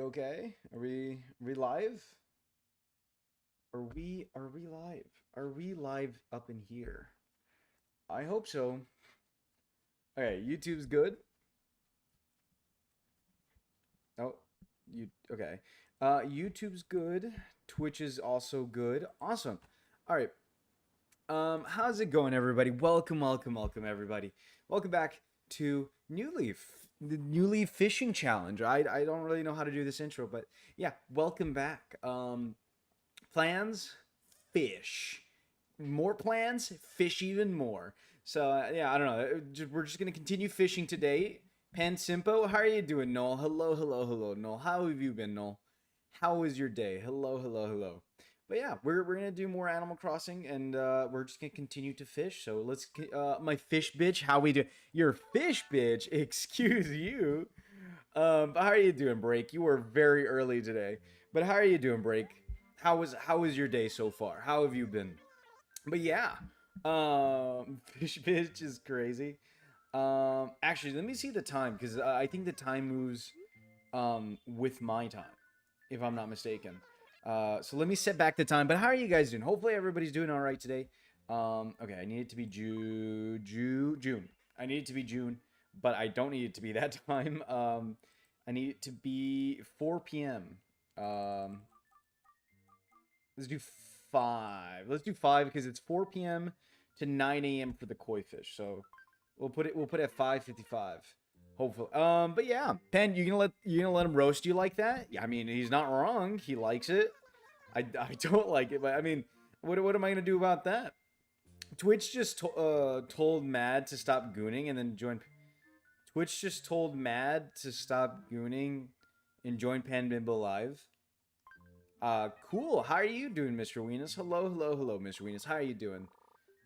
okay? Are we live? Are we live? Are we live up in here? I hope so. Okay, YouTube's good. Oh, you okay. YouTube's good. Twitch is also good. Awesome. All right. How's it going, everybody? Welcome, everybody. Welcome back to New Leaf, the New Leaf Fishing Challenge. I don't really know how to do this intro, but yeah, welcome back. Plans, fish. More plans, fish even more. So yeah, I don't know. We're just gonna continue fishing today. Pan Simpo, how are you doing, Noel? Hello, Noel. How have you been, Noel? How was your day? Hello. But yeah, we're gonna do more Animal Crossing, and we're just gonna continue to fish. So let's, my fish bitch. How we do? Your fish bitch. Excuse you. How are you doing, Break? You were very early today, but how are you doing, Break? How was your day so far? How have you been? But yeah, fish bitch is crazy. Actually, let me see the time because I think the time moves with my time, if I'm not mistaken. So let me set back the time. But how are you guys doing? Hopefully everybody's doing all right today. Okay, I need it to be June. I need it to be June, but I don't need it to be that time. I need it to be 4 p.m. Um, let's do 5. Let's do 5 because it's 4 p.m. to 9 a.m. for the koi fish. So we'll put it at 5:55. Hopefully. But yeah, Pen, you gonna let him roast you like that? Yeah, I mean, he's not wrong. He likes it. I don't like it, but I mean, what am I gonna do about that? Twitch just told Mad to stop gooning and then join. Twitch just told Mad to stop gooning and join Pan Bimbo Live. Cool. How are you doing, Mr. Weenus? Hello, Mr. Weenus. How are you doing?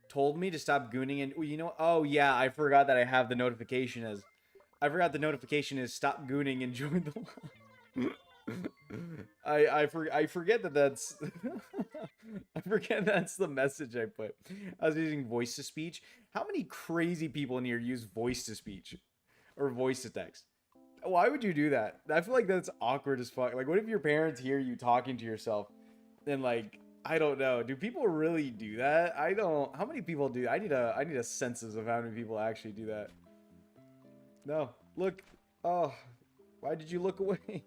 Told me to stop gooning and you know. Oh yeah, I forgot that I have the notification as. I forgot the notification is stop gooning and join the live. I forget that that's I forget that's the message I put. I was using voice to speech. How many crazy people in here use voice to speech or voice to text? Why would you do that? I feel like that's awkward as fuck. Like, what if your parents hear you talking to yourself and like, I don't know. Do people really do that? I don't. How many people do? I need a census of how many people actually do that. No, look. Oh, why did you look away?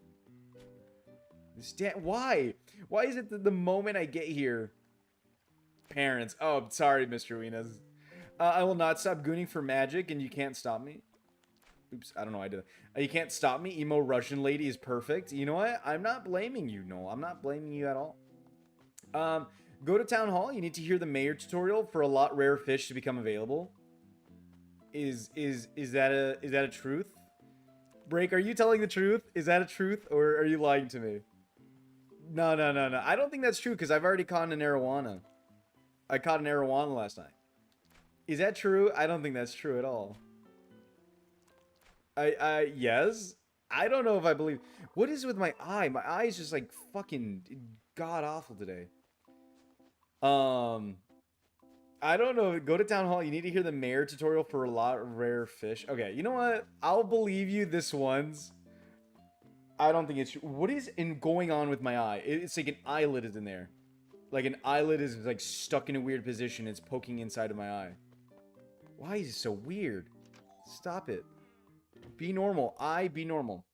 Why? Why is it that the moment I get here, parents? Oh, sorry, Mr. Weenas. I will not stop gooning for magic, and you can't stop me. Oops, I don't know. I did. You can't stop me. Emo Russian lady is perfect. You know what? I'm not blaming you, Noel. I'm not blaming you at all. Um, Go to town hall. You need to hear the mayor tutorial for a lot rare fish to become available. Is that a truth? Break. Are you telling the truth? Is that a truth, or are you lying to me? No. I don't think that's true because I've already caught an arowana. I caught an arowana last night. Is that true? I don't think that's true at all. Yes. I don't know if I believe. What is with my eye? My eye is just like fucking god awful today. Um, I don't know. Go to town hall. You need to hear the mayor tutorial for a lot of rare fish. Okay, you know what? I'll believe you this once. I don't think it's true. What is going on with my eye? It's like an eyelid is in there. Like an eyelid is like stuck in a weird position. It's poking inside of my eye. Why is it so weird? Stop it. Be normal. Be normal.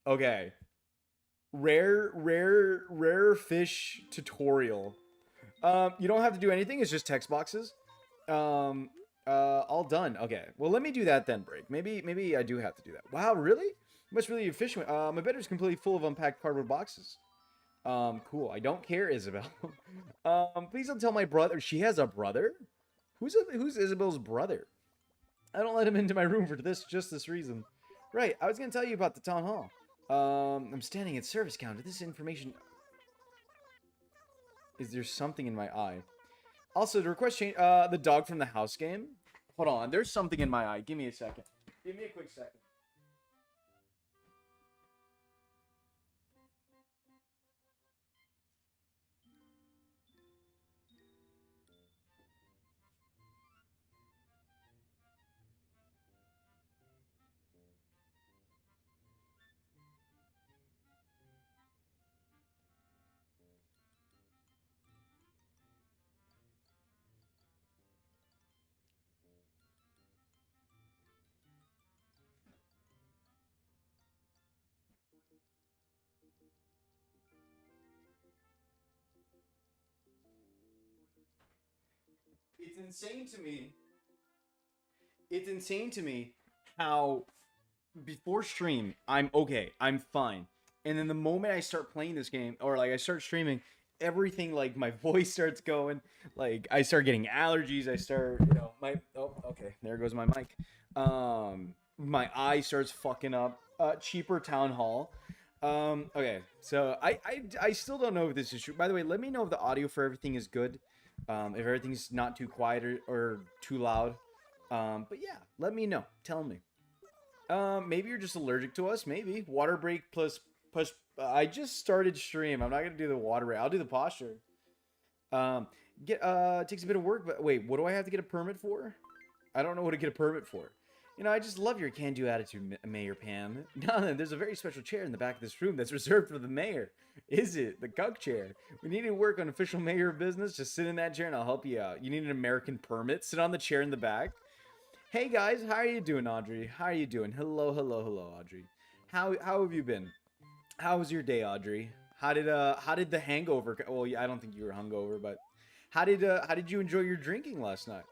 Okay. Rare fish tutorial. You don't have to do anything. It's just text boxes. All done. Okay. Well, let me do that then, Break. Maybe I do have to do that. Wow, really? Must really efficient. My bedroom's completely full of unpacked cardboard boxes. Cool. I don't care, Isabel. Please don't tell my brother. She has a brother? Who's Isabel's brother? I don't let him into my room for just this reason. Right, I was gonna tell you about the town hall. I'm standing at service counter. This information... Is there something in my eye? Also, the request change... the dog from the house game? Hold on, there's something in my eye. Give me a second. Give me a quick second. insane to me. It's insane to me how before stream I'm okay, I'm fine, and then the moment I start playing this game or like I start streaming, everything like my voice starts going, like I start getting allergies. I start, my okay, there goes my mic. My eye starts fucking up. Cheaper town hall. Okay, so I still don't know if this is true. By the way, let me know if the audio for everything is good. If everything's not too quiet or too loud. But yeah, let me know. Tell me. Maybe you're just allergic to us. Maybe water break plus push. I just started stream. I'm not gonna do the water break. I'll do the posture. Um, takes a bit of work, but wait, what do I have to get a permit for? I don't know what to get a permit for. I just love your can-do attitude, Mayor Pan. No, there's a very special chair in the back of this room that's reserved for the mayor. Is it? The Gunk chair. We need to work on official mayor business. Just sit in that chair and I'll help you out. You need an American permit? Sit on the chair in the back. Hey guys, how are you doing, Audrey? How are you doing? Hello, hello, hello, Audrey. How have you been? How was your day, Audrey? How did the hangover? Well, yeah, I don't think you were hungover, but how did you enjoy your drinking last night?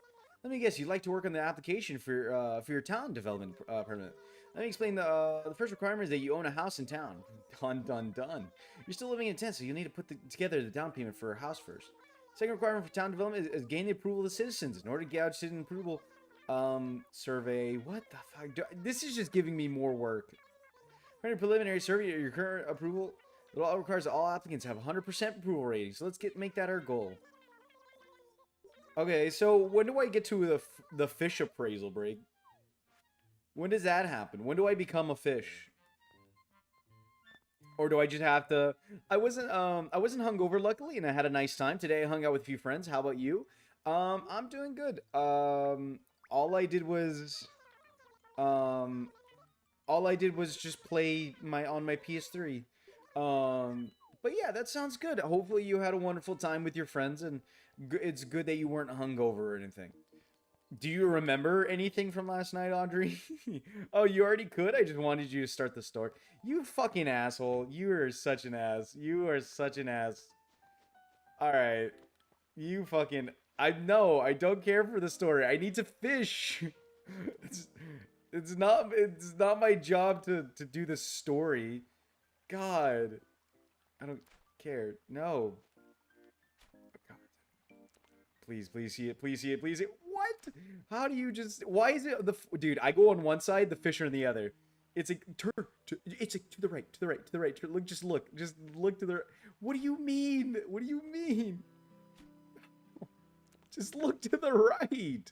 Let me guess, you'd like to work on the application for your town development permit. Let me explain the first requirement is that you own a house in town. Done, done, done. You're still living in a tent, so you'll need to put together the down payment for a house first. Second requirement for town development is gain the approval of the citizens. In order to get out citizen approval, survey. What the fuck? This is just giving me more work. For your preliminary survey, your current approval, it all requires that all applicants have 100% approval rating. So let's make that our goal. Okay, so when do I get to the fish appraisal break? When does that happen? When do I become a fish? Or do I just have to? I wasn't hungover luckily, and I had a nice time today. I hung out with a few friends. How about you? I'm doing good. All I did was just play on my PS3. But yeah, that sounds good. Hopefully you had a wonderful time with your friends, and it's good that you weren't hungover or anything. Do you remember anything from last night, Audrey? Oh, you already could? I just wanted you to start the story. You fucking asshole. You are such an ass. You are such an ass. Alright. You fucking... I don't care for the story. I need to fish. It's not my job to do the story. God. I don't care. No. God. Please see it. Please see it. Please see it. What? How do you just... Why is it... Dude, I go on one side, the fish are on the other. It's like... It's like to the right. To the right. To the right. Look. Just look to the... What do you mean? What do you mean? Just look to the right.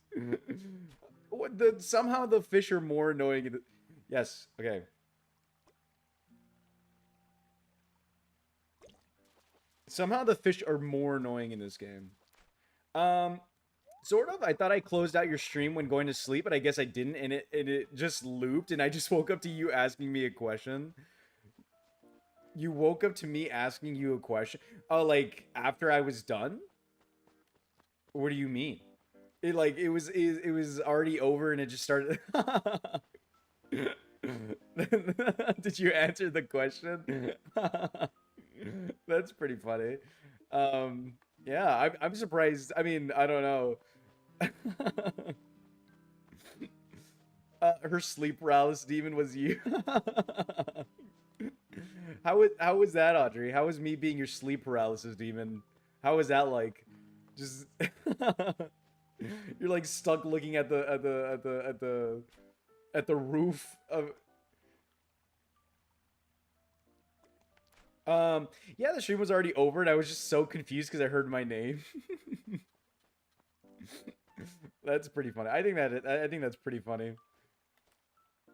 Somehow the fish are more annoying. Yes. Okay. Somehow the fish are more annoying in this game. Sort of. I thought I closed out your stream when going to sleep, but I guess I didn't, and it just looped, and I just woke up to you asking me a question. You woke up to me asking you a question? Oh, like after I was done? What do you mean? It was already over and it just started. Did you answer the question? That's pretty funny. Yeah, I'm surprised. I mean, I don't know. Her sleep paralysis demon was you. How was that, Audrey? How was me being your sleep paralysis demon? How was that like? Just you're like stuck looking at the roof of. Yeah, the stream was already over, and I was just so confused because I heard my name. That's pretty funny. I think that's pretty funny.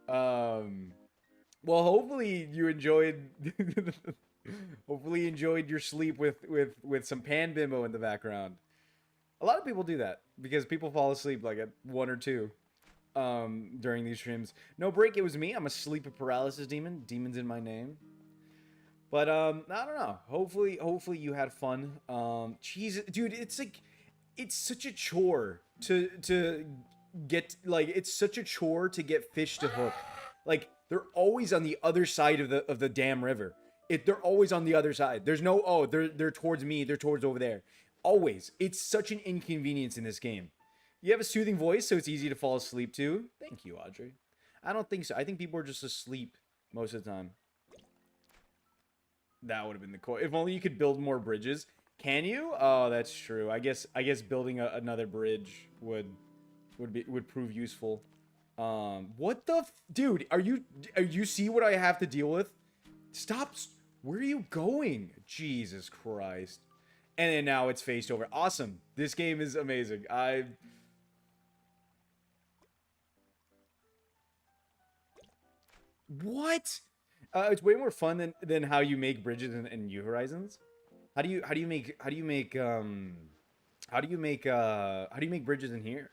Well, hopefully you enjoyed. Hopefully you enjoyed your sleep with some pan bimbo in the background. A lot of people do that because people fall asleep like at 1 or 2 during these streams. No break, it was me. I'm a sleep paralysis demon. Demon's in my name. But I don't know. Hopefully you had fun. Jeez, dude, it's such a chore to get it's such a chore to get fish to hook. Like they're always on the other side of the damn river. They're always on the other side. There's no they're towards me. They're towards over there. Always. It's such an inconvenience in this game. You have a soothing voice, so it's easy to fall asleep to. Thank you, Audrey. I don't think so. I think people are just asleep most of the time. That would have been the core. If only you could build more bridges. Can you? Oh, that's true. I guess building another bridge would prove useful. What the dude? Are you see what I have to deal with? Stop. Where are you going? Jesus Christ. And then now it's faced over. Awesome. This game is amazing. What? It's way more fun than how you make bridges in New Horizons. How do you make bridges in here?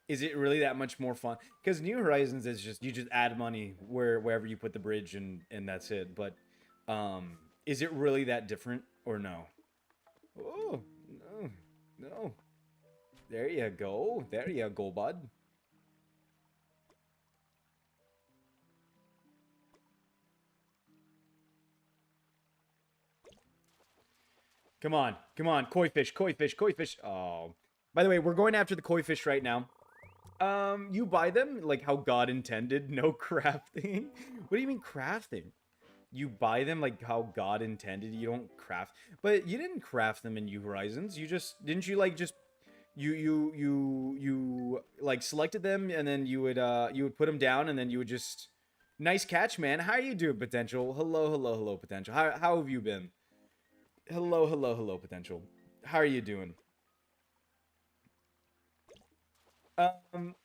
Is it really that much more fun? Because New Horizons is just you just add money wherever you put the bridge and that's it. But is it really that different or no? Oh no, no. There you go. There you go, bud. Come on, come on, koi fish, koi fish, koi fish. Oh, by the way, we're going after the koi fish right now. You buy them like how God intended, no crafting. What do you mean crafting? You buy them like how God intended. You don't craft, but you didn't craft them in New Horizons. You just didn't you like just you like selected them and then you would put them down and then you would just nice catch, man. How you doing, potential? Hello, hello, hello, potential. How have you been? Hello, hello, hello, potential. How are you doing? Um,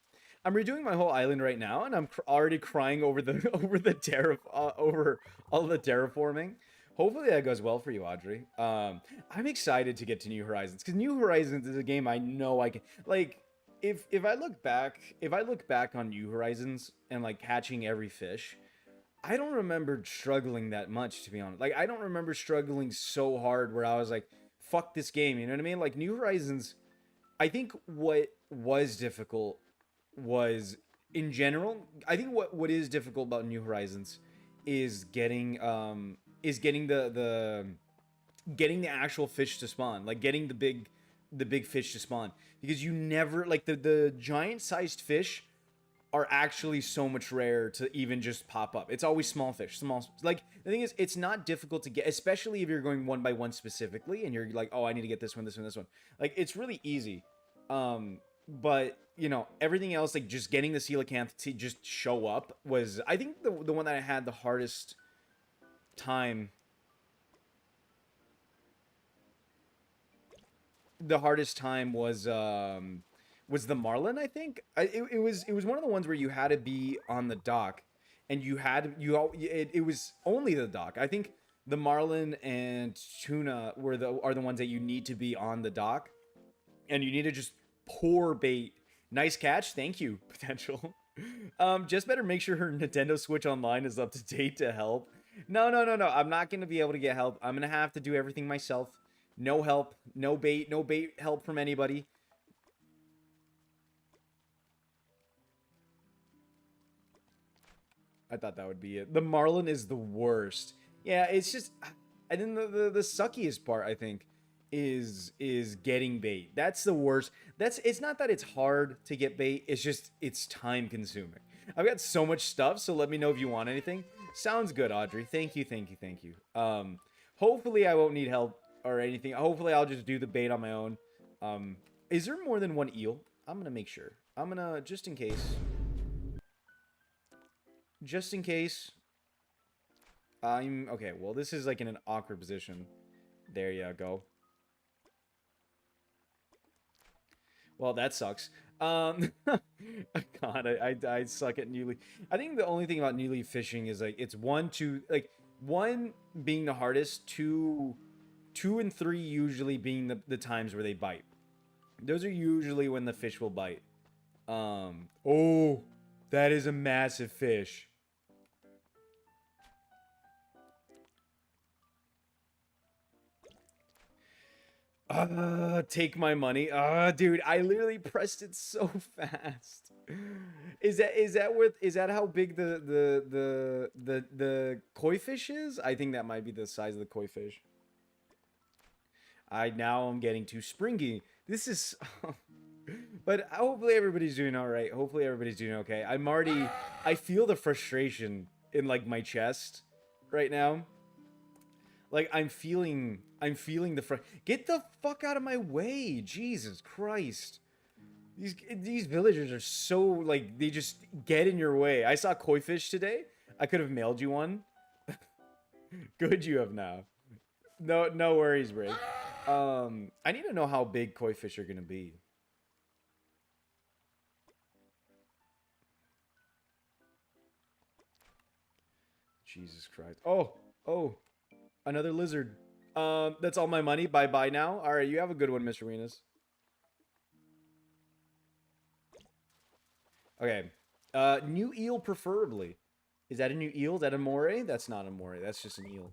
I'm redoing my whole island right now, and I'm already crying over the over all the terraforming. Hopefully that goes well for you, Audrey. I'm excited to get to New Horizons because New Horizons is a game I know I can like. If I look back on New Horizons and like catching every fish, I don't remember struggling that much to be honest. Like I don't remember struggling so hard where I was like, "Fuck this game," you know what I mean? Like New Horizons I think what was difficult was in general. I think what is difficult about New Horizons is getting getting the actual fish to spawn, like getting the big fish to spawn because you never like the giant sized fish are actually so much rarer to even just pop up. It's always small fish, small. Like the thing is, it's not difficult to get, especially if you're going one by one specifically, and you're like, oh, I need to get this one, this one, this one. Like it's really easy. But you know everything else, like just getting the coelacanth to just show up was, I think the one that I had the hardest time. The hardest time was the Marlin. I think it was one of the ones where you had to be on the dock, and it was only the dock. I think the Marlin and tuna are the ones that you need to be on the dock, and you need to just pour bait. Nice catch, thank you, potential. Just better make sure her Nintendo Switch Online is up to date to help. No, no, no, no. I'm not gonna be able to get help. I'm gonna have to do everything myself. No help, no bait help from anybody. I thought that would be it. The Marlin is the worst. Yeah, it's just, and then the suckiest part I think is getting bait. That's the worst. That's It's not that it's hard to get bait. It's just it's time consuming. I've got so much stuff, so let me know if you want anything. Sounds good, Audrey. Thank you, thank you, thank you. Hopefully I won't need help or anything. Hopefully I'll just do the bait on my own. Is there more than one eel? I'm gonna make sure. I'm gonna just in case. Just in case. I'm okay. Well, this is like in an awkward position. There you go. Well, that sucks. God, I suck at new leaf. I think the only thing about new leaf fishing is like it's one, two, like one being the hardest, two and three usually being the times where they bite. Those are usually when the fish will bite. Oh, that is a massive fish. Take my money. Dude, I literally pressed it so fast. Is that how big the koi fish is? I think that might be the size of the koi fish. I now am getting too springy. This is But hopefully everybody's doing all right. Hopefully everybody's doing okay. I feel the frustration in like my chest right now. Like I'm feeling Get the fuck out of my way. Jesus Christ. These villagers are so like they just get in your way. I saw koi fish today. I could have mailed you one. Good you have now. No worries, Rick. I need to know how big koi fish are gonna be. Jesus Christ. Oh, another lizard. That's all my money. Bye bye now. All right, you have a good one, Mr. Venus. Okay. New eel preferably. Is that a new eel? Is that a moray? That's not a moray. That's just an eel.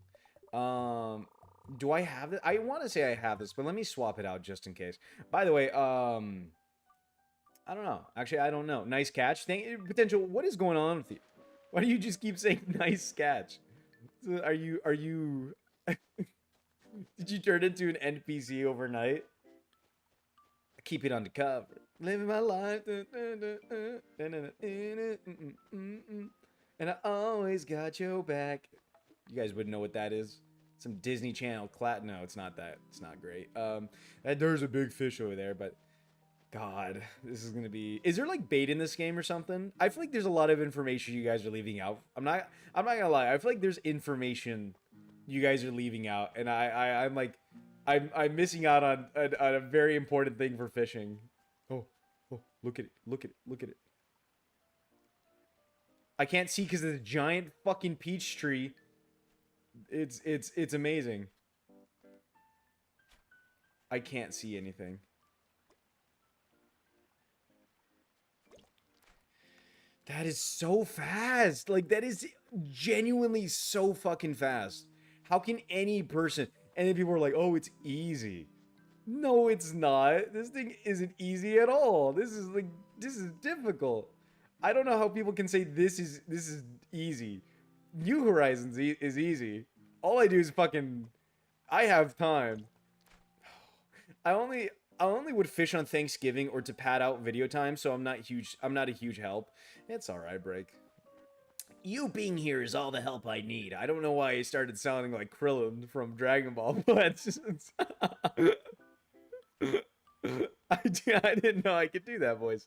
Do I have it? I want to say I have this, but let me swap it out just in case. By the way, I don't know. Actually, I don't know. Nice catch. Potential. What is going on with you? Why do you just keep saying nice catch? Are you did you turn into an NPC overnight? Keep it undercover. Living my life. And I always got your back. You guys wouldn't know what that is. Some Disney Channel No, it's not that. It's not great. There's a big fish over there, but God, this is gonna be. Is there like bait in this game or something? I feel like there's a lot of information you guys are leaving out. I'm not gonna lie. I feel like there's information you guys are leaving out, and I'm like, I'm missing out on a very important thing for fishing. Oh, look at it! Look at it! Look at it! I can't see because of the giant fucking peach tree. It's amazing. I can't see anything. That is so fast. Like that is genuinely so fucking fast. How can any person? And then people are like, "Oh, it's easy." No, it's not. This thing isn't easy at all. This is difficult. I don't know how people can say this is easy. New Horizons is easy. All I do is fucking I have time. I only I only would fish on Thanksgiving or to pad out video time, so I'm not a huge help. It's all right, Break. You being here is all the help I need. I don't know why he started sounding like Krillin from Dragon Ball, but I didn't know I could do that voice.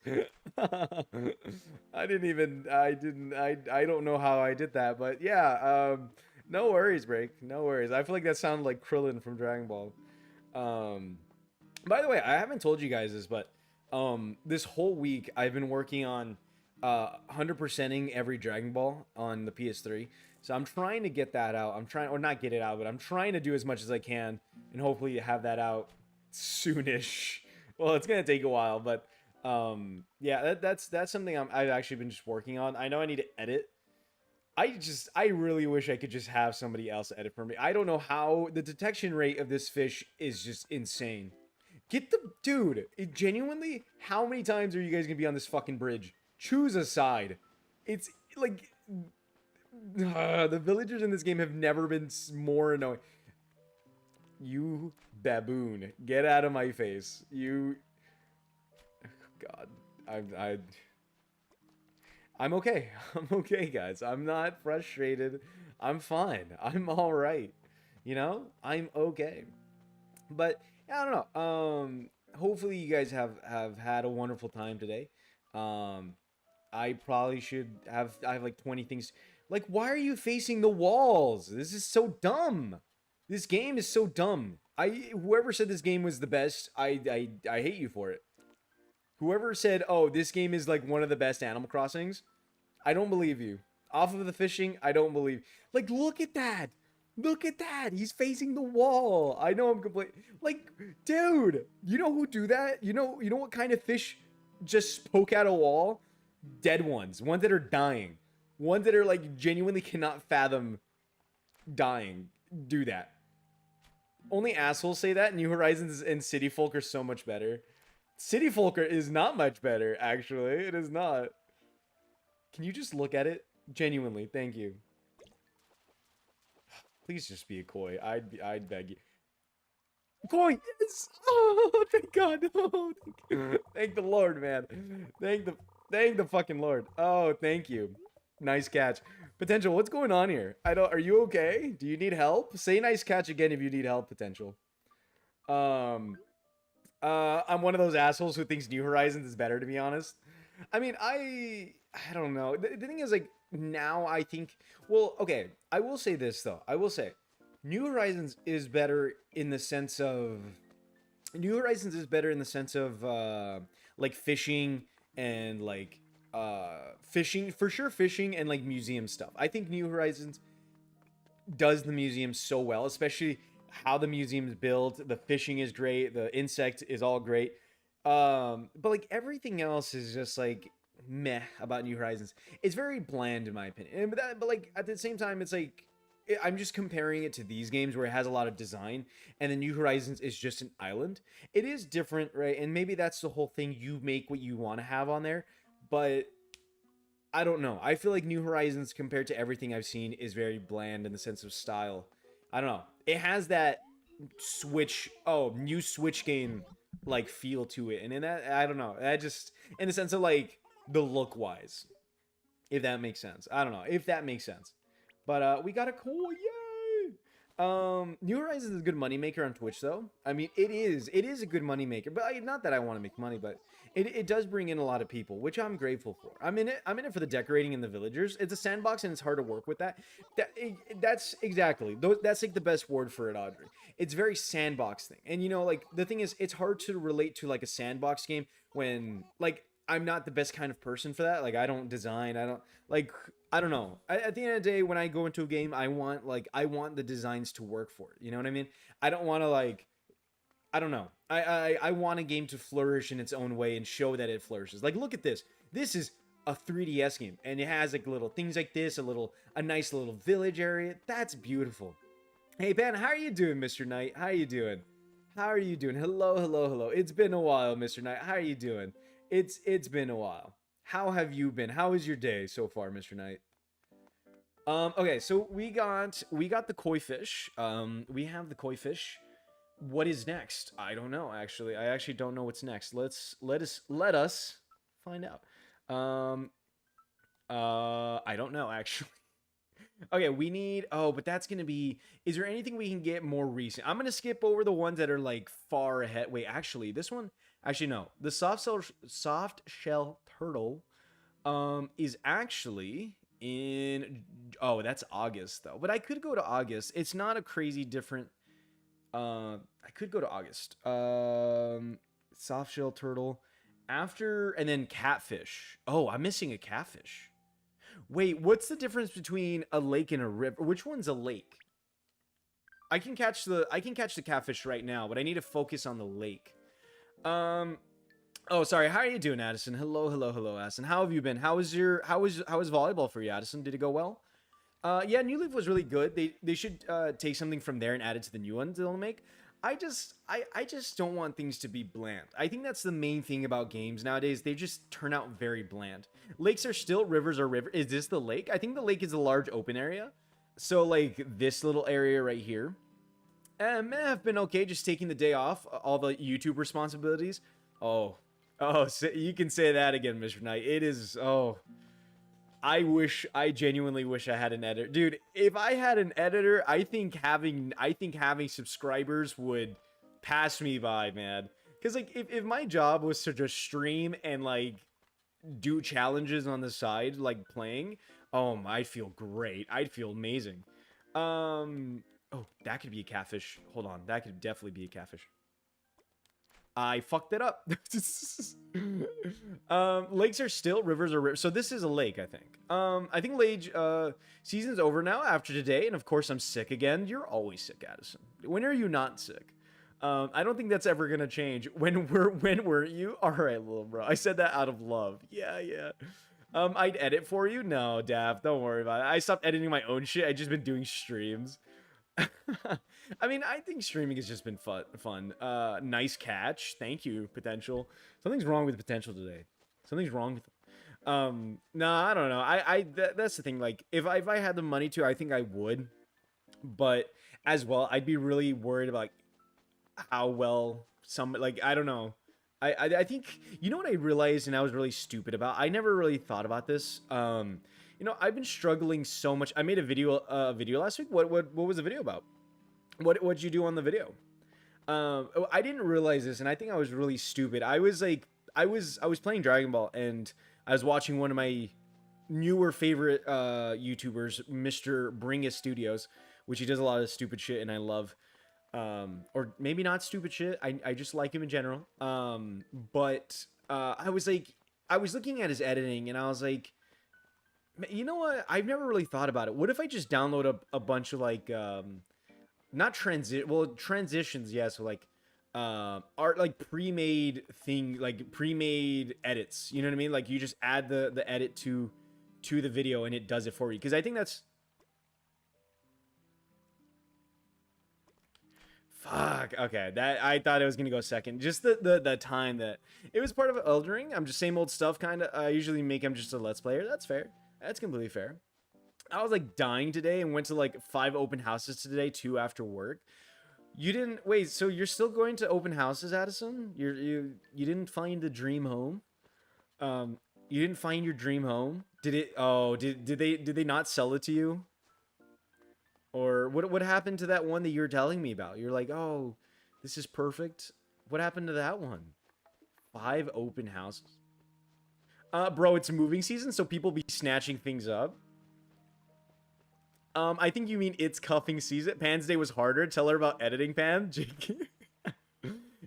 I don't know how I did that, but yeah, no worries, Break. No worries. I feel like that sounded like Krillin from Dragon Ball. Um, by the way, I haven't told you guys this, but this whole week I've been working on 100%ing every Dragon Ball on the PS3. So I'm trying to get that out. I'm trying, or not get it out, but I'm trying to do as much as I can, and hopefully have that out soonish. Well, it's gonna take a while, but yeah, that's something I've actually been just working on. I know I need to edit. I really wish I could just have somebody else edit for me. I don't know how the detection rate of this fish is just insane. Get the dude. It genuinely, how many times are you guys gonna be on this fucking bridge? Choose a side. It's like the villagers in this game have never been more annoying. You baboon, get out of my face. You, God, I'm okay. I'm okay, guys. I'm not frustrated. I'm fine. I'm all right. You know, I'm okay. But yeah, I don't know. Hopefully you guys have had a wonderful time today. Um, I probably should have. I have like 20 things. Like, why are you facing the walls? This is so dumb. This game is so dumb. Whoever said this game was the best, I hate you for it. Whoever said, "Oh, this game is like one of the best Animal Crossings," I don't believe you. Off of the fishing, I don't believe. Like, look at that. Look at that. He's facing the wall. I know I'm complete. Like, dude, you know who do that? You know what kind of fish just poke out a wall? Dead ones that are dying, ones that are like genuinely cannot fathom dying. Do that. Only assholes say that. New Horizons and City Folk are so much better. City Folk is not much better, actually. It is not. Can you just look at it? Genuinely, thank you. Please just be a koi. I'd beg you. Koi, yes! Oh, thank God. Oh, thank the Lord, man. Thank the fucking Lord. Oh, thank you. Nice catch. Potential, what's going on here? I don't. Are you okay? Do you need help? Say nice catch again if you need help. Potential. Um. I'm one of those assholes who thinks New Horizons is better. To be honest, I mean, I don't know. The thing is, like, now I think. Well, okay. I will say this though. I will say, New Horizons is better in the sense of New Horizons is better in the sense of like fishing and like fishing for sure, fishing and like museum stuff. I think New Horizons does the museum so well, especially how the museum is built. The fishing is great. The insect is all great. But like everything else is just like meh about New Horizons. It's very bland in my opinion. But like at the same time, it's like I'm just comparing it to these games where it has a lot of design, and the New Horizons is just an island. It is different, right? And maybe that's the whole thing. You make what you want to have on there, but I don't know. I feel like New Horizons compared to everything I've seen is very bland in the sense of style. I don't know. It has that new Switch game like feel to it, and in that I don't know. I just in the sense of like the look wise, if that makes sense. I don't know if that makes sense. But we got a cool, yay! New Horizons is a good moneymaker on Twitch, though. I mean, it is. It is a good moneymaker. But not that I want to make money, but it does bring in a lot of people, which I'm grateful for. I'm in it. I'm in it for the decorating and the villagers. It's a sandbox, and it's hard to work with that. That's exactly. That's like the best word for it, Audrey. It's very sandbox thing. And you know, like the thing is, it's hard to relate to like a sandbox game when like I'm not the best kind of person for that. Like I don't design. I don't like. I don't know. At the end of the day, when I go into a game, I want the designs to work for it. You know what I mean? I don't want to like. I don't know. I want a game to flourish in its own way and show that it flourishes. Like look at this. This is a 3DS game, and it has like little things like this, a nice little village area. That's beautiful. Hey Ben, how are you doing, Mr. Knight? How are you doing? How are you doing? Hello, hello, hello. It's been a while, Mr. Knight. How are you doing? It's been a while. How have you been? How is your day so far, Mr. Knight? Okay, so we got the koi fish. We have the koi fish. What is next? I don't know. Actually, I actually don't know what's next. Let us find out. Um, I don't know actually. Okay, we need. Oh, but that's gonna be. Is there anything we can get more recent? I'm gonna skip over the ones that are like far ahead. Wait, actually, this one. Actually, no. The soft shell turtle is actually in. Oh, that's August though. But I could go to August. It's not a crazy different. I could go to August. Soft shell turtle after, and then catfish. Oh, I'm missing a catfish. Wait, what's the difference between a lake and a river? Which one's a lake? I can catch the catfish right now, but I need to focus on the lake. Um oh sorry, how are you doing, Addison? Hello, hello, hello, Addison. How have you been? How was volleyball for you, Addison? Did it go well? Yeah, New Leaf was really good. They should take something from there and add it to the new ones they'll make. I just don't want things to be bland. I think that's the main thing about games nowadays. They just turn out very bland. Lakes are still, rivers are river. Is this the lake? I think the lake is a large open area. So like this little area right here. May have been okay just taking the day off, all the YouTube responsibilities. Oh, oh, so you can say that again, Mr. Knight. It is. Oh, I genuinely wish I had an editor. Dude, if I had an editor, I think having subscribers would pass me by, man. Cuz like if my job was to just stream and like do challenges on the side like playing, oh, I'd feel great. I'd feel amazing. Oh, that could be a catfish. Hold on. That could definitely be a catfish. I fucked it up. Lakes are still, rivers are rivers. So this is a lake, I think. I think Lage season's over now after today, and of course I'm sick again. You're always sick, Addison. When are you not sick? I don't think that's ever gonna change. When were you? All right, little bro. I said that out of love. Yeah, yeah. I'd edit for you. No, Dav, don't worry about it. I stopped editing my own shit. I just been doing streams. I mean, I think streaming has just been fun. Nice catch. Thank you, Potential. Something's wrong with Potential today. Something's wrong with. No, I don't know. That's the thing. Like, if I had the money to, I think I would. But as well, I'd be really worried about. how well some, like, I don't know. I think, you know what I realized and I was really stupid about? I never really thought about this. I've been struggling so much. I made a video last week. What was the video about? What'd you do on the video? I didn't realize this, and I think I was really stupid. I was like, I was playing Dragon Ball, and I was watching one of my newer favorite YouTubers, Mr. Bringus Studios, which he does a lot of stupid shit, and I love. Or maybe not stupid shit. I just like him in general. But I was like, I was looking at his editing, and I was like, you know what? I've never really thought about it. What if I just download a bunch of like not transitions, yeah, so like art, like pre-made edits, you know what I mean? Like you just add the edit to the video and it does it for you, because I think that's, fuck, okay, that, I thought it was gonna go second, just the time that it was part of Elden Ring. I'm just same old stuff, kind of. I usually make him just a let's player. That's fair. That's completely fair. I was like dying today and went to like 5 open houses today, 2 after work. You didn't wait, so you're still going to open houses, Addison? You didn't find the dream home? Um, you didn't find your dream home? Did it? Oh, did they not sell it to you? Or what happened to that one that you were telling me about? You're like, oh, this is perfect. What happened to that one? 5 open houses. Bro, it's moving season, so people be snatching things up. I think you mean it's cuffing season. Pan's day was harder. Tell her about editing, Pan.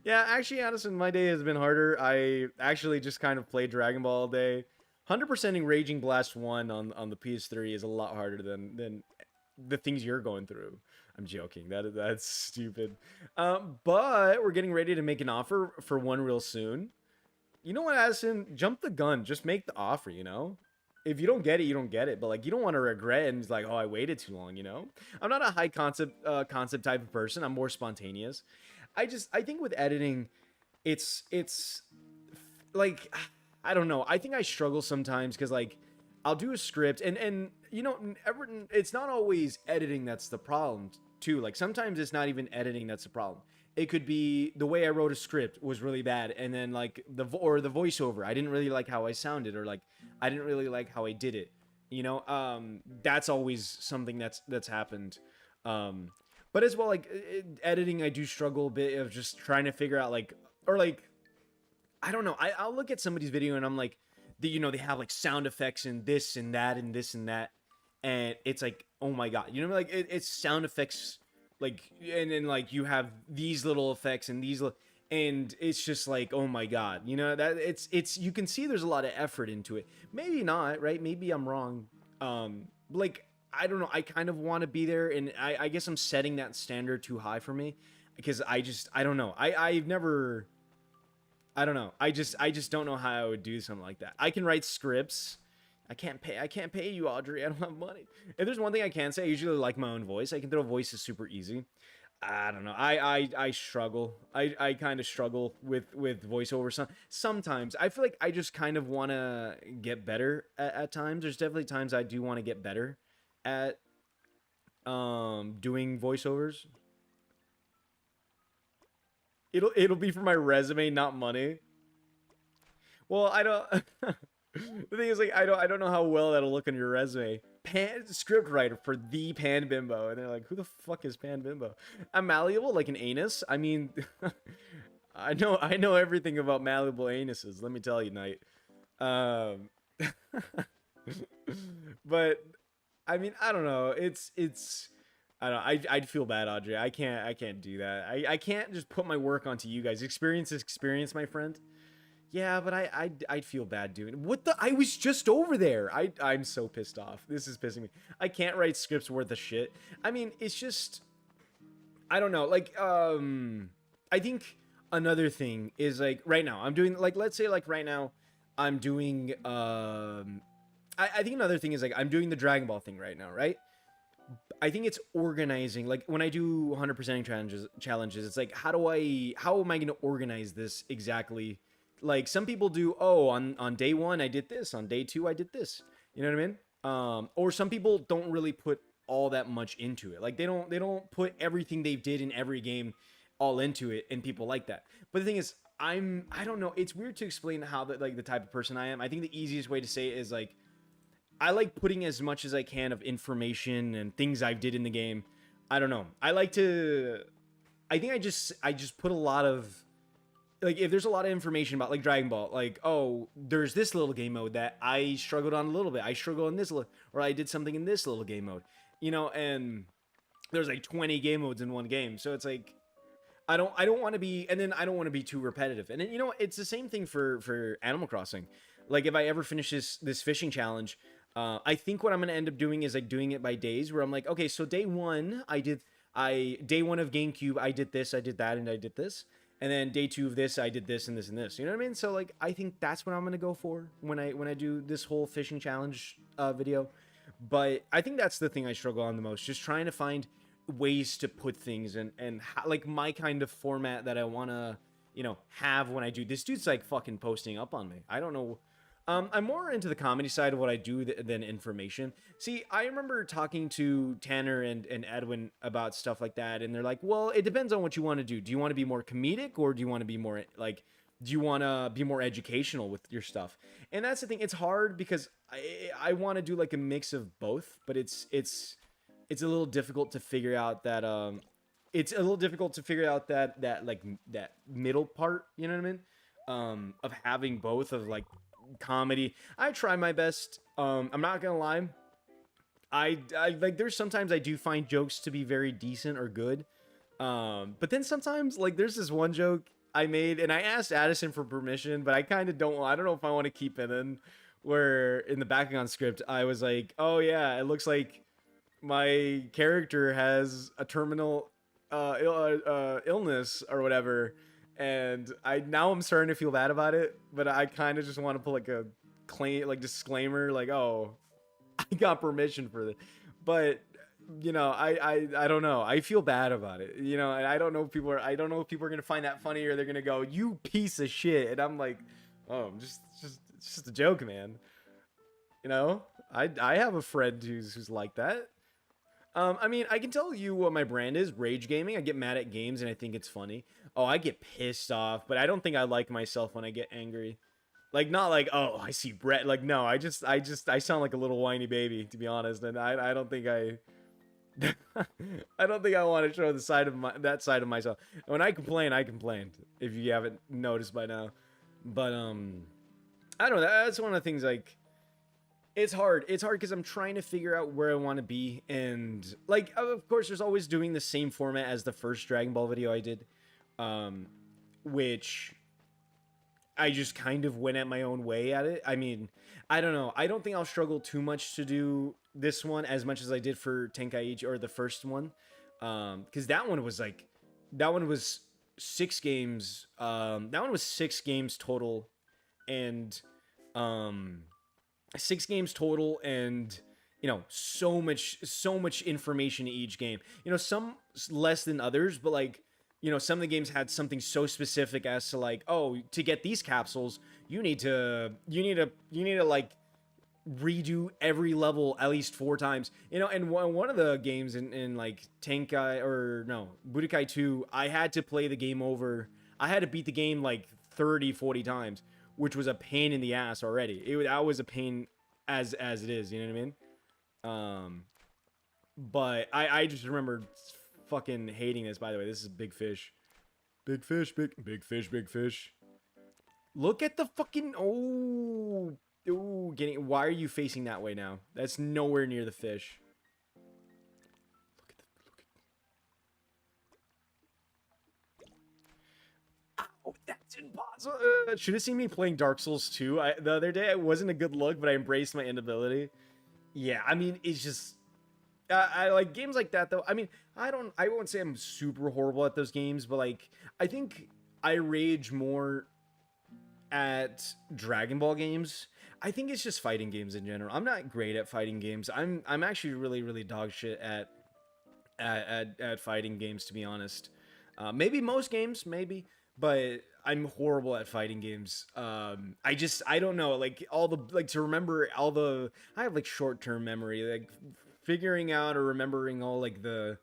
Yeah, actually, Addison, my day has been harder. I actually just kind of played Dragon Ball all day. 100%ing Raging Blast 1 on the PS3 is a lot harder than the things you're going through. I'm joking. That's stupid. But we're getting ready to make an offer for one real soon. You know what, Addison? Jump the gun. Just make the offer, you know? If you don't get it, you don't get it. But like, you don't want to regret and it's like, oh, I waited too long, you know? I'm not a high concept type of person. I'm more spontaneous. I think with editing, it's like, I don't know. I think I struggle sometimes because like I'll do a script and it's not always editing that's the problem too. Like sometimes it's not even editing that's the problem. It could be the way I wrote a script was really bad, and then like the voiceover, I didn't really like how I sounded, or like I didn't really like how I did it. That's always something that's happened. But as well, like editing, I do struggle a bit of just trying to figure out like, or like, I don't know. I'll look at somebody's video and I'm like, they have like sound effects and this and that and this and that, and it's like, oh my god, like it's sound effects, like, and then like you have these little effects and and it's just like, oh my god, that it's you can see there's a lot of effort into it. Maybe not, right? Maybe I'm wrong. Like I don't know. I kind of want to be there, and I guess I'm setting that standard too high for me because I don't know. I've never. I don't know. I just don't know how I would do something like that. I can write scripts. I can't pay you, Audrey. I don't have money. If there's one thing I can say, I usually like my own voice. I can throw voices super easy. I don't know. I struggle. I kind of struggle with voiceover. Sometimes I feel like I just kind of want to get better at times. There's definitely times I do want to get better at doing voiceovers. It'll be for my resume, not money. Well, I don't. The thing is, like, I don't know how well that'll look on your resume. Script writer for the Pan Bimbo, and they're like, who the fuck is Pan Bimbo? I'm malleable like an anus. I mean, I know everything about malleable anuses. Let me tell you, Knight. Um, but I mean, I don't know. It's I don't know. I'd feel bad, Audrey. I can't do that. I can't just put my work onto you guys. Experience is experience, my friend. Yeah, but I'd feel bad doing it. What the? I was just over there. I'm so pissed off. This is pissing me. I can't write scripts worth of shit. I mean, it's just I don't know. Like I think another thing is like right now I'm doing like let's say like right now I'm doing I think another thing is like I'm doing the Dragon Ball thing right now, right? I think it's organizing. Like when I do 100% challenges, it's like how am I going to organize this exactly? Like some people do, oh, on day 1 I did this, on day 2 I did this. You know what I mean? Or some people don't really put all that much into it. Like they don't put everything they did in every game all into it and people like that. But the thing is, I don't know, it's weird to explain how the type of person I am. I think the easiest way to say it is like I like putting as much as I can of information and things I've did in the game. I don't know. I like to I think I just put a lot of like if there's a lot of information about like Dragon Ball, like oh, there's this little game mode that I struggled on a little bit. I struggled on this or I did something in this little game mode. And there's like 20 game modes in one game. So it's like I don't want to be and then I don't want to be too repetitive. And then it's the same thing for Animal Crossing. Like if I ever finish this fishing challenge, I think what I'm gonna end up doing is like doing it by days, where I'm like, okay, so day one of GameCube, I did this, I did that, and I did this, and then day two of this, I did this and this and this. You know what I mean? So like, I think that's what I'm gonna go for when I do this whole fishing challenge video. But I think that's the thing I struggle on the most, just trying to find ways to put things and how, like my kind of format that I wanna have when I do. This dude's like fucking posting up on me. I don't know. I'm more into the comedy side of what I do than information. See, I remember talking to Tanner and Edwin about stuff like that, and they're like, well, it depends on what you want to do. Do you want to be more comedic, or do you want to be more like, do you want to be more educational with your stuff? And that's the thing. It's hard because I want to do like a mix of both, but it's a little difficult to figure out that it's a little difficult to figure out that like that middle part. You know what I mean? Of having both of like comedy. I try my best. I'm not gonna lie. I like there's sometimes I do find jokes to be very decent or good. But then sometimes like there's this one joke I made and I asked Addison for permission, but I kind of don't. I don't know if I want to keep it in. Where in the background script I was like, oh yeah, it looks like my character has a terminal illness or whatever, and I'm starting to feel bad about it, but I kind of just want to put like a disclaimer, like, oh, I got permission for this, but I don't know. I feel bad about it, and I don't know if people are gonna find that funny or they're gonna go, you piece of shit, and I'm like, oh, it's just a joke, man. I have a friend who's like that. I mean, I can tell you what my brand is, rage gaming. I get mad at games and I think it's funny. Oh, I get pissed off, but I don't think I like myself when I get angry. Like, not like, oh, I see Brett. Like, no, I sound like a little whiny baby, to be honest. And I don't think I don't think I want to show that side of myself. When I complain, if you haven't noticed by now. But, I don't know. That's one of the things, like, it's hard because I'm trying to figure out where I want to be, and like of course there's always doing the same format as the first Dragon Ball video I did, which I just kind of went at my own way at it. I mean, I don't know, I don't think I'll struggle too much to do this one as much as I did for Tenkaichi or the first one, because that one was 6 games. That one was 6 games total, and 6 games total, and so much information in each game. Some less than others, but like some of the games had something so specific as to like, oh, to get these capsules you need to like redo every level at least 4 times. And one of the games in like Tenkai, or no, Budokai 2, I had to play the game over. I had to beat the game like 30-40 times, which was a pain in the ass already. That was a pain as it is, you know what I mean? But I just remember fucking hating this. By the way, this is big fish. Big fish, big fish, big fish. Look at the fucking, why are you facing that way now? That's nowhere near the fish. Oh, that's impossible. Should have seen me playing Dark Souls 2 the other day. It wasn't a good look, but I embraced my inability. Yeah, I mean, it's just... I like games like that, though. I mean, I won't say I'm super horrible at those games, but, like, I think I rage more at Dragon Ball games. I think it's just fighting games in general. I'm not great at fighting games. I'm actually really, really dog shit at fighting games, to be honest. Maybe most games, maybe, but I'm horrible at fighting games. I don't know, like to remember I have like short-term memory, like figuring out or remembering all like the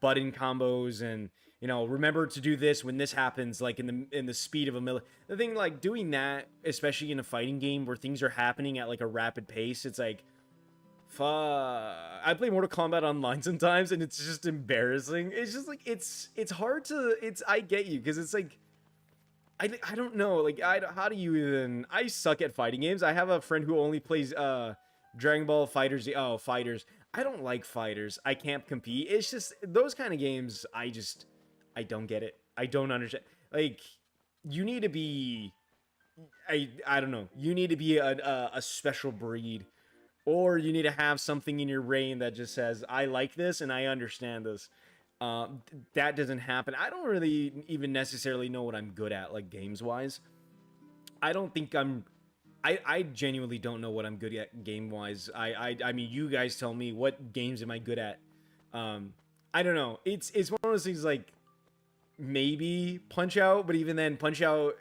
button combos and remember to do this when this happens, like in the speed of a milli. The thing, like doing that, especially in a fighting game where things are happening at like a rapid pace, it's like, fuck. I play Mortal Kombat online sometimes, and it's just embarrassing. It's just like it's hard to it's. I get you because it's like I don't know. Like how do you even? I suck at fighting games. I have a friend who only plays Dragon Ball Fighters. Oh, Fighters. I don't like fighters. I can't compete. It's just those kind of games. I don't get it. I don't understand. Like you need to be. I don't know. You need to be a special breed, or you need to have something in your brain that just says I like this and I understand this. That doesn't happen. I don't really even necessarily know what I'm good at, like games wise. I don't think I'm. I genuinely don't know what I'm good at game wise. I mean, you guys tell me what games am I good at. I don't know. It's one of those things like maybe Punch Out, but even then, Punch Out.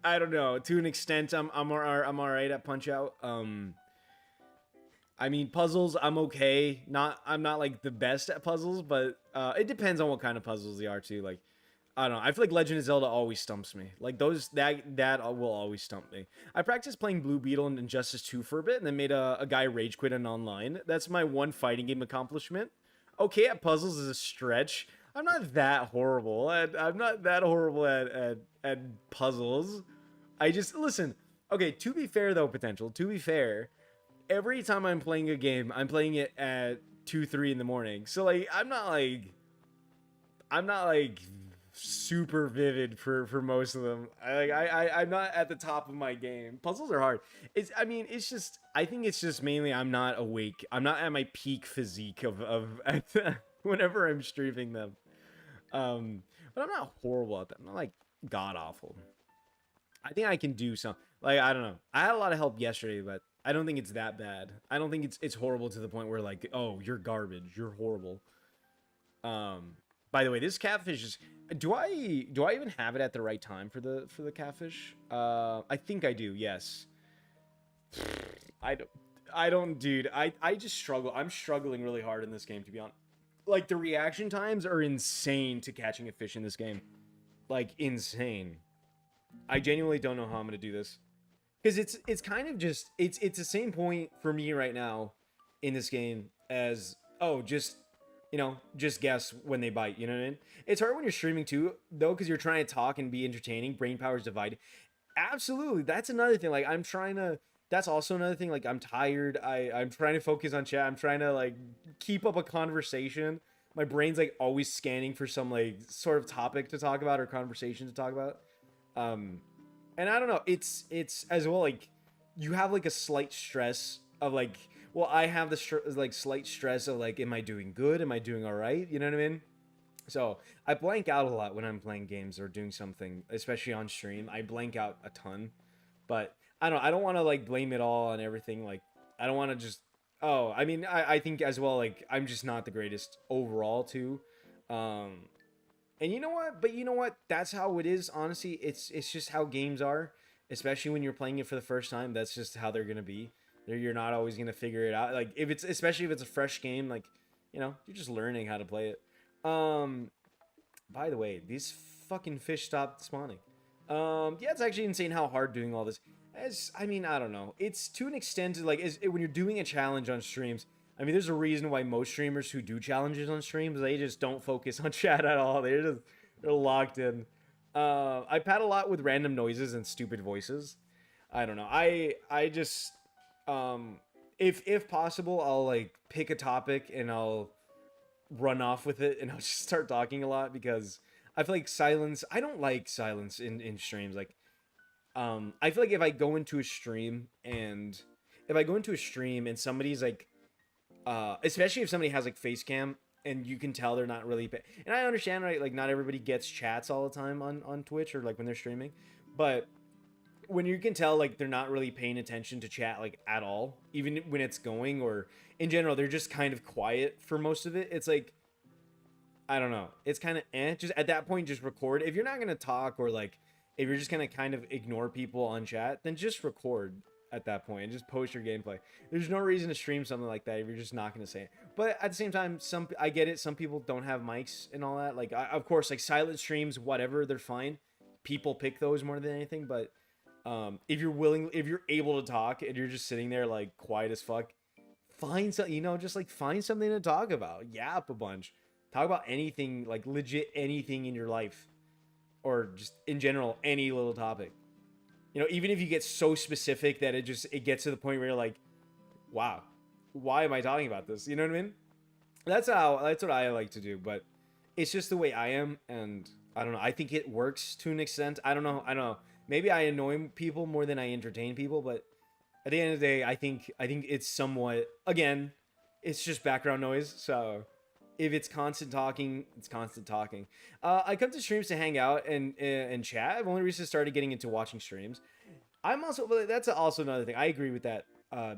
I don't know. To an extent, I'm all right at Punch Out. I mean, puzzles, I'm okay. I'm not like the best at puzzles, but it depends on what kind of puzzles they are too. Like, I don't know. I feel like Legend of Zelda always stumps me. Like those that will always stump me. I practiced playing Blue Beetle and Injustice 2 for a bit, and then made a guy rage quit in online. That's my one fighting game accomplishment. Okay, at puzzles is a stretch. I'm not that horrible. I'm not that horrible at puzzles. I just listen. Okay, to be fair though, potential. To be fair, every time I'm playing a game, I'm playing it at 2, 3 in the morning. So like, I'm not like super vivid for most of them. I'm not at the top of my game. Puzzles are hard. I mean, it's just I think it's just mainly I'm not awake. I'm not at my peak physique of whenever I'm streaming them. But I'm not horrible at them. I'm not like god awful. I think I can do some. Like I don't know. I had a lot of help yesterday, but I don't think it's that bad. I don't think it's horrible to the point where like, oh, you're garbage. You're horrible. Um, by the way, this catfish is. Do I even have it at the right time for the catfish? I think I do. Yes. I don't. I don't, dude. I just struggle. I'm struggling really hard in this game, to be honest. Like the reaction times are insane to catching a fish in this game. Like insane. I genuinely don't know how I'm gonna do this. Because it's kind of just it's the same point for me right now in this game as oh just just guess when they bite, you know what I mean? It's hard when you're streaming too though, because you're trying to talk and be entertaining. Brain power's divided. Absolutely, that's another thing. Like I'm trying to. That's also another thing. Like I'm tired. I'm trying to focus on chat. I'm trying to like keep up a conversation. My brain's like always scanning for some like sort of topic to talk about or conversation to talk about. Um, and I don't know. It's as well like you have like a slight stress of like. Well, I have the like slight stress of like, am I doing good? Am I doing all right? You know what I mean? So I blank out a lot when I'm playing games or doing something, especially on stream. I blank out a ton, but I don't want to like blame it all on everything. Like I don't want to just. Oh, I mean, I think as well. Like I'm just not the greatest overall too. Um, and you know what? But you know what? That's how it is. Honestly, it's just how games are. Especially when you're playing it for the first time, that's just how they're gonna be. You're not always gonna figure it out. Like if it's especially if it's a fresh game, like you're just learning how to play it. Um, by the way, these fucking fish stopped spawning. Yeah, it's actually insane how hard doing all this. As I mean, I don't know. It's to an extent like when you're doing a challenge on streams. I mean, there's a reason why most streamers who do challenges on streams they just don't focus on chat at all. They're locked in. I pat a lot with random noises and stupid voices. I don't know. I just if possible, I'll like pick a topic and I'll run off with it and I'll just start talking a lot because I feel like silence. I don't like silence in streams. Like, I feel like if I go into a stream and somebody's like, especially if somebody has like face cam and you can tell they're not really, and I understand right, like not everybody gets chats all the time on Twitch or like when they're streaming, but when you can tell like they're not really paying attention to chat like at all, even when it's going or in general they're just kind of quiet for most of it. It's like I don't know. It's kind of just at that point just record. If you're not gonna talk or like if you're just gonna kind of ignore people on chat, then just record. at that point and just post your gameplay. There's no reason to stream something like that if you're just not going to say it. But at the same time, I get it. Some people don't have mics and all that. Like, of course, like silent streams, whatever, they're fine. People pick those more than anything. But if you're able to talk and you're just sitting there like quiet as fuck, find something, just like find something to talk about. Yap a bunch. Talk about anything, like legit anything in your life, or just in general, any little topic. Even if you get so specific that it gets to the point where you're like, wow, why am I talking about this? You know what I mean? That's what I like to do, but it's just the way I am, and I don't know. I think it works to an extent. I don't know. Maybe I annoy people more than I entertain people, but at the end of the day, I think it's somewhat, again, it's just background noise. So if it's constant talking, it's constant talking. I come to streams to hang out and chat. I've only recently started getting into watching streams. That's also another thing. I agree with that,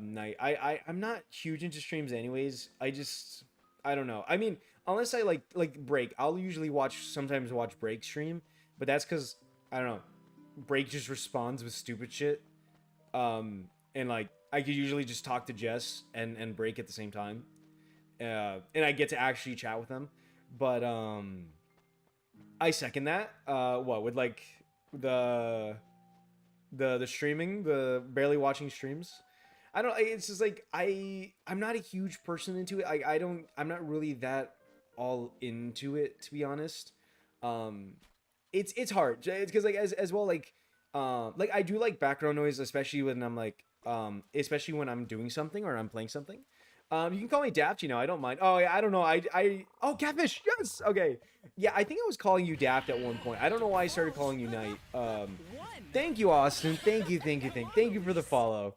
Night. I'm not huge into streams anyways. I don't know. I mean, unless I like Break, I'll usually sometimes watch Break stream, but that's because, I don't know, Break just responds with stupid shit. And like, I could usually just talk to Jess and Break at the same time. And I get to actually chat with them. But I second that. With like the streaming, the barely watching streams. I don't. It's just like I'm not a huge person into it. I'm not really that all into it, to be honest. It's hard. It's because like as well like I do like background noise, especially when I'm like especially when I'm doing something or I'm playing something. You can call me Daft, I don't mind. Oh, yeah, I don't know. Oh, Catfish, yes! Okay. Yeah, I think I was calling you Daft at one point. I don't know why I started calling you Knight. Thank you, Austin. Thank you for the follow.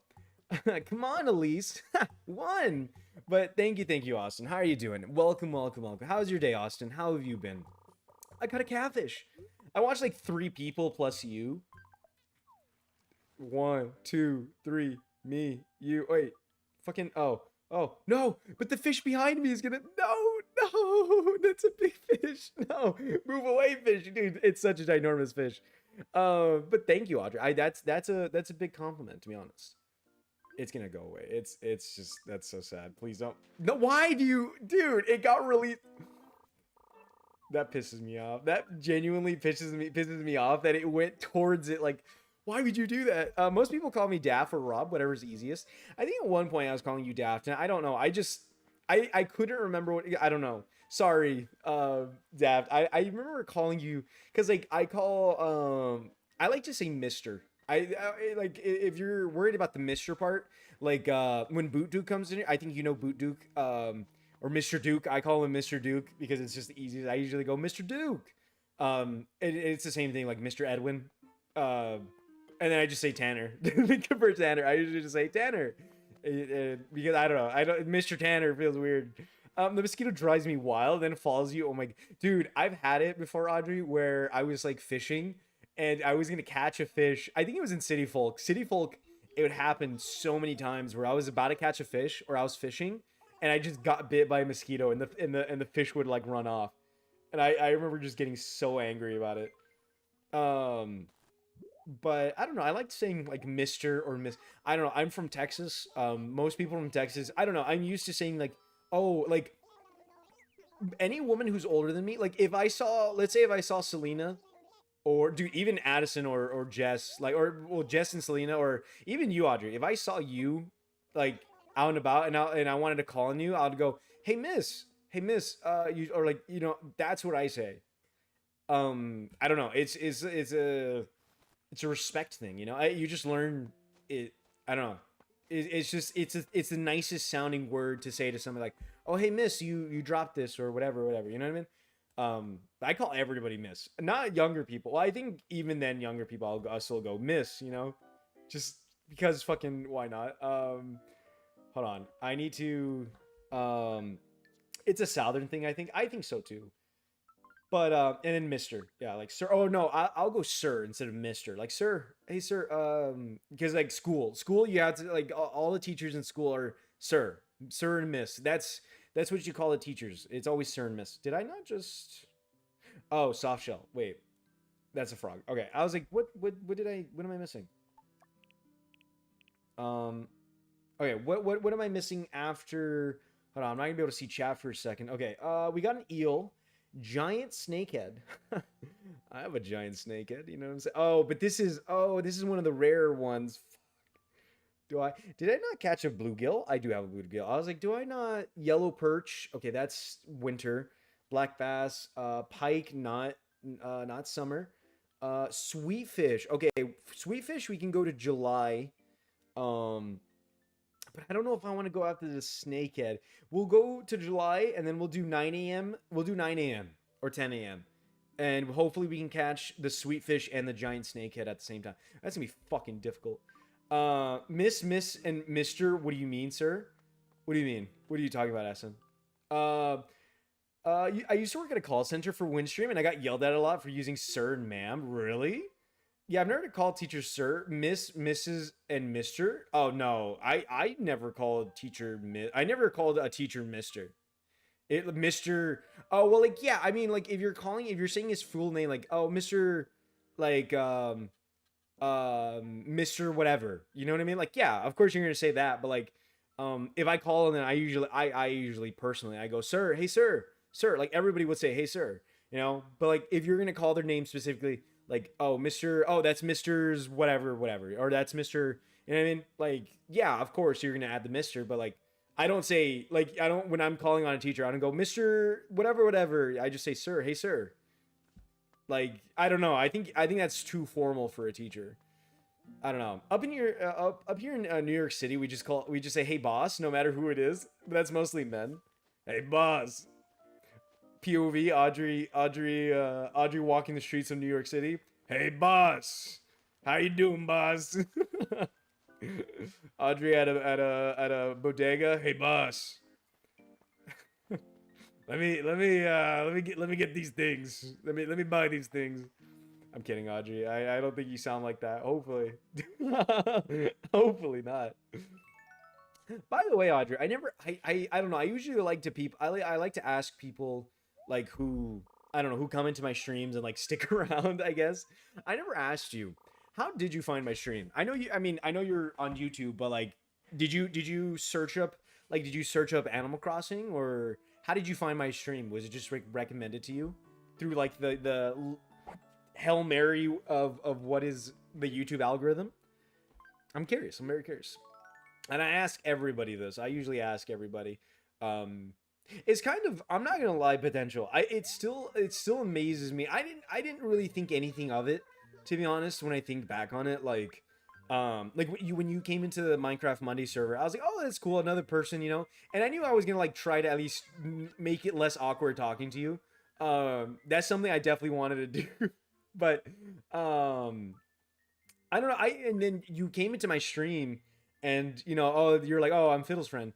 Come on, Elise. One! But thank you, Austin. How are you doing? Welcome. How's your day, Austin? How have you been? I got a Catfish. I watched like 3 people plus you. 1, 2, 3, me, you. Wait. Fucking, Oh, no, but the fish behind me is gonna, no, that's a big fish. No, move away, fish, dude. It's such a ginormous fish. But thank you, Audrey. That's a big compliment, to be honest. It's gonna go away. It's just, that's so sad. Please don't. No, why do you, dude, it got really, that pisses me off. That genuinely pisses me off that it went towards it. Like, why would you do that? Most people call me Daft or Rob, whatever's easiest. I think at one point I was calling you Daft, and I don't know. I couldn't remember what, I don't know. Sorry, Daft. I remember calling you, because like I like to say Mr. I like, if you're worried about the Mr. part, like when Boot Duke comes in here, I think Boot Duke, or Mr. Duke. I call him Mr. Duke because it's just the easiest. I usually go Mr. Duke. It's the same thing like Mr. Edwin. And then I just say Tanner. For Tanner, I usually just say Tanner, because I don't know. Mr. Tanner feels weird. The mosquito drives me wild, then it follows you. Oh my, dude, I've had it before, Audrey, where I was like fishing, and I was gonna catch a fish. I think it was in City Folk. It would happen so many times where I was about to catch a fish, or I was fishing, and I just got bit by a mosquito, and the fish would like run off, and I remember just getting so angry about it. But I don't know. I like saying like Mr. or Miss. I don't know. I'm from Texas. Most people from Texas, I don't know. I'm used to saying like, oh, like any woman who's older than me. Like let's say if I saw Selena, or dude, even Addison or Jess, like, or well, Jess and Selena, or even you, Audrey. If I saw you like out and about, and I wanted to call on you, I'd go, hey Miss, you, or like, that's what I say. I don't know. It's a respect thing, you just learn it. I don't know. It's the nicest sounding word to say to somebody, like, oh hey Miss, you dropped this, or whatever, you know what I mean? I call everybody Miss, not younger people. Well, I think even then younger people, I'll still go Miss, just because fucking why not. Hold on, I need to, it's a Southern thing, I think so too. But and then Mr. Yeah, like sir. Oh no, I'll go sir instead of Mr. Like sir, hey sir. Because like school, you have to, like, all the teachers in school are sir, and miss. That's what you call the teachers. It's always sir and miss. Did I not just? Oh, soft shell. Wait, that's a frog. Okay, I was like, what am I missing? Um, okay, what am I missing after? Hold on, I'm not gonna be able to see chat for a second. Okay, we got an eel, giant snakehead. I have a giant snakehead. You know what I'm saying? This is one of the rare ones. Do I did I not catch a bluegill? I do have a bluegill. I was like, do I not yellow perch? Okay, that's winter. Black bass, pike, not summer. Sweetfish. Okay, sweetfish. We can go to July. Um, but I don't know if I want to go after the snakehead. We'll go to July and then we'll do 9 a.m. We'll do 9 a.m. or 10 a.m. And hopefully we can catch the sweetfish and the giant snakehead at the same time. That's gonna be fucking difficult. Miss, and Mister. What do you mean, sir? What do you mean? What are you talking about, Essen? Uh, I used to work at a call center for Windstream, and I got yelled at a lot for using sir and ma'am. Really? Yeah, I've never called teachers sir, miss, Mrs., and Mister. Oh no, I never called teacher miss. I never called a teacher Mister. It Mister. Oh well, like yeah. I mean, like if you're saying his full name, like oh Mister, like Mr. Whatever. You know what I mean? Like, yeah, of course you're gonna say that, but like, if I call and then I usually personally I go, sir, hey sir, sir, like everybody would say, hey sir, you know. But like if you're gonna call their name specifically, like, oh Mr. Oh, that's Mr.'s whatever, whatever, or that's Mr. You know what I mean? Like, yeah, of course you're gonna add the Mr. But like I don't say like I don't when I'm calling on a teacher, I don't go, Mr. whatever, whatever. I just say sir, hey sir. Like I don't know. I think that's too formal for a teacher. I don't know. Up here in New York City, we just say hey boss, no matter who it is. But that's mostly men. Hey boss. POV Audrey walking the streets of New York City. Hey boss. How you doing, boss? Audrey at a bodega. Hey boss. Let me get these things. Let me buy these things. I'm kidding, Audrey. I don't think you sound like that. Hopefully. Hopefully not. By the way, Audrey, I don't know. I usually like to I like to ask people like who I don't know who come into my streams and like stick around, I guess. I never asked you. How did you find my stream? I know you're on YouTube, but like did you search up did you search up Animal Crossing or how did you find my stream? Was it just like recommended to you through like the Hail Mary of what is the YouTube algorithm? I'm curious. I'm very curious. And I ask everybody this. I usually ask everybody. Um, it's kind of I'm not gonna lie, potential. It still amazes me. I didn't really think anything of it, to be honest. When I think back on it, like when you came into the Minecraft Monday server, I was like, oh, that's cool, another person, you know. And I knew I was gonna like try to at least make it less awkward talking to you. That's something I definitely wanted to do. But um I don't know. I and then you came into my stream, and oh, you're like, oh, I'm Fiddle's friend.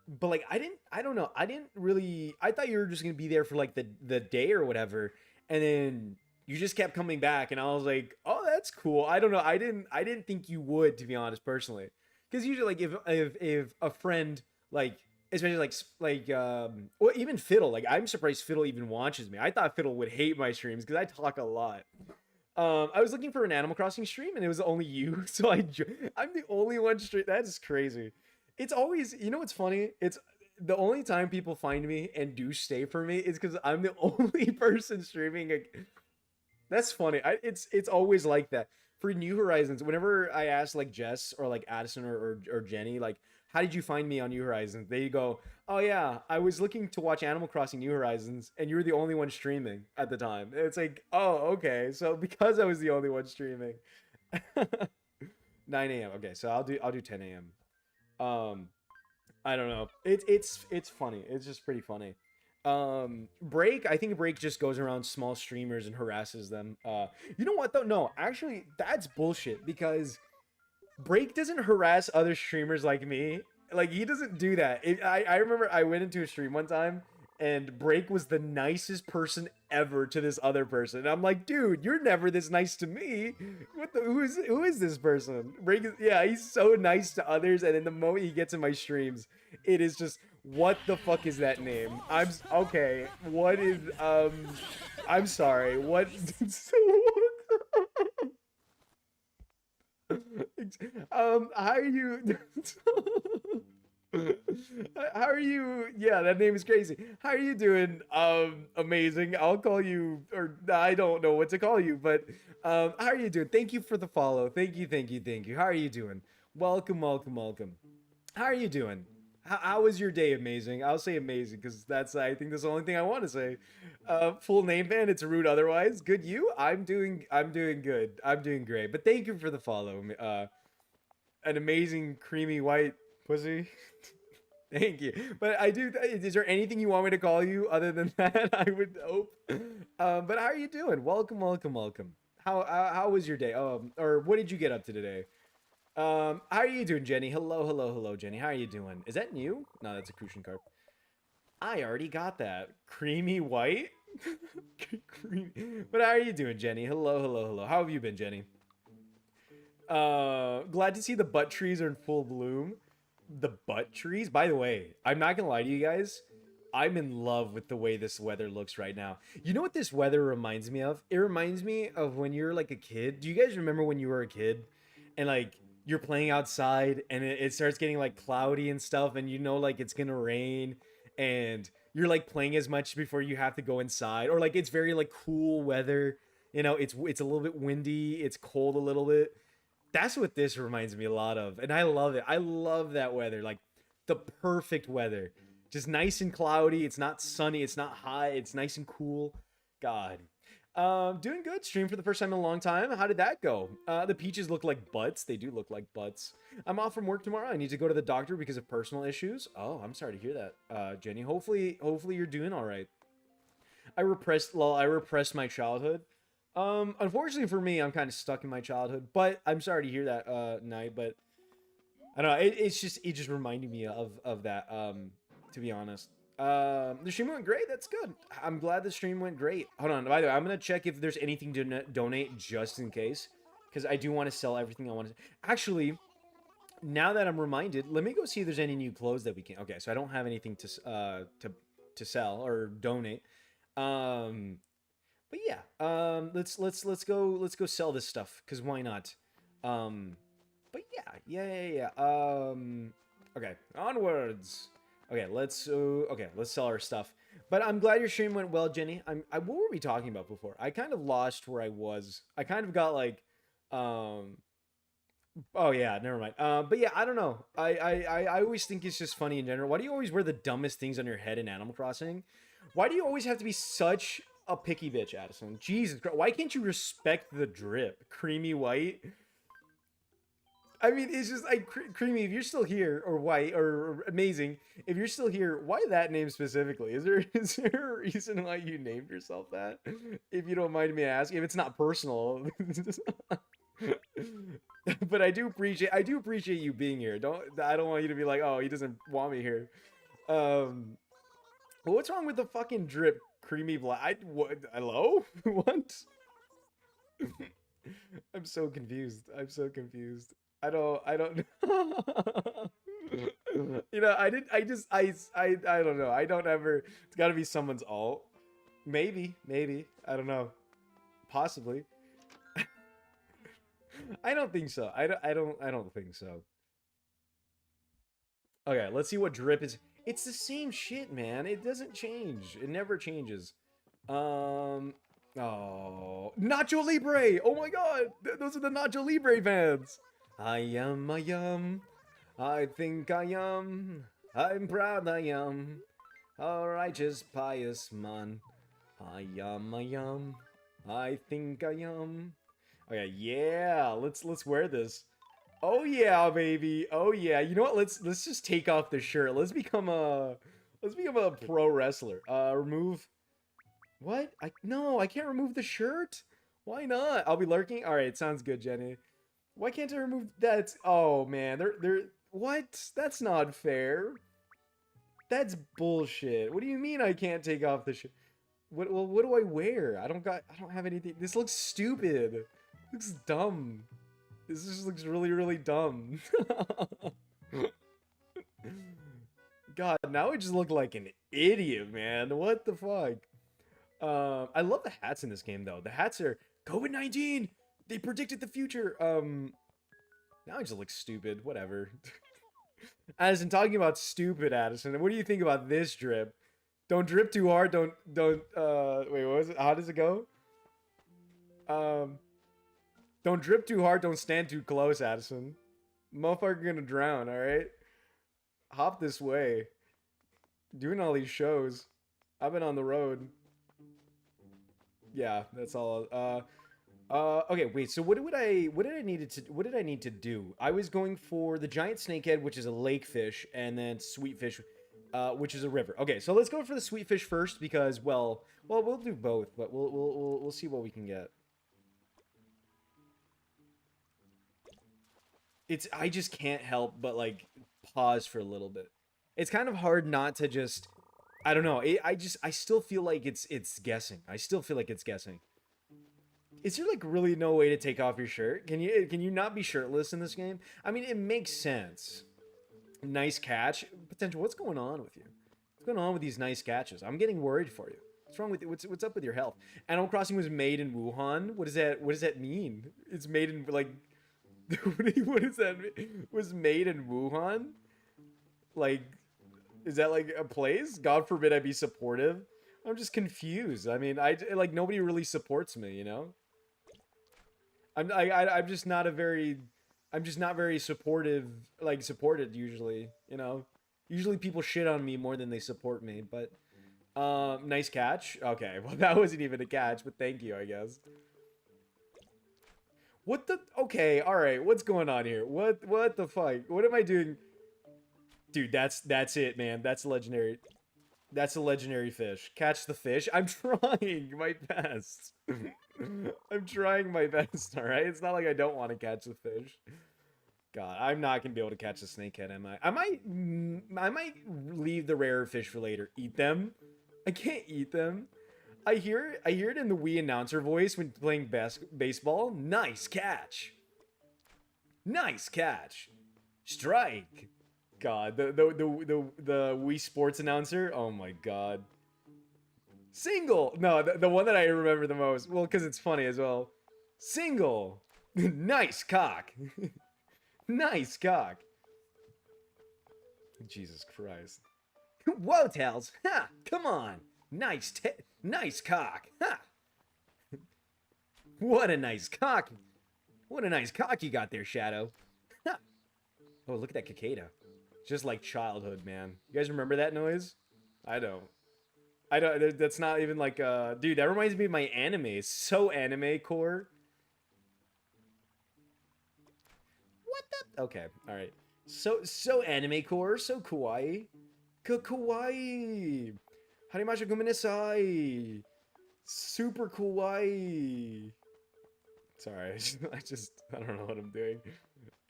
But like, I don't know. I didn't really. I thought you were just gonna be there for like the day or whatever, and then you just kept coming back, and I was like, oh, that's cool. I don't know. I didn't think you would, to be honest, personally, because usually like if a friend like especially or even Fiddle, like I'm surprised Fiddle even watches me. I thought Fiddle would hate my streams because I talk a lot. I was looking for an Animal Crossing stream, and it was only you, so I'm the only one stream. That's crazy. It's always, what's funny? It's the only time people find me and do stay for me is because I'm the only person streaming. That's funny. It's always like that for New Horizons. Whenever I ask like Jess or like Addison or Jenny, like, how did you find me on New Horizons? They go, oh yeah, I was looking to watch Animal Crossing New Horizons, and you were the only one streaming at the time. And it's like, oh, okay, so because I was the only one streaming, 9 a.m. Okay, so I'll do 10 a.m. I don't know. It's funny. It's just pretty funny. Break. I think Break just goes around small streamers and harasses them. You know what though? No, actually, that's bullshit because Break doesn't harass other streamers like me. Like he doesn't do that. I remember I went into a stream one time and Break was the nicest person ever to this other person. And I'm like, dude, you're never this nice to me. Who is this person? Break is, yeah, he's so nice to others, and then the moment he gets in my streams, it is just what the fuck is that name? Okay. What is I'm sorry. What How are you? How are you? Yeah, that name is crazy. How are you doing? Amazing. I'll call you, or I don't know what to call you, but how are you doing? Thank you for the follow. Thank you, thank you, thank you. How are you doing? Welcome, welcome, welcome. How are you doing? How was your day? Amazing. I'll say amazing because I think that's the only thing I want to say. Full name ban. It's rude otherwise. Good you? I'm doing good. I'm doing great. But thank you for the follow. An amazing creamy white pussy. Thank you. But I do. Is there anything you want me to call you other than that? I would hope. But how are you doing? Welcome, welcome, welcome. How was your day? Or what did you get up to today? How are you doing, Jenny? Hello, hello, hello, Jenny. How are you doing? Is that new? No, that's a Crucian carp. I already got that. Creamy white? Creamy. But how are you doing, Jenny? Hello, hello, hello. How have you been, Jenny? Glad to see the butt trees are in full bloom. The butt trees? By the way, I'm not gonna lie to you guys. I'm in love with the way this weather looks right now. You know what this weather reminds me of? It reminds me of when you're like a kid. Do you guys remember when you were a kid and like you're playing outside and it starts getting like cloudy and stuff and you know like it's gonna rain and you're like playing as much before you have to go inside or like it's very like cool weather. You know, it's a little bit windy, it's cold a little bit. That's what this reminds me a lot of, and I love it. I love that weather, like the perfect weather, just nice and cloudy. It's not sunny, it's not hot, it's nice and cool. God, doing good. Stream for the first time in a long time. How did that go? The peaches look like butts. They do look like butts. I'm off from work tomorrow. I need to go to the doctor because of personal issues. Oh, I'm sorry to hear that, Jenny. Hopefully you're doing all right. I repressed my childhood. Unfortunately for me, I'm kind of stuck in my childhood, but I'm sorry to hear that, Night, but I don't know, it just reminded me of that, to be honest. The stream went great, that's good. I'm glad the stream went great. Hold on, by the way, I'm gonna check if there's anything to donate just in case, because I do want to sell everything I want to. Actually, now that I'm reminded, let me go see if there's any new clothes that we can. Okay, so I don't have anything to sell or donate. Um, but yeah, let's go sell this stuff because why not? Um, but yeah. Okay, onwards. Let's sell our stuff. But I'm glad your stream went well, Jenny. What were we talking about before? I kind of lost where I was. I kind of got like, um, oh yeah, never mind. But yeah, I don't know. I always think it's just funny in general. Why do you always wear the dumbest things on your head in Animal Crossing? Why do you always have to be such a picky bitch, Addison? Jesus Christ. Why can't you respect the drip? Creamy white? I mean, it's just like creamy. If you're still here, or white, or amazing. If you're still here, why that name specifically? Is there a reason why you named yourself that? If you don't mind me asking, if it's not personal. But I do appreciate you being here. I don't want you to be like, oh, he doesn't want me here. Um, but what's wrong with the fucking drip? Creamy black. What? Hello? What? I'm so confused. I'm so confused. I don't you know, I don't know. I don't ever it's got to be someone's alt. Maybe. I don't know. Possibly. I don't think so. I don't think so. Okay, let's see what drip is. It's the same shit, man. It doesn't change. It never changes. Um oh, Nacho Libre. Oh my god. Those are the Nacho Libre fans. I am. I think I am. I'm proud I am. A righteous, pious man. I am. I think I am. Okay, yeah. Let's wear this. Oh yeah, baby. Oh yeah. You know what? Let's just take off the shirt. Let's become a pro wrestler. Remove what? No, I can't remove the shirt. Why not? I'll be lurking. All right, sounds good, Jenny. Why can't I remove that? Oh man, they're what? That's not fair. That's bullshit. What do you mean I can't take off the shirt? What do I wear? I don't have anything. This looks stupid. Looks dumb. This just looks really, really dumb. God, now I just look like an idiot, man. What the fuck? I love the hats in this game, though. The hats are COVID-19. They predicted the future. Now I just look stupid. Whatever. Addison, talking about stupid, Addison. What do you think about this drip? Don't drip too hard. Don't. Wait, what was it? How does it go? Um, don't drip too hard. Don't stand too close, Addison. Motherfucker gonna drown. All right. Hop this way. Doing all these shows. I've been on the road. Yeah, that's all. Okay, wait. So what did I need to do? I was going for the giant snakehead, which is a lake fish, and then sweetfish, which is a river. Okay, so let's go for the sweetfish first because, well, we'll do both, but we'll see what we can get. I just can't help but like pause for a little bit. It's kind of hard not to just, I don't know. I still feel like it's guessing. I still feel like it's guessing. Is there like really no way to take off your shirt? Can you not be shirtless in this game? I mean, it makes sense. Nice catch. Potential. What's going on with you? What's going on with these nice catches? I'm getting worried for you. What's wrong with you? What's up with your health? Animal Crossing was made in Wuhan. What does that mean? It's made in like what does that mean? Was made in Wuhan? Like is that like a place? God forbid I be supportive. I'm just confused. I mean, I like nobody really supports me, you know? I'm just not a very I'm just not very supportive like supported usually, you know. Usually people shit on me more than they support me, but nice catch. Okay, well that wasn't even a catch, but thank you, I guess. What the okay, all right. What's going on here? What the fuck? What am I doing? Dude, that's it, man. That's legendary. That's a legendary fish. Catch the fish. I'm trying my best. I'm trying my best, alright? It's not like I don't want to catch the fish. God, I'm not gonna be able to catch the snakehead, am I? I might leave the rarer fish for later. Eat them? I can't eat them. I hear it in the Wii announcer voice when playing baseball. Nice catch. Nice catch. Strike. God, the Wii Sports announcer. Oh my god. Single. No, the one that I remember the most. Well, because it's funny as well. Single. Nice cock. Nice cock. Jesus Christ. Whoa, Tails. Ha! Come on. Nice cock. Ha! What a nice cock. What a nice cock you got there, Shadow. Ha! Oh, look at that cicada. Just like childhood, man. You guys remember that noise? I don't. That's not even like, dude, that reminds me of my anime. It's so anime core. What the? Okay, alright. So anime core, so kawaii. Kawaii. Harimashu gomenasai. Super kawaii. Sorry, I don't know what I'm doing.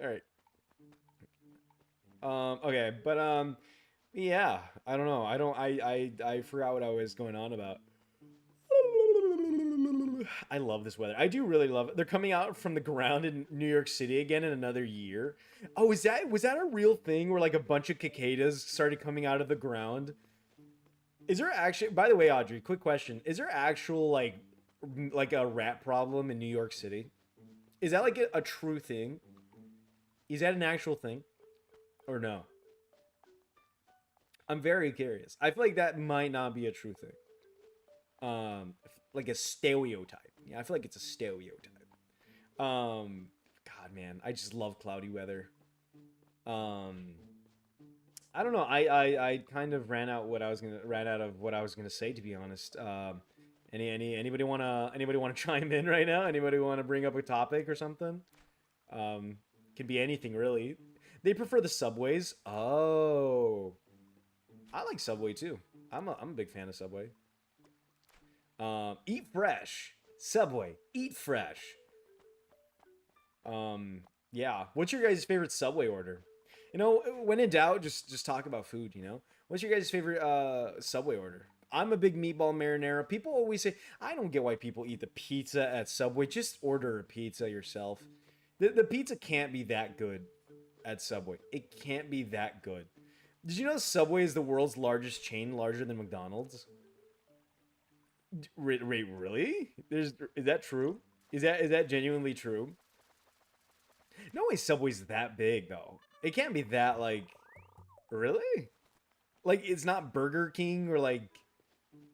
Alright. Okay, but yeah, I don't know. I forgot what I was going on about. I love this weather. I do really love it. They're coming out from the ground in New York City again in another year. Oh, was that a real thing where like a bunch of cicadas started coming out of the ground? Is there actually, by the way, Audrey, quick question. Is there actual like a rat problem in New York City? Is that like a true thing? Is that an actual thing? Or no? I'm very curious. I feel like that might not be a true thing. Like a stereotype. Yeah, I feel like it's a stereotype. God, man, I just love cloudy weather. I don't know. I kind of ran out of what I was gonna say, to be honest. Anybody wanna chime in right now? Anybody wanna bring up a topic or something? Can be anything really. They prefer the subways. Oh, I like Subway too. I'm a big fan of Subway. Eat fresh. Subway. Eat fresh. Yeah. What's your guys' favorite Subway order? You know, when in doubt, just talk about food. You know, what's your guys' favorite Subway order? I'm a big meatball marinara. People always say I don't get why people eat the pizza at Subway. Just order a pizza yourself. The pizza can't be that good at Subway. It can't be that good. Did you know Subway is the world's largest chain, larger than McDonald's? Wait, really? Is that true? Is that genuinely true? No way Subway's that big though. It can't be that like really? Like it's not Burger King or like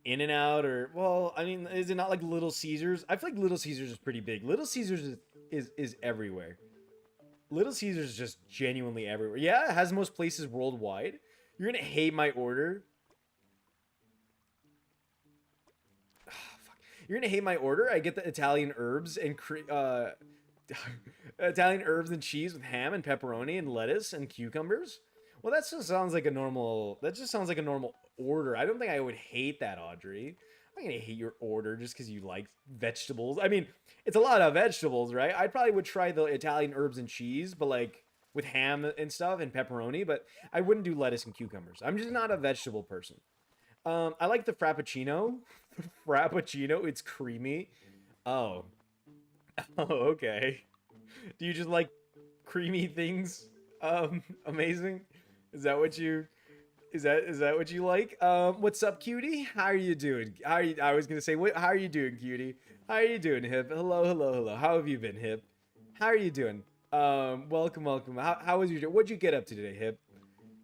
In and Out or well, I mean, is it not like Little Caesars? I feel like Little Caesars is pretty big. Little Caesars is everywhere. Little Caesars is just genuinely everywhere. Yeah, it has most places worldwide. You're gonna hate my order. Fuck. You're gonna hate my order. I get the Italian herbs and Italian herbs and cheese with ham and pepperoni and lettuce and cucumbers. Well, that just sounds like a normal. That just sounds like a normal order. I don't think I would hate that, Audrey. I'm not gonna hate your order just because you like vegetables. I mean, it's a lot of vegetables, right? I probably would try the Italian herbs and cheese, but like with ham and stuff and pepperoni. But I wouldn't do lettuce and cucumbers. I'm just not a vegetable person. I like the Frappuccino. Frappuccino, it's creamy. Oh, oh, okay. Do you just like creamy things? Amazing. Is that what you? Is that what you like? What's up, cutie? How are you doing? How are you? I was gonna say, what? How are you doing, cutie? How are you doing, Hip? Hello, hello, hello. How have you been, Hip? How are you doing? Welcome, welcome. How was your day? What'd you get up to today, Hip?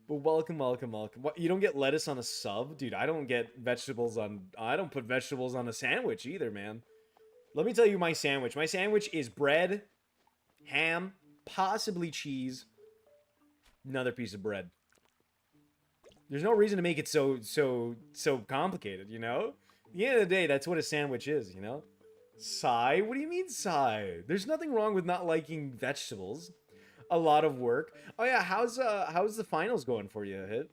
Well, welcome, welcome, welcome. What? You don't get lettuce on a sub, dude? I don't get vegetables on. I don't put vegetables on a sandwich either, man. Let me tell you my sandwich. My sandwich is bread, ham, possibly cheese, another piece of bread. There's no reason to make it so complicated, you know? At the end of the day, that's what a sandwich is, you know? Sigh? What do you mean sigh? There's nothing wrong with not liking vegetables. A lot of work. Oh yeah, how's the finals going for you, Hit?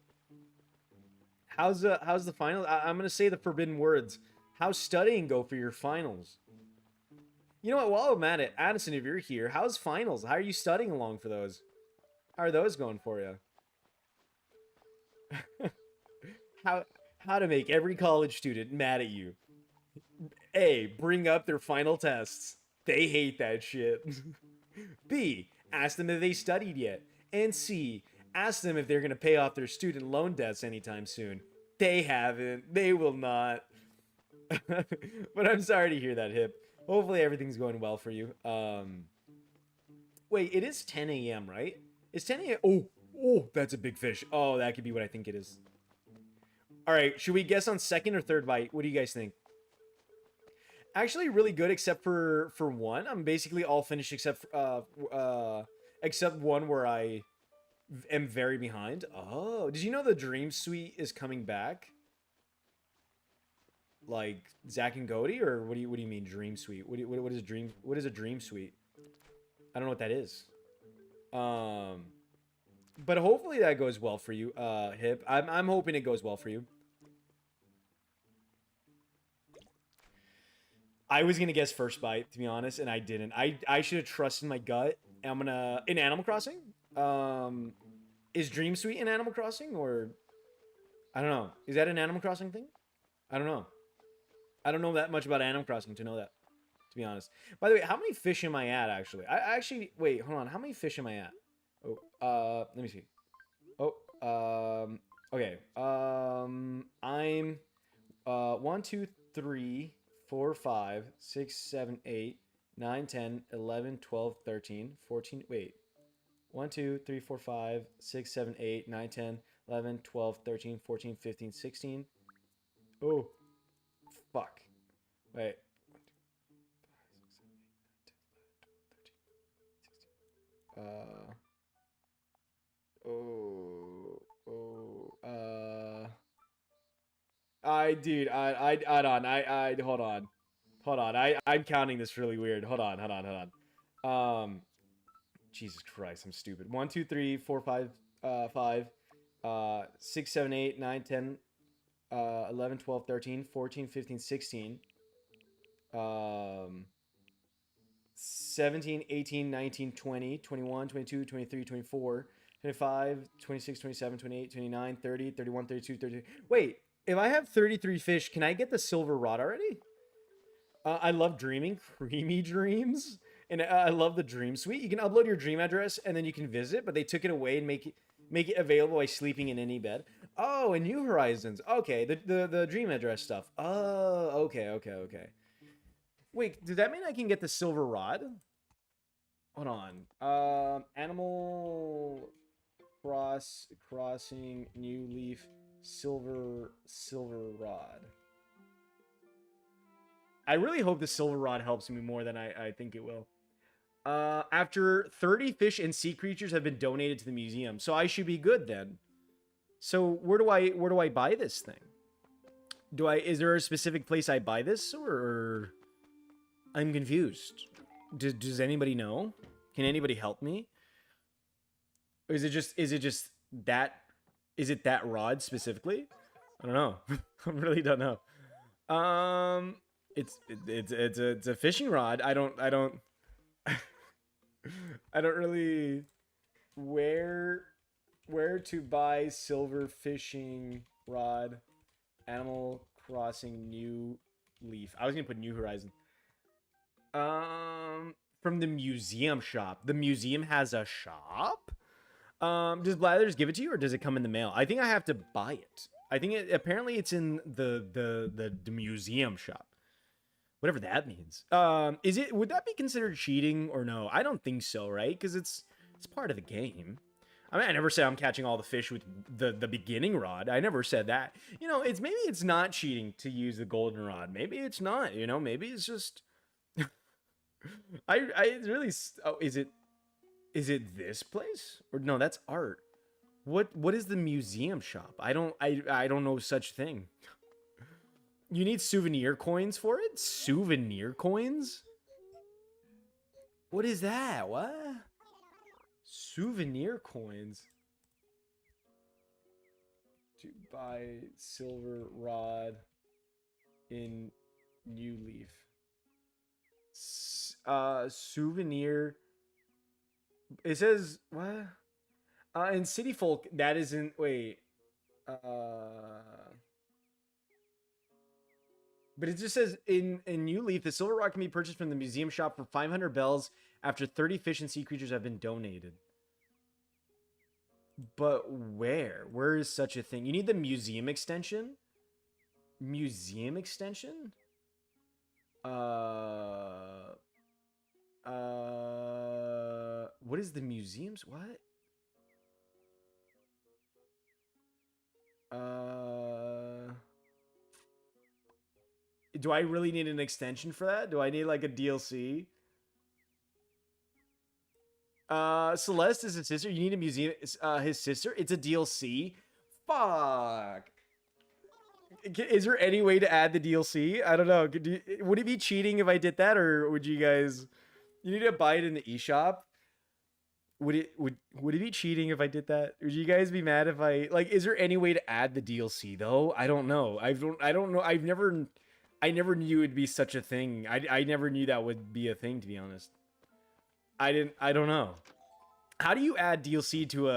How's the finals? I'm gonna say the forbidden words. How's studying go for your finals? You know what? While I'm at it, Addison, if you're here, how's finals? How are you studying along for those? How are those going for you? how how to make every college student mad at you. A, bring up their final tests. They hate that shit. B, ask them if they studied yet. And C, ask them if they're going to pay off their student loan debts anytime soon. They haven't. They will not. But I'm sorry to hear that, Hip. Hopefully everything's going well for you. Wait, it is 10 a.m., right? It's 10 a.m. Oh, that's a big fish. Oh, that could be what I think it is. All right, should we guess on second or third bite? What do you guys think? Actually, really good except for one. I'm basically all finished except one where I am very behind. Oh, did you know the Dream Suite is coming back? Like Zack and Cody, or what do you mean Dream Suite? What is a Dream Suite? I don't know what that is. But hopefully that goes well for you, Hip. I'm hoping it goes well for you. I was gonna guess first bite, to be honest, and I didn't. I should have trusted my gut. I'm gonna in Animal Crossing. Is Dream Suite in Animal Crossing, or I don't know. Is that an Animal Crossing thing? I don't know. I don't know that much about Animal Crossing to know that. To be honest. By the way, how many fish am I at actually? I actually wait. Hold on. How many fish am I at? Oh, let me see. Oh, okay. I'm 1, 2, 3, 4, 5, 6, 7, 8, 9, 10, 11, 12, 13, 14. Wait. 1, 2, 3, 4, 5, 6, 7, 8, 9, 10, 11, 12, 13, 14, 15, 16. Oh, fuck. Wait. Oh, dude, hold on, hold on, I'm counting this really weird. Hold on. Jesus Christ, I'm stupid. 1, 2, 3, 4, 5, 5, 6, 7, 8, 9, 10, 11, 12, 13, 14, 15, 16, 17, 18, 19, 20, 21, 22, 23, 24, 25, 26, 27, 28, 29, 30, 31, 32, 33. Wait, if I have 33 fish, can I get the silver rod already? I love dreaming, creamy dreams. And I love the Dream Suite. You can upload your dream address and then you can visit, but they took it away and make it available by sleeping in any bed. Oh, and New Horizons. Okay, the dream address stuff. Oh, okay. Wait, does that mean I can get the silver rod? Hold on. Animal crossing new leaf silver rod. I really hope the silver rod helps me more than I think it will. After 30 fish and sea creatures have been donated to the museum, so I should be good then. So where do I buy this thing? Is there a specific place I buy this, or I'm confused? Does anybody know? Can anybody help me? Or is it just that that rod specifically? I don't know. I really don't know. It's a fishing rod. I don't I don't really where to buy silver fishing rod. Animal Crossing New Leaf. I was gonna put New Horizon. From the museum shop. The museum has a shop. Does Blathers give it to you, or does it come in the mail? I think I have to buy it. I think apparently it's in the museum shop. Whatever that means. Would that be considered cheating or no? I don't think so, right? Because it's part of the game. I mean, I never said I'm catching all the fish with the beginning rod. I never said that. You know, maybe it's not cheating to use the golden rod. Maybe it's not. You know, maybe it's just. I really. Oh, is it this place, or no? That's art. What is the museum shop? I don't know such thing. You need souvenir coins for it? Souvenir coins? What is that? What? Souvenir coins? To buy silver rod in New Leaf. Souvenir. It says, what? In City Folk, that isn't, wait. But it just says in New Leaf, the silver rod can be purchased from the museum shop for 500 bells after 30 fish and sea creatures have been donated. But where? Where is such a thing? You need the museum extension? Museum extension? What is the museum's? What? Do I really need an extension for that? Do I need like a DLC? Celeste is his sister. You need a museum. His sister. It's a DLC. Fuck. Is there any way to add the DLC? I don't know. Would it be cheating if I did that, or would you guys? You need to buy it in the eShop. Would it be cheating if I did that? Would you guys be mad if I like? Is there any way to add the DLC though? I don't know. I don't know. I never knew it'd be such a thing. I never knew that would be a thing, to be honest. I don't know. How do you add DLC to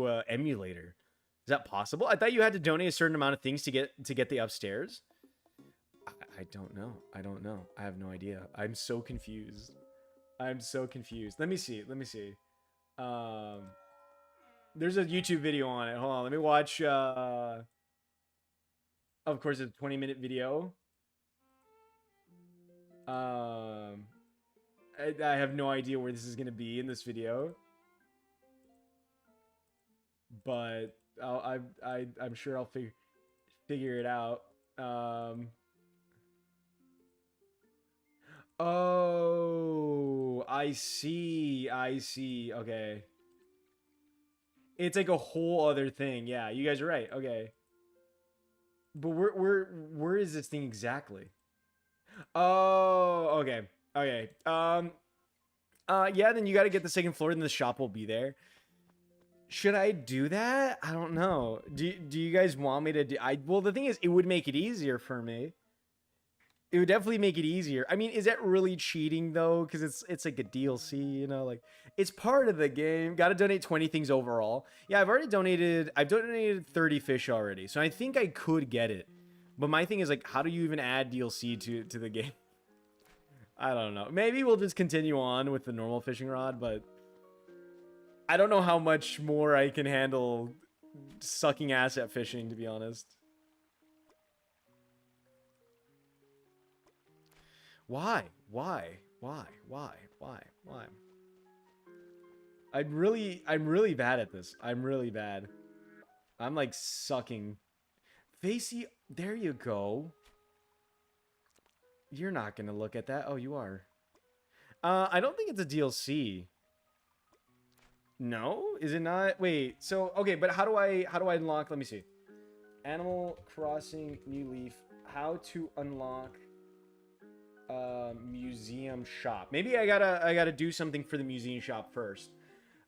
a emulator? Is that possible? I thought you had to donate a certain amount of things to get the upstairs. I don't know. I don't know. I have no idea. I'm so confused. I'm so confused. Let me see. Let me see. There's a YouTube video on it. Hold on. Let me watch. Of course, it's a 20-minute video. I have no idea where this is gonna be in this video, but I'm sure I'll figure it out. Oh, I see. I see. Okay. It's like a whole other thing. Yeah, you guys are right. Okay. But where is this thing exactly? Oh, okay. Okay. Yeah, then you got to get the second floor and the shop will be there. Should I do that? I don't know. Do you guys want me to do well, the thing is it would make it easier for me. It would definitely make it easier. I mean, is that really cheating though? Because it's like a DLC, you know, like it's part of the game. Got to donate 20 things overall. Yeah, I've donated 30 fish already, so I think I could get it. But my thing is like, how do you even add DLC to the game? I don't know. Maybe we'll just continue on with the normal fishing rod, but I don't know how much more I can handle sucking ass at fishing, to be honest. Why? Why? Why? Why? Why? Why? I'm really bad at this. I'm really bad. I'm like sucking. Facey, there you go. You're not gonna look at that. Oh, you are. I don't think it's a DLC. No, is it not? Wait. So okay, but how do I unlock? Let me see. Animal Crossing New Leaf. How to unlock museum shop. Maybe I gotta do something for the museum shop first.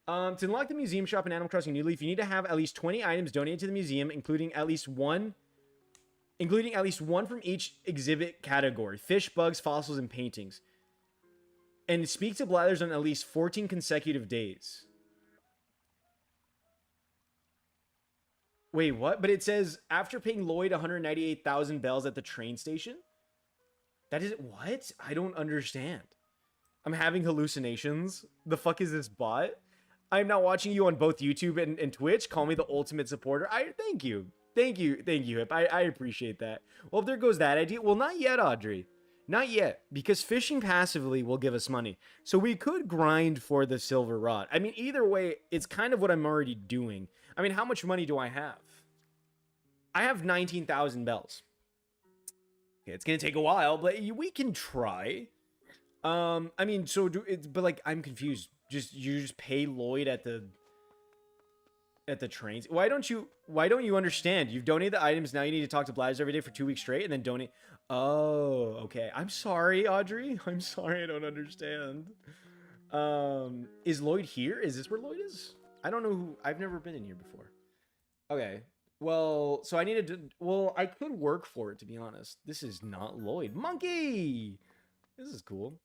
To unlock the museum shop in Animal Crossing New Leaf, you need to have at least 20 items donated to the museum, including at least one from each exhibit category: fish, bugs, fossils, and paintings. And speak to Blathers on at least 14 consecutive days. Wait, what? But it says after paying Lloyd 198,000 bells at the train station? That is what? I don't understand. I'm having hallucinations. The fuck is this bot? I'm now watching you on both YouTube and Twitch. Call me the ultimate supporter. I thank you. Thank you, Hip. I appreciate that. Well, if there goes that idea. Well, not yet, Audrey. Not yet, because fishing passively will give us money. So we could grind for the silver rod. I mean, either way, it's kind of what I'm already doing. I mean, how much money do I have? I have 19,000 bells. Okay, it's gonna take a while, but we can try. I mean, so do it, but like, I'm confused. You just pay Lloyd at the trains. Why don't you understand? You've donated the items. Now you need to talk to Blathers every day for 2 weeks straight and then donate. Oh, okay. I'm sorry, Audrey. I'm sorry. I don't understand. Is Lloyd here? Is this where Lloyd is? I don't know who. I've never been in here before. Okay. Well, so I needed to. Well, I could work for it, to be honest. This is not Lloyd. Monkey! This is cool.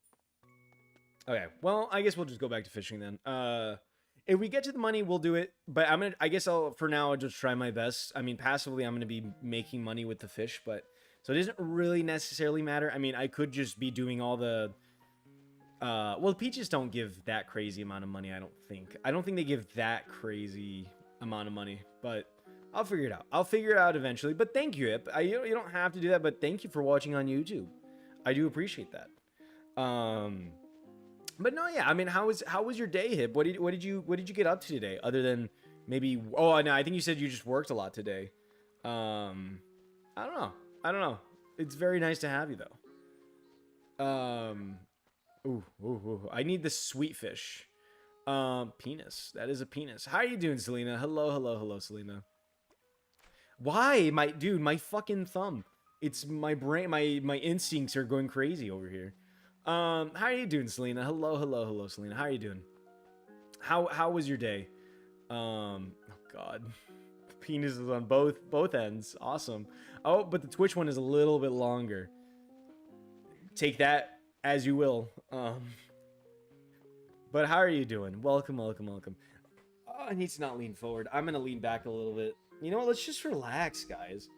Okay. Well, I guess we'll just go back to fishing then. If we get to the money, we'll do it. But I guess for now, I'll just try my best. I mean, passively, I'm gonna be making money with the fish, but so it doesn't really necessarily matter. I mean, I could just be doing all the. Well, peaches don't give that crazy amount of money. I don't think they give that crazy amount of money, but I'll figure it out. I'll figure it out eventually. But thank you, Hip. You don't have to do that, but thank you for watching on YouTube. I do appreciate that. But no, yeah. I mean, how was your day, Hip? What did you get up to today? Other than maybe, oh no, I think you said you just worked a lot today. I don't know. It's very nice to have you though. Ooh. I need the sweet fish. Penis. That is a penis. How are you doing, Selena? Hello, Selena. Why, my fucking thumb. It's my brain. My instincts are going crazy over here. How are you doing, Selena? Hello, Selena. How are you doing? How was your day? Oh God, penis is on both ends. Awesome. Oh, but the Twitch one is a little bit longer. Take that as you will. But how are you doing? Welcome. Oh, I need to not lean forward. I'm gonna lean back a little bit. You know what? Let's just relax, guys.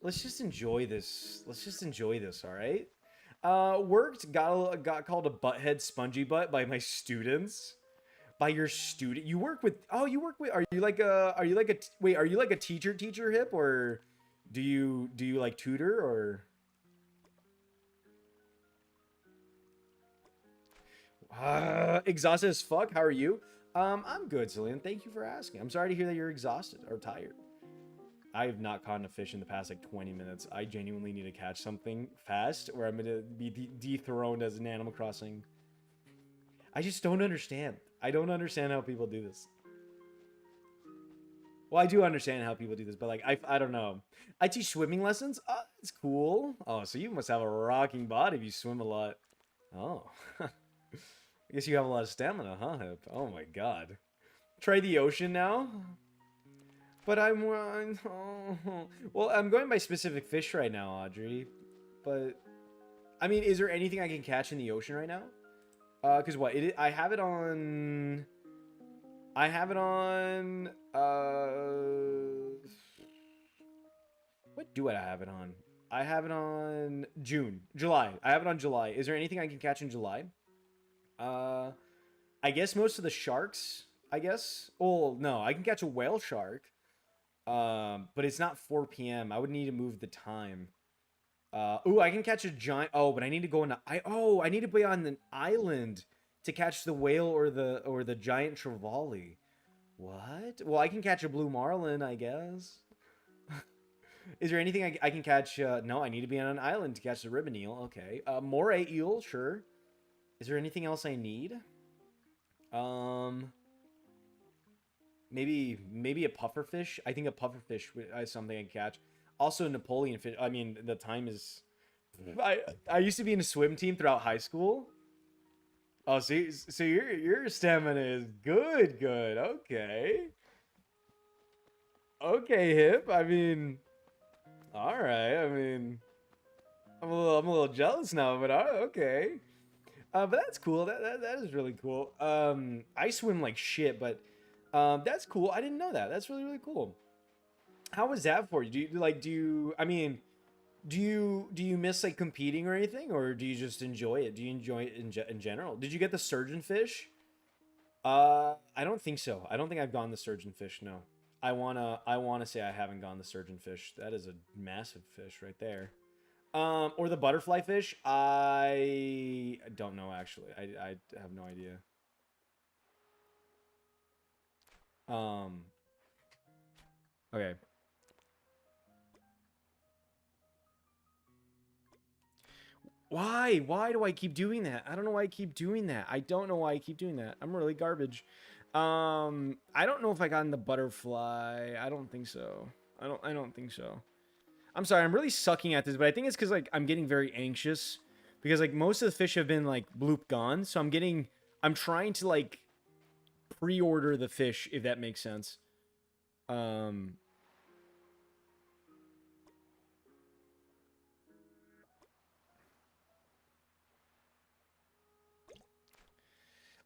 Let's just enjoy this. All right. Got called a butthead spongy butt by my students. By your student? You work with? Oh, you work with? Are you like a teacher, Hip, or do you like tutor or? Exhausted as fuck. How are you? I'm good, Celine. Thank you for asking. I'm sorry to hear that you're exhausted or tired. I have not caught a fish in the past like 20 minutes. I genuinely need to catch something fast or I'm going to be dethroned as an Animal Crossing. I just don't understand. I don't understand how people do this. Well, I do understand how people do this, but like, I don't know. I teach swimming lessons. It's cool. Oh, so you must have a rocking body if you swim a lot. Oh. I guess you have a lot of stamina, huh, Hip? Oh my God. Try the ocean now? But well, I'm going by specific fish right now, Audrey. But, I mean, is there anything I can catch in the ocean right now? Because what? I have it on... What do I have it on? I have it on July. I have it on July. Is there anything I can catch in July? I guess most of the sharks, I guess. Oh, no, I can catch a whale shark. But it's not 4 p.m. I would need to move the time. Ooh, I can catch a giant. Oh, but I need to go on I need to be on an island to catch the whale or the giant trevally. What? Well, I can catch a blue marlin, I guess. Is there anything I can catch? No, I need to be on an island to catch the ribbon eel. Okay. Moray eel, sure. Is there anything else I need? Um, maybe a pufferfish. I think a pufferfish is something I can catch. Also, Napoleon fish. I mean, the time is. I used to be in a swim team throughout high school. Oh, so your stamina is good, good. Okay, okay, hip. I mean, all right. I mean, I'm a little jealous now, but okay. But that's cool. That is really cool. I swim like shit, but that's cool. I didn't know that. That's really really cool. How was that for you? I mean, do you miss like competing or anything, or do you just enjoy it? Do you enjoy it in general? Did you get the surgeon fish? I don't think so. I don't think I've gone the surgeon fish. No. I wanna say I haven't gone the surgeon fish. That is a massive fish right there. Or the butterfly fish. I don't know actually. I have no idea. Um. Okay. Why? Why do I keep doing that? I don't know why I keep doing that. I don't know why I keep doing that. I'm really garbage. I don't know if I got in the butterfly. I don't think so. I don't think so. I'm sorry, I'm really sucking at this, but I think it's because like I'm getting very anxious because like most of the fish have been like bloop gone, so I'm trying to like pre-order the fish if that makes sense. Um,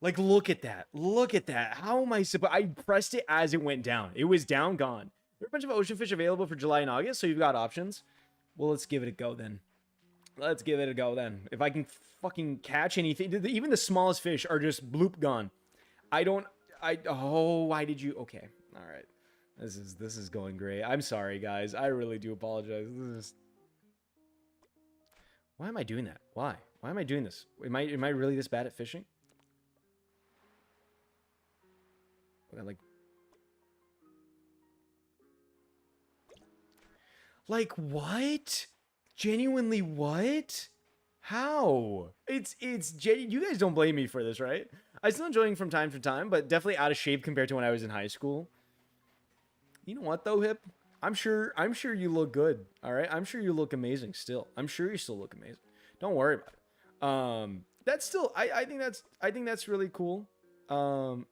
like look at that, look at that. How am I supposed? I pressed it as it went down. It was down, gone. There are a bunch of ocean fish available for July and August, so you've got options. Well, let's give it a go then. Let's give it a go then. If I can fucking catch anything, even the smallest fish are just bloop gone. I don't. Oh, why did you? Okay, all right. This is going great. I'm sorry, guys. I really do apologize. This is. Why am I doing that? Why? Why am I doing this? Am I really this bad at fishing? Like what? Genuinely what? How? You guys don't blame me for this, right? I still enjoying from time to time, but definitely out of shape compared to when I was in high school. You know what though, Hip? I'm sure you look good. All right? I'm sure you look amazing still. I'm sure you still look amazing. Don't worry about it. That's still I think that's really cool. Um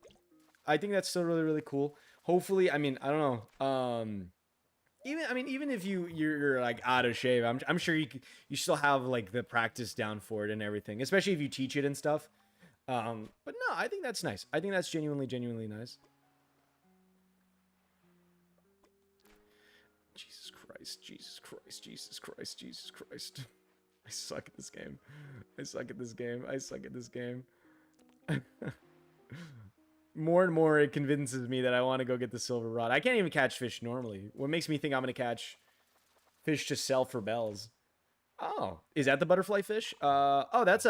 I think that's still really really cool. Hopefully, I mean, I don't know. Even if you're like out of shape, I'm sure you still have like the practice down for it and everything, especially if you teach it and stuff. But no, I think that's nice. I think that's genuinely nice. Jesus Christ, Jesus Christ, Jesus Christ, Jesus Christ. I suck at this game. I suck at this game. I suck at this game. More and more it convinces me that I want to go get the silver rod. I can't even catch fish normally. What makes me think I'm going to catch fish to sell for bells? Oh, is that the butterfly fish? Oh,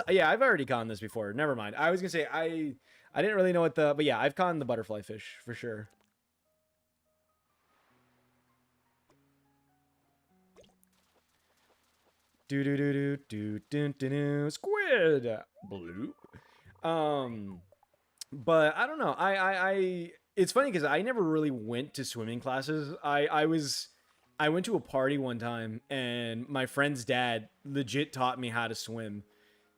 yeah, I've already caught this before. Never mind. I was going to say I didn't really know what but yeah, I've caught the butterfly fish for sure. Do do do do do do do do squid bloop. Um but I don't know. I it's funny because I never really went to swimming classes. I went to a party one time and my friend's dad legit taught me how to swim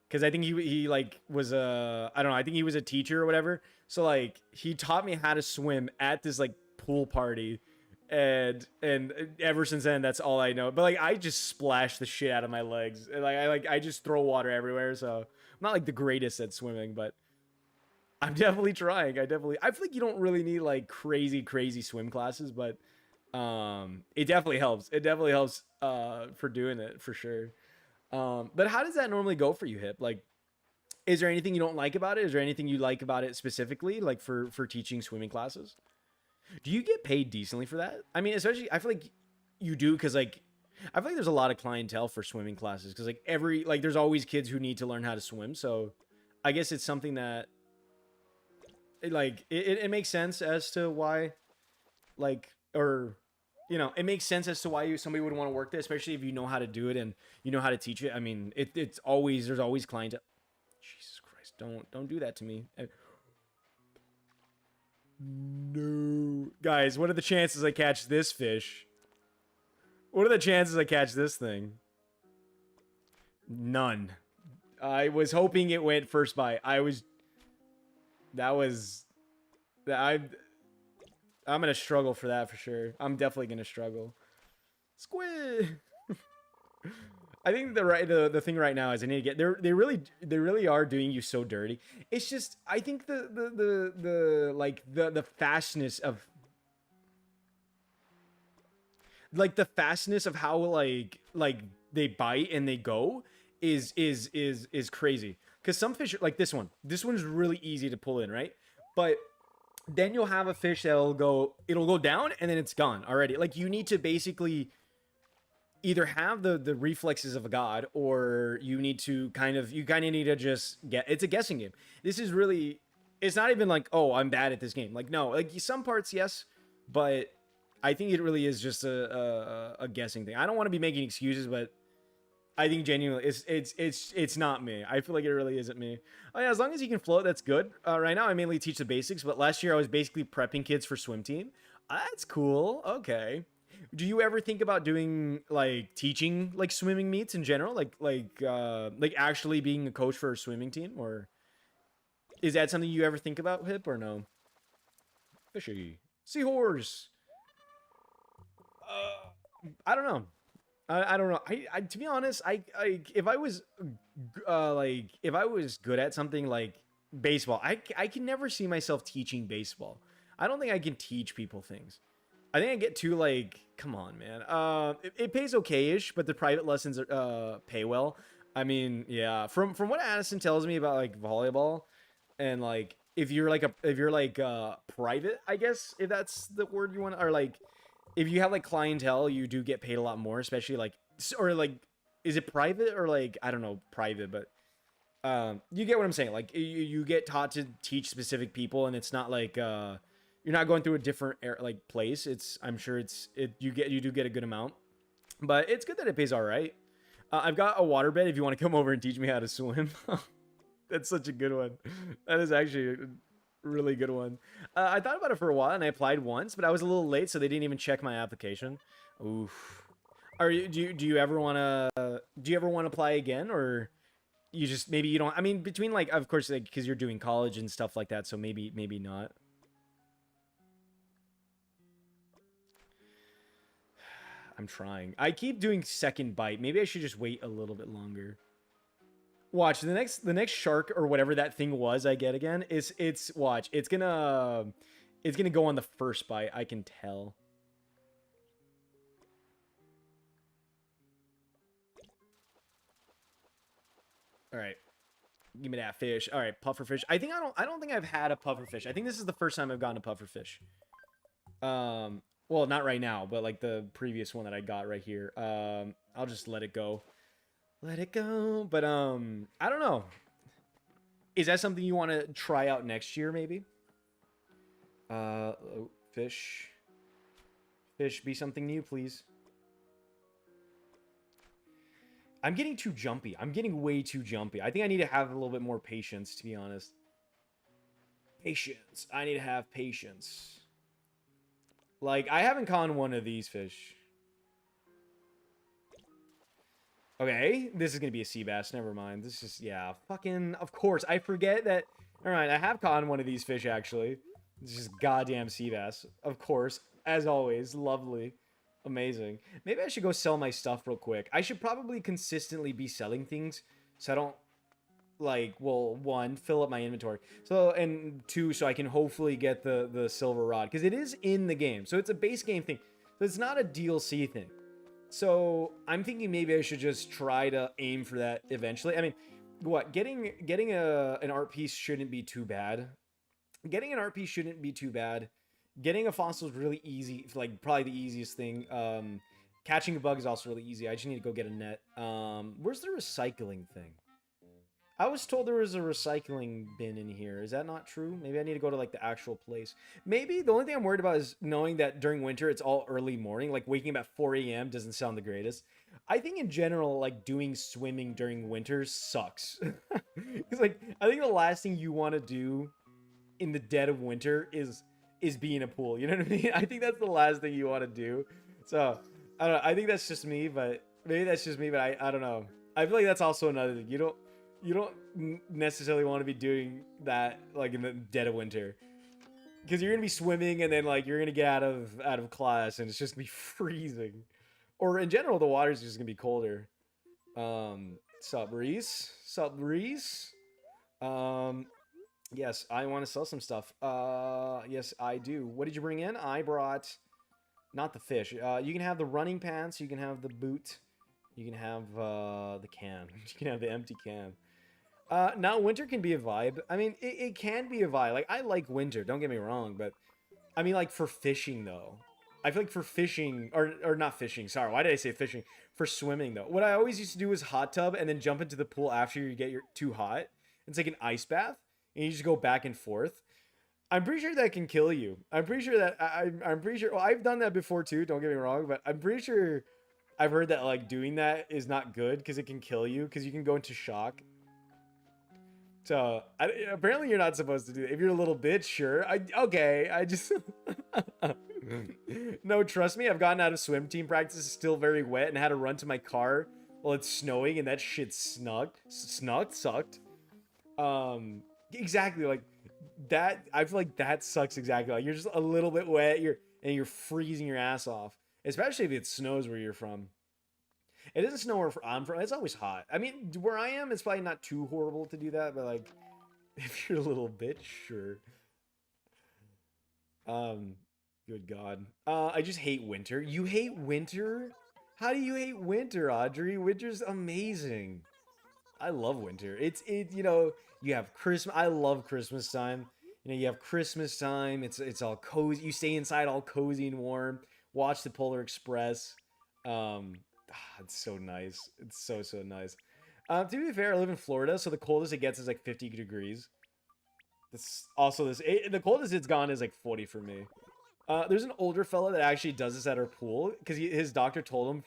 because I think he like was a I don't know, I think he was a teacher or whatever. So like he taught me how to swim at this like pool party, and ever since then that's all I know. But like I just splash the shit out of my legs. And, I just throw water everywhere. So I'm not like the greatest at swimming, but I'm definitely trying. I feel like you don't really need like crazy swim classes, but it definitely helps. It definitely helps for doing it for sure. But how does that normally go for you, Hip? Like is there anything you don't like about it? Is there anything you like about it specifically like for teaching swimming classes? Do you get paid decently for that? I mean, especially I feel like you do cuz like I feel like there's a lot of clientele for swimming classes cuz like there's always kids who need to learn how to swim, so I guess it's something that it makes sense as to why, like, or it makes sense as to why somebody would want to work there, especially if you know how to do it and you know how to teach it. I mean, it's always there's always clientele. Jesus Christ, don't do that to me. No, guys, what are the chances I catch this fish? What are the chances I catch this thing? None. I was hoping it went first bite. That was I'm gonna struggle for that for sure. I'm definitely gonna struggle. Squid. I think the thing right now is I need to get they really are doing you so dirty. It's just I think the fastness of the fastness of how like they bite and they go is crazy. Because some fish like this one's really easy to pull in, right? But then you'll have a fish it'll go down and then it's gone already. Like you need to basically either have the reflexes of a god, or you need to kind of need to just it's a guessing game. This is really, it's not even like, oh, I'm bad at this game. Like, no, like some parts, yes, but I think it really is just a guessing thing. I don't want to be making excuses, but I think genuinely it's not me. I feel like it really isn't me. Oh yeah, as long as you can float, that's good. Right now I mainly teach the basics, but last year I was basically prepping kids for swim team. That's cool. Okay. Do you ever think about doing like teaching like swimming meets in general, like actually being a coach for a swimming team, or is that something you ever think about, Hip, or no? Fishy seahorse. I don't know. I don't know. I to be honest, if I was if I was good at something like baseball, I can never see myself teaching baseball. I don't think I can teach people things. I think I get too like, come on, man. It pays okay-ish, but the private lessons pay well. I mean, yeah. From what Addison tells me about like volleyball, and like if you're like private, I guess if that's the word you want, or like if you have like clientele, you do get paid a lot more, especially like, or like, is it private or like, I don't know, private, but you get what I'm saying. Like you get taught to teach specific people, and it's not like you're not going through a different like place. I'm sure you do get a good amount, but it's good that it pays all right. I've got a waterbed if you want to come over and teach me how to swim. That's such a good one. That is actually a really good one. I thought about it for a while and I applied once, but I was a little late, so they didn't even check my application. Oof. Do you ever want to apply again, or you just maybe you don't? I mean, between like, of course, like because you're doing college and stuff like that, so maybe not. I'm trying. I keep doing second bite. Maybe I should just wait a little bit longer. Watch the next shark or whatever that thing was I get again. Watch. It's gonna go on the first bite. I can tell. All right. Give me that fish. All right, pufferfish. I don't think I've had a pufferfish. I think this is the first time I've gotten a pufferfish. Well, not right now, but like the previous one that I got right here. I'll just let it go. Let it go. But I don't know. Is that something you want to try out next year, maybe? Fish. Fish, be something new, please. I'm getting too jumpy. I'm getting way too jumpy. I think I need to have a little bit more patience, to be honest. Patience. I need to have patience. Like, I haven't caught one of these fish. Okay, this is gonna be a sea bass. Never mind. This is, yeah, fucking, of course. I forget that. All right, I have caught one of these fish, actually. It's just goddamn sea bass. Of course, as always. Lovely. Amazing. Maybe I should go sell my stuff real quick. I should probably consistently be selling things so I don't, like, well, one, fill up my inventory. So, and two, so I can hopefully get the silver rod. Because it is in the game. So it's a base game thing. So it's not a DLC thing. So I'm thinking maybe I should just try to aim for that eventually. I mean, what, getting an art piece shouldn't be too bad. Getting an art piece shouldn't be too bad. Getting a fossil is really easy, like probably the easiest thing. Catching a bug is also really easy. I just need to go get a net. Where's the recycling thing? I was told there was a recycling bin in here. Is that not true? Maybe I need to go to like the actual place. Maybe the only thing I'm worried about is knowing that during winter it's all early morning. Like waking up at 4 a.m. doesn't sound the greatest. I think in general, like doing swimming during winter sucks. Because like I think the last thing you want to do in the dead of winter is be in a pool. You know what I mean? I think that's the last thing you want to do. So I don't know. I think that's just me, but maybe that's just me. But I don't know. I feel like that's also another thing. You don't necessarily want to be doing that like in the dead of winter because you're gonna be swimming and then like you're gonna get out of class and it's just gonna be freezing. Or in general, the water's just gonna be colder. Sup, Reese? Sup, Reese? Um, yes, I want to sell some stuff. Yes, I do. What did you bring in? I brought not the fish. You can have the running pants. You can have the boot. You can have the can. You can have the empty can. Now winter can be a vibe. I mean, it can be a vibe. Like I like winter. Don't get me wrong, but I mean, like for fishing though. I feel like for fishing or not fishing. Sorry, why did I say fishing? For swimming though, what I always used to do was hot tub and then jump into the pool after you get your too hot. It's like an ice bath, and you just go back and forth. I'm pretty sure that can kill you. I'm pretty sure that I'm pretty sure. Well, I've done that before too. Don't get me wrong, but I'm pretty sure I've heard that like doing that is not good because it can kill you because you can go into shock. So apparently you're not supposed to do it. If you're a little bitch, sure. Okay. I just no, trust me. I've gotten out of swim team practice. It's still very wet and had to run to my car while it's snowing and that shit sucked. Exactly like that. I feel like that sucks exactly. Like you're just a little bit wet. You're freezing your ass off, especially if it snows where you're from. It doesn't snow where I'm from. It's always hot. I mean, where I am, it's probably not too horrible to do that, but like, if you're a little bit, sure. Um, Good God. I just hate winter. You hate winter? How do you hate winter, Audrey? Winter's amazing. I love winter. You have Christmas. I love Christmas time. You have Christmas time. It's all cozy. You stay inside all cozy and warm. Watch the Polar Express. It's so nice. It's so nice. To be fair, I live in Florida, so the coldest it gets is like 50 degrees. The coldest it's gone is like 40 for me. There's an older fella that actually does this at our pool because his doctor told him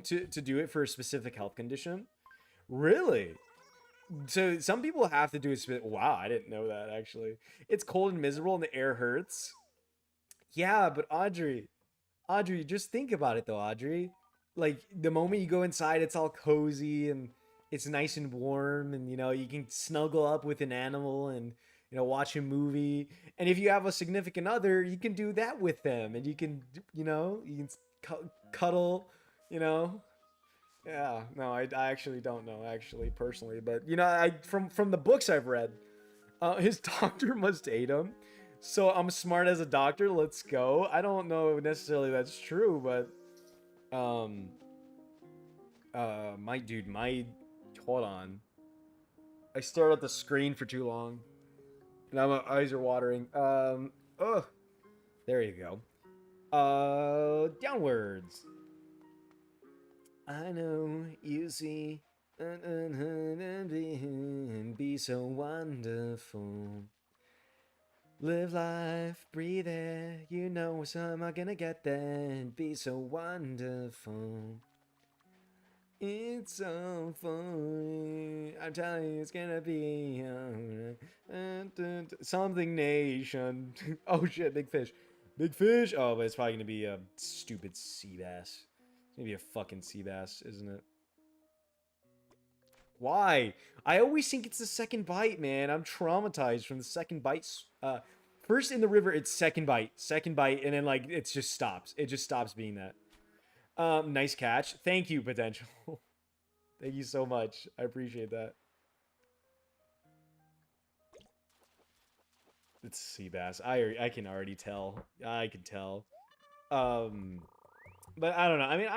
to do it for a specific health condition. Really? So some people have to do it. Wow, I didn't know that actually. It's cold and miserable and the air hurts. Yeah, but Audrey, just think about it though, Audrey. Like the moment you go inside, it's all cozy and it's nice and warm, and you can snuggle up with an animal and watch a movie. And if you have a significant other, you can do that with them, and you can cuddle, you know. Yeah, no, I actually don't know actually personally, but I from the books I've read, his doctor must hate him. So I'm smart as a doctor. Let's go. I don't know necessarily that's true, but my dude, my hold on. I stared at the screen for too long, and now my eyes are watering. Oh, there you go. Downwards. I know you see, be so wonderful. Live life, breathe air, somehow gonna get there and be so wonderful. It's so funny, I'm telling you it's gonna be something nation. Oh shit, big fish. Big fish! Oh, but it's probably gonna be a stupid sea bass. It's gonna be a fucking sea bass, isn't it? Why? I always think it's the second bite, man. I'm traumatized from the second bite. First in the river, it's second bite, and then like it just stops. It just stops being that. Nice catch. Thank you, potential. Thank you so much. I appreciate that. It's sea bass. I can already tell. I can tell. Um, but I don't know. I mean,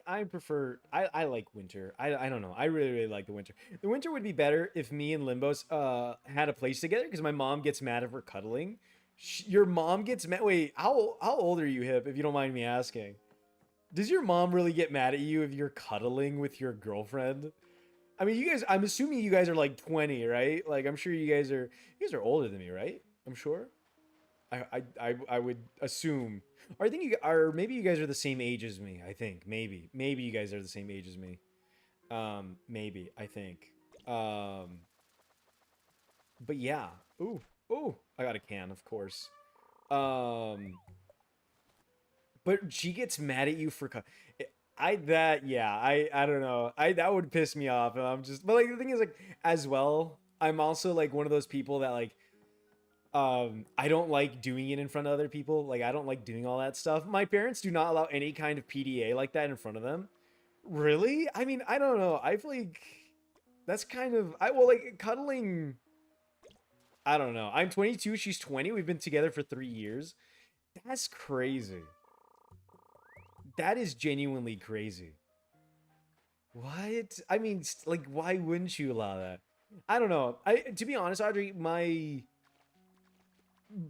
I prefer. I like winter. I don't know. I really like the winter. The winter would be better if me and Limbos had a place together because my mom gets mad if we're cuddling. Your mom gets mad. Wait, how old are you, Hip? If you don't mind me asking, does your mom really get mad at you if you're cuddling with your girlfriend? I mean, you guys. I'm assuming you guys are like 20, right? Like, I'm sure you guys are older than me, right? I'm sure. I would assume. Or I think you are. Maybe you guys are the same age as me. I think maybe you guys are the same age as me. Maybe I think. Um, but yeah. Ooh, ooh. I got a can, of course. Um, but she gets mad at you for. I that yeah. I don't know. I that would piss me off. And I'm just. But like the thing is like as well. I'm also like one of those people that like I don't like doing it in front of other people. Like I don't like doing all that stuff. My parents do not allow any kind of PDA like that in front of them. Really? I mean, I don't know. I feel like that's kind of I well like cuddling. I don't know. I'm 22. She's 20. We've been together for 3 years. That's crazy. That is genuinely crazy. What? I mean, like, why wouldn't you allow that? I don't know. I to be honest, Audrey, my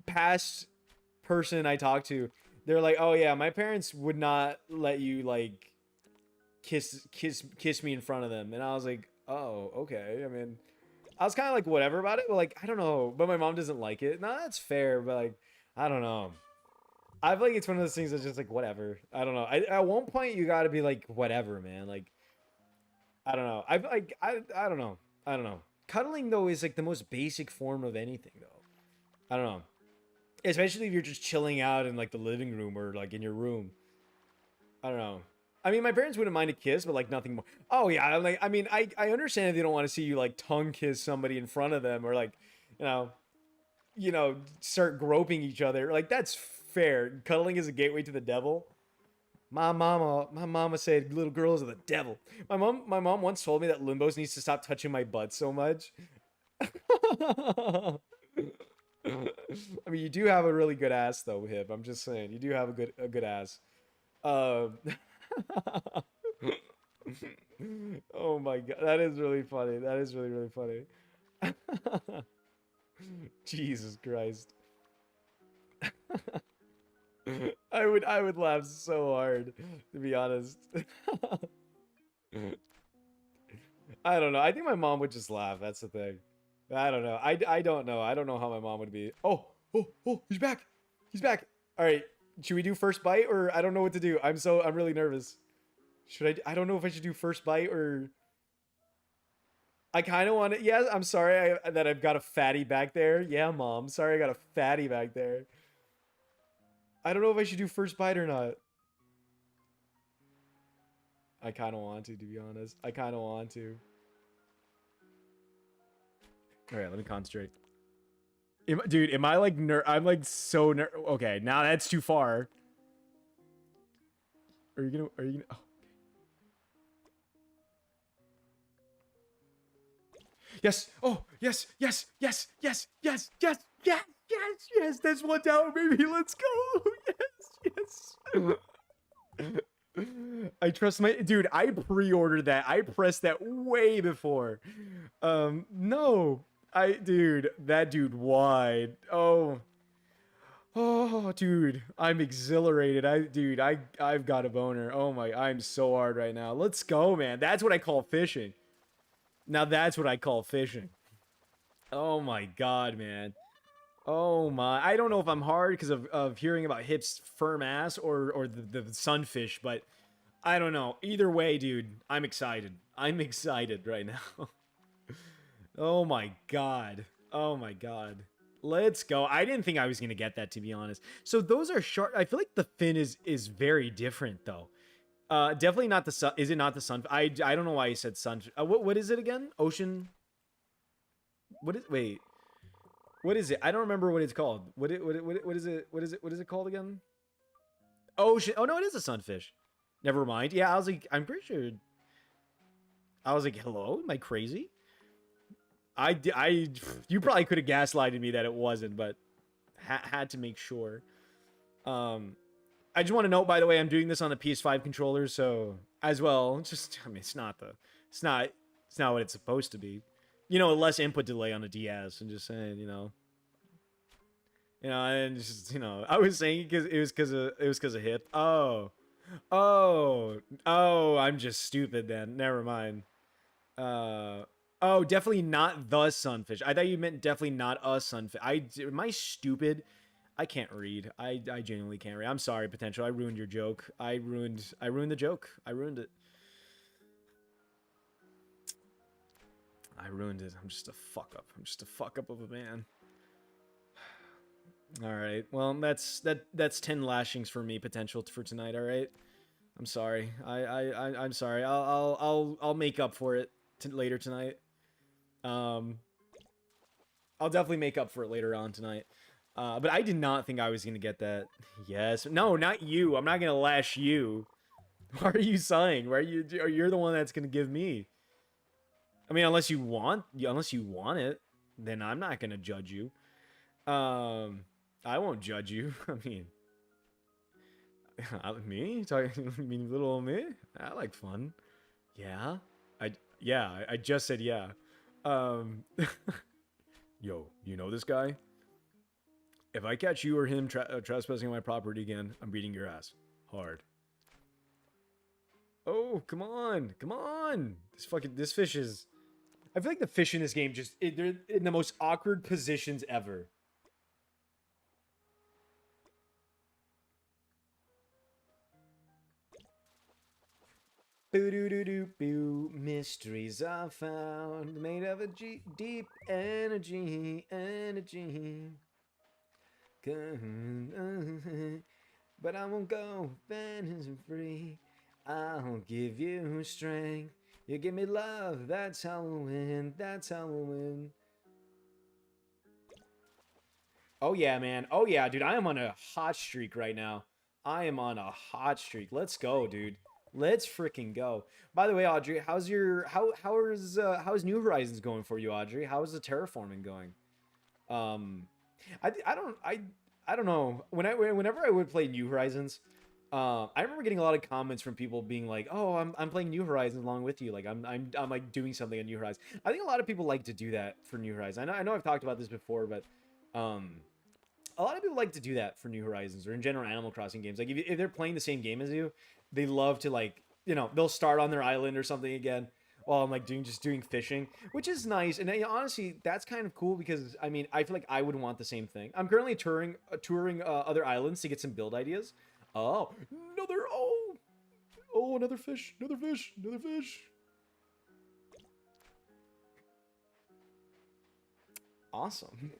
past person I talked to, they're like, "Oh yeah, my parents would not let you like kiss me in front of them." And I was like, "Oh, okay." I mean, I was kind of like whatever about it, but like I don't know. But my mom doesn't like it. No, that's fair, but like I don't know. I feel like it's one of those things that's just like whatever. I don't know. At one point you got to be like whatever, man. Like I don't know. I don't know. I don't know. Cuddling though is like the most basic form of anything though. I don't know. Especially if you're just chilling out in like the living room or like in your room. I don't know. I mean, my parents wouldn't mind a kiss, but like nothing more. Oh yeah, I'm like I mean, I understand if they don't want to see you like tongue kiss somebody in front of them or like, you know, start groping each other. Like that's fair. Cuddling is a gateway to the devil. My mama said little girls are the devil. My mom once told me that Limbos needs to stop touching my butt so much. I mean, you do have a really good ass though, Hip. I'm just saying, you do have a good ass. Um, oh my god, that is really funny. That is really really funny. Jesus Christ. I would laugh so hard, to be honest. I don't know. I think my mom would just laugh. That's the thing. I don't know. I don't know. I don't know how my mom would be. Oh, he's back. He's back. All right. Should we do first bite or I don't know what to do. I'm really nervous. Should I don't know if I should do first bite or I kind of want to. Yeah, I'm sorry that I've got a fatty back there. Yeah, mom. Sorry I got a fatty back there. I don't know if I should do first bite or not. I kind of want to be honest. I kind of want to. All right, let me concentrate. Dude, am I like I'm like so okay, now that's too far. Are you gonna oh. Yes. Oh, yes, yes, yes, yes, yes, yes, yes, yes, yes. That's one down, baby. Let's go. Yes, yes. I trust my dude. I pre-ordered that. I pressed that way before. No. Dude, that dude wide. Oh, dude, I'm exhilarated. I've got a boner. Oh my, I'm so hard right now. Let's go, man. That's what I call fishing. Now that's what I call fishing. Oh my god, man. Oh my, I don't know if I'm hard because of hearing about Hip's firm ass or the sunfish, but I don't know. Either way, dude, I'm excited. I'm excited right now. Oh my god. Oh my god. Let's go. I didn't think I was gonna get that, to be honest. So those are short. I feel like the fin is very different though. Definitely not the sun. Is it not the sun? I don't know why you said sun. What is it again? Ocean. What is? Wait. What is it? I don't remember what it's called. What is it? What is it called again? Ocean. Oh no, it is a sunfish. Never mind. Yeah, I was like, I'm pretty sure. I was like, hello, am I crazy? You probably could have gaslighted me that it wasn't, but had to make sure. I just want to note, by the way, I'm doing this on the PS5 controller, so as well, just I mean, it's not what it's supposed to be. You know, less input delay on a DS. I'm just saying, and just I was saying because it was because of Hip. Oh, I'm just stupid then. Never mind. Oh, definitely not the sunfish. I thought you meant definitely not a sunfish. Am I stupid? I can't read. I genuinely can't read. I'm sorry, potential. I ruined your joke. I ruined the joke. I ruined it. I ruined it. I'm just a fuck up. I'm just a fuck up of a man. All right. Well, that's 10 lashings for me potential for tonight, all right? I'm sorry. I'm sorry. I'll make up for it later tonight. Um I'll definitely make up for it later on tonight. But I did not think I was gonna get that. Yes. No, not you. I'm not gonna lash you. Why are you sighing? Why are you? You're the one that's gonna give me. I mean, unless you want it, then I'm not gonna judge you. I won't judge you. I mean, me talking. I mean, little old me. I like fun. Yeah. I just said yeah. Um. Yo, you know this guy? If I catch you or him trespassing on my property again, I'm beating your ass. Hard. Oh, come on. Come on. This fish is... I feel like the fish in this game they're in the most awkward positions ever. Boo doo doo doo boo. Mysteries are found made of a deep energy. But I won't go fantasy free. I'll give you strength. You give me love. That's how we'll win. That's how we'll win. Oh yeah, man. Oh yeah, dude. I am on a hot streak right now. I am on a hot streak. Let's go, dude. Let's freaking go. By the way, Audrey, how's New Horizons going for you, Audrey? How is the terraforming going? Um, I don't know. Whenever I would play New Horizons, I remember getting a lot of comments from people being like, "Oh, I'm playing New Horizons along with you. Like I'm like doing something on New Horizons." I think a lot of people like to do that for New Horizons. I know I've talked about this before, but um, a lot of people like to do that for New Horizons or in general Animal Crossing games. Like if they're playing the same game as you, they love to like they'll start on their island or something again while I'm like doing fishing, which is nice. And honestly, that's kind of cool because I mean I feel like I would want the same thing. I'm currently touring other islands to get some build ideas. Oh, another fish, another fish, another fish. Awesome.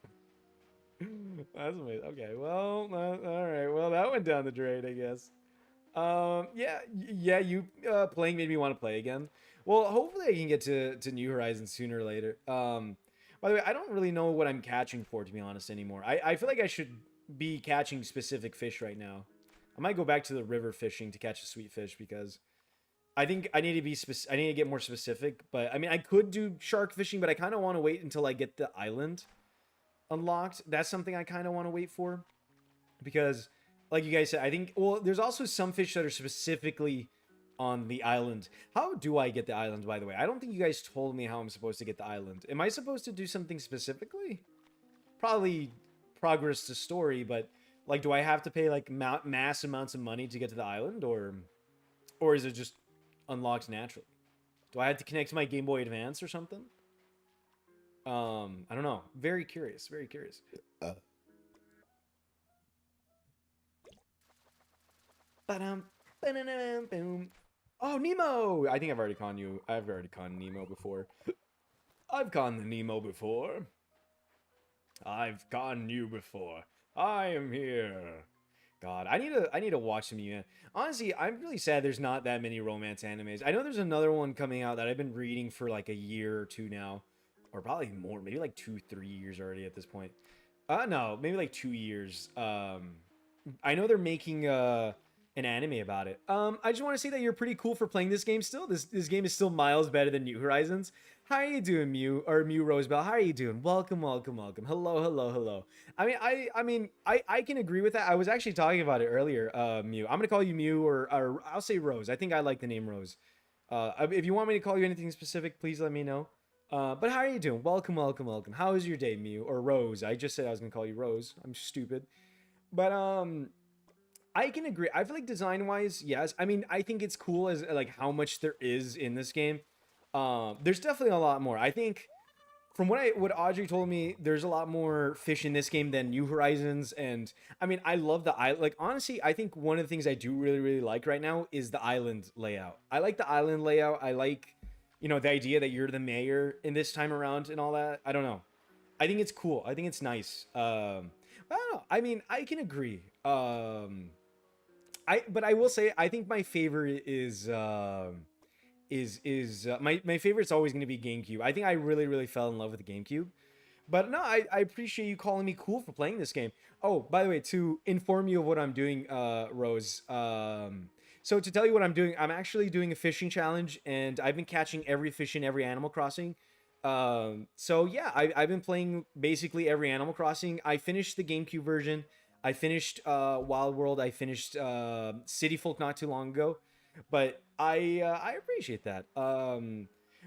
That's amazing. Okay, well, all right. Well, that went down the drain, I guess. Yeah, you playing made me want to play again. Well, hopefully I can get to New Horizons sooner or later. By the way, I don't really know what I'm catching for, to be honest, anymore. I feel like I should be catching specific fish right now. I might go back to the river fishing to catch the sweet fish because I think I need to I need to get more specific. But I mean, I could do shark fishing, but I kind of want to wait until I get the island unlocked. That's something I kind of want to wait for because like you guys said, I think well, there's also some fish that are specifically on the island. How do I get the island, by the way? I don't think you guys told me how I'm supposed to get the island. Am I supposed to do something specifically? Probably progress the story, but like do I have to pay like mass amounts of money to get to the island or is it just unlocked naturally? Do I have to connect to my Game Boy Advance or something? I don't know. Very curious, very curious. Ba-dum, ba-dum, boom. Oh, Nemo! I think I've already conned you. I've already conned Nemo before. I've conned the Nemo before. I've conned you before. I am here. God, I need to watch some you. Honestly, I'm really sad there's not that many romance animes. I know there's another one coming out that I've been reading for like a year or two now, or probably more, maybe like 2-3 years already at this point. No, maybe like 2 years. I know they're making an anime about it. I just want to say that you're pretty cool for playing this game still. This game is still miles better than New Horizons. How are you doing, Mew Rosebell? How are you doing? Welcome, welcome, welcome. Hello, hello, hello. I can agree with that. I was actually talking about it earlier, Mew. I'm gonna call you Mew, or I'll say Rose. I think I like the name Rose. If you want me to call you anything specific, please let me know. But how are you doing? Welcome, welcome, welcome. How is your day, Mew or Rose? I just said I was gonna call you Rose. I'm stupid, but I can agree. I feel like design wise, yes. I mean, I think it's cool as like how much there is in this game. There's definitely a lot more. I think from what Audrey told me, there's a lot more fish in this game than New Horizons, and I mean, I love the island. Like honestly, I think one of the things I do really like right now is the island layout. I like the island layout. I like, the idea that you're the mayor in this time around and all that. I don't know. I think it's cool. I think it's nice. I don't know. I mean, I can agree. But I will say I think my favorite is my favorite's always going to be GameCube. I think I really fell in love with the GameCube. But no, I appreciate you calling me cool for playing this game. Oh, by the way, to inform you of what I'm doing, Rose. So to tell you what I'm doing, I'm actually doing a fishing challenge, and I've been catching every fish in every Animal Crossing. So yeah, I've been playing basically every Animal Crossing. I finished the GameCube version. I finished Wild World. I finished City Folk not too long ago, but I appreciate that.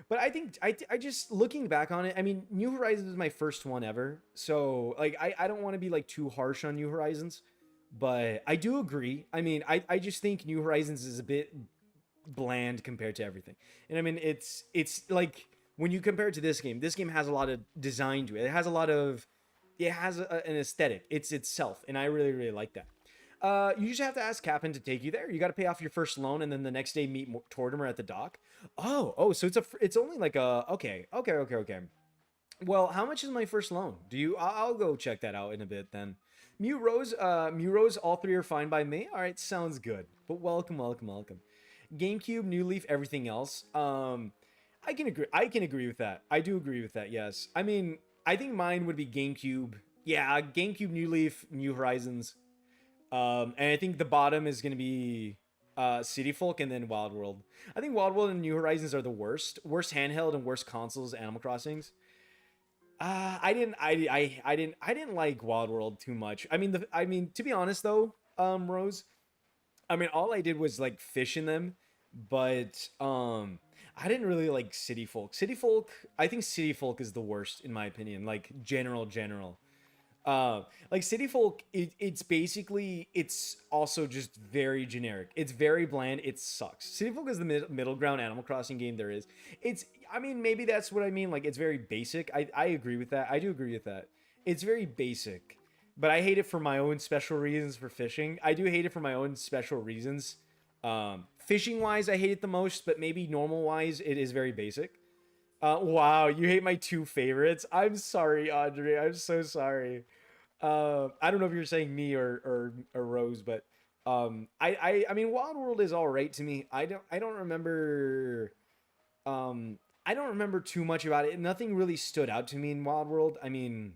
But I think I just looking back on it, I mean, New Horizons is my first one ever, so like I don't want to be like too harsh on New Horizons, but I do agree. I mean, I just think New Horizons is a bit bland compared to everything, and I mean it's like when you compare it to this game has a lot of design to it. It has a lot of it has an aesthetic. It's itself, and I really like that. You just have to ask Captain to take you there. You got to pay off your first loan, and then the next day meet Tortimer at the dock. Oh, so it's only like a okay. Well, how much is my first loan? Do you? I'll go check that out in a bit then. Mew Rose, all three are fine by me. All right, sounds good. But welcome. GameCube, New Leaf, everything else. I can agree. I can agree with that. I do agree with that. Yes. I mean, I think mine would be GameCube. Yeah, GameCube, New Leaf, New Horizons. And I think the bottom is going to be City Folk and then Wild World. I think Wild World and New Horizons are the worst handheld and worst consoles Animal Crossings. I didn't like Wild World too much. I mean to be honest though, Rose, I mean all I did was like fish in them, but I didn't really like City Folk. I think City Folk is the worst in my opinion, like general. Like City Folk, it's basically it's also just very generic. It's very bland. It sucks. City Folk is the middle ground Animal Crossing game there is. It's I mean maybe that's what I mean. Like it's very basic. I agree with that. I do agree with that. It's very basic, but I hate it for my own special reasons for fishing. I do hate it for my own special reasons. Fishing wise, I hate it the most, but maybe normal wise, it is very basic. Wow, you hate my two favorites. I'm sorry, Audrey. I'm so sorry. I don't know if you're saying me or Rose, but I mean Wild World is all right to me. I don't remember too much about it. Nothing really stood out to me in Wild World. I mean,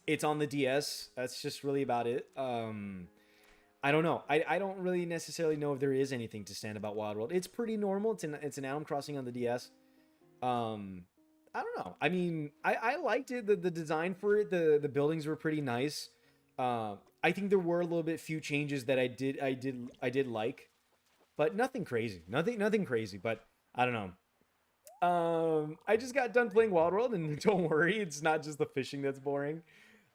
it's on the DS. That's just really about it. I don't know. I don't really necessarily know if there is anything to stand about Wild World. It's pretty normal. It's an Animal Crossing on the DS. Um, I don't know. I mean, I liked it. The design for it, the buildings were pretty nice. I think there were a little bit few changes that I did like, but nothing crazy. Nothing crazy. But I don't know. I just got done playing Wild World, and don't worry, it's not just the fishing that's boring.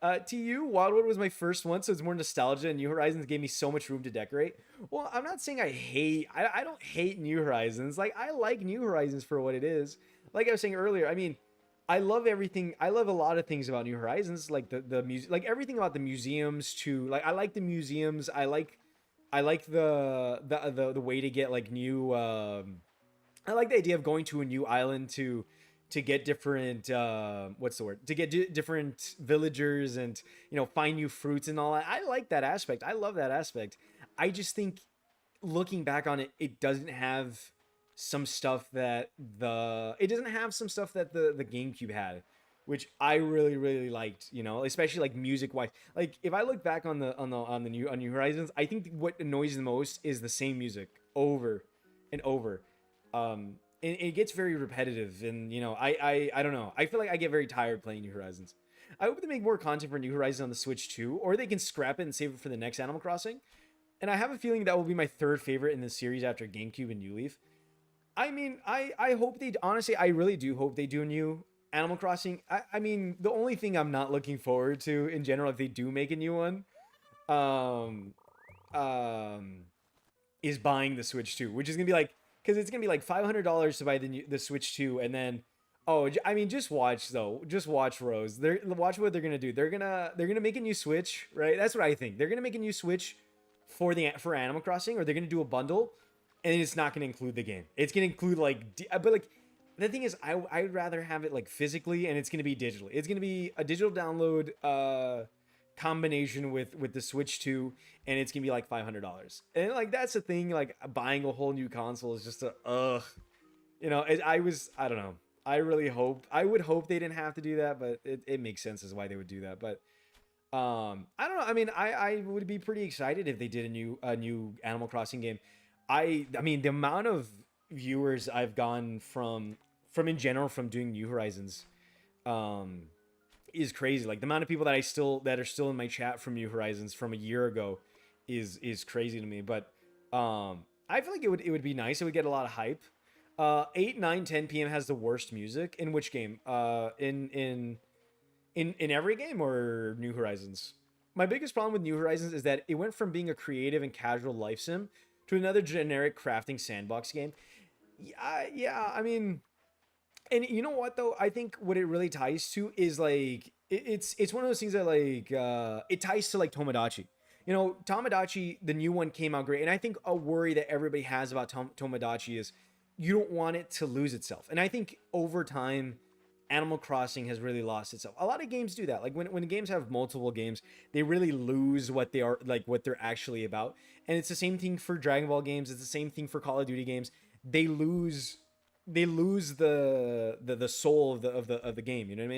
To you, Wild World was my first one, so it's more nostalgia, and New Horizons gave me so much room to decorate. Well, I'm not saying I don't hate New Horizons. Like, I like New Horizons for what it is. Like I was saying earlier, I mean, I love everything. I love a lot of things about New Horizons, like the music, like everything about the museums. To like, I like the museums. I like the way to get like new. I like the idea of going to a new island to get different what's the word to get different villagers and find new fruits and all that. I like that aspect. I love that aspect. I just think looking back on it, it doesn't have some stuff that the GameCube had, which I really liked. Especially like music wise. Like if I look back on New Horizons, I think what annoys the most is the same music over and over. And it gets very repetitive, and I don't know. I feel like I get very tired playing New Horizons. I hope they make more content for New Horizons on the Switch too, or they can scrap it and save it for the next Animal Crossing. And I have a feeling that will be my third favorite in the series after GameCube and New Leaf. I mean, I hope they honestly, I really do hope they do a new Animal Crossing. I mean, the only thing I'm not looking forward to in general, if they do make a new one, um, um, is buying the Switch too, which is gonna be like because it's gonna be like $500 to buy the Switch 2, and then I mean, just watch though. Just watch Rose. Watch what they're gonna do. They're gonna make a new Switch, right? That's what I think. They're gonna make a new Switch for Animal Crossing, or they're gonna do a bundle, and it's not gonna include the game. It's gonna include like, but like the thing is, I'd rather have it like physically, and it's gonna be digitally. It's gonna be a digital download combination with the Switch 2, and it's gonna be like $500. And like that's the thing. Like buying a whole new console is just a you know. I don't know. I would hope they didn't have to do that, but it makes sense as why they would do that. But I don't know. I mean, I would be pretty excited if they did a new Animal Crossing game. I mean, the amount of viewers I've gone from in general from doing New Horizons is crazy. Like the amount of people that are still in my chat from New Horizons from a year ago is crazy to me. But I feel like it would be nice. It would get a lot of hype. 8, 9, 10 p.m. has the worst music. In which game? In every game or New Horizons? My biggest problem with New Horizons is that it went from being a creative and casual life sim to another generic crafting sandbox game. Yeah, I mean, and you know what though? I think what it really ties to is like it's one of those things that like it ties to like Tomodachi. You know, Tomodachi, the new one came out great, and I think a worry that everybody has about Tomodachi is you don't want it to lose itself. And I think over time, Animal Crossing has really lost itself. A lot of games do that. Like when games have multiple games, they really lose what they are, like what they're actually about. And it's the same thing for Dragon Ball games. It's the same thing for Call of Duty games. They lose the soul of the game. You know what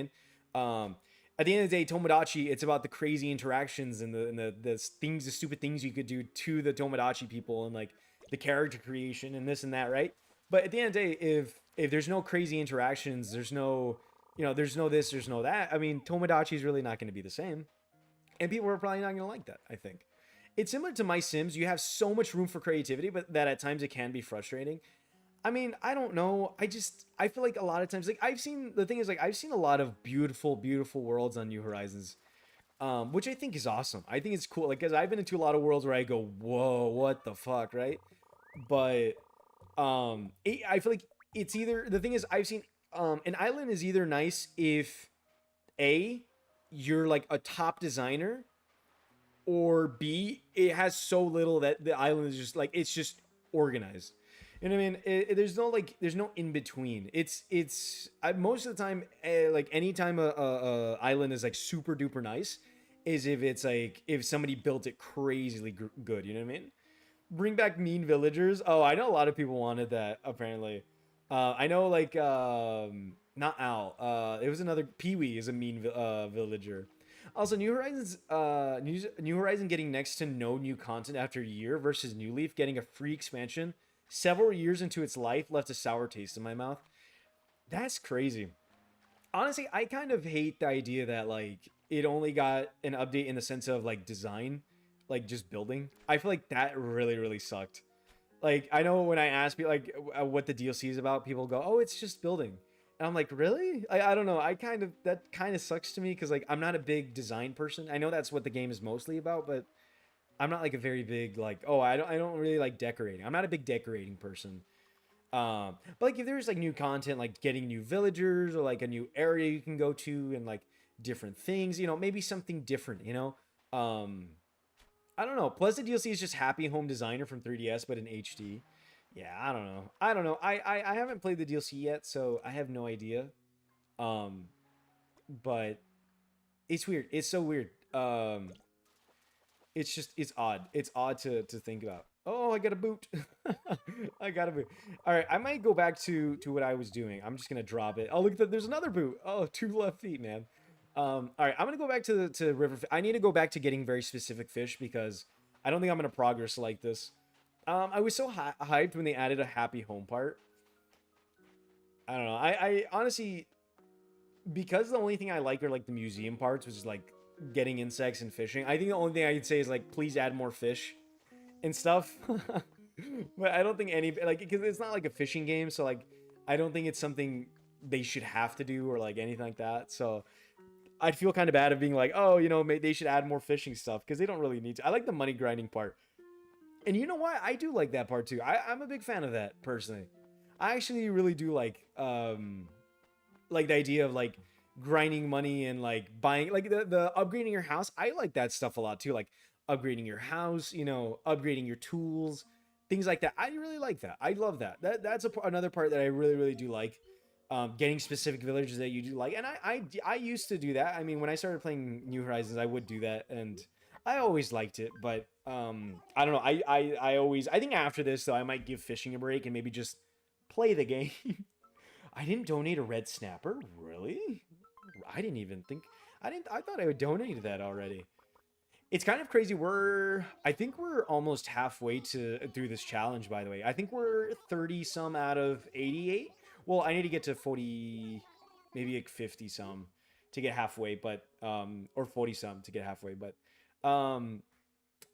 I mean? At the end of the day, Tomodachi, it's about the crazy interactions and the things, the stupid things you could do to the Tomodachi people, and like the character creation and this and that, right? But at the end of the day, if there's no crazy interactions, there's no, there's no this, there's no that. I mean, Tomodachi is really not going to be the same, and people are probably not going to like that. I think it's similar to My Sims. You have so much room for creativity, but that at times it can be frustrating. I mean, I don't know. I feel like a lot of times, like I've seen a lot of beautiful, beautiful worlds on New Horizons, which I think is awesome. I think it's cool, like because I've been into a lot of worlds where I go, whoa, what the fuck, right? But I feel like it's either the thing is I've seen an island is either nice if A, you're like a top designer, or B, it has so little that the island is just like it's just organized. You know what I mean? There's no in between. Most of the time, like anytime a island is like super duper nice, is if it's like if somebody built it crazily good. You know what I mean? Bring back mean villagers. Oh, I know a lot of people wanted that apparently. I know like not Al. It was another Pee Wee is a mean villager. Also, New Horizon getting next to no new content after a year versus New Leaf getting a free expansion several years into its life left a sour taste in my mouth. That's crazy. Honestly, I kind of hate the idea that like it only got an update in the sense of like design, like just building. I feel like that really really sucked. Like I know when I ask people like what the DLC is about, people go, "Oh, it's just building." And I'm like, "Really?" I don't know. That kind of sucks to me because like I'm not a big design person. I know that's what the game is mostly about, but I'm not like a very big like, "Oh, I don't really like decorating." I'm not a big decorating person. But like if there's like new content, like getting new villagers or like a new area you can go to and like different things, maybe something different, I don't know. Plus the DLC is just Happy Home Designer from 3DS, but in HD. Yeah, I don't know. I don't know. I haven't played the DLC yet, so I have no idea. Um, but it's weird. It's so weird. It's odd. It's odd to think about. Oh, I got a boot. I got a boot. All right, I might go back to what I was doing. I'm just gonna drop it. Oh, look, there's another boot. Oh, two left feet, man. All right, I'm gonna go back to river. I need to go back to getting very specific fish because I don't think I'm gonna progress like this. I was so hyped when they added a happy home part. I don't know. I honestly, because the only thing I like are like the museum parts, which is like getting insects and fishing. I think the only thing I could say is like, please add more fish and stuff. But I don't think any like because it's not like a fishing game, so like I don't think it's something they should have to do or like anything like that. So I'd feel kind of bad of being like, oh, they should add more fishing stuff because they don't really need to. I like the money grinding part. And you know what? I do like that part too. I'm a big fan of that personally. I actually really do like the idea of like grinding money and like buying like the upgrading your house. I like that stuff a lot too. Like upgrading your house, you know, upgrading your tools, things like that. I really like that. I love that. That's another part that I really do like. Getting specific villages that you do like, and I used to do that. I mean, when I started playing New Horizons, I would do that, and I always liked it. But I don't know. I always I think after this though, I might give fishing a break and maybe just play the game. I didn't donate a red snapper. Really? I didn't even think. I didn't. I thought I would donate that already. It's kind of crazy. I think we're almost halfway to through this challenge. By the way, I think we're 30 some out of 88. Well, I need to get to 40, maybe like 50 some to get halfway, but or 40 some to get halfway. But I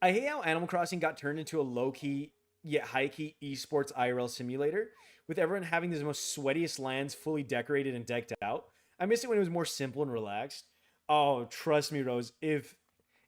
hate how Animal Crossing got turned into a low key yet high key esports IRL simulator, with everyone having the most sweatiest lands fully decorated and decked out. I miss it when it was more simple and relaxed. Oh, trust me, Rose. If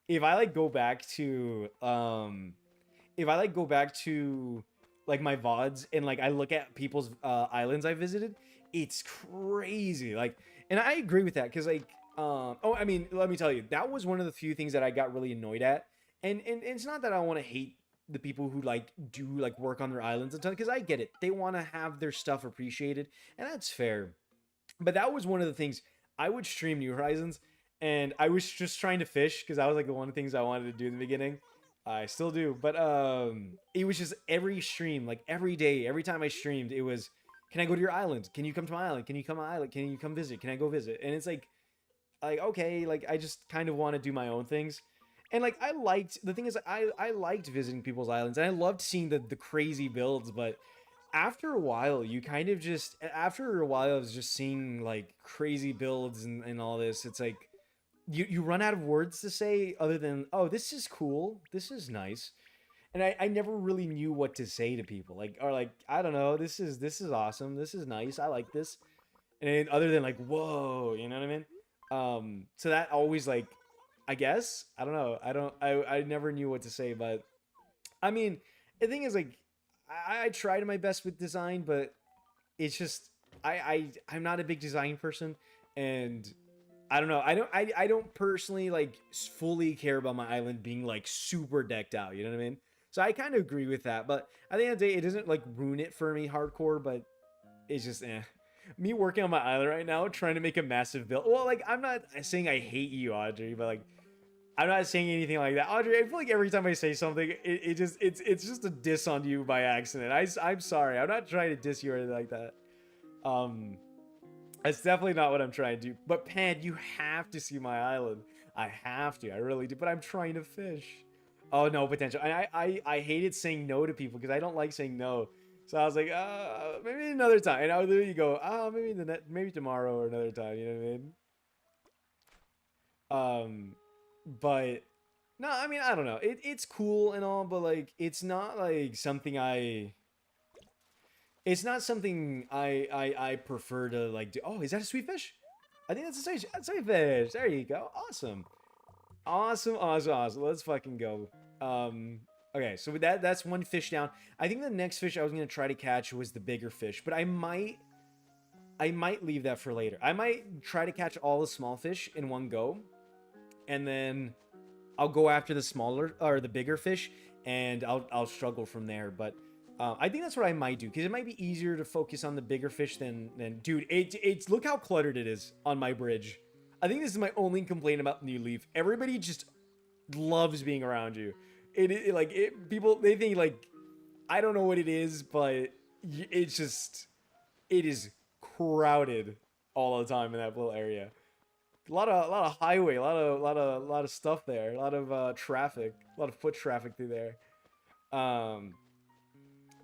I like go back to if I like go back to like my VODs and like I look at people's islands I visited, it's crazy. Like, and I agree with that because like oh, I mean, let me tell you, that was one of the few things that I got really annoyed at. And it's not that I want to hate the people who like do like work on their islands and stuff, because I get it. They want to have their stuff appreciated, and that's fair. But that was one of the things. I would stream New Horizons, and I was just trying to fish because that was like the one of the things I wanted to do in the beginning. I still do, but it was just every stream, like every day, every time I streamed, it was, can I go to your island? Can you come to my island? Can you come to my island? Can you come visit? Can I go visit? And it's like okay, like I just kind of want to do my own things. And like I liked the thing is I liked visiting people's islands, and I loved seeing the crazy builds, but after a while you kind of just after a while I was just seeing like crazy builds and all this. It's like you run out of words to say other than, oh, this is cool, this is nice. And I never really knew what to say to people, like, or like, I don't know, this is awesome, this is nice, I like this. And other than like, whoa, you know what I mean? So that always like, I guess, I don't know, I never knew what to say. But I mean, the thing is like, I tried my best with design, but it's just I'm not a big design person. And I don't know, I don't personally like fully care about my island being like super decked out, you know what I mean? So I kind of agree with that, but at the end of the day, it doesn't like ruin it for me hardcore. But it's just me working on my island right now, trying to make a massive build. Well, like, I'm not saying I hate you, Audrey, but like, I'm not saying anything like that, Audrey. I feel like every time I say something, it's just a diss on you by accident. I'm sorry. I'm not trying to diss you or anything like that. Um, that's definitely not what I'm trying to do. But Pan, you have to see my island. I have to. I really do. But I'm trying to fish. Oh no, potential. And I hated saying no to people because I don't like saying no. So I was like, maybe another time. And I would literally go, maybe maybe tomorrow or another time. You know what I mean? But no, I mean, I don't know. It's cool and all, but like it's not like something it's not something I prefer to like do. Oh, is that a sweet fish? I think that's a sweet fish. There you go. Awesome. Awesome, awesome, awesome. Let's fucking go. Okay, so with that's one fish down. I think the next fish I was gonna try to catch was the bigger fish, but I might leave that for later. I might try to catch all the small fish in one go, and then I'll go after the smaller or the bigger fish, and I'll struggle from there. But I think that's what I might do, because it might be easier to focus on the bigger fish than dude. It's look how cluttered it is on my bridge. I think this is my only complaint about New Leaf. Everybody just loves being around you. People they think like, I don't know what it is, but it's just, it is crowded all the time in that little area. A lot of highway, a lot of stuff there, a lot of traffic, a lot of foot traffic through there. Um,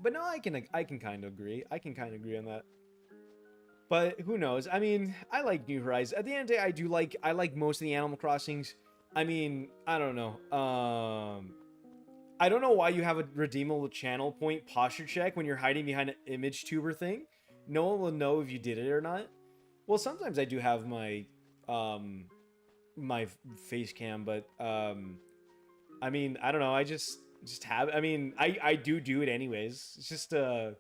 but no, I can kind of agree. I can kind of agree on that. But who knows? I mean, I like New Horizons. At the end of the day, I like most of the Animal Crossings. I mean, I don't know. I don't know why you have a redeemable channel point posture check when you're hiding behind an image tuber thing. No one will know if you did it or not. Well, sometimes I do have my face cam, but I mean, I don't know. Just have. I mean, I do it anyways. It's just a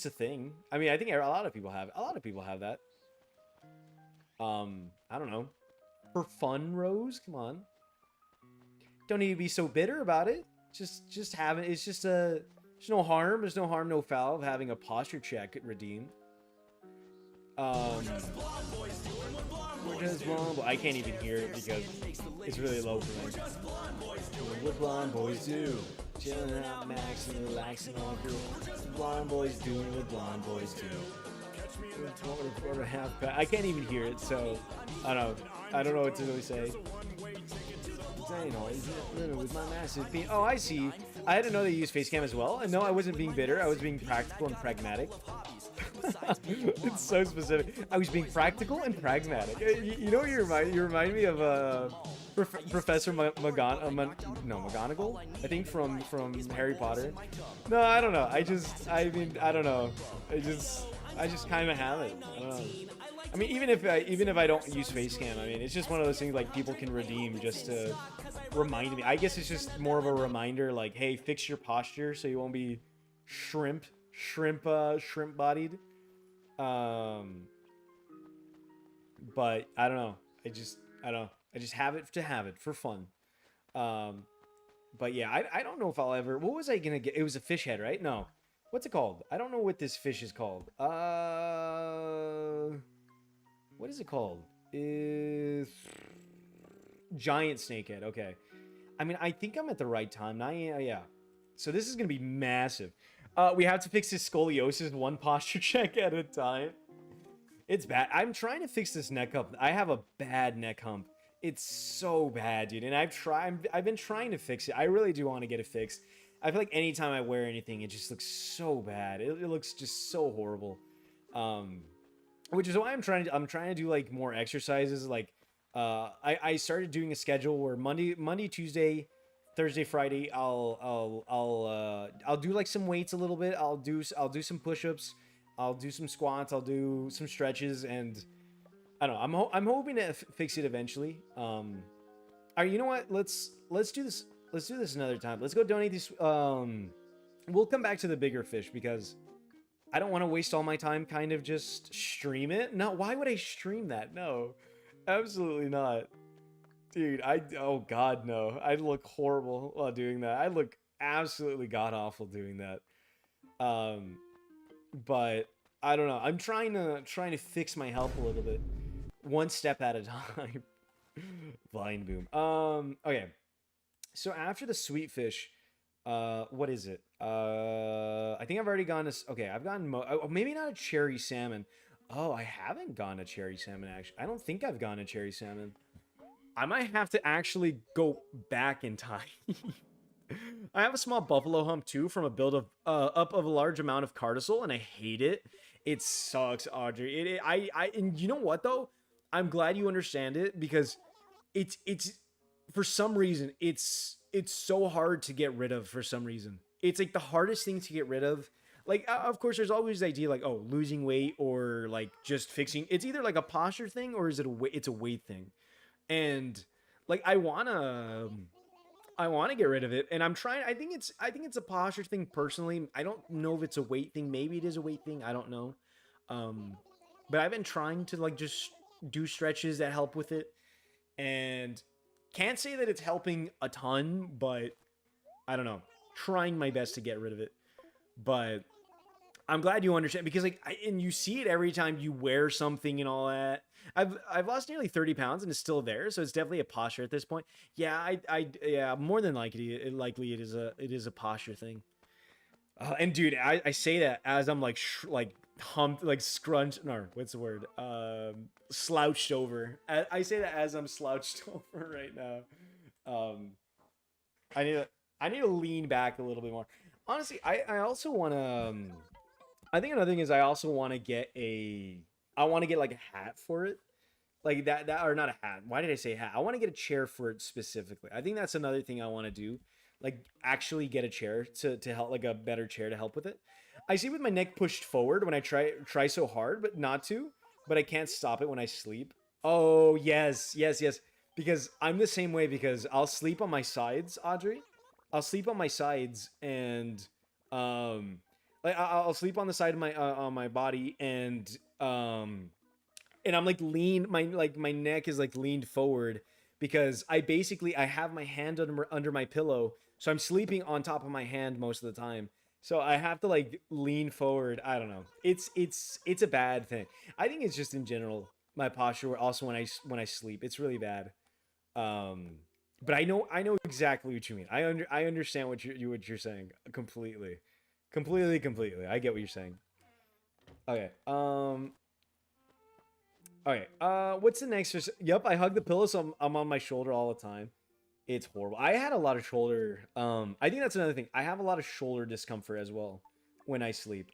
thing. I mean, I think a lot of people have. A lot of people have that. I don't know. For fun, Rose. Come on. Don't need to be so bitter about it. Just have it. It's just a. There's no harm. There's no harm, no foul of having a posture check redeemed. We're just blonde. I can't even hear it because it's really low for me. What blonde boys do? Chilling out, maxing, relaxing on girl. Blonde boys doing what blonde boys do. I can't even hear it, so I don't know. I don't know what to really say. With my massive beam. Oh, I see. I didn't know they use face cam as well. And no, I wasn't being bitter. I was being practical and pragmatic. It's so specific. I was being practical and pragmatic. You know what you remind me of Professor McGonagall, I think from Harry Potter. No, I don't know. I don't know. I just kind of have it. I don't know. I mean, even if I don't use face cam, I mean, it's just one of those things like people can redeem just to remind me. I guess it's just more of a reminder, like, hey, fix your posture so you won't be shrimp bodied. But I don't know. I don't know. I just have it to have it for fun. But yeah, I don't know if I'll ever. What was I gonna get? It was a fish head, right? No. What's it called? I don't know what this fish is called. What is it called? Is giant snakehead. Okay. I mean, I think I'm at the right time. Yeah. So this is gonna be massive. We have to fix his scoliosis one posture check at a time. It's bad. I'm trying to fix this neck hump. I have a bad neck hump. It's so bad, dude. And I've been trying to fix it. I really do want to get it fixed. I feel like anytime I wear anything, it just looks so bad. It looks just so horrible. Which is why I'm trying to do like more exercises. Like, I started doing a schedule where Monday, Tuesday, Thursday, Friday, I'll do like some weights a little bit. I'll do some push-ups. I'll do some squats. I'll do some stretches, and I don't know. I'm hoping to fix it eventually. All right, you know what? Let's do this. Let's do this another time. Let's go donate these. We'll come back to the bigger fish because I don't want to waste all my time. Kind of just stream it. No, why would I stream that? No, absolutely not. Dude, oh god, no. I'd look horrible while doing that. I look absolutely god awful doing that. But I don't know. I'm trying to fix my health a little bit, one step at a time. Blind boom. Okay. So after the sweet fish, what is it? I think I've already gone to. Okay, I've gotten maybe not a cherry salmon. Oh, I haven't gone to cherry salmon actually. I don't think I've gone to cherry salmon. I might have to actually go back in time. I have a small buffalo hump too from a build of up of a large amount of cortisol, and I hate it. It sucks, Audrey. And you know what though? I'm glad you understand it because it's for some reason it's so hard to get rid of. For some reason, it's like the hardest thing to get rid of. Like, of course, there's always the idea like, oh, losing weight or like just fixing. It's either like a posture thing or is it it's a weight thing. And like I wanna get rid of it, and I'm trying. I think it's a posture thing personally. I don't know if it's a weight thing. Maybe it is a weight thing. I don't know. But I've been trying to like just do stretches that help with it, and can't say that it's helping a ton, but I don't know. Trying my best to get rid of it, but I'm glad you understand because like and you see it every time you wear something and all that. I've lost nearly 30 pounds and it's still there, so it's definitely a posture at this point. Yeah, yeah, more than likely it is a posture thing. And dude, I say that as I'm like humped, like scrunched. No, what's the word? Slouched over. I say that as I'm slouched over right now. I need to lean back a little bit more. Honestly, I also want to. I think another thing is I also want to get like a hat for it. Like that or not a hat. Why did I say hat? I want to get a chair for it specifically. I think that's another thing I want to do. Like actually get a chair to help, like a better chair to help with it. I see with my neck pushed forward when I try so hard, but not to. But I can't stop it when I sleep. Oh, yes. Because I'm the same way because I'll sleep on my sides, Audrey. I'll sleep on my sides and um like I'll sleep on the side of my on my body and I'm like lean my neck is like leaned forward because I have my hand under my pillow, so I'm sleeping on top of my hand most of the time. So I have to like lean forward. I don't know. It's a bad thing. I think it's just in general my posture. Also when I sleep, it's really bad. Um, but I know exactly what you mean. I understand what you're saying completely, completely. I get what you're saying. Okay. Okay. What's the next? Yep. I hug the pillow, so I'm on my shoulder all the time. It's horrible. I had a lot of shoulder. I think that's another thing. I have a lot of shoulder discomfort as well when I sleep.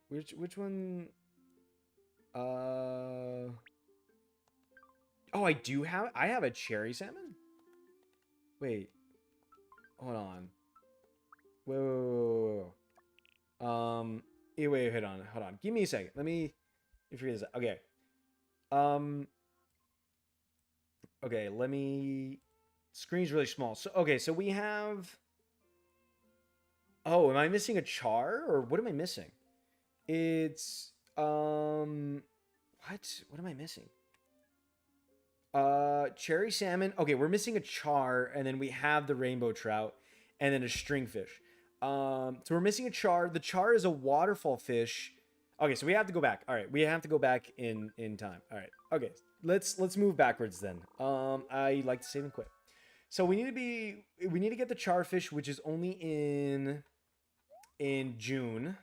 Which one? Uh. Oh, I have a cherry salmon. Wait. Hold on. Whoa. Wait. Hold on. Give me a second. Let me figure this out. Okay. Um. Okay. Let me. Screen's really small. So okay. So we have. Oh, am I missing a char or what am I missing? It's what am I missing? Cherry salmon. Okay, we're missing a char, and then we have the rainbow trout, and then a stringfish. So we're missing a char. The char is a waterfall fish. Okay, so we have to go back. All right, we have to go back in time. All right. Okay, let's move backwards then. I like to save and quit. So we need to get the charfish, which is only in June,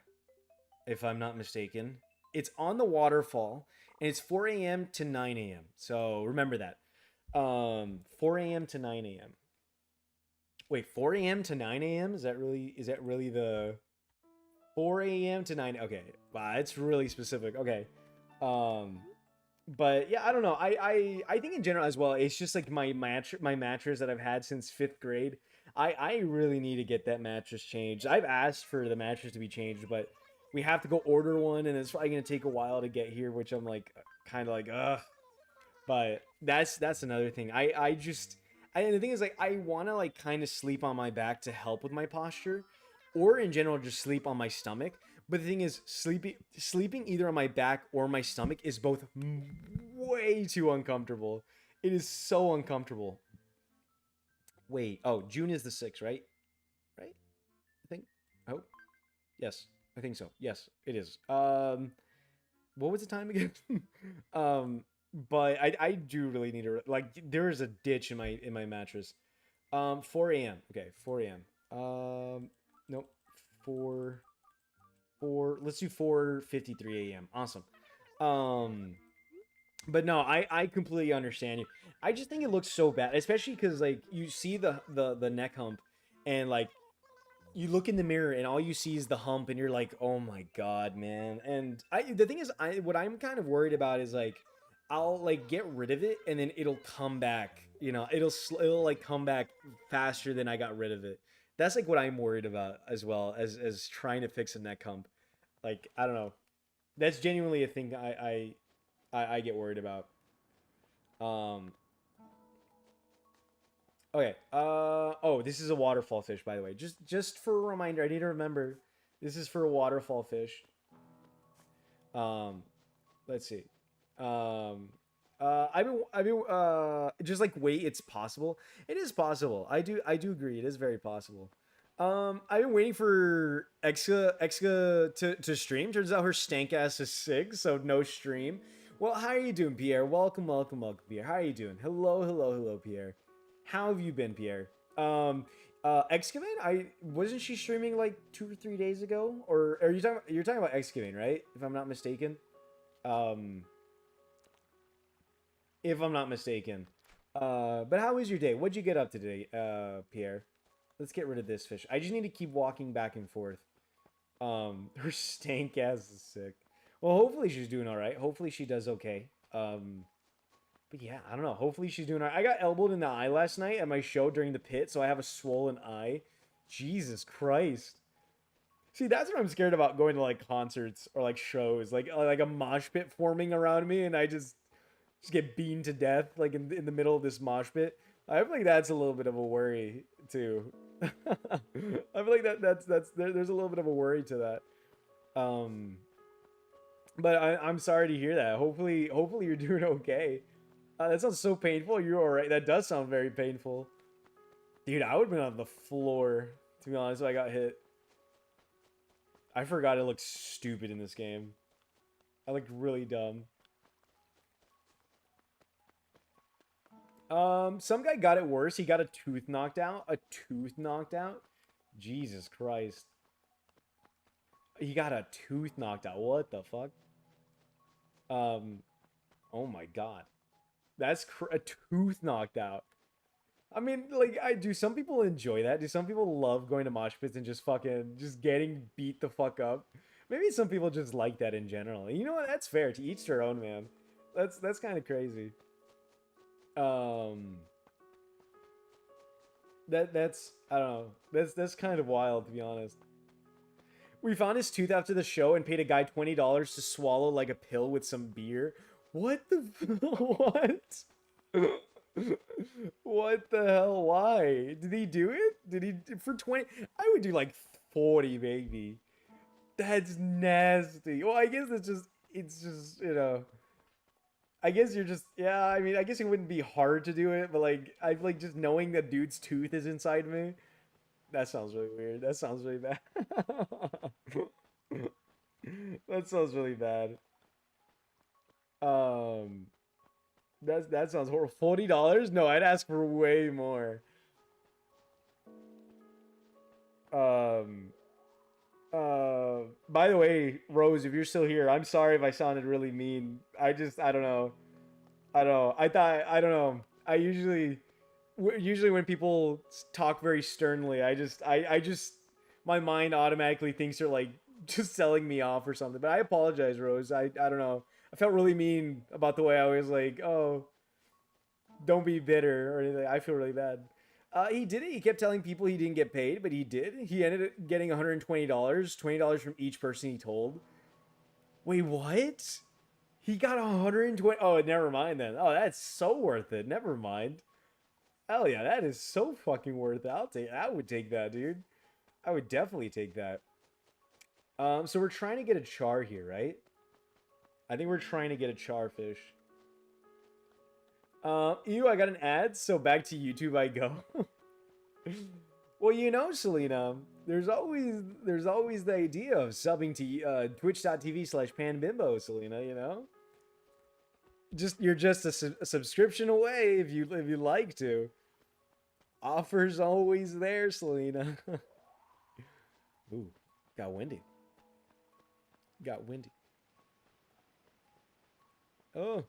if I'm not mistaken. It's on the waterfall, and it's 4 a.m. to 9 a.m. So remember that. 4 a.m. to 9 a.m. Wait, 4 a.m. to 9 a.m. Is that really the 4 a.m. to 9? Okay, wow, it's really specific. Okay, um, but yeah, I don't know. I think in general as well, it's just like my mattress that I've had since fifth grade. I really need to get that mattress changed. I've asked for the mattress to be changed, but we have to go order one, and it's probably gonna take a while to get here, which I'm like kind of like ugh. But that's another thing. And the thing is like I want to like kind of sleep on my back to help with my posture, or in general just sleep on my stomach. But the thing is, sleeping either on my back or my stomach is both way too uncomfortable. It is so uncomfortable. Wait, oh, June is the 6th, right? Right? I think. Oh, yes, I think so. Yes, it is. What was the time again? um, but I do really need to like there is a ditch in my mattress. 4 a.m. Okay, 4 a.m. Nope. 4 4 let's do 4:53 a.m. Awesome. Um but no, I completely understand you. I just think it looks so bad, especially cuz like you see the neck hump and like you look in the mirror and all you see is the hump and you're like, "Oh my god, man." And I the thing is I what I'm kind of worried about is like I'll like get rid of it and then it'll come back, you know. It'll like come back faster than I got rid of it. That's like what I'm worried about as well as trying to fix a neck hump. Like, I don't know. That's genuinely a thing I get worried about. Um Okay. Oh, this is a waterfall fish, by the way. Just for a reminder, I need to remember this is for a waterfall fish. Um, let's see. Um, I've been just like wait, it's possible. It is possible. I do agree. It is very possible. I've been waiting for Exka to stream. Turns out her stank ass is sick, so no stream. Well, how are you doing, Pierre? Welcome, Pierre. How are you doing? Hello, Pierre. How have you been, Pierre? Excavate? I wasn't she streaming like 2 or 3 days ago, or are you talking? You're talking about Excavate, right? If I'm not mistaken. Um, if I'm not mistaken. But how was your day? What'd you get up to today, Pierre? Let's get rid of this fish. I just need to keep walking back and forth. Her stank ass is sick. Well, hopefully she's doing all right. Hopefully she does okay. But yeah, I don't know. Hopefully she's doing all right. I got elbowed in the eye last night at my show during the pit, so I have a swollen eye. Jesus Christ. See, that's what I'm scared about going to like concerts or like shows, like a mosh pit forming around me, and I just get beaten to death like in the middle of this mosh pit. I feel like that's a little bit of a worry too. I feel like there's a little bit of a worry to that. But I'm sorry to hear that. Hopefully you're doing okay. That sounds so painful. You're all right. That does sound very painful, dude. I would have been on the floor to be honest if I got hit. I forgot it looked stupid in this game. I looked really dumb. Some guy got it worse. He got a tooth knocked out. A tooth knocked out? Jesus Christ. He got a tooth knocked out. What the fuck? Oh my god. That's a tooth knocked out. I mean, like, I do some people enjoy that? Do some people love going to mosh pits and just fucking just getting beat the fuck up? Maybe some people just like that in general. You know what? That's fair. To each their own, man. That's kind of crazy. Um, that's I don't know. That's kind of wild to be honest. We found his tooth after the show and paid a guy $20 to swallow like a pill with some beer. What the what? What the hell? Why did he do it? Did he for 20? I would do like 40 maybe. That's nasty. Well, I guess it's just you know. I guess you're just yeah. I mean, I guess it wouldn't be hard to do it, but like I like just knowing that dude's tooth is inside me. That sounds really weird. That sounds really bad. That sounds really bad. Um, that sounds horrible. $40? No, I'd ask for way more. Um, by the way, Rose, if you're still here, I'm sorry if I sounded really mean. I don't know. I don't know. I don't know. I usually when people talk very sternly, I just my mind automatically thinks they're like just selling me off or something. But I apologize, Rose. I don't know. I felt really mean about the way I was like, oh, don't be bitter or anything. I feel really bad. He did it. He kept telling people he didn't get paid, but he did. He ended up getting $120, $20 from each person he told. Wait, what? He got 120. Oh, never mind then. Oh, that's so worth it. Never mind. Hell yeah, that is so fucking worth it. I would take that, dude. I would definitely take that. So we're trying to get a char here, right? I think we're trying to get a charfish. Ew, I got an ad, so back to YouTube I go. Well, you know, Selena, there's always the idea of subbing to twitch.tv/panbimbo, Selena, you know? You're just a subscription away if you like to. Offers always there, Selena. Ooh, got windy. Got windy. Oh.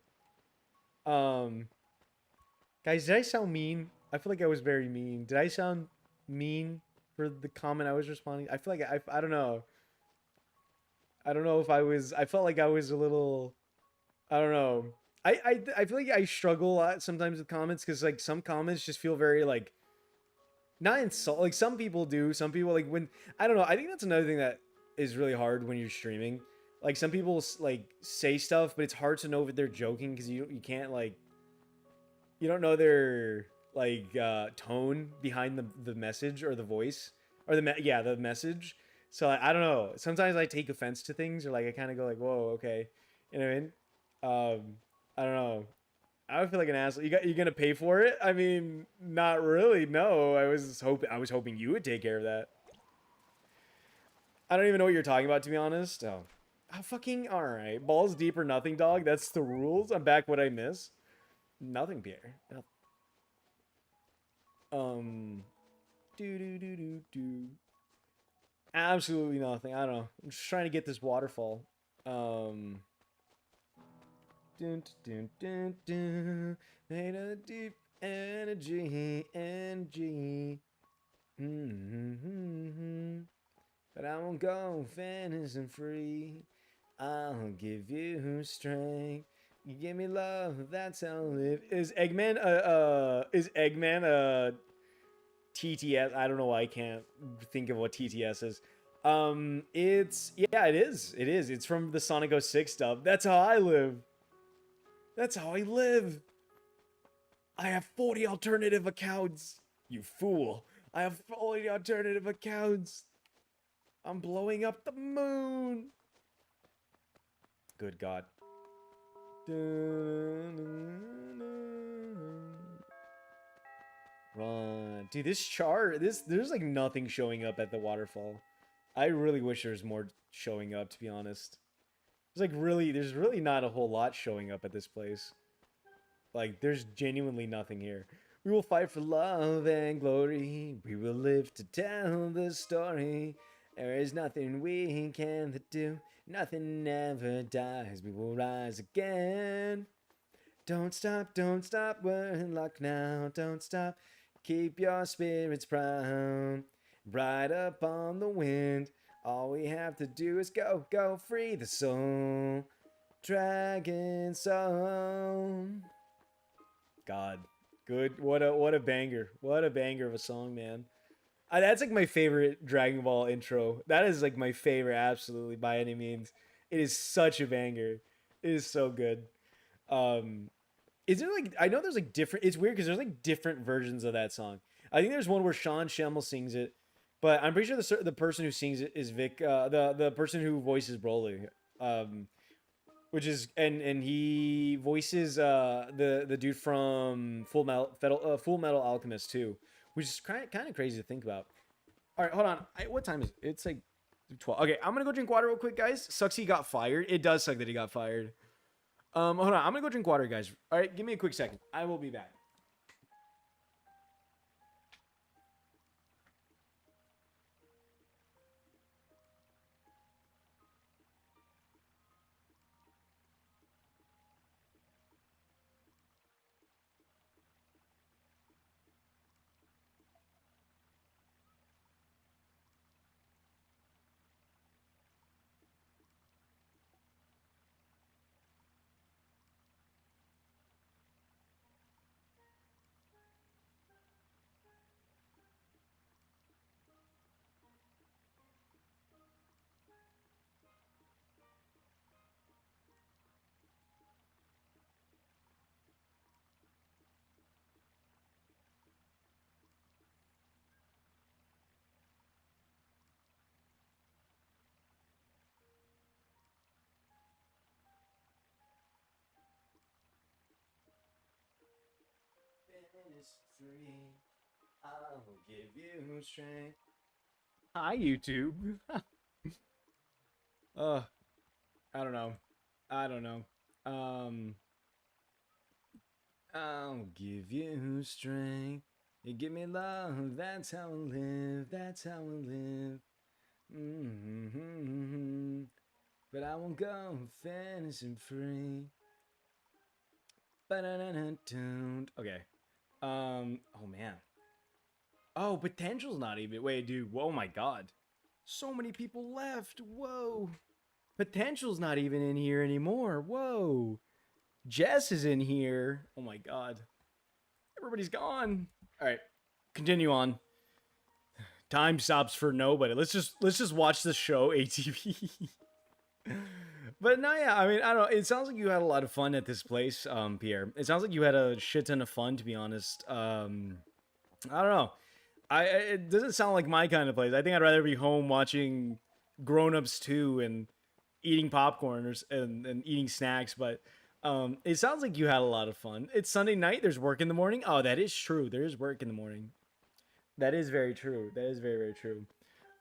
Um Guys, did I sound mean? I feel like I was very mean. Did I sound mean for the comment I was responding? I feel like I don't know. I don't know if I was I felt like I was a little I don't know. I feel like I struggle a lot sometimes with comments cuz like some comments just feel very like not insult like some people do. Some people like when I don't know. I think that's another thing that is really hard when you're streaming. Like some people like say stuff, but it's hard to know if they're joking cuz you can't like you don't know their like tone behind the message or the voice or yeah the message. So I don't know. Sometimes I take offense to things or like I kind of go like whoa okay, you know what I mean? I don't know. I would feel like an asshole. You gonna pay for it? I mean, not really. No, I was hoping you would take care of that. I don't even know what you're talking about to be honest. Oh fucking all right. Balls deep or nothing, dog. That's the rules. I'm back. What I miss? Nothing, Pierre. Um, do do do do do. Absolutely nothing. I don't know. I'm just trying to get this waterfall. Um, dun dun dun dun. Made a deep energy. Mm-hmm. But I won't go fantasy free. I'll give you strength. You give me love, that's how I live. Is Eggman TTS? I don't know why I can't think of what TTS is. It's yeah, it is. It is. It's from the Sonic 06 dub. That's how I live. That's how I live. I have 40 alternative accounts. You fool. I have 40 alternative accounts. I'm blowing up the moon. Good God. Run. Dude, this chart, there's like nothing showing up at the waterfall. I really wish there's more showing up, to be honest. There's really not a whole lot showing up at this place. Like, there's genuinely nothing here. We will fight for love and glory. We will live to tell the story. There is nothing we can do. Nothing ever dies. We will rise again. Don't stop, we're in luck now. Don't stop, keep your spirits proud. Bright up on the wind. All we have to do is go, go, free the soul. Dragon song. God, good. What a banger. What a banger of a song, man. That's like my favorite Dragon Ball intro. That is like my favorite, absolutely, by any means. It is such a banger. It is so good. Um, is there like, I know there's like different. It's weird because there's like different versions of that song. I think there's one where Sean Schemmel sings it, but I'm pretty sure the person who sings it is Vic, the person who voices Broly. Which is and he voices the dude from Full Metal Alchemist too, which is kind of crazy to think about. All right, hold on. What time is it? It's like 12. Okay, I'm gonna go drink water real quick, guys. Sucks he got fired. It does suck that he got fired. Hold on. I'm gonna go drink water, guys. All right, give me a quick second. I will be back. Free. I'll give you strength. Hi, YouTube. uh, I don't know. I don't know. I'll give you strength. You give me love. That's how I live. That's how I live. Mm-hmm. But I won't go finishing free. Okay. Oh man. Oh, potential's not even. Wait, dude. Oh my god. So many people left. Whoa. Potential's not even in here anymore. Whoa. Jess is in here. Oh my god. Everybody's gone. All right. Continue on. Time stops for nobody. Let's just watch the show ATV. But no, yeah, I mean, I don't know. It sounds like you had a lot of fun at this place, Pierre. It sounds like you had a shit ton of fun, to be honest. I don't know. It doesn't sound like my kind of place. I think I'd rather be home watching Grown Ups 2 and eating popcorn and eating snacks. But it sounds like you had a lot of fun. It's Sunday night. There's work in the morning. Oh, that is true. There is work in the morning. That is very true. That is very, very true.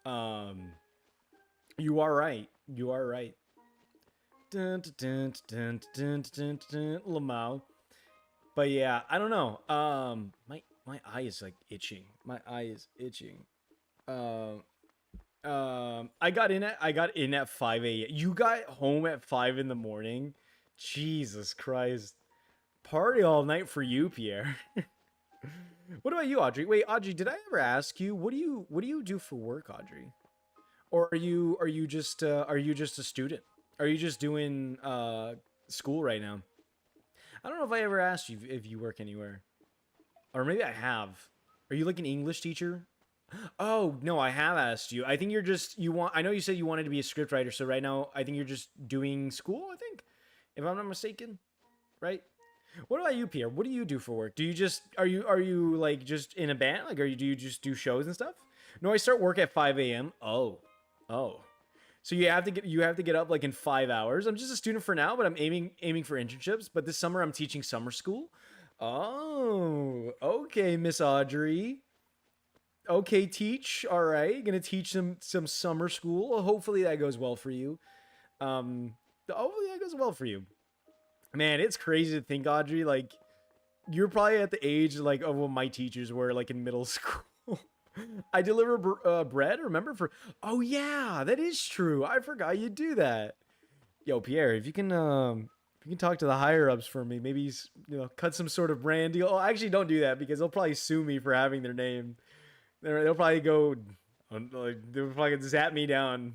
Um, you are right. You are right. Dun, dun, dun, dun, dun, dun, dun, Lamau. But yeah, I don't know. My eye is like itching. My eye is itching. Um, I got in at 5 a.m. You got home at 5 in the morning. Jesus Christ. Party all night for you, Pierre. What about you, Audrey? Wait, Audrey, did I ever ask you what do you do for work, Audrey? Or are you just a student? Are you just doing school right now? I don't know if I ever asked you if you work anywhere. Or maybe I have. Are you like an English teacher? Oh, no, I have asked you. I think you want I know you said you wanted to be a scriptwriter, so right now I think you're just doing school, I think. If I'm not mistaken, right? What about you, Pierre? What do you do for work? Do you just are you like just in a band? Like, do you just do shows and stuff? No, I start work at 5 a.m. Oh. So you have to get up like in 5 hours. I'm just a student for now, but I'm aiming for internships. But this summer I'm teaching summer school. Oh, okay, Miss Audrey. Okay, teach. All right, gonna teach some summer school. Well, hopefully that goes well for you. Hopefully that goes well for you. Man, it's crazy to think, Audrey. Like you're probably at the age like of what my teachers were like in middle school. I deliver bread. Remember for? Oh yeah, that is true. I forgot you do that. Yo, Pierre, if you can talk to the higher ups for me, maybe cut some sort of brand deal. Oh, actually, don't do that because they'll probably sue me for having their name. They'll probably go, like, they'll probably zap me down.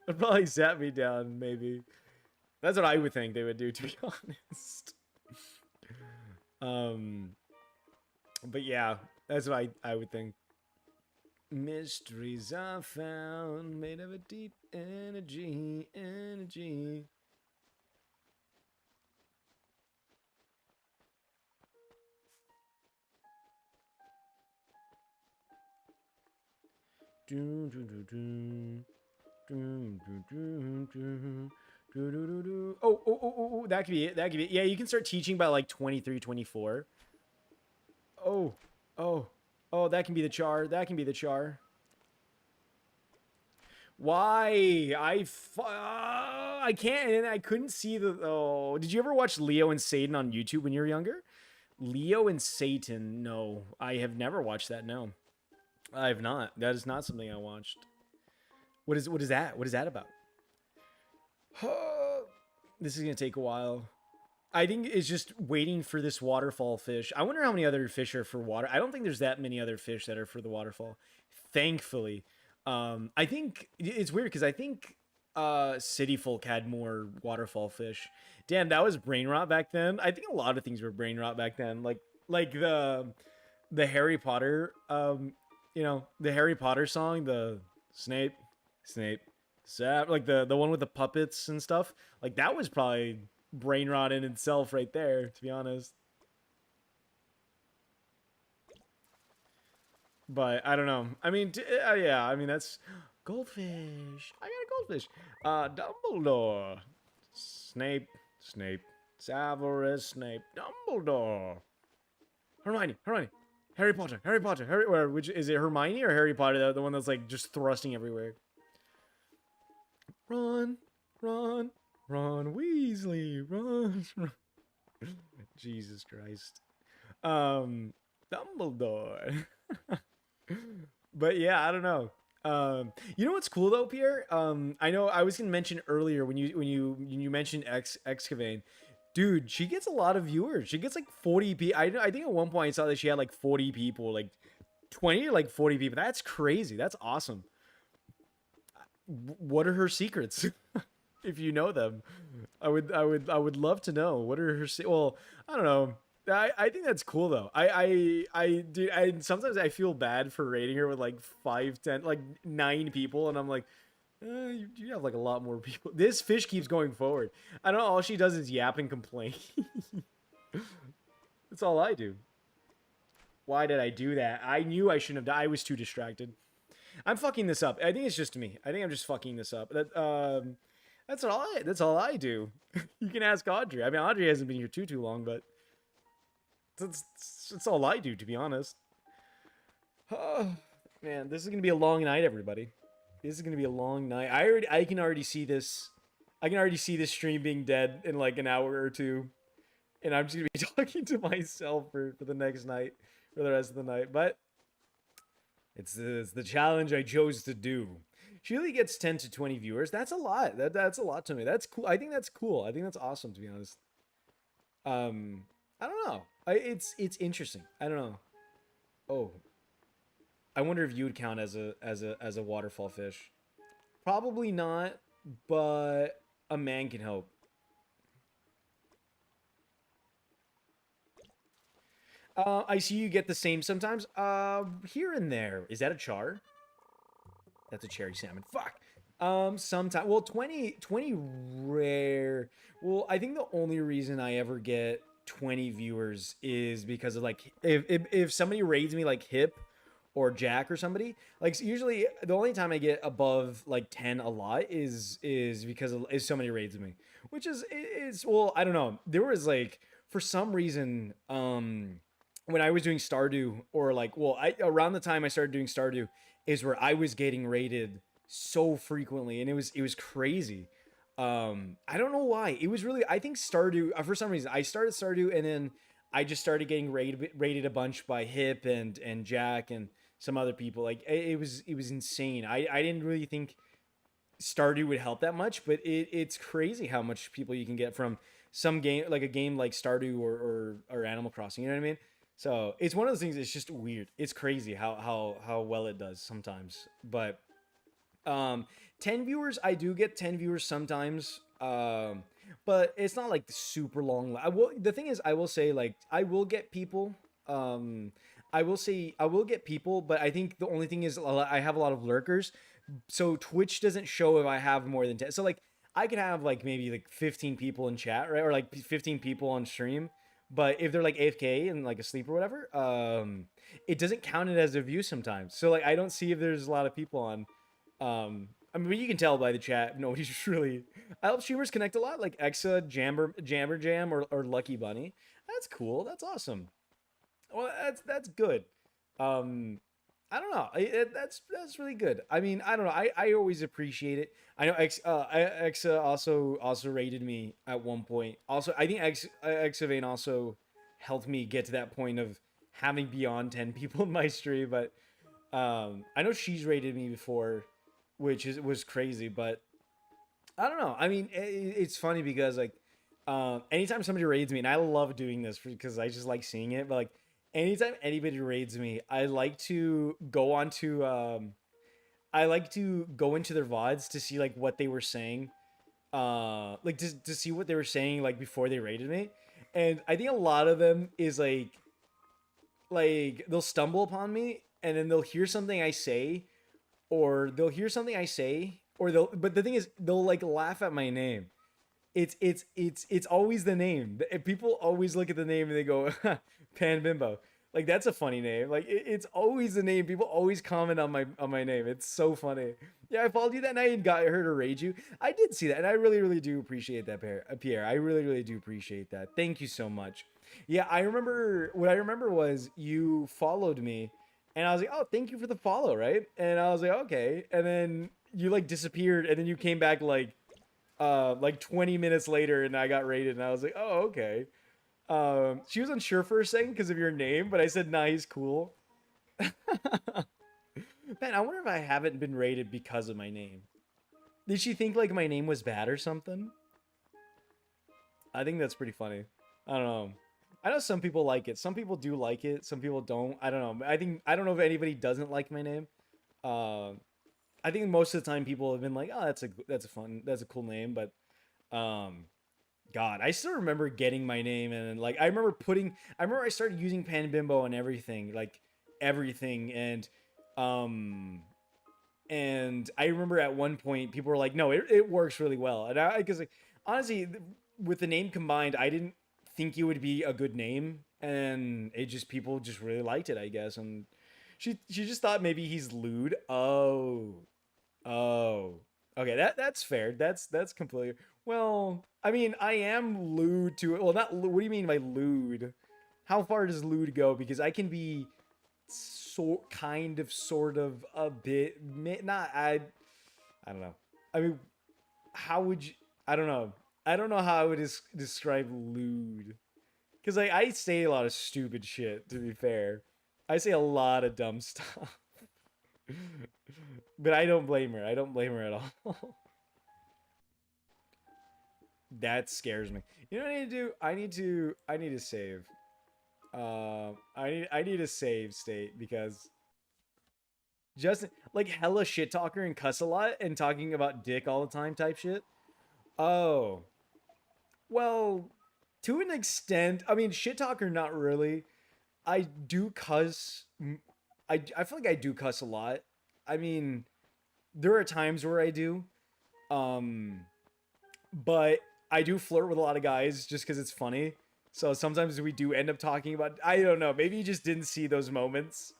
They'll probably zap me down. Maybe that's what I would think they would do, to be honest. Um, but yeah, that's what I would think. Mysteries are found made of a deep energy. Do, do, do, do. Do, do, do, do. Do, do, do, do. Oh, that could be it. That could be it. Yeah, you can start teaching by like 23, 24. Oh, oh, oh, that can be the char. That can be the char. Why? I can't. And I couldn't see the. Oh, did you ever watch Leo and Satan on YouTube when you were younger? Leo and Satan. No, I have never watched that. No, I have not. That is not something I watched. What is that? What is that about? This is gonna take a while. I think it's just waiting for this waterfall fish. I wonder how many other fish are for water. I don't think there's that many other fish that are for the waterfall. Thankfully, I think it's weird because I think city folk had more waterfall fish. Damn, that was brain rot back then. I think a lot of things were brain rot back then. Like the Harry Potter the Harry Potter song, the Snape, Sap, like the one with the puppets and stuff. Like that was probably brain rot in itself right there, to be honest. But I don't know. I mean, yeah. I mean that's goldfish. I got a goldfish. Dumbledore, Snape, Severus Snape, Dumbledore, Hermione, Harry Potter, Harry. Which is it, Hermione or Harry Potter? The one that's like just thrusting everywhere. Run, run, Ron Weasley, run. Jesus Christ. Dumbledore. But yeah, I don't know. You know what's cool though, Pierre? I know I was gonna mention earlier when you mentioned Excavane, dude. She gets a lot of viewers. She gets like 40 people. I think at one point I saw that she had like 40 people, like 20 to like 40 people. That's crazy. That's awesome. What are her secrets? If you know them, I would love to know. What are her? Well, I don't know. I think that's cool though. Do. I sometimes I feel bad for rating her with like 5, 10, like 9 people, and I'm like, you have like a lot more people. This fish keeps going forward. I don't know. All she does is yap and complain. That's all I do. Why did I do that? I knew I shouldn't have. I was too distracted. I'm fucking this up. I think it's just me. I think I'm just fucking this up. That's all I do. You can ask Audrey. I mean, Audrey hasn't been here too long, but that's all I do, to be honest. Oh, man, this is gonna be a long night, everybody. This is gonna be a long night. I can already see this. I can already see this stream being dead in like an hour or two, and I'm just gonna be talking to myself for the next night, for the rest of the night. But it's the challenge I chose to do. She only gets 10 to 20 viewers. That's a lot. That's a lot to me. That's cool. I think that's cool. I think that's awesome, to be honest. I don't know. It's interesting. I don't know. Oh, I wonder if you would count as a waterfall fish. Probably not, but a man can hope. I see you get the same sometimes. Here and there. Is that a char? That's a cherry salmon. Fuck. Sometime. Well, 20 rare. Well, I think the only reason I ever get 20 viewers is because of like if somebody raids me like Hip or Jack or somebody, like usually the only time I get above like 10 a lot is because of, is somebody raids me, which is well, I don't know. There was like for some reason when I was doing Stardew or like well, I around the time I started doing Stardew is where I was getting raided so frequently and it was crazy. I don't know why. It was really I think Stardew for some reason I started Stardew and then I just started getting rated a bunch by Hip and Jack and some other people. Like it was insane. I didn't really think Stardew would help that much, but it's crazy how much people you can get from some game like a game like Stardew or Animal Crossing. You know what I mean? So it's one of those things. It's just weird. It's crazy how well it does sometimes. But um, 10 viewers, I do get 10 viewers sometimes. But it's not like super long. I will. The thing is, I will say like I will get people. Um, I will say I will get people, but I think the only thing is I have a lot of lurkers, so Twitch doesn't show if I have more than 10. So like I could have like maybe like 15 people in chat, right? Or like 15 people on stream. But if they're like AFK and like asleep or whatever, it doesn't count it as a view sometimes. So like I don't see if there's a lot of people on. I mean, you can tell by the chat. Nobody's really. I help streamers connect a lot, like Exa, Jammer Jam, or Lucky Bunny. That's cool. That's awesome. Well, that's good. Um, I don't know. That's really good. I mean, I don't know. I always appreciate it. I know Exa also rated me at one point. Also, I think Exavane also helped me get to that point of having beyond 10 people in my stream. But I know she's rated me before, which is was crazy. But I don't know. I mean, it's funny because like, anytime somebody raids me, and I love doing this because I just like seeing it. But like, anytime anybody raids me, I like to go into their vods to see like what they were saying, like to see what they were saying like before they raided me, and I think a lot of them is like they'll stumble upon me and then they'll hear something I say or they'll hear something I say or they'll but the thing is they'll like laugh at my name. It's always the name. People always look at the name and they go Pan Bimbo. Like that's a funny name. Like it's always the name. People always comment on my name. It's so funny. Yeah, I followed you that night and got her to raid you. I did see that, and I really do appreciate that, Pierre. I really do appreciate that. Thank you so much. Yeah, I remember. What I remember was you followed me, and I was like, "Oh, thank you for the follow," right? And I was like, "Okay," and then you like disappeared, and then you came back like 20 minutes later and I got rated and I was like, oh, okay. She was unsure for a second because of your name, but I said, nah, he's cool. Man, I wonder if I haven't been rated because of my name. Did she think like my name was bad or something? I think that's pretty funny. I don't know. I know some people like it. Some people do like it. Some people don't. I don't know. I don't know if anybody doesn't like my name. Uh, I think most of the time people have been like, oh, that's a cool name, but um, God, I still remember getting my name and like I remember I started using Pan Bimbo and everything, like everything um and I remember at one point people were like, "No, it works really well." And I cuz like honestly with the name combined, I didn't think it would be a good name and it just people just really liked it, I guess. And she just thought maybe he's lewd. Oh. Oh, okay. That's fair. That's completely. Well, I mean, I am lewd to it. Well, not. What do you mean by lewd? How far does lewd go? Because I can be kind of, sort of, a bit. Not. I don't know. I mean, how would you? I don't know. I don't know how I would describe lewd. Because like I say a lot of stupid shit. To be fair, I say a lot of dumb stuff. But I don't blame her. I don't blame her at all. That scares me. You know what I need to do? I need to save. I need a save state because just like hella shit talker and cuss a lot and talking about dick all the time type shit. Oh, well, to an extent. I mean, shit talker not really. I do cuss. I feel like I do cuss a lot. I mean, there are times where I do. Um, but I do flirt with a lot of guys just because it's funny. So sometimes we do end up talking about. I don't know. Maybe you just didn't see those moments.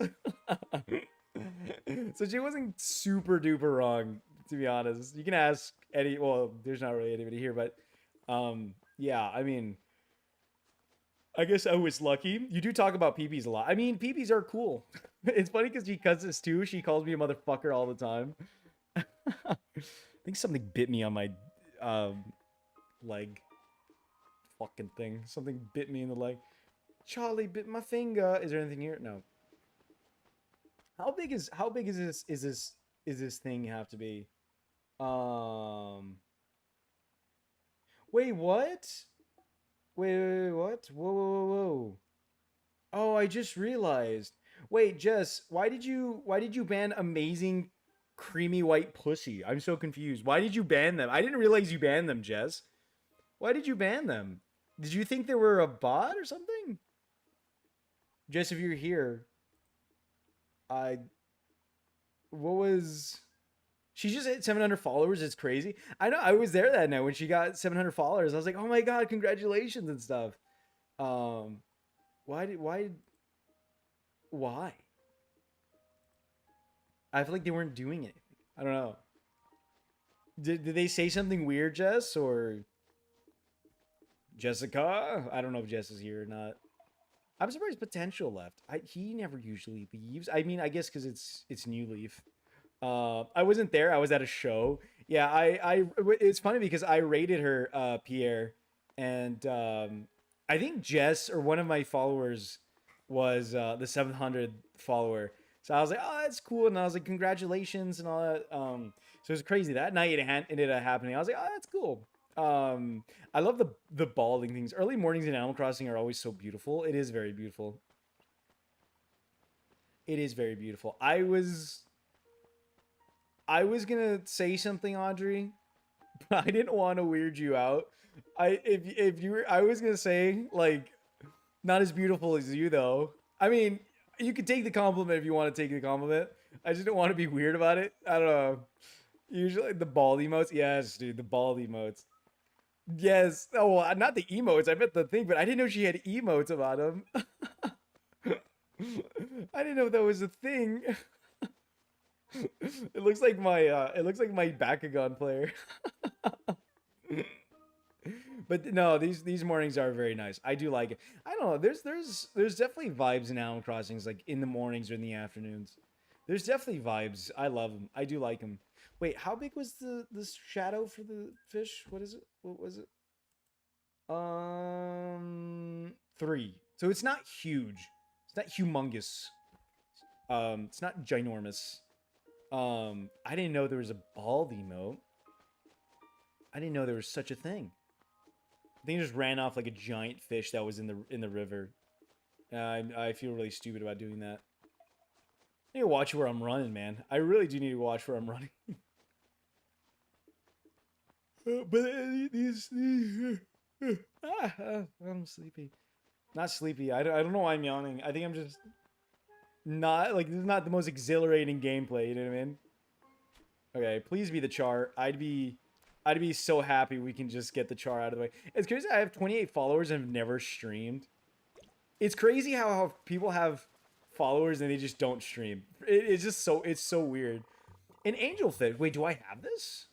So she wasn't super duper wrong, to be honest. You can ask any. Well, there's not really anybody here, but yeah. I mean, I guess I was lucky. You do talk about peepees a lot. I mean, peepees are cool. It's funny because she cuts this too. She calls me a motherfucker all the time. I think something bit me on my um, leg. Fucking thing. Something bit me in the leg. Charlie bit my finger. Is there anything here? No. How big is this thing have to be? Um. Wait, what? Wait, what? Whoa. Oh, I just realized. Wait, Jess, why did you ban amazing creamy white pussy? I'm so confused. Why did you ban them? I didn't realize you banned them, Jess. Why did you ban them? Did you think they were a bot or something? Jess, if you're here, I what was she just hit 700 followers? It's crazy. I know I was there that night when she got 700 followers. I was like, "Oh my god, congratulations and stuff." Um why? I feel like they weren't doing anything. I don't know. Did they say something weird, Jess, or Jessica? I don't know if Jess is here or not. I'm surprised Potential left. He never usually leaves. I mean, I guess because it's New Leaf. I wasn't there. I was at a show. Yeah, it's funny because I rated her, Pierre, and I think Jess or one of my followers was the 700 follower. So I was like, oh, that's cool, and I was like, congratulations and all that. So it was crazy that night. It ended up happening. I was like, oh, that's cool. I love the balding things. Early mornings in Animal Crossing are always so beautiful. It is very beautiful. It is very beautiful. I was gonna say something, Audrey, but I didn't want to weird you out. If you were, I was gonna say like not as beautiful as you though. I mean, you could take the compliment if you want to take the compliment. I just don't want to be weird about it. I don't know. Usually the bald emotes, yes, dude, the bald emotes. Yes. Oh, well, not the emotes. I meant the thing, but I didn't know she had emotes about them. I didn't know that was a thing. It looks like my Bakugan player. But no, these mornings are very nice. I do like it. I don't know. There's definitely vibes in Animal Crossings, like in the mornings or in the afternoons. There's definitely vibes. I love them. I do like them. Wait, how big was the shadow for the fish? What is it? What was it? 3. So it's not huge. It's not humongous. It's not ginormous. I didn't know there was a bald emote. I didn't know there was such a thing. I think it just ran off like a giant fish that was in the river. I feel really stupid about doing that. I need to watch where I'm running, man. I really do need to watch where I'm running. I'm sleepy. Not sleepy. I don't know why I'm yawning. I think I'm just not like this is not the most exhilarating gameplay. You know what I mean? Okay, please be the char. I'd be so happy we can just get the char out of the way. It's crazy. I have 28 followers and have never streamed. It's crazy how people have followers and they just don't stream. It's so weird. An angelfish. Wait, do I have this?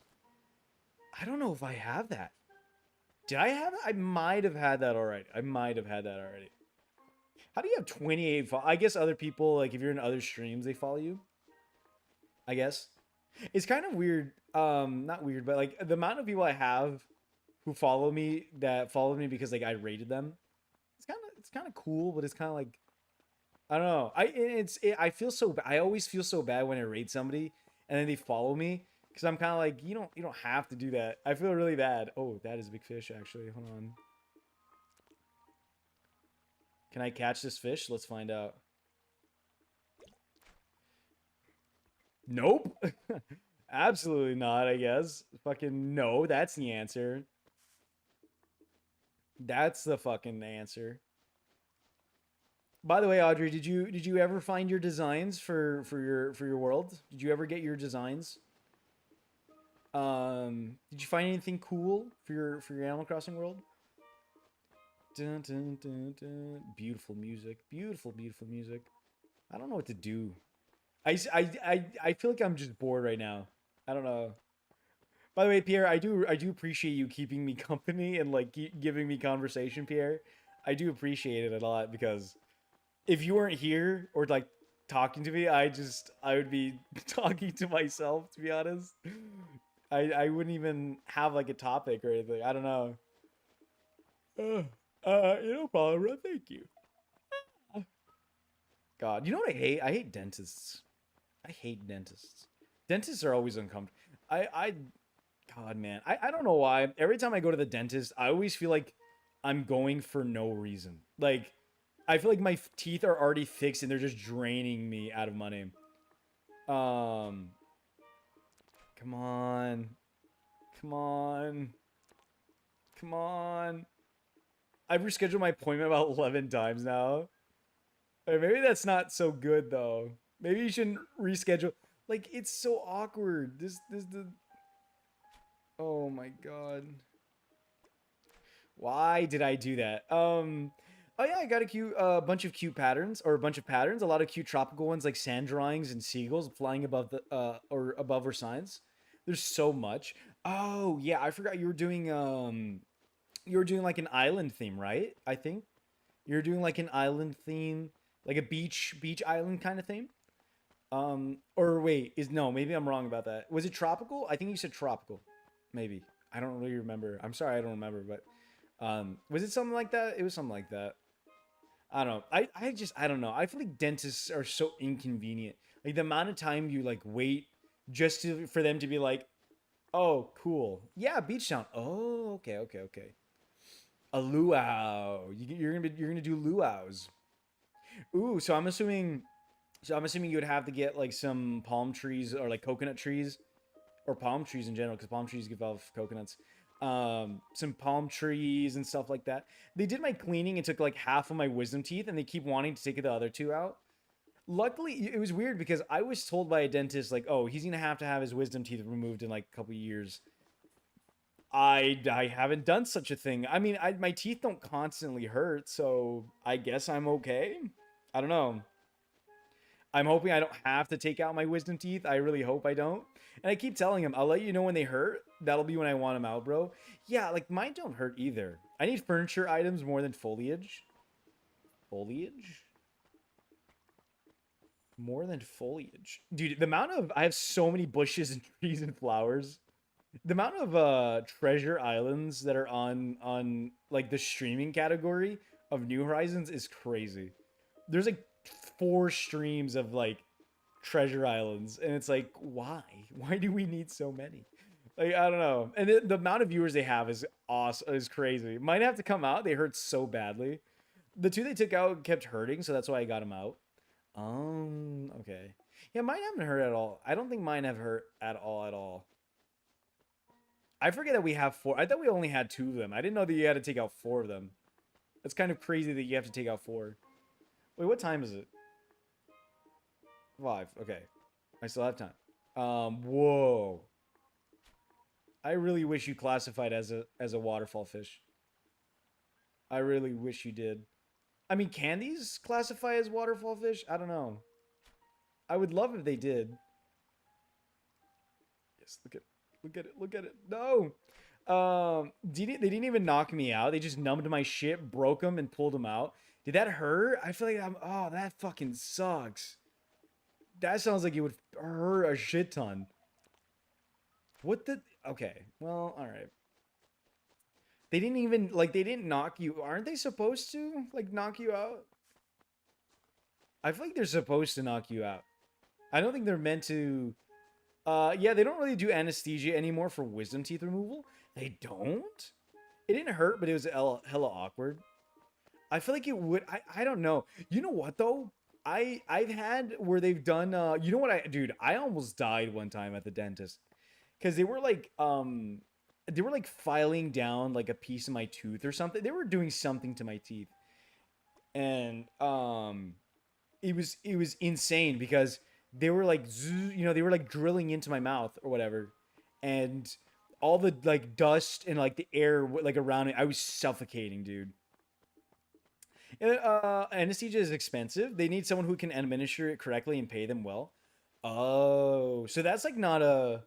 I don't know if I have that. Did I have it? I might have had that already. How do you have 28 I guess other people, like if you're in other streams, they follow you. I guess. It's kind of weird. Not weird, but like the amount of people I have who follow me that followed me because like I rated them. It's kind of cool, but it's kind of like I don't know. I feel so I always feel so bad when I rate somebody and then they follow me because I'm kind of like you don't have to do that. I feel really bad. Oh, that is a big fish actually. Hold on. Can I catch this fish? Let's find out. Nope. Absolutely not, I guess. Fucking no, that's the answer. That's the fucking answer. By the way, Audrey, did you ever find your designs for your world? Did you ever get your designs? Did you find anything cool for your Animal Crossing world? Dun, dun, dun, dun. Beautiful music, beautiful, beautiful music. I don't know what to do. I feel like I'm just bored right now. I don't know. By the way, Pierre, I do appreciate you keeping me company and like giving me conversation, Pierre. I do appreciate it a lot because if you weren't here or like talking to me, I would be talking to myself. To be honest, I wouldn't even have like a topic or anything. I don't know. No problem, bro. Thank you. God, you know what I hate? I hate dentists. I hate dentists. Dentists are always uncomfortable. I God, man, I don't know why. Every time I go to the dentist, I always feel like I'm going for no reason. Like, I feel like my teeth are already fixed and they're just draining me out of money. Um, come on, come on, come on. I've rescheduled my appointment about 11 times now. Maybe that's not so good though. Maybe you shouldn't reschedule. Like, it's so awkward. The. Oh my god. Why did I do that? Oh yeah, I got a cute bunch of cute patterns or a bunch of patterns. A lot of cute tropical ones like sand drawings and seagulls flying above the or above our signs. There's so much. Oh yeah, I forgot you were doing like an island theme, right? I think you're doing like an island theme, like a beach island kind of theme. Or wait, is no, maybe I'm wrong about that. Was it tropical? I think you said tropical. Maybe. I don't really remember. I'm sorry, I don't remember, but was it something like that? It was something like that. I don't know. I don't know. I feel like dentists are so inconvenient. Like the amount of time you like wait just to for them to be like, "Oh, cool. Yeah, beach town. Oh, okay, okay, okay. A luau. You're gonna do luau's. Ooh, so I'm assuming you would have to get like some palm trees or like coconut trees or palm trees in general, because palm trees give off coconuts. Some palm trees and stuff like that. They did my cleaning and took like half of my wisdom teeth, and they keep wanting to take the other two out. Luckily, it was weird because I was told by a dentist like, "Oh, he's gonna have to have his wisdom teeth removed in like a couple years." I haven't done such a thing. I mean, my teeth don't constantly hurt, so I guess I'm okay. I don't know. I'm hoping I don't have to take out my wisdom teeth. I really hope I don't. And I keep telling him, I'll let you know when they hurt. That'll be when I want them out, bro. Yeah, like mine don't hurt either. I need furniture items more than foliage. Foliage? More than foliage. Dude, the amount of I have so many bushes and trees and flowers. The amount of treasure islands that are on like the streaming category of New Horizons is crazy. There's like four streams of like treasure islands, and it's like, why do we need so many? Like, I don't know. And the amount of viewers they have is awesome, is crazy. Might have to come out. They hurt so badly. The two they took out kept hurting, so that's why I got them out. Okay. Yeah, mine haven't hurt at all. I don't think mine have hurt at all, at all. I forget that we have four. I thought we only had two of them. I didn't know that you had to take out four of them. It's kind of crazy that you have to take out four. Wait, what time is it? Five. Okay. I still have time. Whoa. I really wish you classified as a waterfall fish. I really wish you did. I mean, can these classify as waterfall fish? I don't know. I would love if they did. Yes, look at it, look at it. No. They didn't even knock me out. They just numbed my shit, broke them, and pulled them out. Did that hurt? I feel like I'm. Oh, that fucking sucks. That sounds like it would hurt a shit ton. What the? Okay. Well, all right. They didn't even like they didn't knock you. Aren't they supposed to like knock you out? I feel like they're supposed to knock you out. I don't think they're meant to. Yeah, they don't really do anesthesia anymore for wisdom teeth removal. They don't. It didn't hurt, but it was hella awkward. I feel like it would. I don't know. You know what though? I've had where they've done. You know what dude? I almost died one time at the dentist because they were like filing down like a piece of my tooth or something. They were doing something to my teeth, and it was insane because they were like they were like drilling into my mouth or whatever, and all the like dust and like the air like around it, I was suffocating, dude. Anesthesia is expensive. They need someone who can administer it correctly and pay them well. Oh, so that's like not a.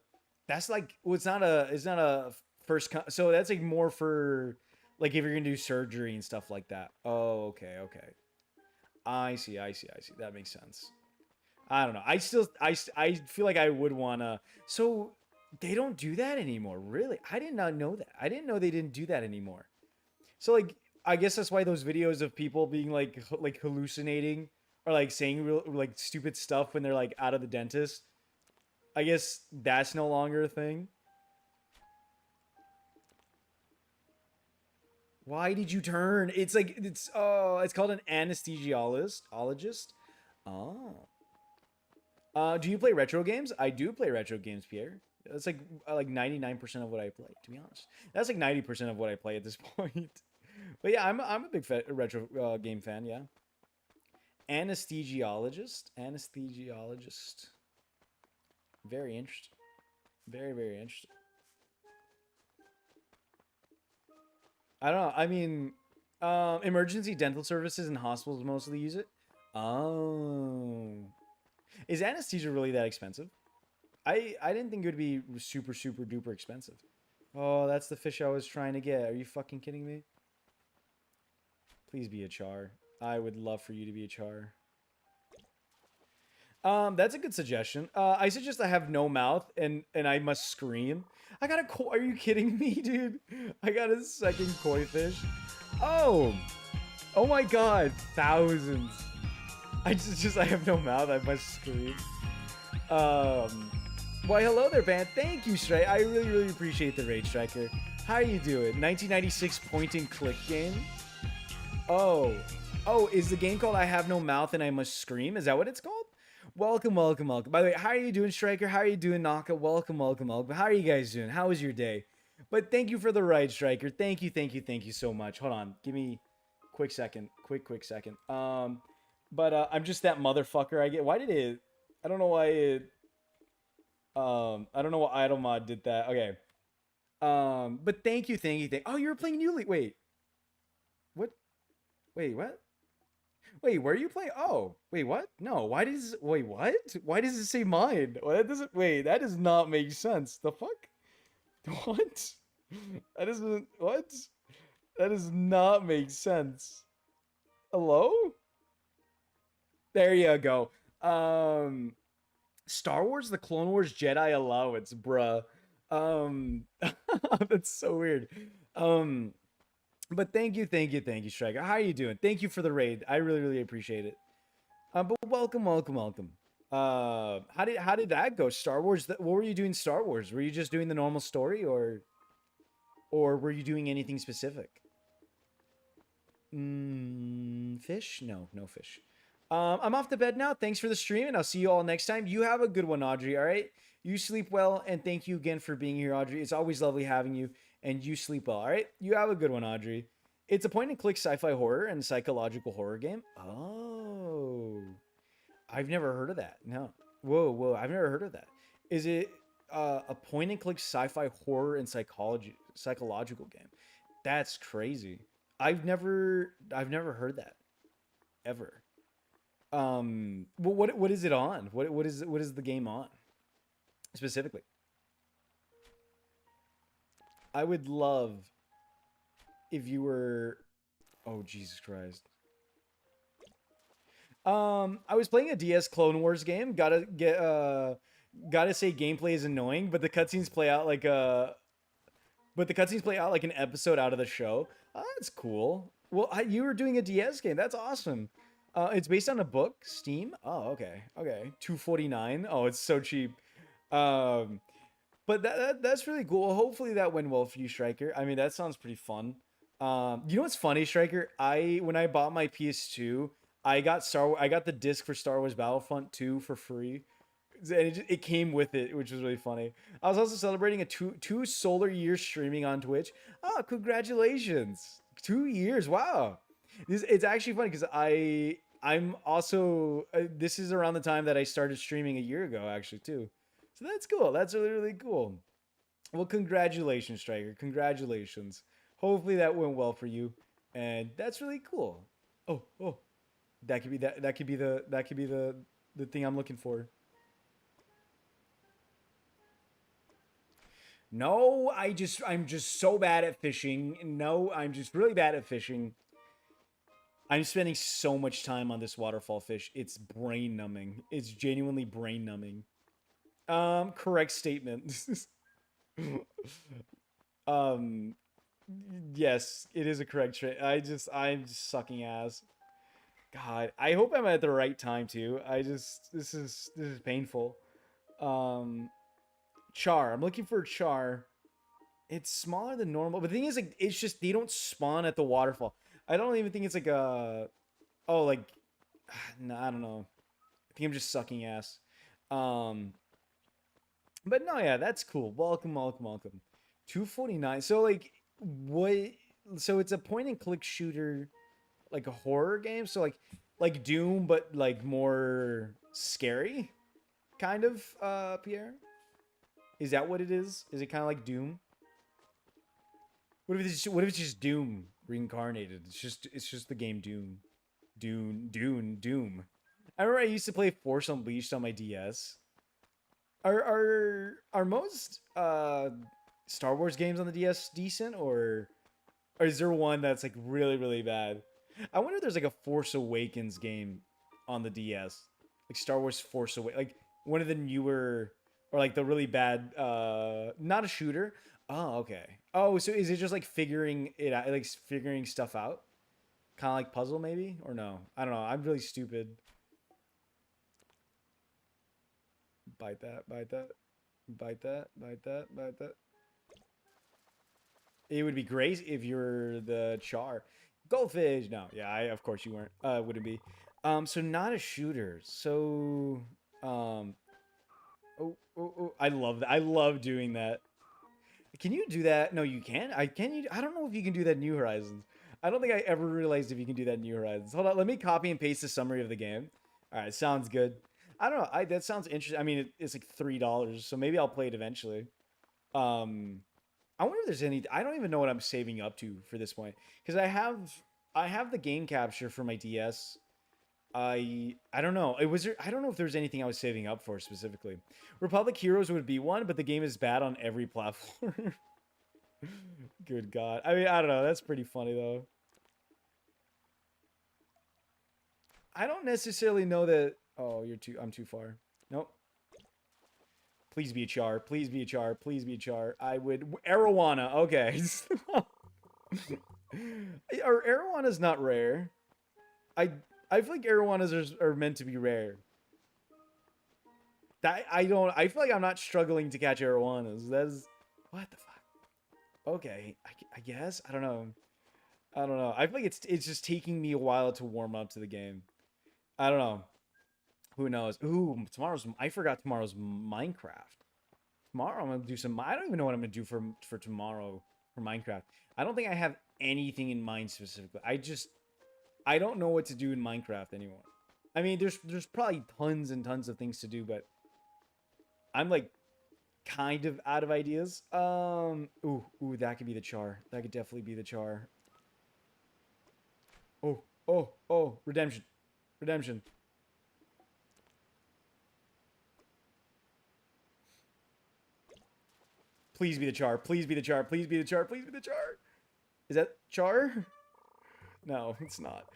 That's like well, it's not a. It's not a so that's like more for like if you're gonna do surgery and stuff like that. Oh, okay, okay. I see. I see. I see. That makes sense. I don't know. I feel like I would wanna. So they don't do that anymore. Really? I did not know that. I didn't know they didn't do that anymore. So like I guess that's why those videos of people being like hallucinating or like saying real like stupid stuff when they're like out of the dentist. I guess that's no longer a thing. Why did you turn? It's like it's called an anesthesiologist. Oh. Do you play retro games? I do play retro games, Pierre. That's like 99% of what I play, to be honest. That's like 90% of what I play at this point. But yeah, I'm a big retro game fan. Yeah, anesthesiologist. Very interesting. Very interesting. I don't know. I mean, emergency dental services and hospitals mostly use it. Oh, is anesthesia really that expensive? I didn't think it would be super duper expensive. Oh, that's the fish I was trying to get. Are you fucking kidding me? Please be a char. I would love for you to be a char. That's a good suggestion. I suggest I have no mouth and I must scream. I got a koi. Are you kidding me, dude? I got a second koi fish. Oh, oh my god, thousands. I have no mouth. I must scream. Why hello there, Van. Thank you, Strike. I really appreciate the raid, Striker. How are you doing? 1996 point and click game. Oh, oh, is the game called I Have No Mouth and I Must Scream? Is that what it's called? Welcome. By the way, how are you doing, Striker? How are you doing, Naka? Welcome. How are you guys doing? How was your day? But thank you for the ride, Striker. Thank you so much. Hold on, give me quick second. Quick second. But I'm just that motherfucker. I get. Why did it? I don't know why it. I don't know why Idlemod did that. Okay. But thank you. Oh, you were playing New League. Wait. What? Wait, what? Wait, where are you playing? Oh, wait, what? No, why does wait, what? Why does it say mine? Well, that doesn't wait, that does not make sense. The fuck? What? That doesn't what? That does not make sense. Hello? There you go. Star Wars The Clone Wars Jedi Allowance, bruh. That's so weird. Um but thank you, Striker. How are you doing? Thank you for the raid. I really appreciate it. But welcome. How did that go? Star Wars. What were you doing? Star Wars. Were you just doing the normal story, or were you doing anything specific? Fish? No fish. I'm off to bed now. Thanks for the stream, and I'll see you all next time. You have a good one, Audrey. All right. You sleep well, and thank you again for being here, Audrey. It's always lovely having you, and you sleep well. All right. You have a good one, Audrey. It's a point-and-click sci-fi horror and psychological horror game. Oh, I've never heard of that. No. Whoa. I've never heard of that. Is it a point-and-click sci-fi horror and psychological game? That's crazy. I've never heard that ever. Well, what is it on? What is the game on specifically? I would love if you were. Oh Jesus Christ. I was playing a DS Clone Wars game. Gotta say gameplay is annoying, but the cutscenes play out like an episode out of the show. Oh, that's cool. Well, you were doing a DS game. That's awesome. It's based on a book, Steam. Oh, okay. 249. Oh, it's so cheap. Um, but that's really cool. Hopefully that went well for you, Striker. I mean, that sounds pretty fun. You know what's funny, Striker? When I bought my PS2, I got the disc for Star Wars Battlefront 2 for free. And it came with it, which was really funny. I was also celebrating a two solar years streaming on Twitch. Oh, congratulations! 2 years, wow. It's actually funny because I'm also this is around the time that I started streaming a year ago, actually too. So that's cool. That's really cool. Well, congratulations, Striker. Congratulations. Hopefully that went well for you, and that's really cool. Oh, oh, that could be that. That could be the thing I'm looking for. No, I'm just so bad at fishing. No, I'm just really bad at fishing. I'm spending so much time on this waterfall fish. It's brain numbing. It's genuinely brain numbing. Correct statement. um, yes, it is a correct trade. I'm just sucking ass. God, I hope I'm at the right time too. This is painful. Um, char. I'm looking for char. It's smaller than normal, but the thing is, like, it's just they don't spawn at the waterfall. I don't even think it's like a. Oh, like, no, I don't know. I think I'm just sucking ass. Um, but no, yeah, that's cool. Welcome, welcome, welcome. 249. So like, what? So it's a point and click shooter, like a horror game. So like Doom, but like more scary, kind of. Pierre, is that what it is? Is it kind of like Doom? What if it's just Doom reincarnated? It's just the game Doom, Doom. I remember I used to play Force Unleashed on my DS. Are most Star Wars games on the DS decent, or is there one that's like really really bad? I wonder if there's like a Force Awakens game on the DS, like Star Wars Force Awakens, like one of the newer, or like the really bad, not a shooter. Oh, okay. Oh, so is it just like figuring it out, like figuring stuff out, kind of like puzzle maybe, or no? I don't know. I'm really stupid. Bite that. Bite that. Bite that. Bite that. Bite that. It would be great if you're the char. Goldfish. No, yeah, of course you weren't. Wouldn't be. So not a shooter. So, um, oh, I love that. I love doing that. Can you do that? No, you can't. I can you. I don't know if you can do that in New Horizons. I don't think I ever realized if you can do that in New Horizons. Hold on, let me copy and paste the summary of the game. All right, sounds good. I don't know. That sounds interesting. I mean, it's like $3, so maybe I'll play it eventually. Um, I wonder if there's any. I don't even know what I'm saving up to for this point because I have the game capture for my DS. I don't know. It was I don't know if there was anything I was saving up for specifically. Republic Heroes would be one, but the game is bad on every platform. Good God. I mean, I don't know. That's pretty funny though. I don't necessarily know that. Oh, you're too. I'm too far. Nope. Please be a char. Please be a char. Please be a char. I would. Arowana. Okay. Arowanas not rare. I I feel like arowanas are meant to be rare. That I don't. I feel like I'm not struggling to catch arowanas. That's what the fuck. Okay, I guess I don't know. I don't know. I feel like it's just taking me a while to warm up to the game. I don't know. Who knows? Ooh, tomorrow's. I forgot tomorrow's Minecraft. Tomorrow I'm gonna do some. I don't even know what I'm gonna do for tomorrow for Minecraft. I don't think I have anything in mind specifically. I don't know what to do in Minecraft anymore. I mean, there's probably tons and tons of things to do, but I'm like kind of out of ideas. Ooh, that could be the char. That could definitely be the char. Oh, redemption, redemption. Please be the char. Please be the char. Please be the char. Please be the char. Is that char? No, it's not.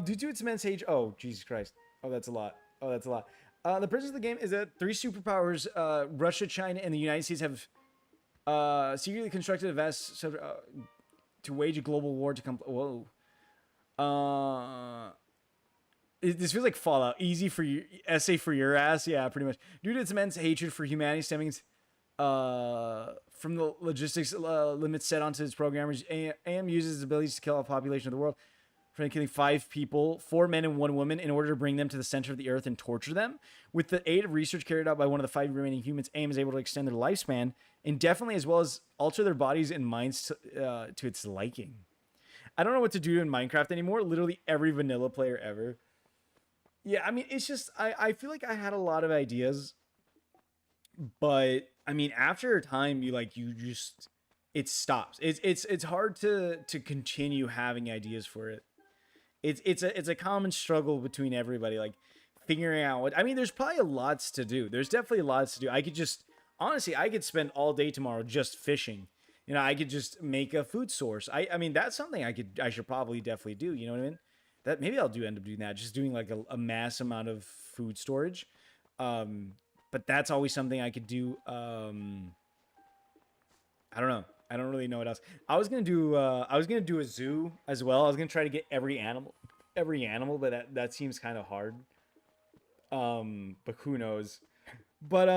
Due to its immense age. Oh, Jesus Christ. Oh, that's a lot. Oh, that's a lot. The premise of the game is that three superpowers, Russia, China, and the United States, have secretly constructed a vast to wage a global war to come. Whoa. Uh, this feels like Fallout. Easy for you, essay for your ass. Yeah, pretty much. Due to its immense hatred for humanity stemming from the logistics limits set onto its programmers, AM uses its abilities to kill a population of the world, from killing 5 people, 4 men and 1 woman, in order to bring them to the center of the earth and torture them. With the aid of research carried out by one of the 5 remaining humans, AM is able to extend their lifespan indefinitely, as well as alter their bodies and minds to its liking. I don't know what to do in Minecraft anymore. Literally every vanilla player ever. Yeah, I mean, it's just I feel like I had a lot of ideas, But I mean, after a time, you just it stops. It's hard to continue having ideas for it. It's a common struggle between everybody, like figuring out what. I mean, there's probably lots to do. There's definitely lots to do. I could just honestly, I could spend all day tomorrow just fishing. You know, I could just make a food source. I mean, that's something I should probably definitely do. You know what I mean? That maybe I'll do end up doing that. Just doing like a mass amount of food storage. Um, but that's always something I could do. I don't know. I don't really know what else. I was gonna do a zoo as well. I was gonna try to get every animal, but that seems kind of hard. But who knows? But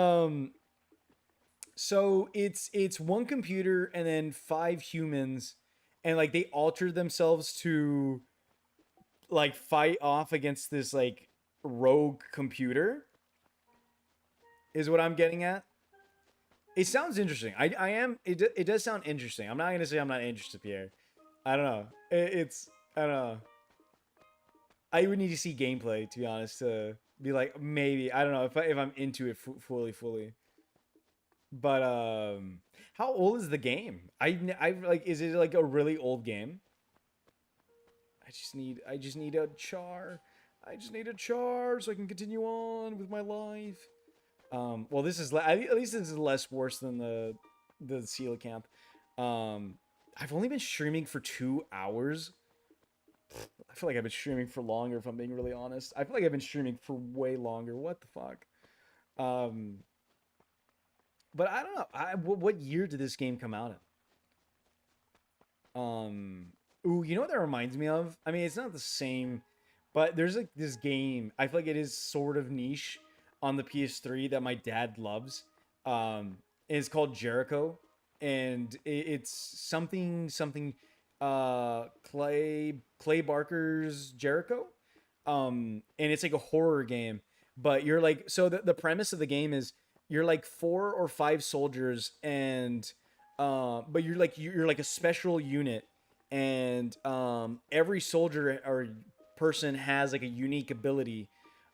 so it's one computer and then five humans, and like they altered themselves to like fight off against this like rogue computer. Is what I'm getting at. It sounds interesting. I am. It does sound interesting. I'm not gonna say I'm not interested, Pierre. I don't know. It's I don't know. I would need to see gameplay to be honest to be like maybe I don't know if I'm into it fully. But how old is the game? I like is it like a really old game? I just need a char. I just need a char so I can continue on with my life. Well, this is at least this is less worse than the seal camp. I've only been streaming for 2 hours. I feel like I've been streaming for longer. If I'm being really honest, I feel like I've been streaming for way longer. What the fuck? Um, but I don't know. What year did this game come out in? Ooh, you know what that reminds me of? I mean, it's not the same, but there's like this game. I feel like it is sort of niche on the PS3 that my dad loves. It's called Jericho, and it's something Clay Barker's Jericho. And it's like a horror game, but you're like so the premise of the game is you're like four or five soldiers and but you're like a special unit and every soldier or person has like a unique ability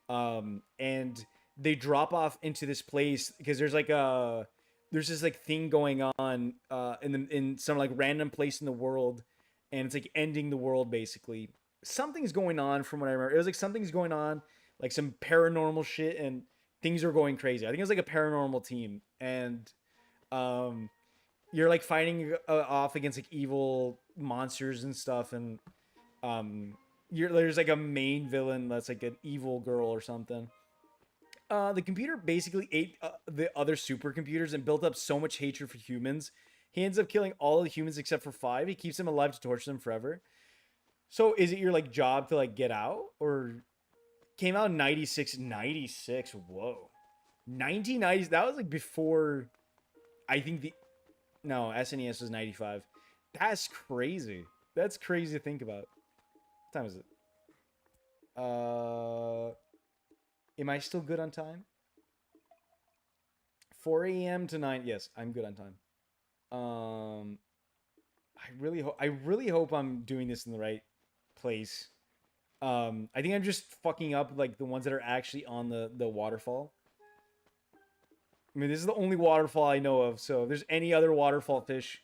and they drop off into this place because there's this like thing going on in some like random place in the world, and it's like ending the world basically. Something's going on from what I remember. It was like something's going on, like some paranormal shit, and things are going crazy. I think it was like a paranormal team, and um, you're like fighting off against like evil monsters and stuff, and there's like a main villain that's like an evil girl or something. The computer basically ate the other supercomputers and built up so much hatred for humans. He ends up killing all the humans except for five. He keeps them alive to torture them forever. So is it your like job to like get out or came out in 96? 96. Whoa. 1990s. That was like before I think the no, SNES was 95. That's crazy. That's crazy to think about. What time is it? Uh am I still good on time? 4 a.m. to 9. Yes, I'm good on time. Um I really hope I'm doing this in the right place. I think I'm just fucking up like the ones that are actually on the waterfall. I mean, this is the only waterfall I know of. So if there's any other waterfall fish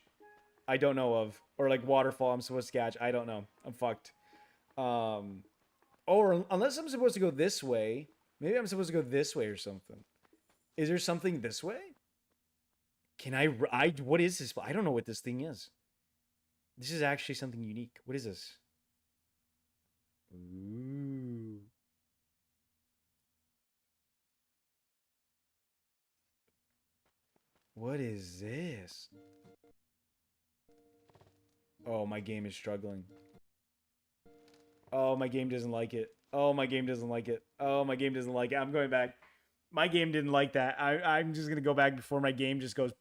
I don't know of, or like waterfall I'm supposed to catch, I don't know. I'm fucked. Um, or unless I'm supposed to go this way, maybe I'm supposed to go this way or something. Is there something this way? Can I? What is this? I don't know what this thing is. This is actually something unique. What is this? Ooh. What is this? Oh, my game is struggling. Oh, my game doesn't like it. Oh, my game doesn't like it. Oh, my game doesn't like it. I'm going back. My game didn't like that. I'm just gonna go back before my game just goes.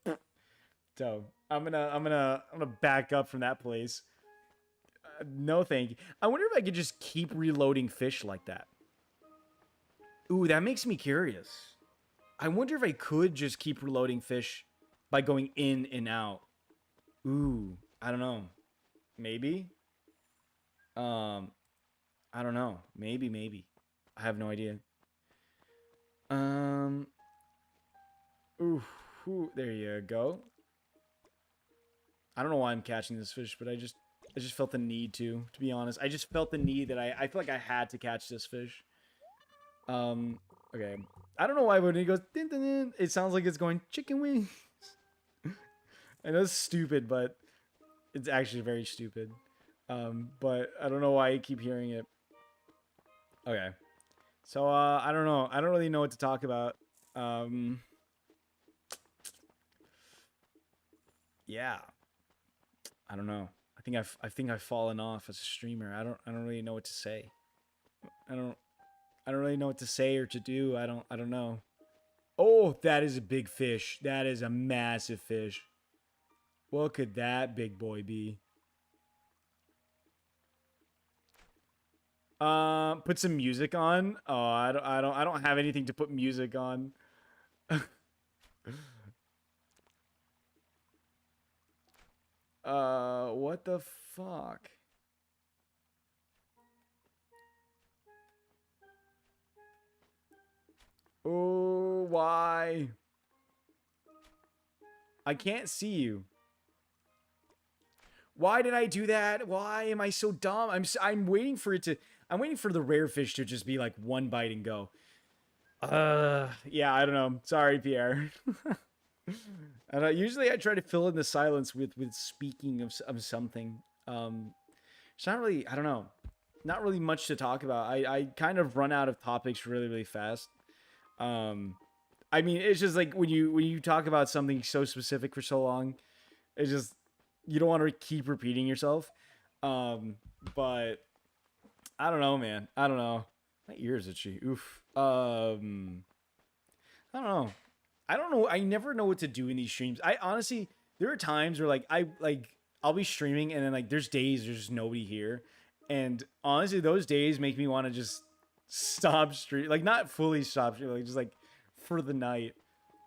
So I'm gonna back up from that place. No, thank you. I wonder if I could just keep reloading fish like that. Ooh, that makes me curious. I wonder if I could just keep reloading fish by going in and out. Ooh, I don't know. Maybe. Um, I don't know. Maybe. I have no idea. Um. Ooh, ooh, there you go. I don't know why I'm catching this fish, but I just felt the need to be honest. I just felt the need that I feel like I had to catch this fish. Um, okay. I don't know why when he goes, din, din, din, it sounds like it's going chicken wings. I know it's stupid, but it's actually very stupid. But I don't know why I keep hearing it. Okay. So, I don't know. I don't really know what to talk about. Um, yeah. I don't know. I think I've fallen off as a streamer. I don't really know what to say. I don't I don't really know what to say or to do. I don't know. Oh, that is a big fish. That is a massive fish. What could that big boy be? Put some music on. Oh, I don't have anything to put music on. What the fuck? Oh, why? I can't see you. Why did I do that? Why am I so dumb? I'm waiting for it to. I'm waiting for the rare fish to just be like one bite and go. Yeah, I don't know. Sorry, Pierre. And usually I try to fill in the silence with speaking of something. It's not really. I don't know. Not really much to talk about. I kind of run out of topics really fast. Um, I mean, it's just like when you talk about something so specific for so long, it's just you don't want to keep repeating yourself. Um, but I don't know, man. I don't know. My ears itchy. Oof. I don't know. I don't know. I never know what to do in these streams. I honestly, there are times where I'll be streaming and then like there's days there's just nobody here, and honestly those days make me want to just stop stream, like not fully stop streaming, like just like for the night.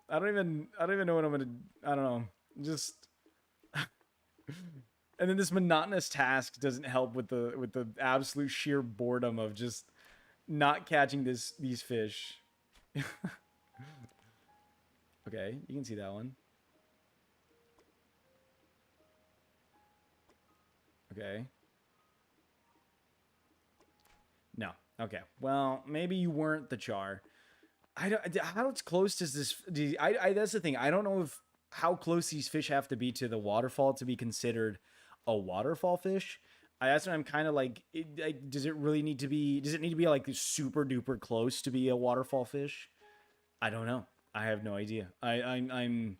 I don't even know what I'm gonna. I don't know. Just and then this monotonous task doesn't help with the absolute sheer boredom of just not catching these fish. Okay, you can see that one. Okay. No. Okay. Well, maybe you weren't the char. I don't. How close does this? That's the thing. I don't know if how close these fish have to be to the waterfall to be considered a waterfall fish. That's what I'm kind of like, does it really need to be? Does it need to be like super duper close to be a waterfall fish? I don't know. I have no idea. I'm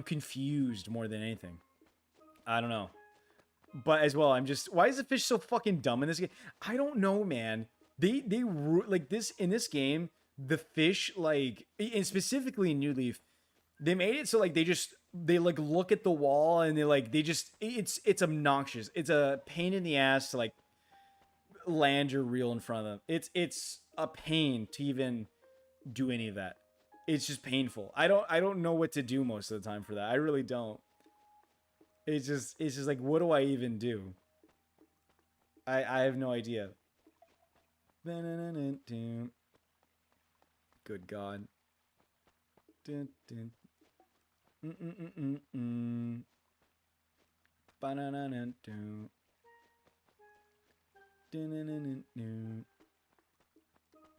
confused more than anything. I don't know. But as well, I'm just, why is the fish so fucking dumb in this game? I don't know, man. Like this in this game, the fish like, and specifically in New Leaf, they made it so like they like look at the wall and they just it's obnoxious. It's a pain in the ass to like land your reel in front of them. It's a pain to even do any of that. It's just painful. I don't know what to do most of the time for that. I really don't. It's just like, what do I even do? I have no idea. Good God. Dun, dun. Mm-mm-mm-mm-mm. Ba-na-na-na-dun. Dun-dun-dun-dun-dun.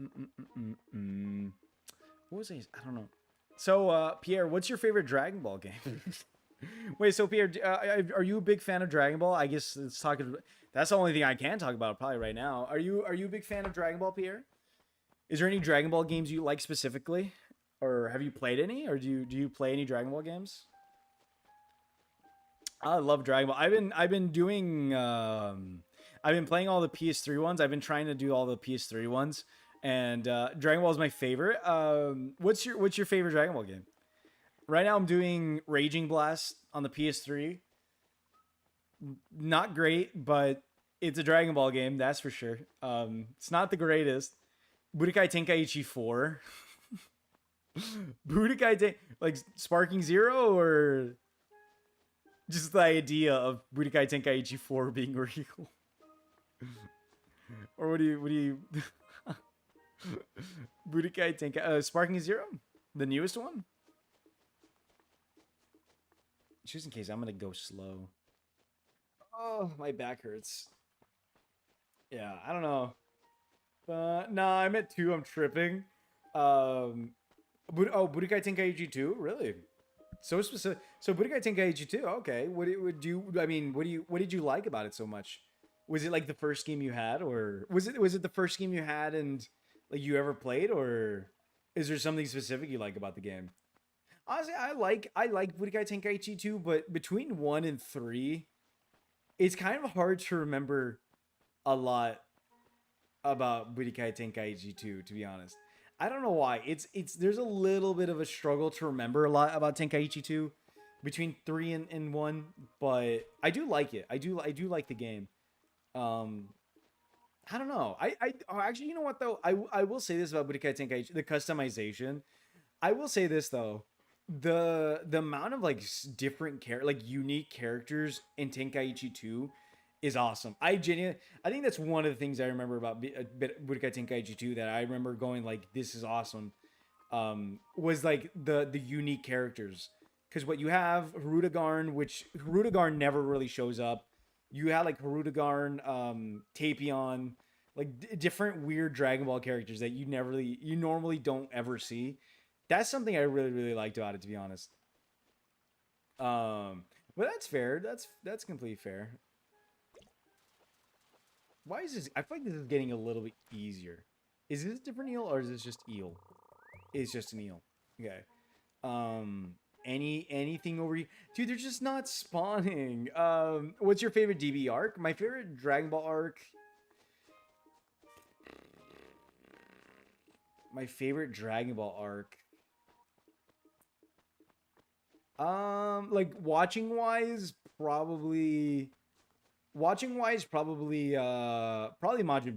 Mm-mm-mm-mm-mm. What was I don't know. So, Pierre, what's your favorite Dragon Ball game? Wait, so Pierre, are you a big fan of Dragon Ball? I guess let's talk. That's the only thing I can talk about probably right now. Are you a big fan of Dragon Ball, Pierre? Is there any Dragon Ball games you like specifically, or have you played any, or do you play any Dragon Ball games? I love Dragon Ball. I've been doing I've been playing all the PS3 ones. I've been trying to do all the PS3 ones, and Dragon Ball is my favorite. What's your favorite Dragon Ball game? Right now, I'm doing Raging Blast on the PS3. Not great, but it's a Dragon Ball game, that's for sure. It's not the greatest. Budokai Tenkaichi 4. Like Sparking Zero, or just the idea of Budokai Tenkaichi 4 being real? Or what do you Budokai Tenkai Sparking Zero? The newest one? just in case, I'm gonna go slow. Oh, my back hurts. Yeah, I don't know. No, I'm at 2. I'm tripping. Budokai Tenkaichi 2? Really? So specific. So Budokai Tenkaichi 2. Okay. Would you? I mean, what did you like about it so much? Was it like the first game you had, or was it the first game you had and like you ever played, or is there something specific you like about the game? Honestly, I like Budokai Tenkaichi 2, but between 1 and 3, it's kind of hard to remember a lot about Budokai Tenkaichi 2, to be honest. I don't know why. It's there's a little bit of a struggle to remember a lot about Tenkaichi 2 between 3 and 1, but I do like it. I do like the game. Um I don't know. Actually, you know what though? I will say this about Budokai Tenkaichi, the customization. I will say this though. The amount of like different like unique characters in Tenkaichi 2 is awesome. I think that's one of the things I remember about Budokai Tenkaichi 2 that I remember going like this is awesome. Was like the unique characters. Cuz what you have Harudagarn, which Harudagarn never really shows up. You had like Harudagarn, Tapion, like different weird Dragon Ball characters that you normally don't ever see. That's something I really liked about it, to be honest. But that's fair. That's completely fair. Why is this? I feel like this is getting a little bit easier. Is this a different eel or is this just eel? It's just an eel. Okay. Um. Anything over here, dude? They're just not spawning. What's your favorite DB arc? My favorite Dragon Ball arc. My favorite Dragon Ball arc. Like watching wise, probably Majin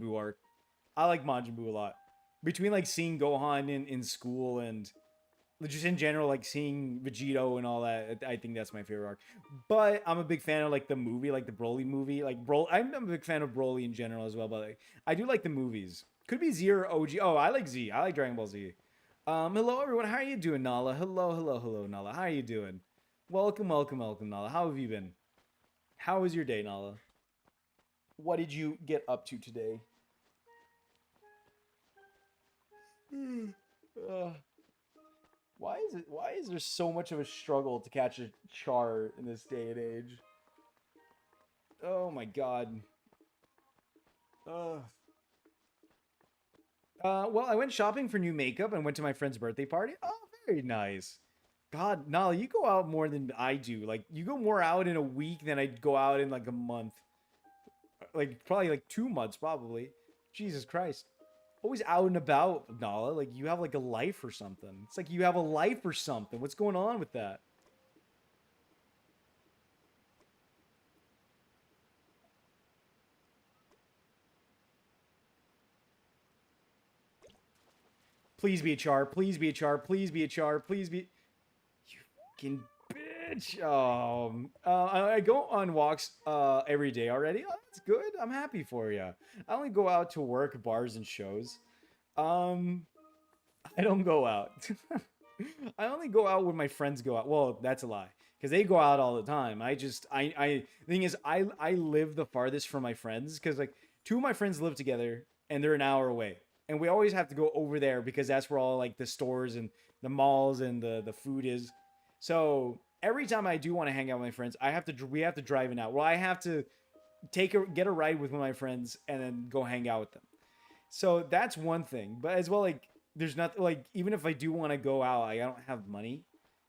Buu arc. I like Majin Buu a lot. Between like seeing Gohan in school and just in general, like seeing Vegito and all that, I think that's my favorite arc. But I'm a big fan of like the movie, like the Broly movie. I'm a big fan of Broly in general as well. But like, I do like the movies. Could be Z or OG. Oh, I like Z. I like Dragon Ball Z. Hello everyone. How are you doing, Nala? Hello, Nala. How are you doing? Welcome, Nala. How have you been? How was your day, Nala? What did you get up to today? Uh, why is there so much of a struggle to catch a char in this day and age? Oh my god. Uh, well, I went shopping for new makeup and went to my friend's birthday party. Oh, very nice. God, Nala, you go out more than I do. Like, you go more out in a week than I'd go out in like a month. Like, probably like 2 months, probably. Jesus Christ. Always out and about, Nala. Like, you have like a life or something. It's like you have a life or something. What's going on with that? Please be a char. Please be a char. Please be a char. Please be. You fucking bitch. I go on walks every day already. Oh, that's good. I'm happy for you. I only go out to work, bars, and shows. Um, I don't go out. I only go out when my friends go out. Well, that's a lie because they go out all the time. I the thing is, I live the farthest from my friends because like two of my friends live together and they're an hour away, and we always have to go over there because that's where all like the stores and the malls and the food is. So every time I do want to hang out with my friends, we have to drive it out. Well, I have to get a ride with one of my friends and then go hang out with them. So that's one thing. But as well, like there's not like even if I do want to go out, I don't have money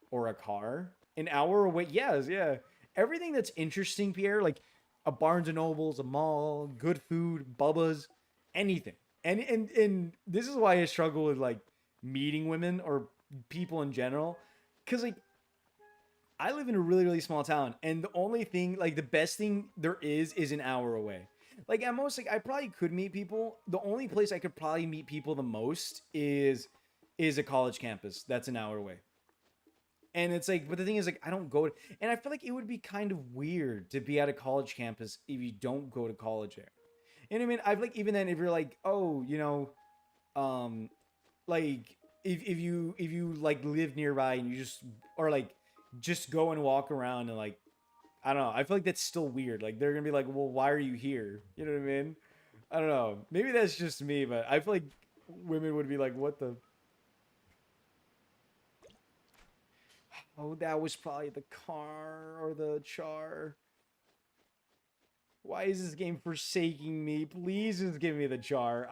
or a car. An hour away, yes, yeah. Everything that's interesting, Pierre, like a Barnes and Nobles, a mall, good food, Bubba's, anything. And this is why I struggle with like meeting women or people in general, because like I live in a really small town, and the only thing, like the best thing there is an hour away. Like at most, like I probably could meet people. The only place I could probably meet people the most is a college campus that's an hour away. And it's like, but the thing is, like, I don't go to, and I feel like it would be kind of weird to be at a college campus if you don't go to college there. You know what I mean? I've like even then, if you're like, oh, um, like if you like live nearby and you just or like just go and walk around and like, I don't know. I feel like that's still weird. Like they're gonna be like, well, why are you here? You know what I mean? I don't know. Maybe that's just me, but I feel like women would be like, what the? Oh, that was probably the car or the char. Why is this game forsaking me? Please just give me the char.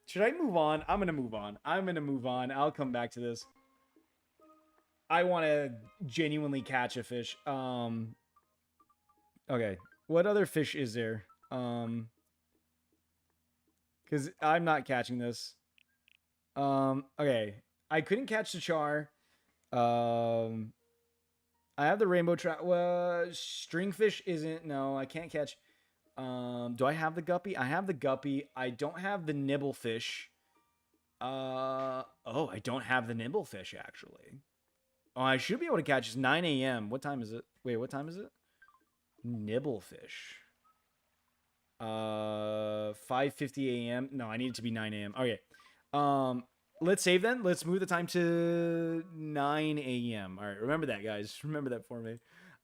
Should I move on? I'm gonna move on. I'm gonna move on. I'll come back to this. I want to genuinely catch a fish. Okay. What other fish is there? Because I'm not catching this. Okay. I couldn't catch the char. I have the rainbow trout. Well, stringfish isn't. No, I can't catch. Do I have the guppy? I have the guppy. I don't have the nibblefish. Oh, I don't have the nibblefish actually. Oh, I should be able to catch. It's 9 a.m. What time is it? Wait, what time is it? Nibblefish. 5:50 a.m. No, I need it to be 9 a.m. Okay. Let's save then. Let's move the time to 9 a.m. All right, remember that, guys. Remember that for me.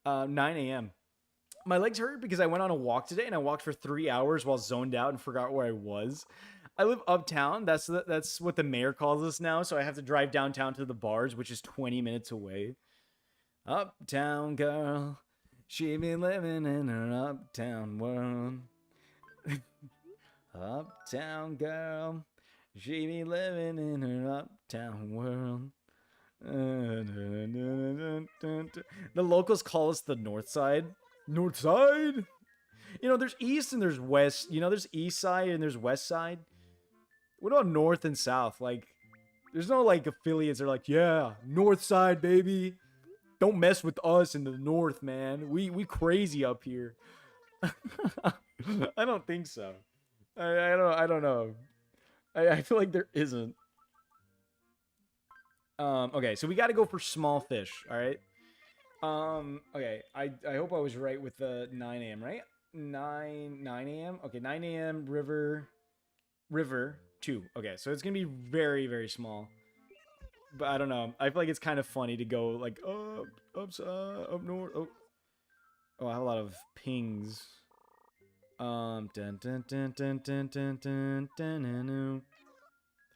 9 a.m. My legs hurt because I went on a walk today and I walked for 3 hours while zoned out and forgot where I was. I live uptown. That's what the mayor calls us now. So I have to drive downtown to the bars, which is 20 minutes away. Uptown girl, she be living in an uptown world. Uptown girl, she be living in an uptown world. The locals call us the North Side. North Side? You know, there's East and there's West. You know, there's East Side and there's West Side. What about North and South? Like, there's no, like, affiliates that are like, yeah, North Side, baby. Don't mess with us in the North, man. We crazy up here. I don't think so. I don't know. I feel like there isn't. Okay, so we got to go for small fish. All right. Okay. I hope I was right with the 9 a.m. Right? 9 a.m. Okay, 9 a.m. River 2. Okay, so it's gonna be very very small. But I don't know. I feel like it's kind of funny to go like up north. Oh, I have a lot of pings. Dun, dun, dun, dun, dun, dun, dun, dun, dun,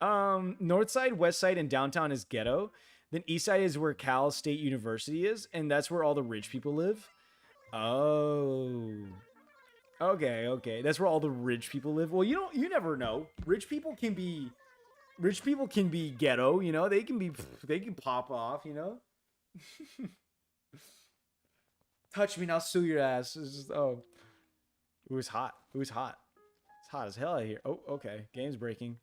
dun. North side, west side, and downtown is ghetto. Then east side is where Cal State University is, and that's where all the rich people live. Oh. Okay. That's where all the rich people live. Well, you never know. Rich people can be ghetto, you know? They can pop off, you know? Touch me and I'll sue your ass. It's just, oh. It was hot. It's hot as hell out here. Oh, okay. Game's breaking.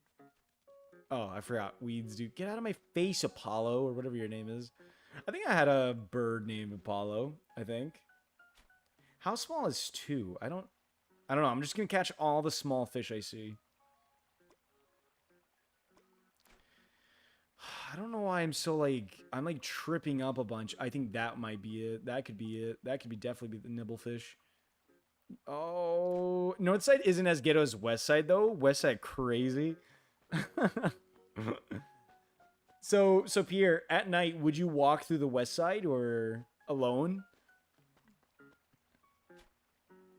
Oh, I forgot. Weeds, dude. Get out of my face, Apollo, or whatever your name is. I think I had a bird named Apollo, I think. How small is 2? I don't know. I'm just going to catch all the small fish I see. I don't know why I'm so I'm like tripping up a bunch. I think that might be it. That could be it. That could be definitely be the nibblefish. Oh, North Side isn't as ghetto as West Side though. West Side crazy. So Pierre, at night, would you walk through the West Side or alone?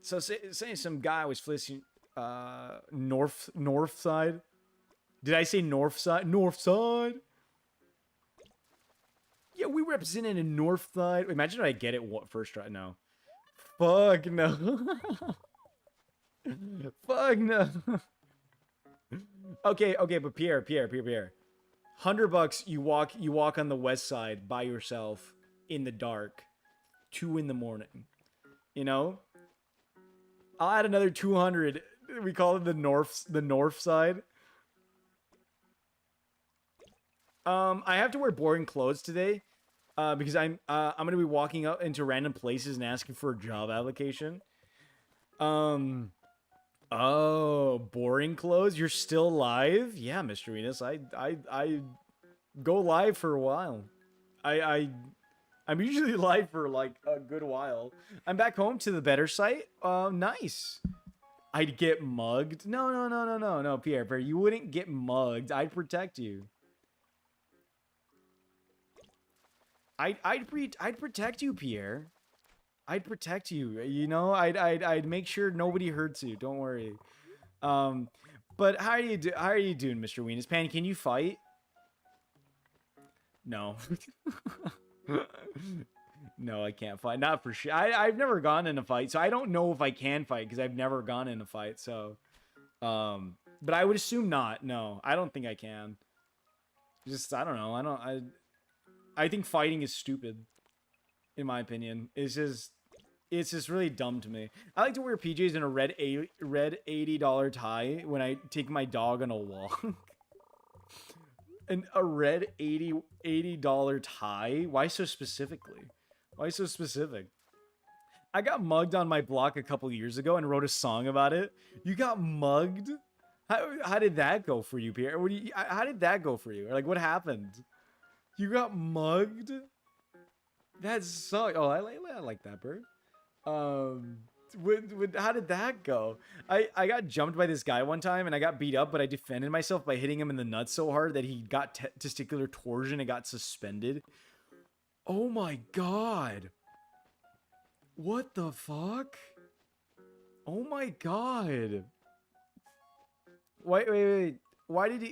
So say some guy was flishing north side. Did I say north side? North side. Yeah, we represented a north side. Imagine if I get it first try. No. Fuck no. Fuck no. Okay, but Pierre. $100. You walk on the west side by yourself in the dark, 2 a.m. You know. I'll add another 200. We call it the north side. I have to wear boring clothes today, because I'm gonna be walking up into random places and asking for a job application. Oh, boring clothes. You're still live? Yeah, Mr. Venus. I go live for a while. I'm usually live for like a good while. I'm back home to the better site. Nice. I'd get mugged. No, Pierre. You wouldn't get mugged. I'd protect you. I'd protect you, Pierre. I'd protect you. You know, I'd make sure nobody hurts you. Don't worry. Um, but how are you doing, Mr. Weenuspan? Can you fight? No. No, I can't fight. Not for sure. I've never gone in a fight, so I don't know if I can fight because I've never gone in a fight. So, but I would assume not. No, I don't think I can. Just I don't know. I think fighting is stupid, in my opinion. It's just really dumb to me. I like to wear PJs in a red $80 tie when I take my dog on a walk. And a red $80 tie? Why so specifically? Why so specific? I got mugged on my block a couple years ago and wrote a song about it. You got mugged? How did that go for you, Pierre? How did that go for you? Like, what happened? You got mugged? That sucked. Oh, I like that, bird. How did that go? I got jumped by this guy one time and I got beat up, but I defended myself by hitting him in the nuts so hard that he got testicular torsion and got suspended. Oh my god. What the fuck? Oh my god. Wait. Why did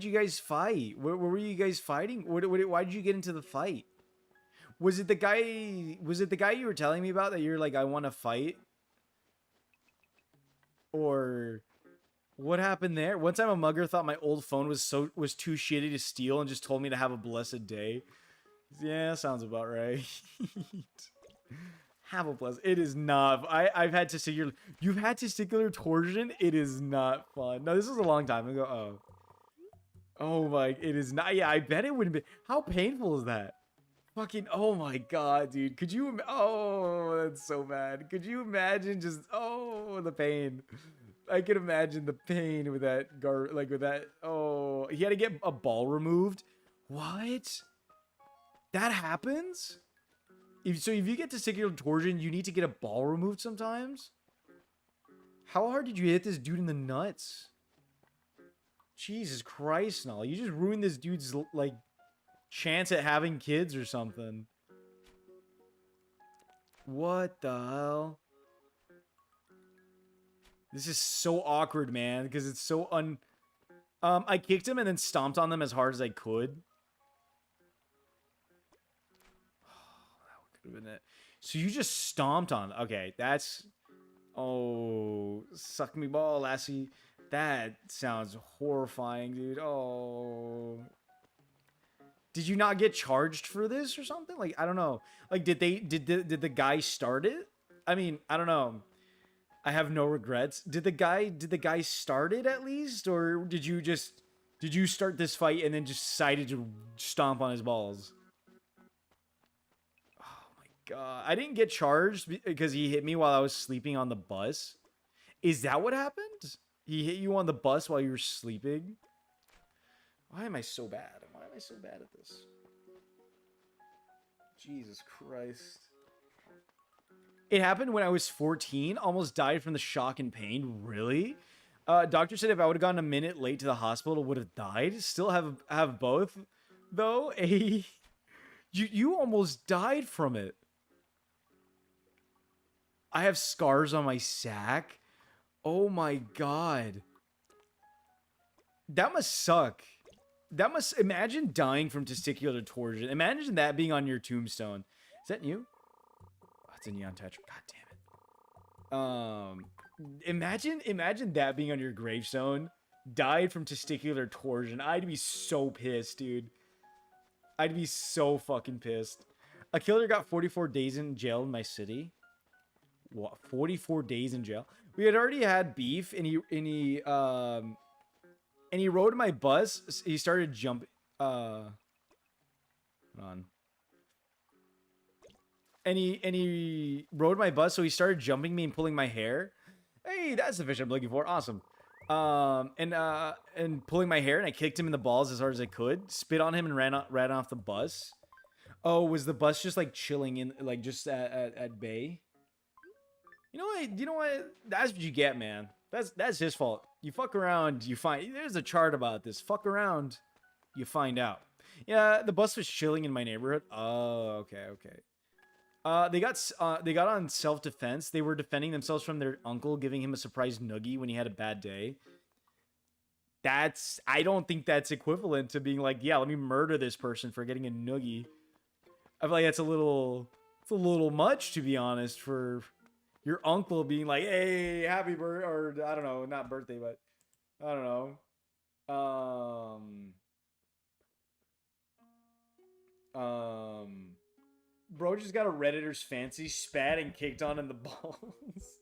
you guys fight? Where were you guys fighting? Why did you get into the fight? Was it the guy you were telling me about that you're like, I want to fight? Or what happened there? One time a mugger thought my old phone was too shitty to steal and just told me to have a blessed day. Yeah, sounds about right. Have a blessed. It is not. I've had testicular. You've had testicular torsion. It is not fun. No, this was a long time ago. Oh. Oh my. It is not. Yeah, I bet it wouldn't be. How painful is that? Fucking, oh my god, dude. Could you, oh, that's so bad. Could you imagine just, oh, the pain. I could imagine the pain with that, with that, oh. He had to get a ball removed? What? That happens? So if you get testicular torsion, you need to get a ball removed sometimes? How hard did you hit this dude in the nuts? Jesus Christ, Null. You just ruined this dude's, like, chance at having kids or something. What the hell? This is so awkward, man, because it's so I kicked him and then stomped on them as hard as I could. Oh, that could have been it. So you just stomped on. Okay, that's. Oh, suck me ball, lassie. That sounds horrifying, dude. Oh. Did you not get charged for this or something? Like, I don't know. Like, did the guy start it? I mean, I don't know. I have no regrets. Did the guy start it at least? Or did you start this fight and then just decided to stomp on his balls? Oh my god. I didn't get charged because he hit me while I was sleeping on the bus. Is that what happened? He hit you on the bus while you were sleeping? Why am I so bad? Why am I so bad at this? Jesus Christ. It happened when I was 14. Almost died from the shock and pain. Really? Doctor said if I would have gone a minute late to the hospital, would have died. Still have both, though. You almost died from it. I have scars on my sack. Oh my god. That must suck. That must, imagine dying from testicular torsion. Imagine that being on your tombstone. Is that you? Oh, it's a neon tetra. God damn it. Imagine that being on your gravestone. Died from testicular torsion. I'd be so pissed, dude. I'd be so fucking pissed. A killer got 44 days in jail in my city. What? 44 days in jail? We had already had beef, and he rode my bus. He started jumping. Hold on. And he rode my bus, so he started jumping me and pulling my hair. Hey, that's the fish I'm looking for. Awesome. And pulling my hair, and I kicked him in the balls as hard as I could. Spit on him and ran off the bus. Oh, was the bus just like chilling in, like just at bay? You know what? That's what you get, man. That's his fault. You fuck around, you find. There's a chart about this. Fuck around, you find out. Yeah, the bus was chilling in my neighborhood. Oh, okay, okay. They got on self defense. They were defending themselves from their uncle giving him a surprise noogie when he had a bad day. That's I don't think that's equivalent to being like, yeah, let me murder this person for getting a noogie. I feel like that's it's a little much to be honest for your uncle being like, hey, happy birthday, or I don't know, not birthday, but I don't know. Um, bro just got a redditor's fancy, spat and kicked on in the balls.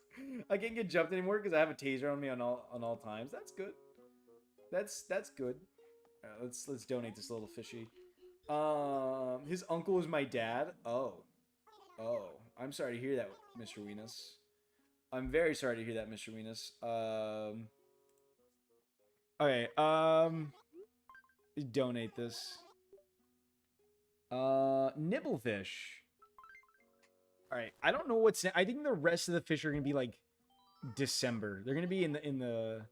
I can't get jumped anymore because I have a taser on me on all times. That's good. That's good. Let's donate this little fishy. His uncle is my dad. Oh, I'm sorry to hear that, Mr. Weenus. I'm very sorry to hear that, Mr. Weenus. Okay. Donate this. Nibblefish. All right. I don't know what's. I think the rest of the fish are gonna be like December. They're gonna be in the.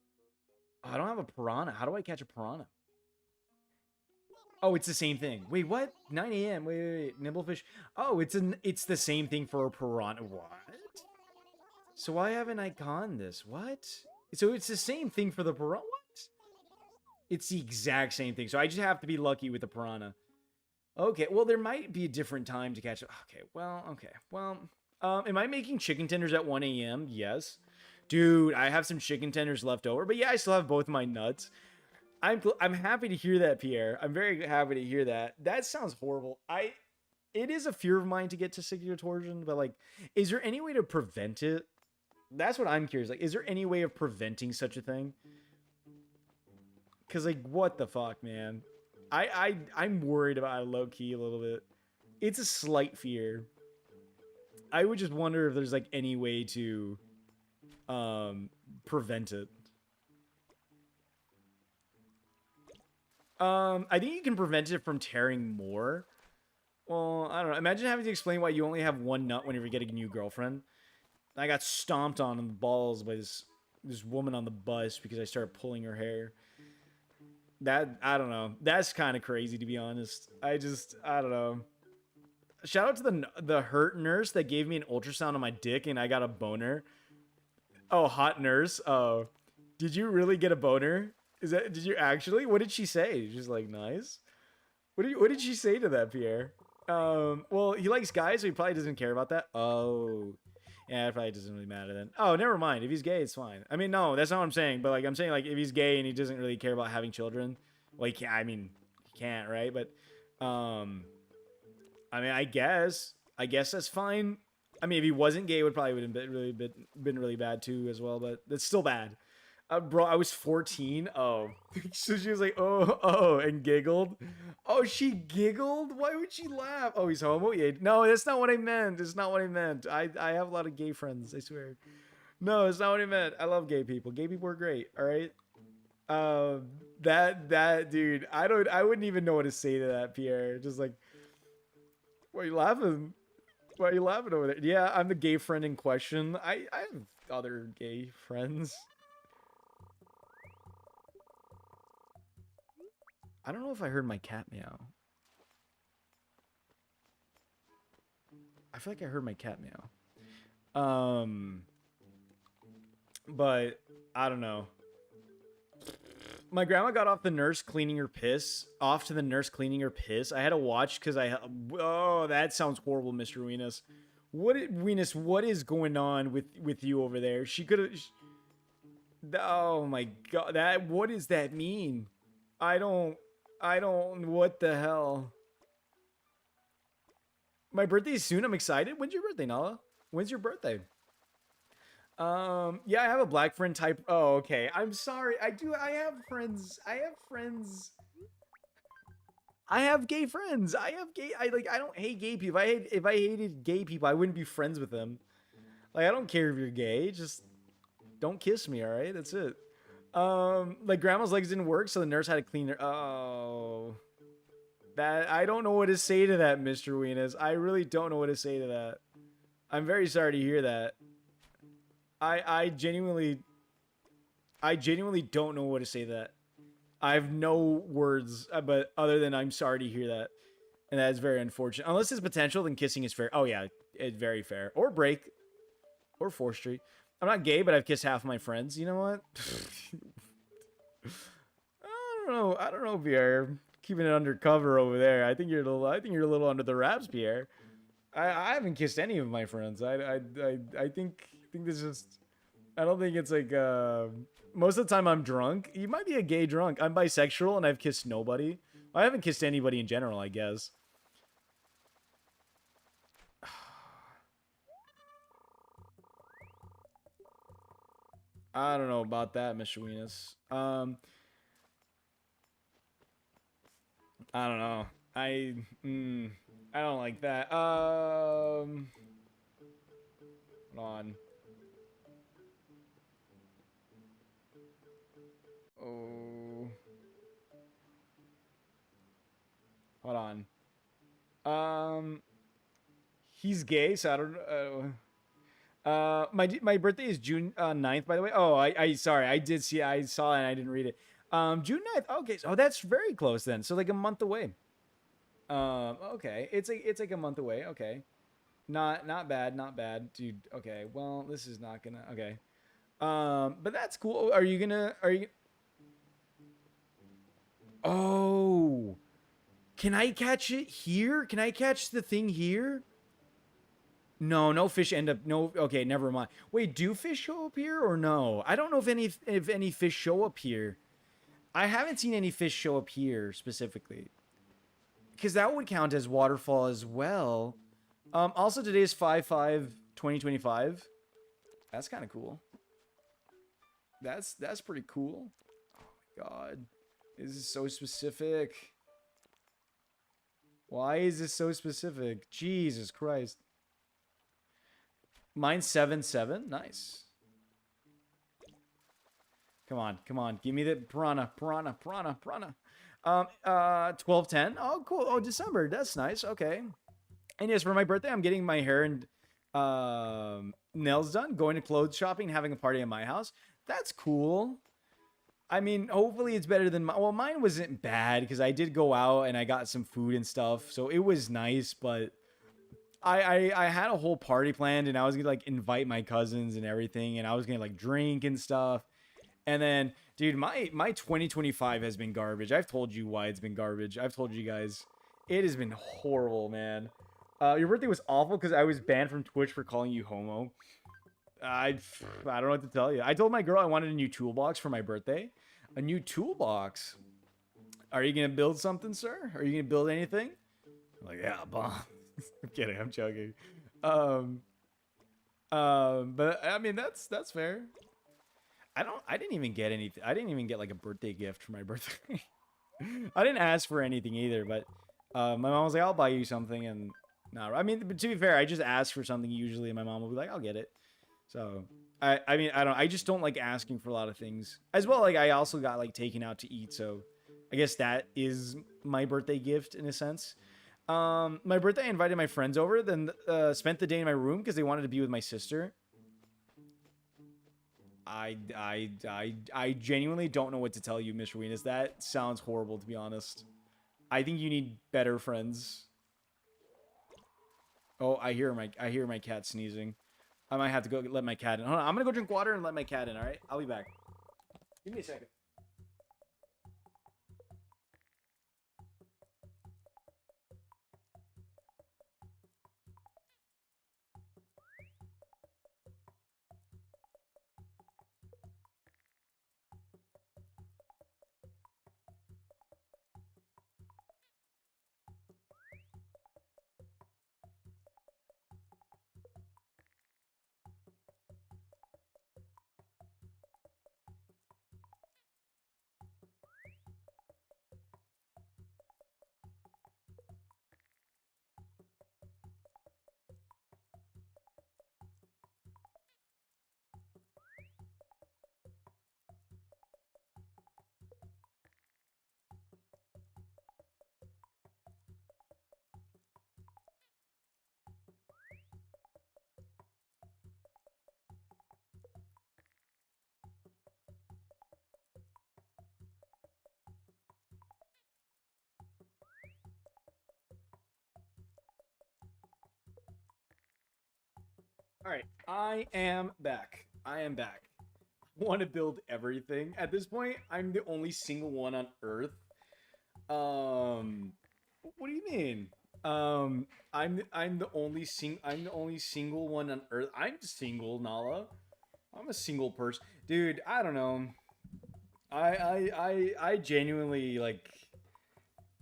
Oh, I don't have a piranha. How do I catch a piranha? Oh, it's the same thing. Wait, what? 9 a.m. Wait. Nibblefish. Oh, it's the same thing for a piranha. What? So why haven't I gone this? What? So it's the same thing for the piranha. What? It's the exact same thing. So I just have to be lucky with the piranha. Okay, well, there might be a different time to catch it. Okay, well. Am I making chicken tenders at 1 a.m.? Yes. Dude, I have some chicken tenders left over. But yeah, I still have both my nuts. I'm happy to hear that, Pierre. I'm very happy to hear that. That sounds horrible. It is a fear of mine to get testicular torsion, but like, is there any way to prevent it? That's what I'm curious. Like, is there any way of preventing such a thing? Cause like, what the fuck, man? I'm worried about it low key a little bit. It's a slight fear. I would just wonder if there's like any way to prevent it. I think you can prevent it from tearing more. Well, I don't know. Imagine having to explain why you only have one nut whenever you're getting a new girlfriend. I got stomped on in the balls by this woman on the bus because I started pulling her hair. That I don't know. That's kind of crazy to be honest. I don't know. Shout out to the hurt nurse that gave me an ultrasound on my dick and I got a boner. Oh, hot nurse. Oh, did you really get a boner? Did you actually? What did she say? She's like, nice. What did she say to that, Pierre? Well, he likes guys, so he probably doesn't care about that. Oh, yeah, it probably doesn't really matter then. Oh, never mind. If he's gay, it's fine. I mean, no, that's not what I'm saying. But like, I'm saying like, if he's gay and he doesn't really care about having children, well, he can't. I mean, he can't, right? But, I mean, I guess that's fine. I mean, if he wasn't gay, it would probably have been really bad too as well. But that's still bad. Bro, I was 14. Oh, so she was like, oh, and giggled. Oh, she giggled. Why would she laugh? Oh, he's homo. Yeah, no, that's not what I meant. It's not what I meant. I have a lot of gay friends. I swear. No, it's not what I meant. I love gay people. Gay people are great. All right. That dude. I wouldn't even know what to say to that, Pierre. Just like, why are you laughing? Why are you laughing over there? Yeah, I'm the gay friend in question. I have other gay friends. I don't know if I heard my cat meow. I feel like I heard my cat meow. But I don't know. My grandma got off the nurse cleaning her piss. Off to the nurse cleaning her piss. I had to watch because oh, that sounds horrible, Mr. Venus. Venus? What is going on with you over there? She could have. Oh my god! What does that mean? I don't. What the hell? My birthday is soon. I'm excited. When's your birthday, Nala? When's your birthday? Yeah, I have a black friend type. Oh, okay. I'm sorry. I have friends. I have friends. I have gay friends. I don't hate gay people. If I hated gay people, I wouldn't be friends with them. Like, I don't care if you're gay. Just don't kiss me, all right? That's it. Like grandma's legs didn't work, so the nurse had to clean her. Oh, that I don't know what to say to that, Mr. Weenus. I really don't know what to say to that. I'm very sorry to hear that. I genuinely don't know what to say to that. I have no words, but other than I'm sorry to hear that, and that is very unfortunate. Unless it's potential, then kissing is fair. Oh yeah, it's very fair. Or break, or forestry. I'm not gay, but I've kissed half of my friends. You know what? I don't know. I don't know, Pierre. Keeping it undercover over there. I think you're a little. I think you're a little under the wraps, Pierre. I haven't kissed any of my friends. I think this is. I don't think it's like. Most of the time I'm drunk. You might be a gay drunk. I'm bisexual and I've kissed nobody. I haven't kissed anybody in general, I guess. I don't know about that, Mr. Weenus. I don't know. I don't like that. Hold on. Oh, hold on. Um, he's gay, so I don't. My birthday is June 9th, by the way. Oh, I sorry, I did see, I saw it and I didn't read it. June 9th. Okay, so that's very close then. So like a month away. Okay, it's like a month away. Okay, not bad, not bad, dude. Okay, well this is not gonna. Okay, but that's cool. Are you gonna? Are you? Oh, can I catch it here? Can I catch the thing here? No, no fish end up. No, okay, never mind. Wait, do fish show up here or no? I don't know if any fish show up here. I haven't seen any fish show up here specifically because that would count as waterfall as well. Also, today is 5/5/2025. That's kind of cool. That's pretty cool. Oh my god, this is so specific. Why is this so specific? Jesus Christ. Mine's 7/7. Nice. Come on, come on. Give me the piranha, piranha, piranha, piranha. 12/10. Oh, cool. Oh, December. That's nice. Okay. And yes, for my birthday, I'm getting my hair and nails done, going to clothes shopping, having a party at my house. That's cool. I mean, hopefully it's better than well, mine wasn't bad because I did go out and I got some food and stuff, so it was nice. But I had a whole party planned and I was gonna like invite my cousins and everything, and I was gonna like drink and stuff. And then, dude, my 2025 has been garbage. I've told you why it's been garbage. I've told you guys, it has been horrible, man. Your birthday was awful because I was banned from Twitch for calling you homo. I don't know what to tell you. I told my girl I wanted a new toolbox for my birthday. A new toolbox. Are you gonna build something, sir? Are you gonna build anything? I'm like, yeah, bomb. I'm kidding. I'm joking. Um, but I mean that's fair. I didn't even get anything. I didn't even get like a birthday gift for my birthday. I didn't ask for anything either, but my mom was like, "I'll buy you something," and no, I mean, but to be fair, I just ask for something usually, and my mom will be like, "I'll get it." So I mean, I just don't like asking for a lot of things as well. Like I also got like taken out to eat, so I guess that is my birthday gift in a sense. My birthday, I invited my friends over, then spent the day in my room because they wanted to be with my sister. I genuinely don't know what to tell you, Mr. Weenus. That sounds horrible, to be honest. I think you need better friends. Oh, I hear my cat sneezing. I might have to go let my cat in. Hold on, I'm gonna go drink water and let my cat in. All right, I'll be back. Give me a second. All right, I am back. I am back. I want to build everything. At this point, I'm the only single one on Earth. Um, what do you mean? I'm the only single one on Earth. I'm single, Nala. I'm a single person, dude. I don't know. I genuinely like,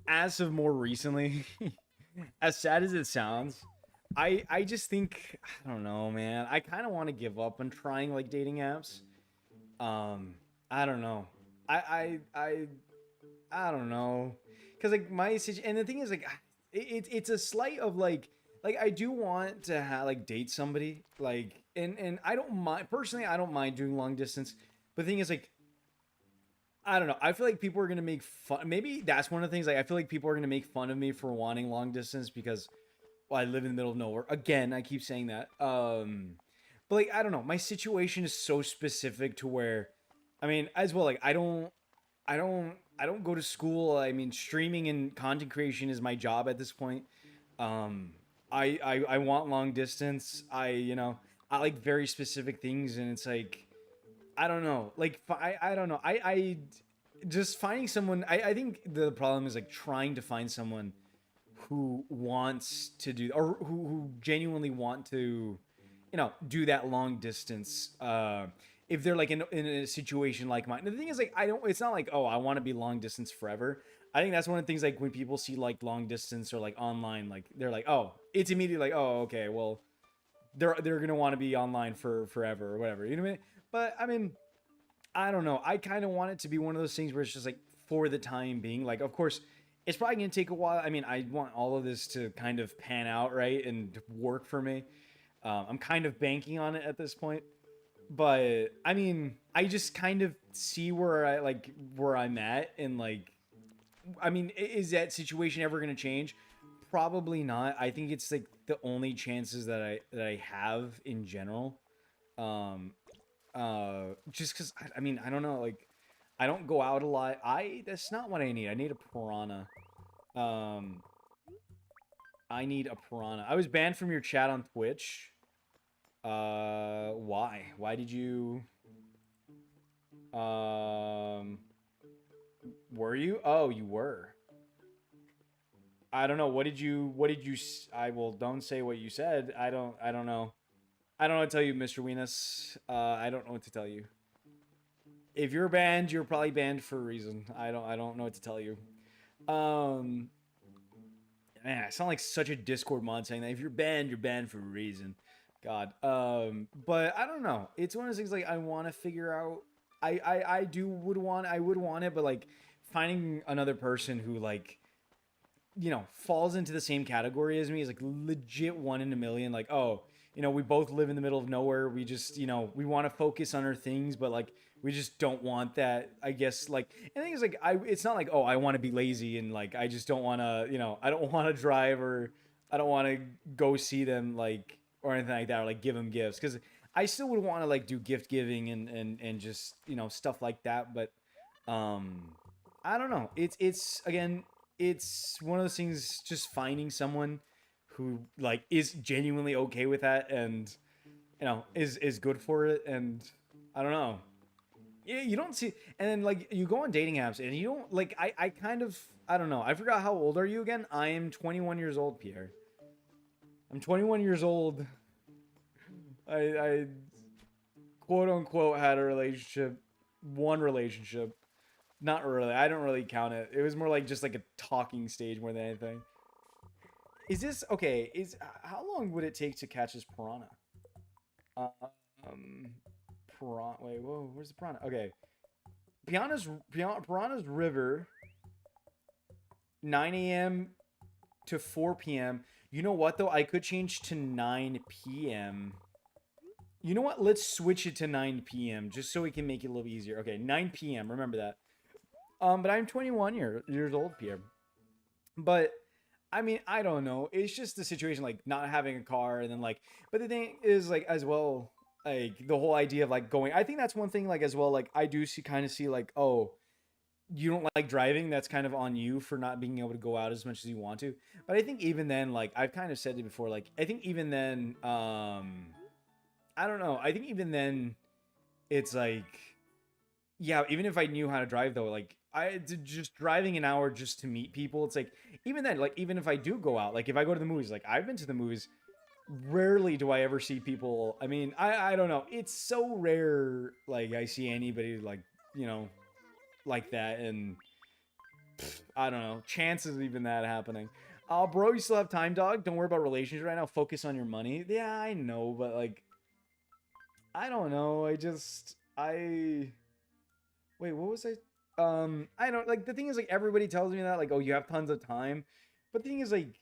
as of more recently, as sad as it sounds, I just think, I don't know, man. I kind of want to give up on trying like dating apps. Um, I don't know. I I I I don't know, because like my situation, and the thing is like, it's a slight of like I do want to like date somebody, like, and I don't mind personally. I don't mind doing long distance, but the thing is like, I don't know. I feel like people are gonna make fun. Maybe that's one of the things. Like, I feel like people are gonna make fun of me for wanting long distance because, well, I live in the middle of nowhere. Again, I keep saying that. But like, I don't know. My situation is so specific to where, I mean, as well. Like, I don't go to school. I mean, streaming and content creation is my job at this point. Um, I want long distance. I like very specific things, and it's like, I don't know. Like, I don't know. I just finding someone. I think the problem is like trying to find someone who wants to do, or who genuinely want to, do that long distance. If they're like in a situation like mine. And the thing is like, I don't. It's not like, oh, I want to be long distance forever. I think that's one of the things like when people see like long distance or like online, like they're like, oh, it's immediately like, oh, okay, well, they're gonna want to be online for forever or whatever. You know what I mean? But I mean, I don't know. I kind of want it to be one of those things where it's just like for the time being. Like, of course, it's probably gonna take a while. I mean, I want all of this to kind of pan out right and work for me. I'm kind of banking on it at this point. But I mean, I just kind of see where I'm at, and like, I mean, is that situation ever gonna change? Probably not. I think it's like the only chances that I have in general. Um, just because I mean, I don't know, like, I don't go out a lot. That's not what I need. I need a piranha. Um, I need a piranha. I was banned from your chat on Twitch. Why? Why did you? Um, were you? Oh, you were. I don't know. What did you? What did you? I will. Don't say what you said. I don't. I don't know. I don't know what to tell you, Mr. Weenus. I don't know what to tell you. If you're banned, you're probably banned for a reason. I don't know what to tell you. Um, Man, I sound like such a Discord mod saying that. If you're banned for a reason. God. But I don't know. It's one of those things like I want to figure out. I would want it, but like finding another person who like, falls into the same category as me is like legit one in a million. Like, oh, we both live in the middle of nowhere. We just, we want to focus on our things, but like, we just don't want that. I guess like, and the thing is like, it's not like, oh, I want to be lazy and like, I just don't want to, I don't want to drive, or I don't want to go see them, like, or anything like that, or like give them gifts. Cause I still would want to like do gift giving and just, stuff like that. But, um, I don't know. It's again, it's one of those things. Just finding someone who like is genuinely okay with that, and is good for it. And I don't know. Yeah, you don't see, and then like you go on dating apps, and you don't like. I kind of, I don't know. I forgot, how old are you again? I am 21 years old, Pierre. I'm 21 years old. I quote unquote had a relationship, one relationship. Not really. I don't really count it. It was more like just like a talking stage more than anything. Is this okay? Is How long would it take to catch this piranha? Um, piranha. Wait, whoa. Where's the piranha? Okay, Piranha's River, 9 a.m. to 4 p.m. You know what though? I could change to 9 p.m. You know what? Let's switch it to 9 p.m. just so we can make it a little easier. Okay, 9 p.m. Remember that. But I'm 21 years old, Pierre. But I mean, I don't know. It's just the situation, like not having a car, and then like. But the thing is, like, as well, like the whole idea of like going. I think that's one thing, like, as well. Like I do see like, oh, you don't like driving. That's kind of on you for not being able to go out as much as you want to. But I think even then, like I've kind of said it before, like I think even then, I don't know. I think even then, it's like, yeah, even if I knew how to drive though, like just driving an hour just to meet people, it's like even then, like even if I do go out, like if I go to the movies, like I've been to the movies, rarely do I ever see people. I mean, I don't know. It's so rare like I see anybody like, you know, like that and I don't know. Chances of even that happening. Bro, you still have time, dog. Don't worry about relationships right now. Focus on your money. Yeah, I know, but like I don't know. I wait, what was I? I don't like the thing is like everybody tells me that like oh you have tons of time, but the thing is like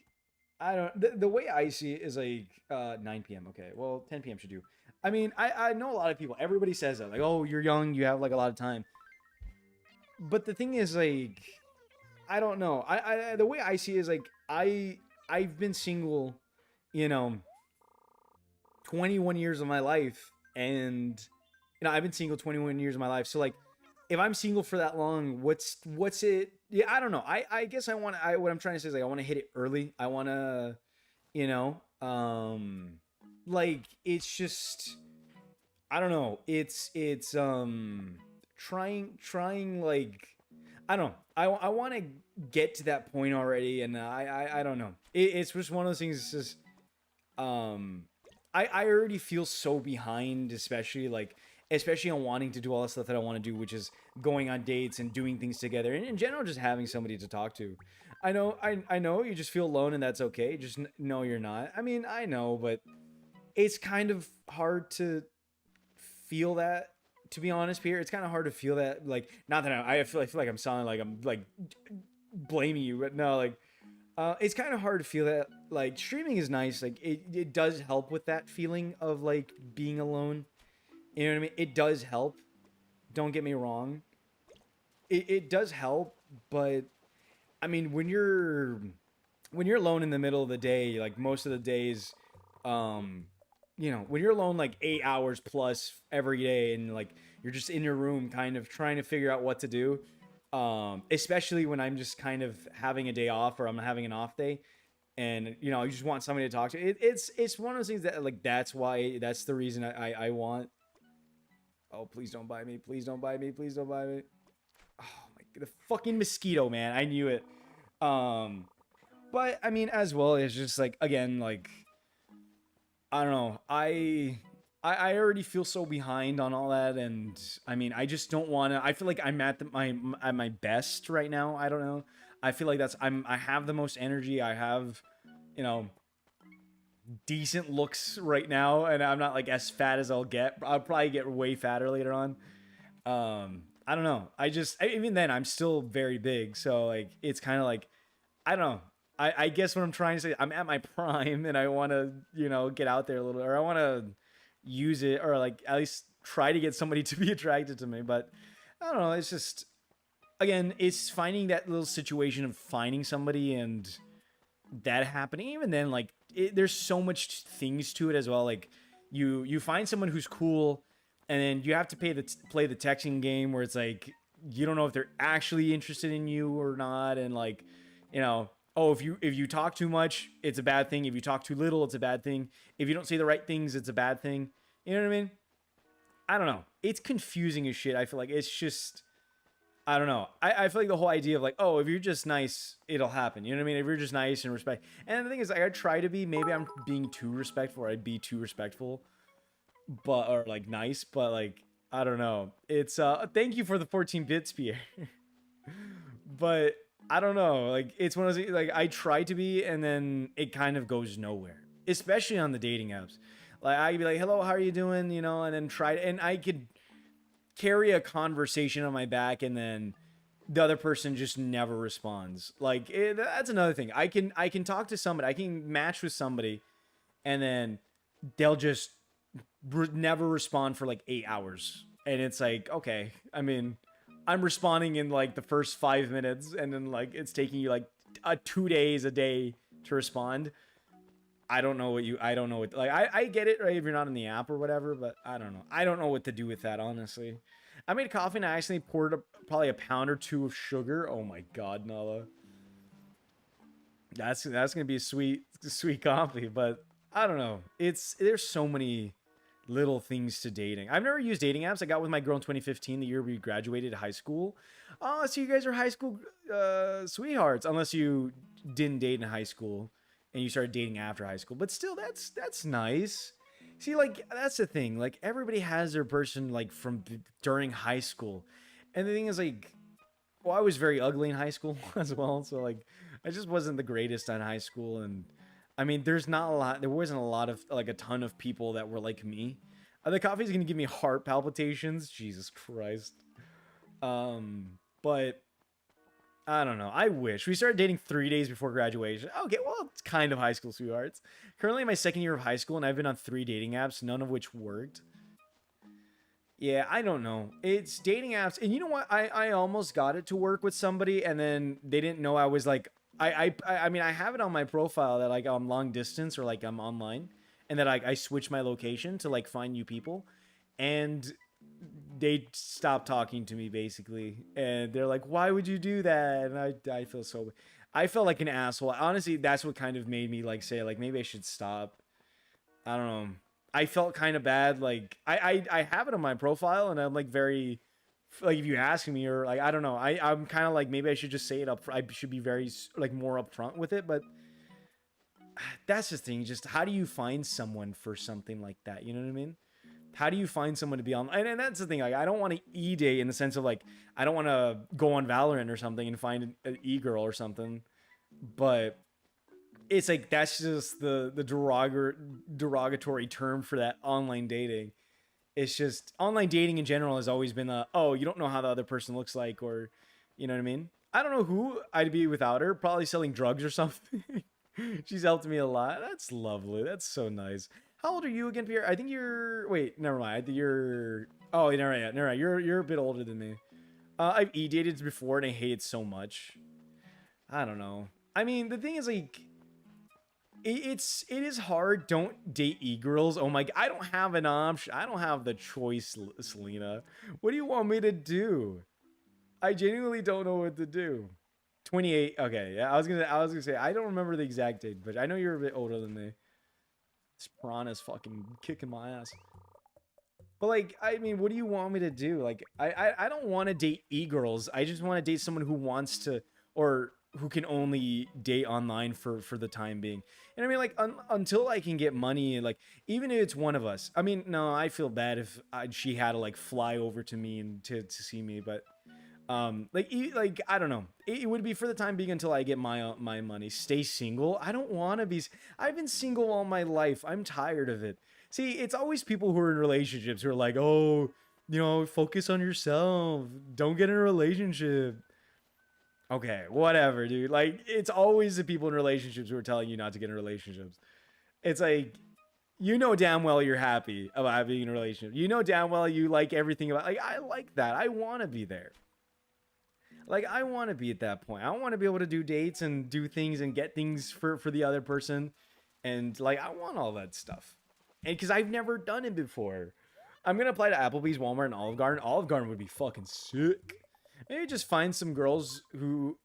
I don't the way I see it is like 9 p.m. Okay, well 10 p.m. should do. I mean I know a lot of people. Everybody says that like oh you're young, you have like a lot of time. But the thing is like I don't know. I the way I see it is like I've been single, you know, 21 years of my life and I've been single 21 years of my life. So like if I'm single for that long, what's it? Yeah, I don't know. I guess I want I what I'm trying to say is like I want to hit it early. I want to, you know, like it's just I don't know. It's trying like I don't know. I want to get to that point already, and I don't know. It's just one of those things. It's just um I already feel so behind, especially on wanting to do all the stuff that I want to do, which is going on dates and doing things together, and in general, just having somebody to talk to. I know you just feel alone, and that's okay. Just know you're not. I mean, I know, but it's kind of hard to feel that. To be honest, Peter, it's kind of hard to feel that. Like, not that I feel like I'm sounding like I'm like blaming you, but no, like it's kind of hard to feel that like streaming is nice like it does help with that feeling of like being alone, you know what I mean? It does help, don't get me wrong, it does help, but I mean when you're alone in the middle of the day, like most of the days, um when you're alone like 8 hours plus every day and like you're just in your room kind of trying to figure out what to do, especially when I'm just kind of having a day off or I'm having an off day and you just want somebody to talk to. It's one of those things that like that's the reason I want. Oh, please don't buy me, please don't buy me, please don't buy me. Oh my, the fucking mosquito, man, I knew it. um but I mean as well, it's just like again like I don't know. I already feel so behind on all that, and I mean, I just don't want to. I feel like I'm at my best right now. I don't know. I feel like I have the most energy. I have, you know, decent looks right now, and I'm not like as fat as I'll get. I'll probably get way fatter later on. I don't know. Even then I'm still very big, so like it's kind of like I don't know. I guess what I'm trying to say, I'm at my prime and I want to, get out there a little, or I want to use it, or like at least try to get somebody to be attracted to me. But I don't know. It's just, again, it's finding that little situation of finding somebody and that happening. Even then, like, there's so much things to it as well. Like, you find someone who's cool, and then you have to play the texting game where it's like, you don't know if they're actually interested in you or not. And like, you know, oh, if you talk too much, it's a bad thing. If you talk too little, it's a bad thing. If you don't say the right things, it's a bad thing. You know what I mean? I don't know. It's confusing as shit. I feel like it's just I don't know. I feel like the whole idea of like, oh, if you're just nice, it'll happen. You know what I mean? If you're just nice and respect. And the thing is, like, I try to be. Maybe I'm being too respectful, or I'd be too respectful, but or like nice, but like I don't know. It's thank you for the 14 bits, Pierre. But I don't know. Like it's one of those like I try to be, and then it kind of goes nowhere. Especially on the dating apps. Like I'd be like, "Hello, how are you doing?" And then and I could carry a conversation on my back, and then the other person just never responds. Like that's another thing. I can talk to somebody. I can match with somebody, and then they'll just never respond for like 8 hours, and it's like okay. I mean, I'm responding in like the first 5 minutes, and then like it's taking you like 2 days a day to respond. I don't know what like I get it right if you're not in the app or whatever, but I don't know what to do with that, honestly. I made coffee and I accidentally poured probably a pound or two of sugar. Oh my god, Nala. That's gonna be a sweet coffee, but I don't know. There's so many little things to dating. I've never used dating apps. I got with my girl in 2015, the year we graduated high school. Oh, so you guys are high school sweethearts, unless you didn't date in high school and you started dating after high school. But still, that's nice. See, like that's the thing. Like everybody has their person like from during high school, and the thing is like, well, I was very ugly in high school as well. So like, I just wasn't the greatest in high school, and I mean, there's not a lot. There wasn't a lot of like a ton of people that were like me. The coffee's gonna give me heart palpitations. Jesus Christ. But I don't know. I wish we started dating 3 days before graduation. Okay, well, it's kind of high school sweethearts. Currently in my second year of high school, and I've been on 3 dating apps, none of which worked. Yeah, I don't know. It's dating apps, and you know what? I almost got it to work with somebody, and then they didn't know I was like I mean I have it on my profile that like I'm long distance or like I'm online, and that I switch my location to like find new people, and they stopped talking to me basically, and they're like, "Why would you do that?" And I feel so, I felt like an asshole. Honestly, that's what kind of made me like say like maybe I should stop. I don't know. I felt kind of bad. Like I have it on my profile, and I'm like very like if you ask me or like I don't know. I'm kind of like maybe I should just say it up. I should be very like more upfront with it. But that's the thing. Just how do you find someone for something like that? You know what I mean? How do you find someone to be on? And that's the thing. Like I don't want to e-date in the sense of like I don't want to go on Valorant or something and find an e-girl or something. But it's like that's just the derogatory term for that online dating. It's just online dating in general has always been a oh you don't know how the other person looks like or you know what I mean. I don't know who I'd be without her. Probably selling drugs or something. She's helped me a lot. That's lovely. That's so nice. How old are you again, Pierre? I think you're. Wait, never mind. I think you're. Oh, never mind. Never mind. You're a bit older than me. I've e-dated before and I hate it so much. I don't know. I mean, the thing is like it is hard. Don't date e-girls. Oh my I don't have an option. I don't have the choice, Selena. What do you want me to do? I genuinely don't know what to do. 28. Okay, yeah. I was gonna say I don't remember the exact date, but I know you're a bit older than me. This piranha's fucking kicking my ass. But like, I mean, what do you want me to do? Like, I don't want to date e-girls. I just want to date someone who wants to or who can only date online for the time being. And I mean, like, until I can get money, like, even if it's one of us. I mean, no, I feel bad if she had to like fly over to me and to see me, but like I don't know. It would be for the time being until I get my money. Stay single. I don't want to be. I've been single all my life. I'm tired of it. See, it's always people who are in relationships who are like, oh, you know, focus on yourself. Don't get in a relationship. Okay, whatever, dude. Like, it's always the people in relationships who are telling you not to get in relationships. It's like, you know damn well you're happy about being in a relationship. You know damn well you like everything about. Like, I like that. I want to be there. Like, I want to be at that point. I want to be able to do dates and do things and get things for the other person, and like, I want all that stuff. And because I've never done it before. I'm gonna apply to Applebee's, Walmart, and Olive Garden. Olive Garden would be fucking sick. Maybe just find some girls who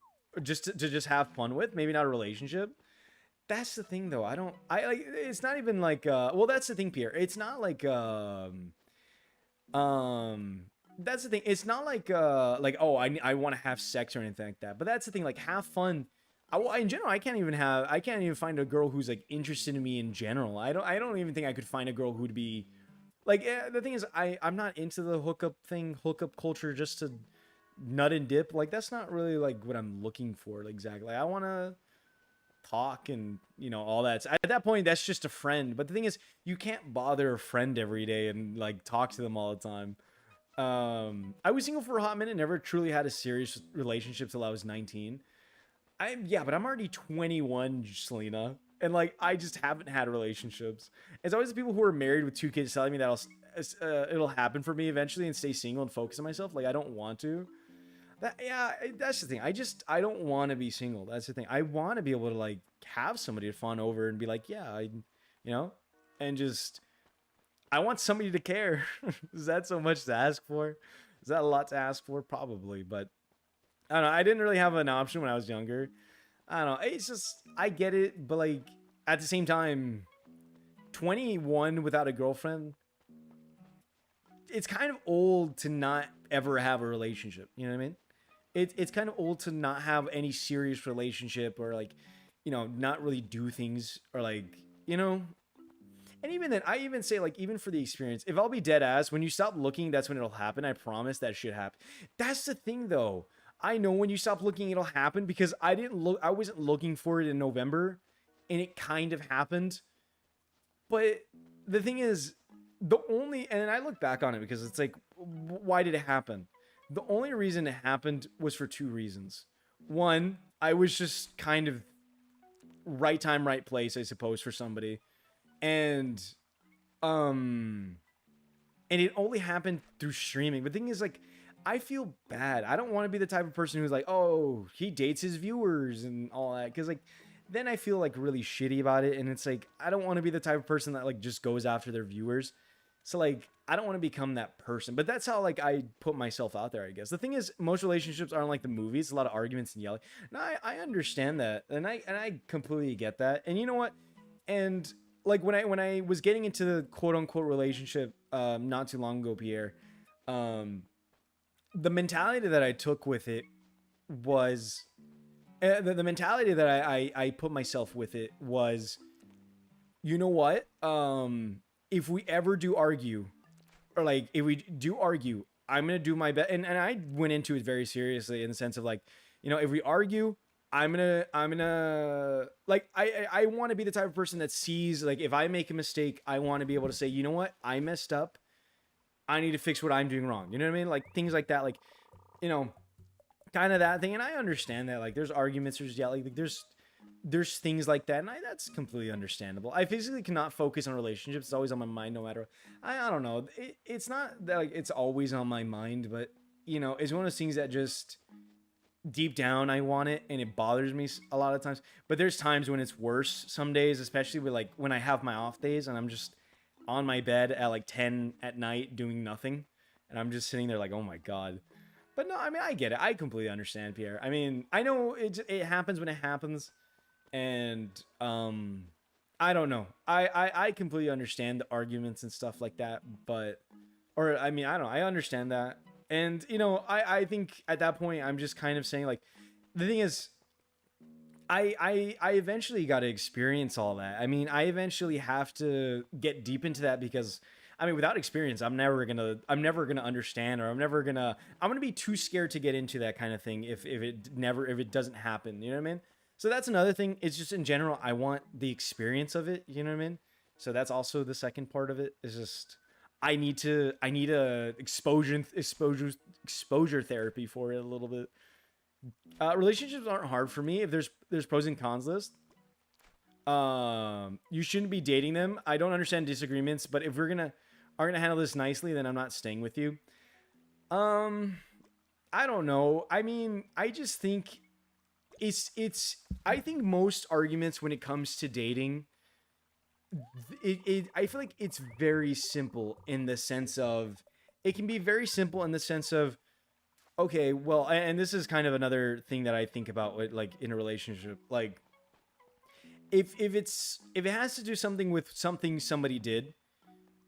just to just have fun with. Maybe not a relationship. That's the thing, though. I don't. I like. It's not even like. Well, that's the thing, Pierre. It's not like. That's the thing. It's not like oh I want to have sex or anything like that. But that's the thing. Like have fun. Well, in general, I can't even find a girl who's like interested in me in general. I don't even think I could find a girl who'd be like the thing is I'm not into the hookup culture just to nut and dip. Like that's not really like what I'm looking for exactly. Like, I want to talk and all that. At that point that's just a friend. But the thing is you can't bother a friend every day and like talk to them all the time. I was single for a hot minute, never truly had a serious relationship till I was 19. But I'm already 21, Selena, and like I just haven't had relationships. It's always the people who are married with 2 kids telling me that it'll happen for me eventually and stay single and focus on myself. Like I don't want to. That's the thing. I don't want to be single. That's the thing. I want to be able to like have somebody to fawn over and be like, yeah, and just I want somebody to care. Is that so much to ask for? Is that a lot to ask for? Probably, but I don't know. I didn't really have an option when I was younger. I don't know. It's just I get it, but like at the same time, 21 without a girlfriend. it's kind of old to not ever have a relationship. You know what I mean? It's kind of old to not have any serious relationship, or like, not really do things, or like, you know. And even then, I even say, like, even for the experience, if I'll be dead ass, when you stop looking, that's when it'll happen. I promise that shit happen. That's the thing, though. I know when you stop looking, it'll happen, because I didn't look. I wasn't looking for it in November, and it kind of happened. But the thing is, and I look back on it because it's like, why did it happen? The only reason it happened was for two reasons. One, I was just kind of right time, right place, I suppose, for somebody. And and it only happened through streaming. But the thing is, like, I feel bad. I don't want to be the type of person who's like, oh, he dates his viewers and all that, because, like, then I feel like really shitty about it. And it's like, I don't want to be the type of person that, like, just goes after their viewers. So, like, I don't want to become that person. But that's how, like, I put myself out there, I guess. The thing is, most relationships aren't like the movies. A lot of arguments and yelling. No, I understand that, and I completely get that. And you know what? And like, when I was getting into the quote unquote relationship not too long ago, Pierre, the mentality that I took with it was the mentality that I put myself with it was, you know what? If we ever do argue, or like if we do argue, I'm gonna do my best. And I went into it very seriously, in the sense of, like, if we argue, I'm gonna like, I want to be the type of person that sees, like, if I make a mistake, I want to be able to say, you know what, I messed up. I need to fix what I'm doing wrong. You know what I mean? Like, things like that, like, kind of that thing. And I understand that, like, there's arguments, there's yelling, like, there's things like that, and that's completely understandable. I physically cannot focus on relationships. It's always on my mind, no matter. I don't know. It's not that, like, it's always on my mind, but it's one of those things that just deep down I want it, and it bothers me a lot of times. But there's times when it's worse. Some days, especially with, like, when I have my off days and I'm just on my bed at like 10 at night doing nothing, and I'm just sitting there like, oh my god. But no, I mean, I get it. I completely understand, Pierre. I mean, I know it happens when it happens. And I don't know. I completely understand the arguments and stuff like that, but, or I mean, I don't know. I understand that. And I think at that point I'm just kind of saying, like, the thing is, I eventually got to experience all that. I mean, I eventually have to get deep into that, because I mean, without experience, I'm never gonna understand, or I'm gonna be too scared to get into that kind of thing if it doesn't happen. You know what I mean? So that's another thing. It's just, in general, I want the experience of it. You know what I mean? So that's also the second part of it. Is just, I need a exposure therapy for it a little bit. Relationships aren't hard for me. If there's pros and cons list, you shouldn't be dating them. I don't understand disagreements, but if we're gonna handle this nicely, then I'm not staying with you. I don't know. I mean, I just think I think most arguments when it comes to dating, I feel like it's very simple, in the sense of, it can be very simple in the sense of, okay, well, and this is kind of another thing that I think about with, like, in a relationship, like, if it has to do something with something somebody did,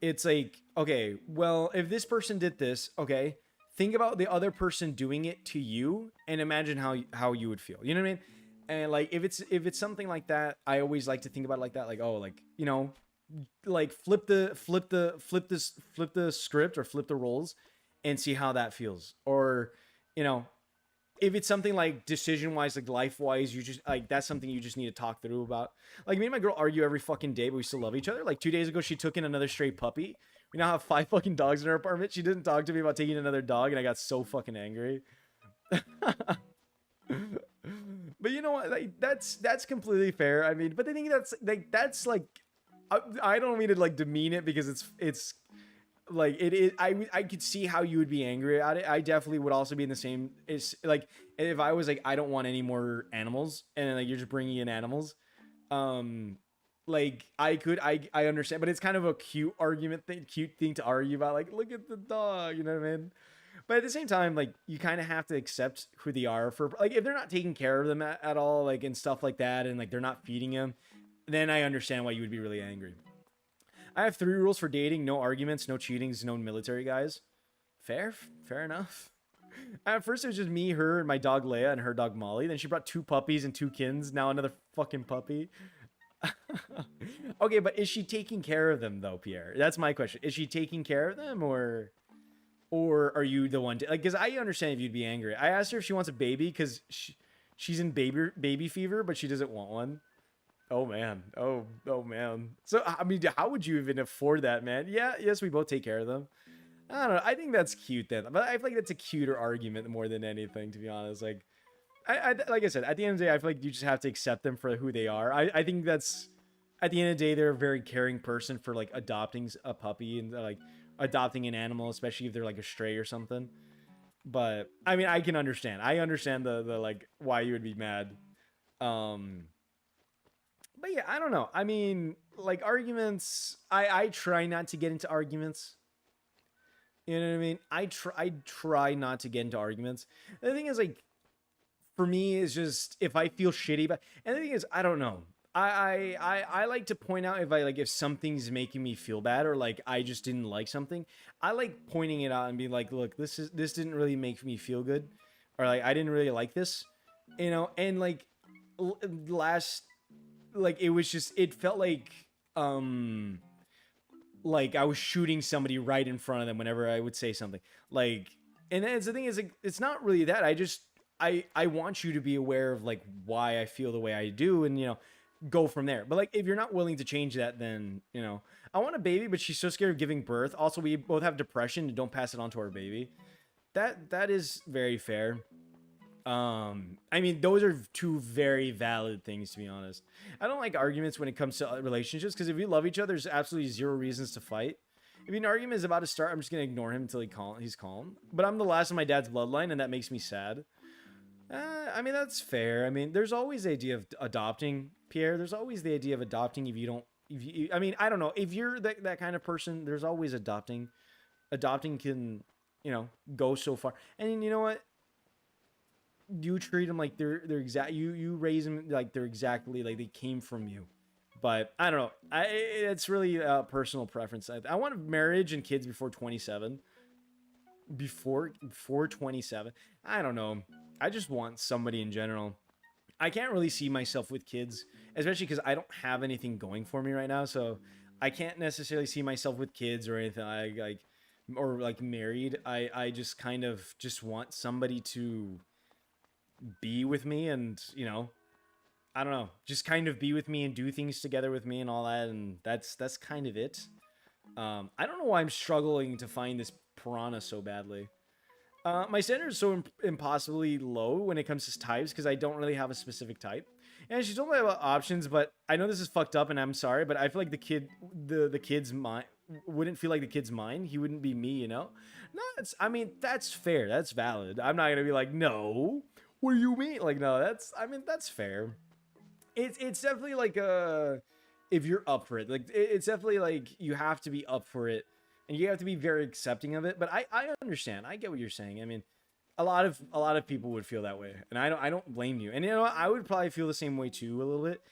it's like, okay, well, if this person did this, okay, think about the other person doing it to you, and imagine how you would feel. You know what I mean? And, like, if it's something like that, I always like to think about it like that, like, oh, like, like, flip the script, or flip the roles, and see how that feels. Or, if it's something like decision wise, like life wise, you just, like, that's something you just need to talk through about. Like, me and my girl argue every fucking day, but we still love each other. Like, 2 days ago, she took in another stray puppy. We now have 5 fucking dogs in our apartment. She didn't talk to me about taking another dog, and I got so fucking angry. But you know what? Like, that's completely fair. I mean, but I think that's like, I don't mean to, like, demean it, because it's like, I could see how you would be angry at it. I definitely would also be in the same. It's like, if I was like, I don't want any more animals, and then, like, you're just bringing in animals, like, I understand, but it's kind of a cute thing to argue about, like, look at the dog, you know what I mean? But at the same time, like, you kind of have to accept who they are, for, like, if they're not taking care of them at all, like, and stuff like that, and, like, they're not feeding them, then I understand why you would be really angry. I have 3 rules for dating: no arguments, no cheatings, no military guys. Fair enough. At first, it was just me, her, and my dog Leia, and her dog Molly. Then she brought 2 puppies and 2 kids. Now another fucking puppy. Okay, but is she taking care of them though, Pierre? That's my question. Is she taking care of them, or are you the one to, like? Because I understand if you'd be angry. I asked her if she wants a baby because she's in baby fever, but she doesn't want one. Oh man. Oh man. So I mean, how would you even afford that, man? Yeah, yes, we both take care of them. I don't know. I think that's cute then, but I feel like that's a cuter argument more than anything, to be honest. Like, like I said, at the end of the day, I feel like you just have to accept them for who they are. I think that's, at the end of the day, they're a very caring person for like adopting a puppy and like adopting an animal, especially if they're like a stray or something. But I mean, I can understand. I understand the like why you would be mad. Um, but yeah, I don't know. I mean, like arguments. I try not to get into arguments. You know what I mean? I try not to get into arguments. The thing is, like, for me, is just if I feel shitty about. And the thing is, I don't know. I like to point out if something's making me feel bad or like I just didn't like something. I like pointing it out and be like, look, this didn't really make me feel good, or like I didn't really like this, you know. And like last, like it was just, it felt like I was shooting somebody right in front of them whenever I would say something. Like, and that's the thing is, like, it's not really that. I want you to be aware of like why I feel the way I do, and you know, go from there. But like, if you're not willing to change that, then you know, I want a baby, but she's so scared of giving birth. Also, we both have depression, and don't pass it on to our baby. That is very fair. I mean, those are 2 very valid things, to be honest. I don't like arguments when it comes to relationships, because if you love each other, there's absolutely 0 reasons to fight. If an argument is about to start, I'm just gonna ignore him until he's calm. But I'm the last of my dad's bloodline, and that makes me sad. I mean, that's fair. I mean, there's always the idea of adopting, Pierre. There's always the idea of adopting if you don't. If you, I mean, I don't know. If you're that kind of person, there's always adopting. Adopting can, you know, go so far. And you know what? You treat them like they're exact. You raise them like they're exactly like they came from you. But I don't know. It's really a personal preference. I want marriage and kids before 27. Before 27. I don't know. I just want somebody in general. I can't really see myself with kids, especially because I don't have anything going for me right now. So I can't necessarily see myself with kids or anything like or like married. I just kind of just want somebody to be with me, and you know, I don't know, just kind of be with me and do things together with me and all that, and that's kind of it. I don't know why I'm struggling to find this piranha so badly. My standard is so impossibly low when it comes to types because I don't really have a specific type. And she told me about options, but I know this is fucked up, and I'm sorry, but I feel like the kid's mind wouldn't feel like the kid's mine. He wouldn't be me, you know. No, I mean, that's fair. That's valid. I'm not gonna be like, no. What do you mean? Like, no, I mean, that's fair. It's definitely like if you're up for it, like it's definitely like you have to be up for it, and you have to be very accepting of it. But I understand. I get what you're saying. I mean, a lot of people would feel that way, and I don't blame you. And you know what? I would probably feel the same way too a little bit.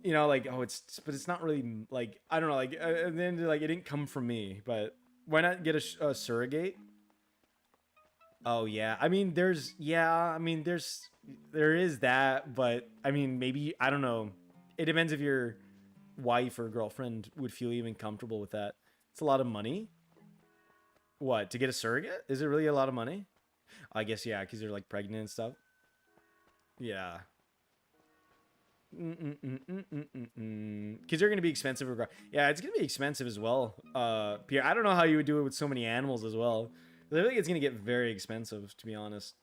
You know, like, oh, but it's not really like, I don't know, like, and then like it didn't come from me. But why not get a surrogate? Oh yeah, I mean, there is that, but I mean, maybe, I don't know. It depends if your wife or girlfriend would feel even comfortable with that. It's a lot of money. What, to get a surrogate? Is it really a lot of money? I guess yeah, because they're like pregnant and stuff. Yeah. Because they're gonna be expensive. Yeah, it's gonna be expensive as well. Pierre, I don't know how you would do it with so many animals as well. I feel like it's gonna get very expensive, to be honest.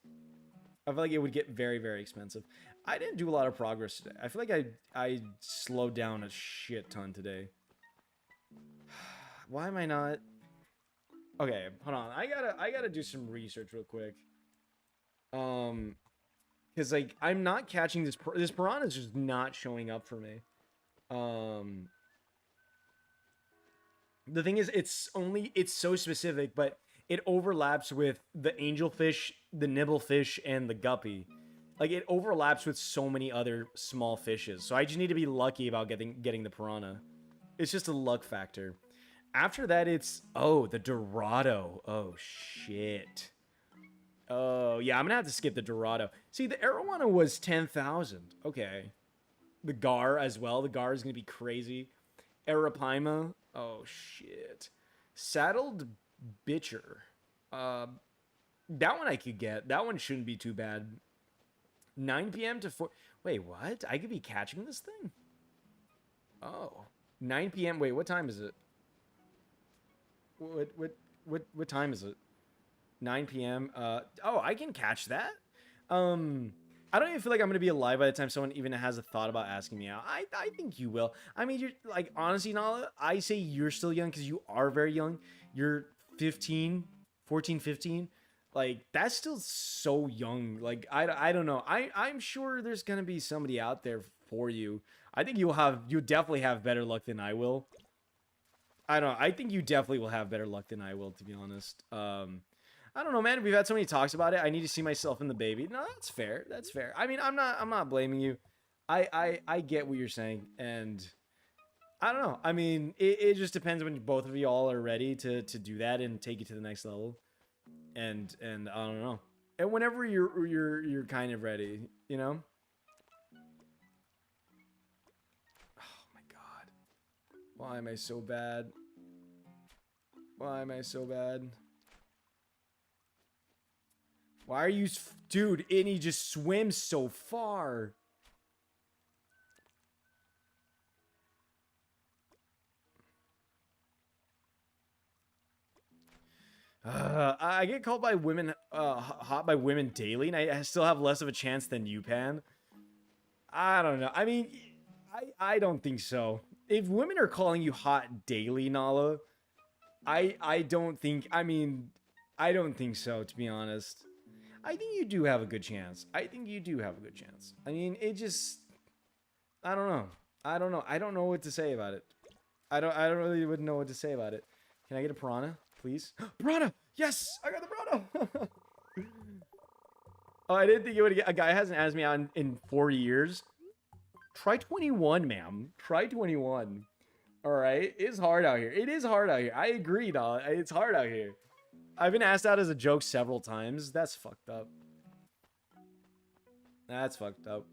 I feel like it would get very, very expensive. I didn't do a lot of progress today. I feel like I slowed down a shit ton today. Why am I not? Okay, hold on. I gotta do some research real quick. Because like I'm not catching this piranha is just not showing up for me. Um, the thing is, it's so specific, but it overlaps with the angelfish, the nibblefish, and the guppy. Like it overlaps with so many other small fishes. So I just need to be lucky about getting the piranha. It's just a luck factor. After that, it's oh the Dorado. Oh shit. Oh yeah, I'm gonna have to skip the Dorado. See, the Arowana was 10,000. Okay. The Gar as well. The Gar is gonna be crazy. Arapaima. Oh shit. Saddled Bitcher. Uh, that one I could get. That one shouldn't be too bad. 9 p.m. to 4. Wait, what? I could be catching this thing? Oh. 9 p.m. Wait, what time is it? What time is it? 9 p.m. Oh, I can catch that. Um, I don't even feel like I'm gonna be alive by the time someone even has a thought about asking me out. I think you will. I mean, you're like honestly, Nala, I say you're still young because you are very young. You're 15, 14, 15. Like that's still so young. Like I don't know. I'm sure there's gonna be somebody out there for you. I think you'll definitely have better luck than I will. I don't know. I think you definitely will have better luck than I will, to be honest. I don't know, man. We've had so many talks about it. I need to see myself in the baby. No, that's fair. That's fair. I mean, I'm not blaming you. I get what you're saying, and I don't know. I mean, it just depends when both of you all are ready to do that and take it to the next level. And I don't know. And whenever you're kind of ready, you know. Oh my god. Why am I so bad? Why am I so bad? Why are you... Dude, and he just swims so far. I get called by women, hot by women daily, and I still have less of a chance than you, Pan. I don't know. I mean, I don't think so. If women are calling you hot daily, Nala, I don't think... I mean, I don't think so, to be honest. I think you do have a good chance. I think you do have a good chance. I mean, it just... I don't know. I don't know. I don't know what to say about it. I don't really wouldn't know what to say about it. Can I get a piranha, please? Piranha! Yes! I got the piranha! Oh, I didn't think it would get... A guy hasn't asked me out in 4 years. Try 21, ma'am. Try 21. Alright? It's hard out here. It is hard out here. I agree, dog. It's hard out here. I've been asked out as a joke several times. That's fucked up. That's fucked up.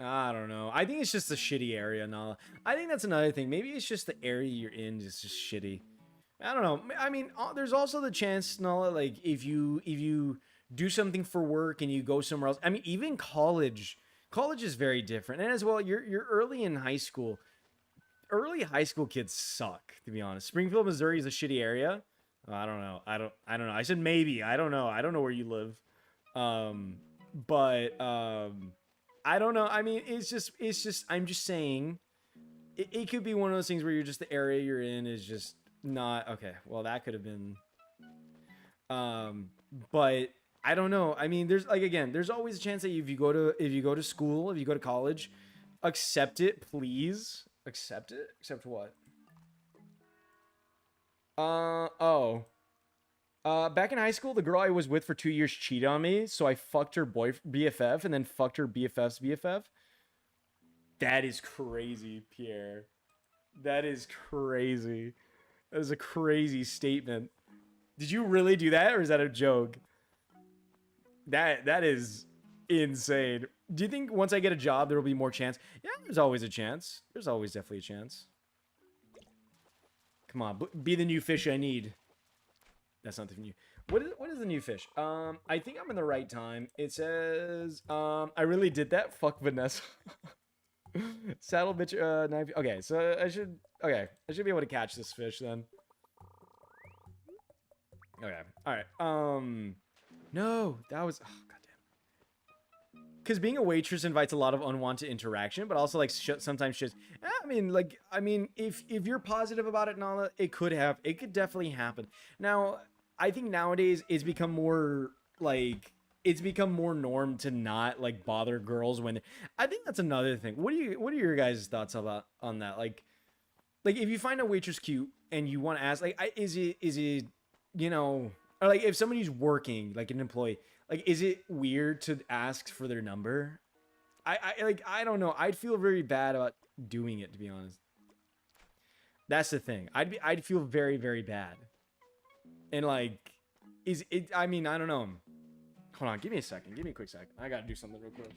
I don't know. I think it's just a shitty area, Nala. I think that's another thing. Maybe it's just the area you're in is just shitty. I don't know. I mean, there's also the chance, Nala, like if you do something for work and you go somewhere else. I mean, even college is very different. And as well, you're early in high school. Early high school kids suck, to be honest. Springfield, Missouri is a shitty area. I don't know. I don't know. I said maybe. I don't know. I don't know where you live. But I don't know. I mean, it's just I'm just saying it could be one of those things where you're just the area you're in is just not okay. Well, that could have been but I don't know. I mean, there's like again, there's always a chance that if you go to school, if you go to college, accept it, please. Accept it? Accept what? Oh. Back in high school, the girl I was with for 2 years cheated on me, so I fucked her BFF and then fucked her BFF's BFF. That is crazy, Pierre. That is crazy. That is a crazy statement. Did you really do that, or is that a joke? That is insane. Do you think once I get a job, there will be more chance? Yeah, there's always a chance. There's always definitely a chance. Come on, be the new fish I need. That's not the new. What is the new fish? I think I'm in the right time. It says, I really did that. Fuck Vanessa. Saddle bitch. Knife. Okay, so I should be able to catch this fish then. Okay. All right. No, that was. Oh, goddamn. Because being a waitress invites a lot of unwanted interaction, but also like sometimes shit. I mean, if you're positive about it, Nala, it could definitely happen. Now, I think nowadays it's become more norm to not like bother girls when. I think that's another thing. What are your guys' thoughts about on that? Like if you find a waitress cute and you want to ask, like, is it you know, or like if somebody's working like an employee. Like, is it weird to ask for their number? I don't know. I'd feel very bad about doing it, to be honest. That's the thing. I'd feel very, very bad. And like, is it? I mean, I don't know. Hold on, give me a second. Give me a quick second. I gotta do something real quick.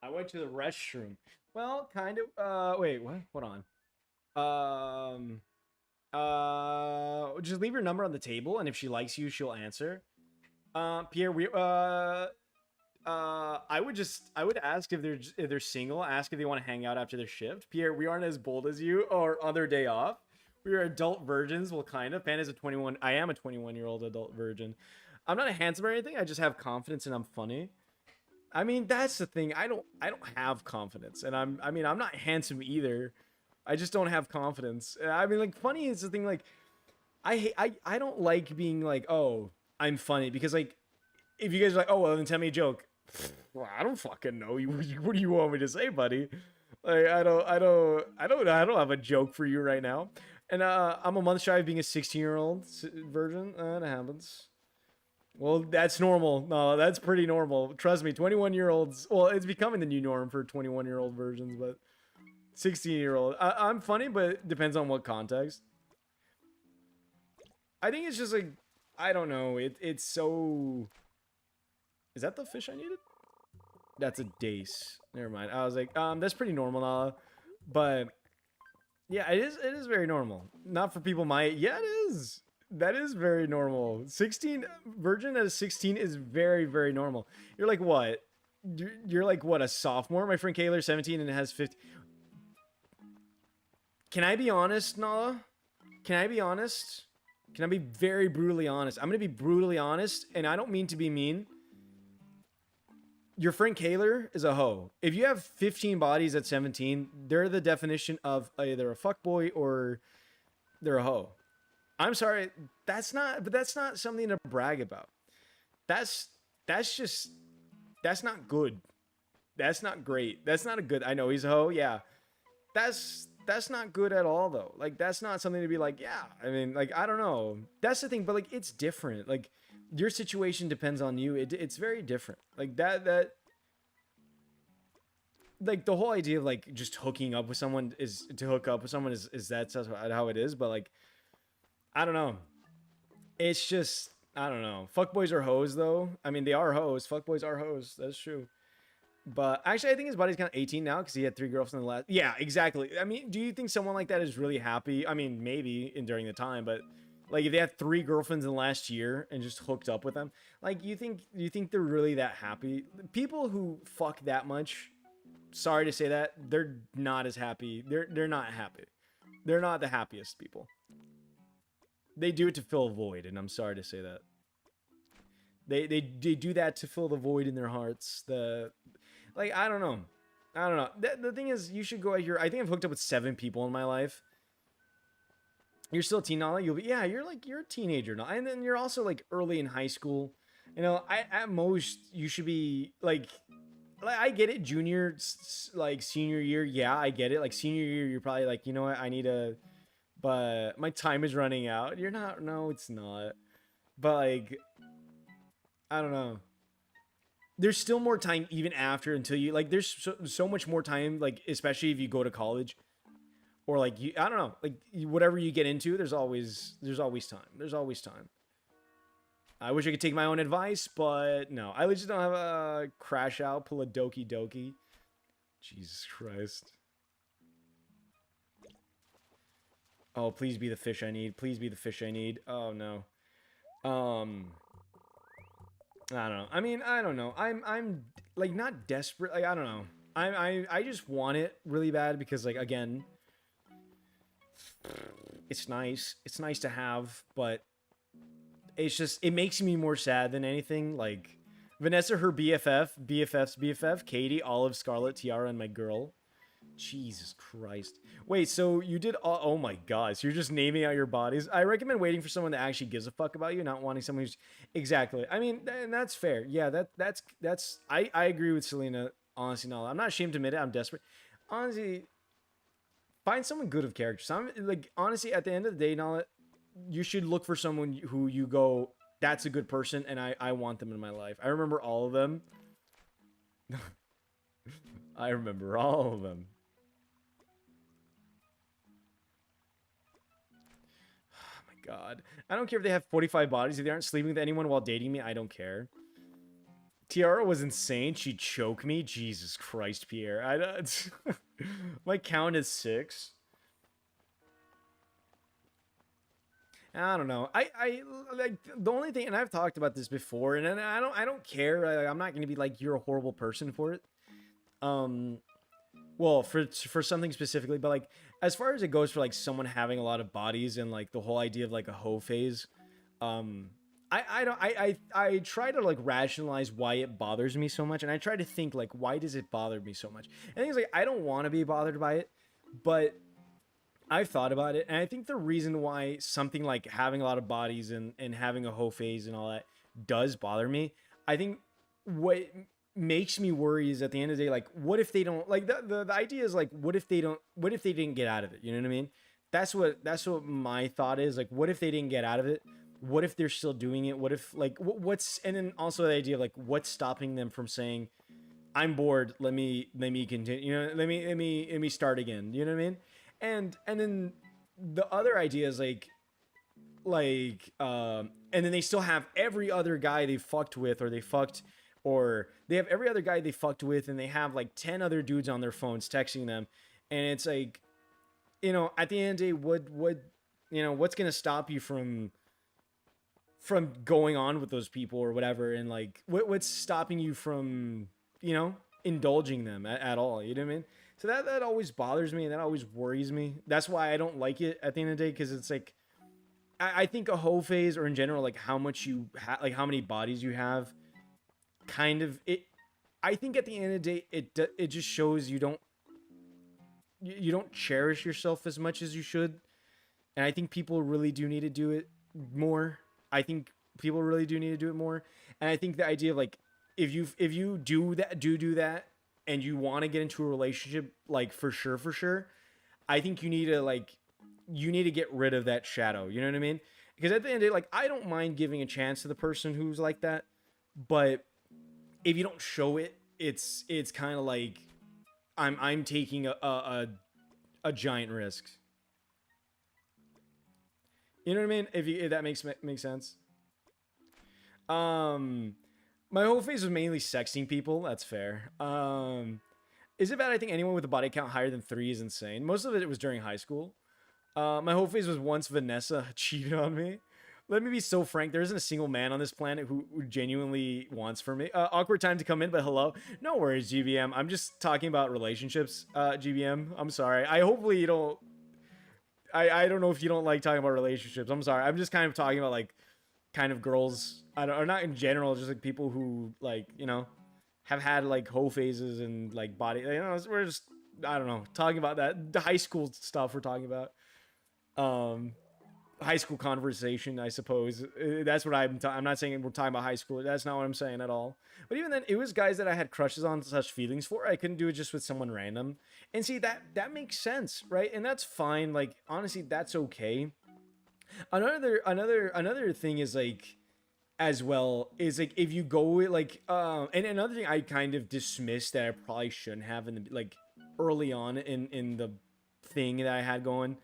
I went to the restroom. Well, kind of. Wait, what? Hold on. Just leave your number on the table, and if she likes you, she'll answer. Pierre, I would ask if they're single. Ask if they want to hang out after their shift. Pierre, we aren't as bold as you or other day off. We are adult virgins. Well, kind of. Panda's a 21. I am a 21-year-old adult virgin. I'm not a handsome or anything. I just have confidence and I'm funny. I mean, that's the thing. I don't have confidence, and I'm not handsome either. I just don't have confidence. I mean, like funny is the thing. Like I don't like being like, oh, I'm funny because like if you guys are like, oh well, then tell me a joke. Well, I don't fucking know. What do you want me to say, buddy? Like I don't have a joke for you right now. And I'm a month shy of being a 16-year-old virgin. That happens. Well, that's normal. No, that's pretty normal. Trust me, 21-year-olds. Well, it's becoming the new norm for 21-year-old versions, but 16-year-old. I'm funny, but it depends on what context. I think it's just like I don't know. It's so. Is that the fish I needed? That's a dace. Never mind. I was like, that's pretty normal now, but yeah, it is. It is very normal. Not for people my. Yeah, it is. That is very normal. 16 virgin at a 16 is very, very normal. You're like what? You're like what, a sophomore? My friend Kayler 17 and has 50. Can I be honest, Nala? Can I be honest? Can I be very brutally honest? I'm gonna be brutally honest, and I don't mean to be mean. Your friend Kayler is a hoe. If you have 15 bodies at 17, they're the definition of either a fuckboy or they're a hoe. I'm sorry, that's not something to brag about. That's that's just that's not good. That's not great. That's not a good. I know he's a hoe. Yeah, that's not good at all though. Like that's not something to be like. Yeah, I mean, like I don't know. That's the thing, but like it's different. Like your situation depends on you. It's very different. Like that like the whole idea of like just hooking up with someone is to hook up with someone is that's how it is. But like I don't know. It's just I don't know. Fuckboys are hoes though. I mean they are hoes. Fuckboys are hoes. That's true. But actually, I think his buddy's kind of 18 now because he had 3 girlfriends in the last. Yeah, exactly. I mean, do you think someone like that is really happy? I mean, maybe in during the time, but like if they had 3 girlfriends in the last year and just hooked up with them, like you think they're really that happy? People who fuck that much, sorry to say that, they're not as happy. They're not happy. They're not the happiest people. They do it to fill a void, and I'm sorry to say that. They do that to fill the void in their hearts. The like I don't know. I don't know. The thing is, you should go out here. I think I've hooked up with 7 people in my life. You're still a teen now. You'll be yeah. You're a teenager now, and then you're also like early in high school. You know, at most you should be like I get it. Junior, like senior year, yeah, I get it. Like senior year, you're probably like, you know what, I need a, but my time is running out. You're not. No, it's not. But like, I don't know. There's still more time even after until you like there's so much more time like especially if you go to college or like you I don't know like whatever you get into there's always time I wish I could take my own advice but no I legit don't have a crash out pull a doki doki Jesus Christ oh please be the fish I need please be the fish I need oh no um I don't know. I mean, I don't know. I'm like not desperate. Like I don't know. I just want it really bad because like again, it's nice. It's nice to have, but it's just it makes me more sad than anything. Like Vanessa, her BFF's BFF, Katie, Olive, Scarlet, Tiara, and my girl. Jesus Christ. Wait, so you did all, oh my god, so you're just naming out your bodies. I recommend waiting for someone that actually gives a fuck about you, not wanting someone who's exactly. I mean, and that's fair. Yeah, that's I agree with Selena, honestly. No, I'm not ashamed to admit it. I'm desperate. Honestly, find someone good of character. Some like honestly, at the end of the day, now you should look for someone who you go, that's a good person, and I want them in my life. I remember all of them. I remember all of them. God. I don't care if they have 45 bodies. If they aren't sleeping with anyone while dating me, I don't care. Tiara was insane. She'd choke me. Jesus Christ, Pierre. My count is 6. I don't know. I like the only thing, and I've talked about this before, and I don't care. I'm not going to be like you're a horrible person for it. Um, well, for something specifically, but like as far as it goes for like someone having a lot of bodies and like the whole idea of like a hoe phase, um, I don't I try to like rationalize why it bothers me so much, and I try to think like why does it bother me so much? And things like I don't want to be bothered by it, but I've thought about it, and I think the reason why something like having a lot of bodies and having a hoe phase and all that does bother me, I think what makes me worry is at the end of the day, like, what if they don't like the idea is like, what if they didn't get out of it? You know what I mean? That's what my thought is. Like, what if they didn't get out of it? What if they're still doing it? What if like what's and then also the idea of like what's stopping them from saying, I'm bored. Let me continue. You know, let me start again. You know what I mean? And then the other idea is and then they still have every other guy they fucked with or they fucked or they have every other guy they fucked with and they have like 10 other dudes on their phones texting them, and it's like, at the end of the day, what's gonna stop you from going on with those people or whatever, and like what's stopping you from you know indulging them at all? You know what I mean? So that always bothers me and that always worries me. That's why I don't like it at the end of the day, because it's like I think a hoe phase, or in general, like how much like how many bodies you have, kind of it. I think at the end of the day, it just shows you don't cherish yourself as much as you should, and I think people really do need to do it more. I think people really do need to do it more, and I think the idea of like if you do that and you want to get into a relationship, like for sure, I think you need to get rid of that shadow. You know what I mean? Because at the end of the day, like I don't mind giving a chance to the person who's like that, but if you don't show it, it's kind of like I'm taking a giant risk. You know what I mean? If that makes sense. Um, my whole phase was mainly sexting people. That's fair. Is it bad? I think anyone with a body count higher than 3 is insane. Most of it was during high school. My whole phase was once Vanessa cheated on me. Let me be so frank. There isn't a single man on this planet who genuinely wants for me. Awkward time to come in, but hello. No worries, GBM. I'm just talking about relationships, GBM. I'm sorry. I hopefully you don't. I don't know if you don't like talking about relationships. I'm sorry. I'm just kind of talking about like kind of girls. I don't, or not in general. Just like people who like have had like hoe phases and like body. We're just I don't know talking about that the high school stuff we're talking about. Um, High school conversation, I suppose. That's what I'm not saying we're talking about high school. That's not what I'm saying at all. But even then, it was guys that I had crushes on, such feelings for. I couldn't do it just with someone random. And see that makes sense, right? And that's fine. Like honestly, that's okay. Another thing is like as well is like if you go with like and another thing I kind of dismissed that I probably shouldn't have in the like early on in the thing that I had going.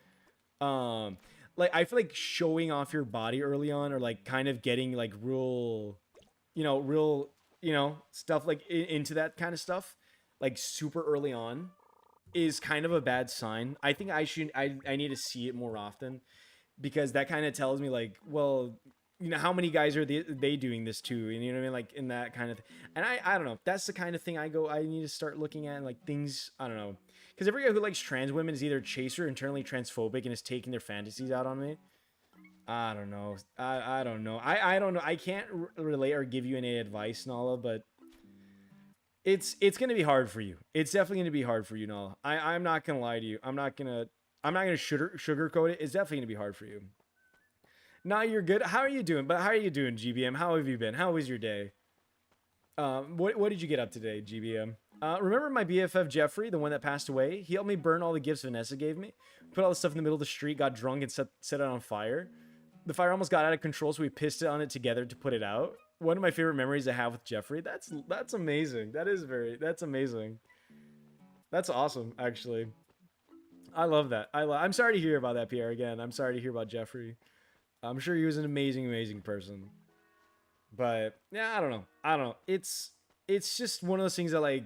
Um, like I feel like showing off your body early on, or like kind of getting like real, stuff like into that kind of stuff, like super early on, is kind of a bad sign. I think I need to see it more often, because that kind of tells me like, well, you know, how many guys are they doing this to? And you know what I mean? Like in that kind of, and I don't know. That's the kind of thing I need to start looking at, and like things, I don't know. Because every guy who likes trans women is either a chaser, internally transphobic, and is taking their fantasies out on me. I don't know. I don't know. I don't know. I can't relate or give you any advice, Nala, but it's gonna be hard for you. It's definitely gonna be hard for you, Nala. I'm not gonna lie to you. I'm not gonna sugarcoat it. It's definitely gonna be hard for you. Now you're good. How are you doing? But how are you doing, GBM? How have you been? How was your day? What did you get up today, GBM? Remember my BFF Jeffrey, the one that passed away? He helped me burn all the gifts Vanessa gave me. Put all the stuff in the middle of the street, got drunk, and set it on fire. The fire almost got out of control, so we pissed on it together to put it out. One of my favorite memories I have with Jeffrey. That's amazing. That's amazing. That's awesome, actually. I love that. I'm sorry to hear about that, Pierre. Again, I'm sorry to hear about Jeffrey. I'm sure he was an amazing, amazing person. But yeah, I don't know. I don't know. It's just one of those things that like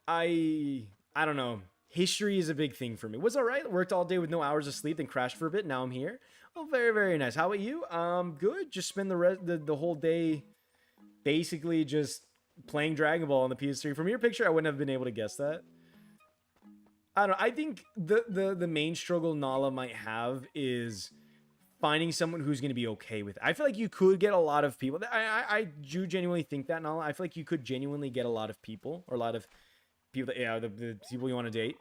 I don't know. History is a big thing for me. Was all right. Worked all day with no hours of sleep, then crashed for a bit. Now I'm here. Oh, very very nice. How about you? Good. Just spend the whole day basically just playing Dragon Ball on the PS3. From your picture, I wouldn't have been able to guess that. I don't know. I think the main struggle Nala might have is finding someone who's going to be okay with it. I feel like you could get a lot of people. I do genuinely think that, Nala. I feel like you could genuinely get a lot of people, or a lot of people that, yeah, the people you want to date.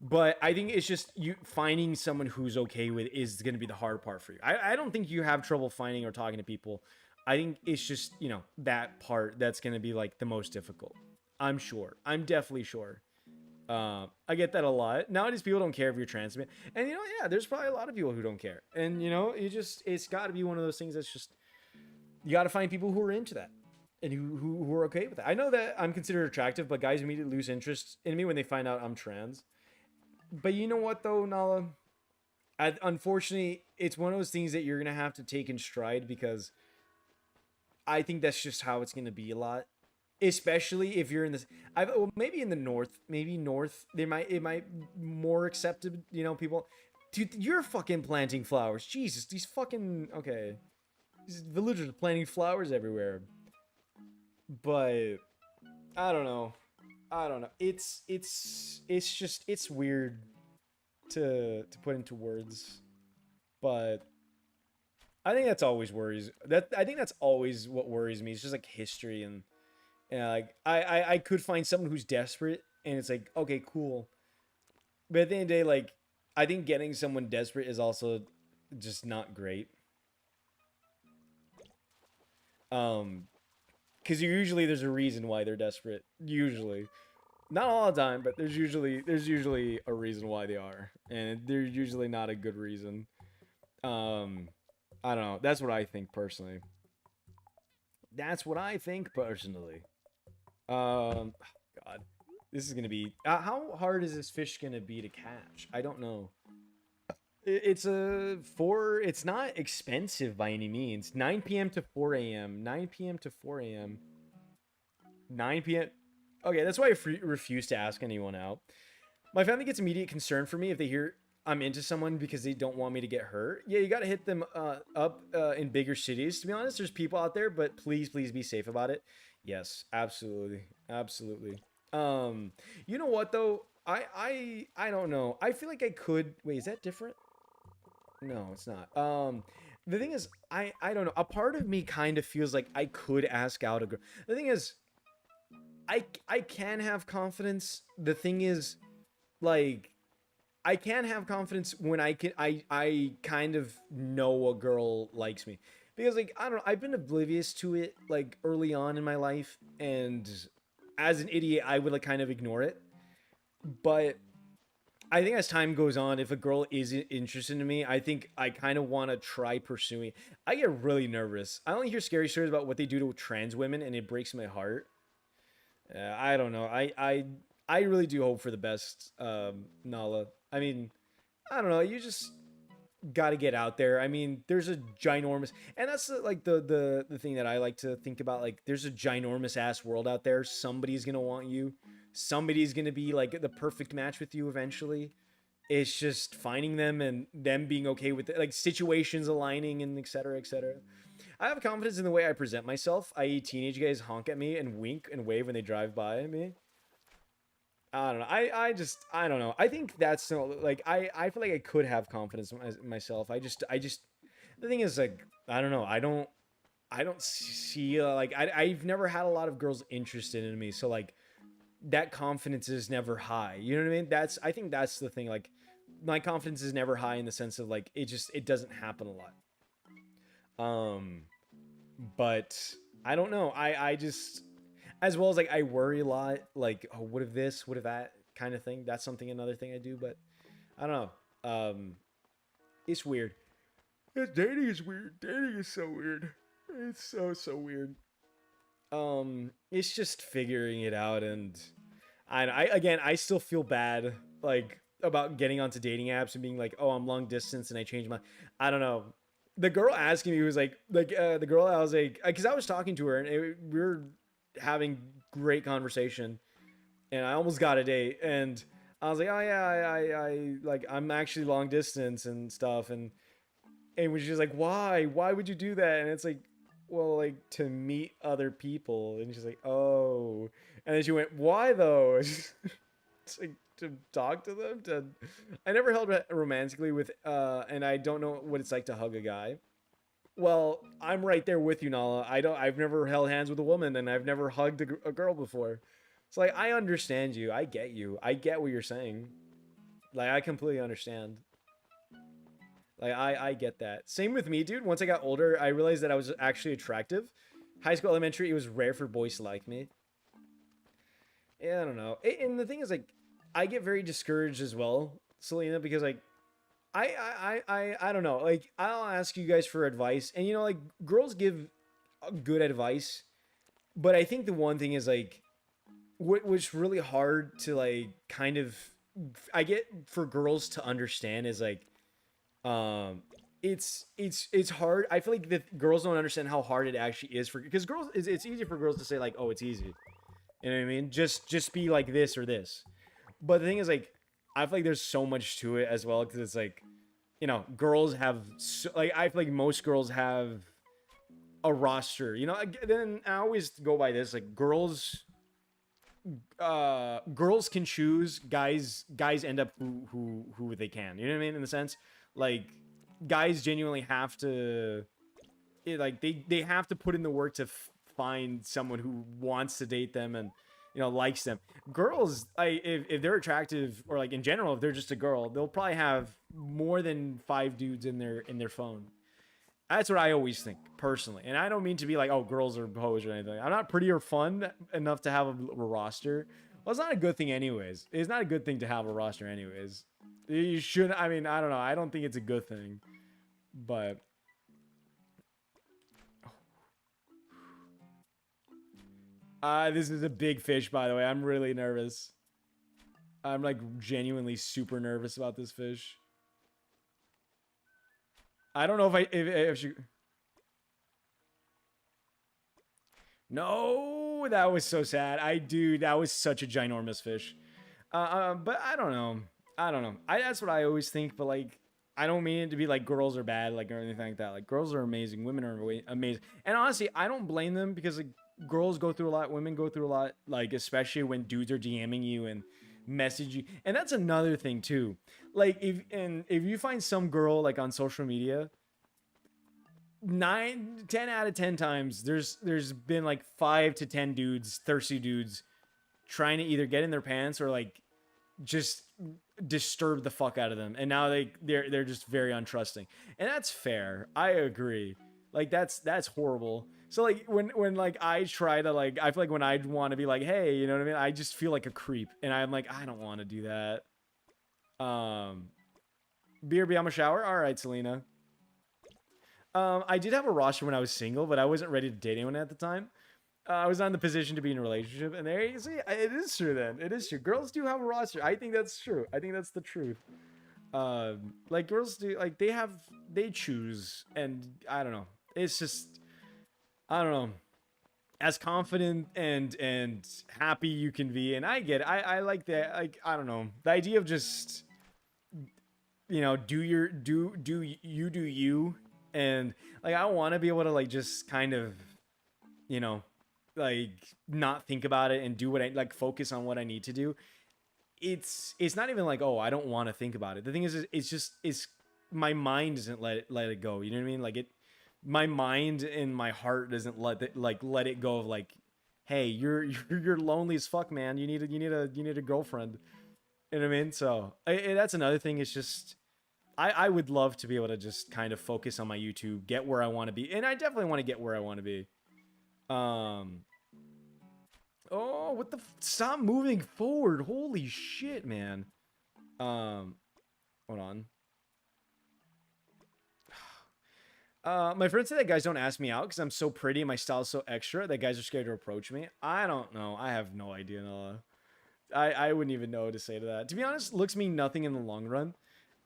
But I think it's just you finding someone who's okay with it is going to be the hard part for you. I don't think you have trouble finding or talking to people. I think it's just, you know, that part that's going to be like the most difficult. I'm sure. I'm definitely sure. I get that a lot. Nowadays, people don't care if you're trans. And, you know, yeah, there's probably a lot of people who don't care. And, you know, it's got to be one of those things that's just, you got to find people who are into that and who are okay with that. I know that I'm considered attractive, but guys immediately lose interest in me when they find out I'm trans. But you know what, though, Nala? Unfortunately, it's one of those things that you're going to have to take in stride, because I think that's just how it's going to be a lot. Especially if you're in this, well, maybe in the north, maybe north, it might more accepted. You know, people, dude, you're fucking planting flowers. Jesus, these fucking okay, these villagers are planting flowers everywhere. But I don't know, I don't know. It's just it's weird to put into words, but I think that's always worries. I think that's always what worries me. It's just like history and. Yeah, like I could find someone who's desperate, and it's like, okay, cool. But at the end of the day, like, I think getting someone desperate is also just not great. Um, because usually there's a reason why they're desperate. Usually, not all the time, but there's usually a reason why they are, and they're usually not a good reason. Um, I don't know. That's what I think personally. That's what I think personally. God, this is gonna be. How hard is this fish gonna be to catch? I don't know. It's a four. It's not expensive by any means. 9 p.m. to 4 a.m. 9 p.m. to 4 a.m. 9 p.m. Okay, that's why I refuse to ask anyone out. My family gets immediate concern for me if they hear I'm into someone because they don't want me to get hurt. Yeah, you gotta hit them up in bigger cities. To be honest, there's people out there, but please be safe about it. Yes, absolutely, absolutely. You know what though? I don't know. I feel like I could. Wait, is that different? No, it's not. The thing is, I don't know. A part of me kind of feels like I could ask out a girl. The thing is, I can have confidence. The thing is, like, I can have confidence when I kind of know a girl likes me, because like I don't know, I've been oblivious to it like early on in my life, and as an idiot I would like kind of ignore it. But I think as time goes on, if a girl isn't interested in me, I think I kind of want to try pursuing. I get really nervous. I only hear scary stories about what they do to trans women, and it breaks my heart. I don't know. I really do hope for the best, Nala. I mean, I don't know. You just got to get out there. I mean, there's a ginormous, and that's like the thing that I like to think about. Like, there's a ginormous ass world out there. Somebody's gonna want you. Somebody's gonna be like the perfect match with you eventually. It's just finding them and them being okay with it, like situations aligning and etc. etc. I have confidence in the way I present myself, i.e., teenage guys honk at me and wink and wave when they drive by me. I don't know. I don't know. I think that's no, like I feel like I could have confidence in myself. The thing is like I don't know. I don't see like I've never had a lot of girls interested in me, so like that confidence is never high. You know what I mean? I think that's the thing. Like my confidence is never high in the sense of like it doesn't happen a lot. Um, but I don't know. I just as well as like I worry a lot. Like oh, what if this? What if that? Kind of thing. That's something another thing I do. But I don't know. It's weird. Dating is weird. Dating is so weird. It's so weird. It's just figuring it out, and I again I still feel bad like about getting onto dating apps and being like, oh, I'm long distance and I changed my. I don't know. The girl asking me was the girl I was like, because I was talking to her and we were having great conversation, and I almost got a date, and I was like, oh yeah, I like I'm actually long distance and stuff, and when she's like, why would you do that? And it's like, well, like to meet other people, and she's like, oh, and then she went, why though? It's like to talk to them. To I never held romantically with, and I don't know what it's like to hug a guy. Well, I'm right there with you, Nala. I've never held hands with a woman, and I've never hugged a girl before. It's like I understand you. I get you. I get what you're saying. Like I completely understand. Like I get that. Same with me, dude. Once I got older, I realized that I was actually attractive. High school, elementary, it was rare for boys to like me. Yeah, I don't know. And the thing is, like, I get very discouraged as well, Selena, because like I don't know. Like I'll ask you guys for advice, and you know, like girls give good advice, but I think the one thing is like what's really hard to like kind of I get for girls to understand is like um it's hard. I feel like the girls don't understand how hard it actually is for because girls it's easy for girls to say like oh it's easy. You know what I mean? Just be like this or this. But the thing is like I feel like there's so much to it as well because it's like you know girls have so, like I feel like most girls have a roster. You know, then I always go by this like girls can choose guys end up who they can, you know what I mean, in the sense like guys genuinely have to like they have to put in the work to find someone who wants to date them and you know likes them. Girls like if they're attractive or like in general if they're just a girl they'll probably have more than 5 dudes in their phone. That's what I always think personally, and I don't mean to be like, oh, girls are hoes or anything. I'm not pretty or fun enough to have a roster. Well, it's not a good thing, anyways. It's not a good thing to have a roster, anyways. You should. I mean, I don't know. I don't think it's a good thing, but this is a big fish, by the way. I'm really nervous. I'm like genuinely super nervous about this fish. I don't know if she. No, that was so sad. I do. That was such a ginormous fish. But I don't know. I don't know. That's what I always think. But like, I don't mean it to be like girls are bad, like or anything like that. Like girls are amazing, women are amazing. And honestly, I don't blame them because like girls go through a lot, women go through a lot. Like especially when dudes are DMing you and message you. And that's another thing too. Like if you find some girl like on social media 9, 10 out of 10 times there's been like 5 to 10 dudes thirsty dudes trying to either get in their pants or like just disturb the fuck out of them and now they're just very untrusting and that's fair. I agree. Like that's horrible. So like when like I try to like I feel like when I want to be like hey you know what I mean I just feel like a creep and I'm like I don't want to do that. um BRB, I'm a shower. All right, Selena. I did have a roster when I was single, but I wasn't ready to date anyone at the time. I was not in the position to be in a relationship, and there you see, it is true. Then it is true. Girls do have a roster. I think that's true. I think that's the truth. Like girls do, like they choose, and I don't know. It's just, I don't know. As confident and happy you can be, and I get it. I like that. Like I don't know the idea of just do you, and like I want to be able to like just kind of you know like not think about it and do what I like, focus on what I need to do. It's not even like, oh, I don't want to think about it. The thing is, it's just it's my mind doesn't let it go. You know what I mean? Like it, my mind and my heart doesn't let it go of like, hey, you're lonely as fuck, man. You need a girlfriend. You know what I mean? So that's another thing. It's just I would love to be able to just kind of focus on my YouTube, get where I want to be, and I definitely want to get where I want to be. Um, Oh, what the? Stop moving forward! Holy shit, man. Um, hold on. My friend said that guys don't ask me out because I'm so pretty and my style's so extra that guys are scared to approach me. I don't know. I have no idea, Noah. I wouldn't even know what to say to that. To be honest, looks mean nothing in the long run.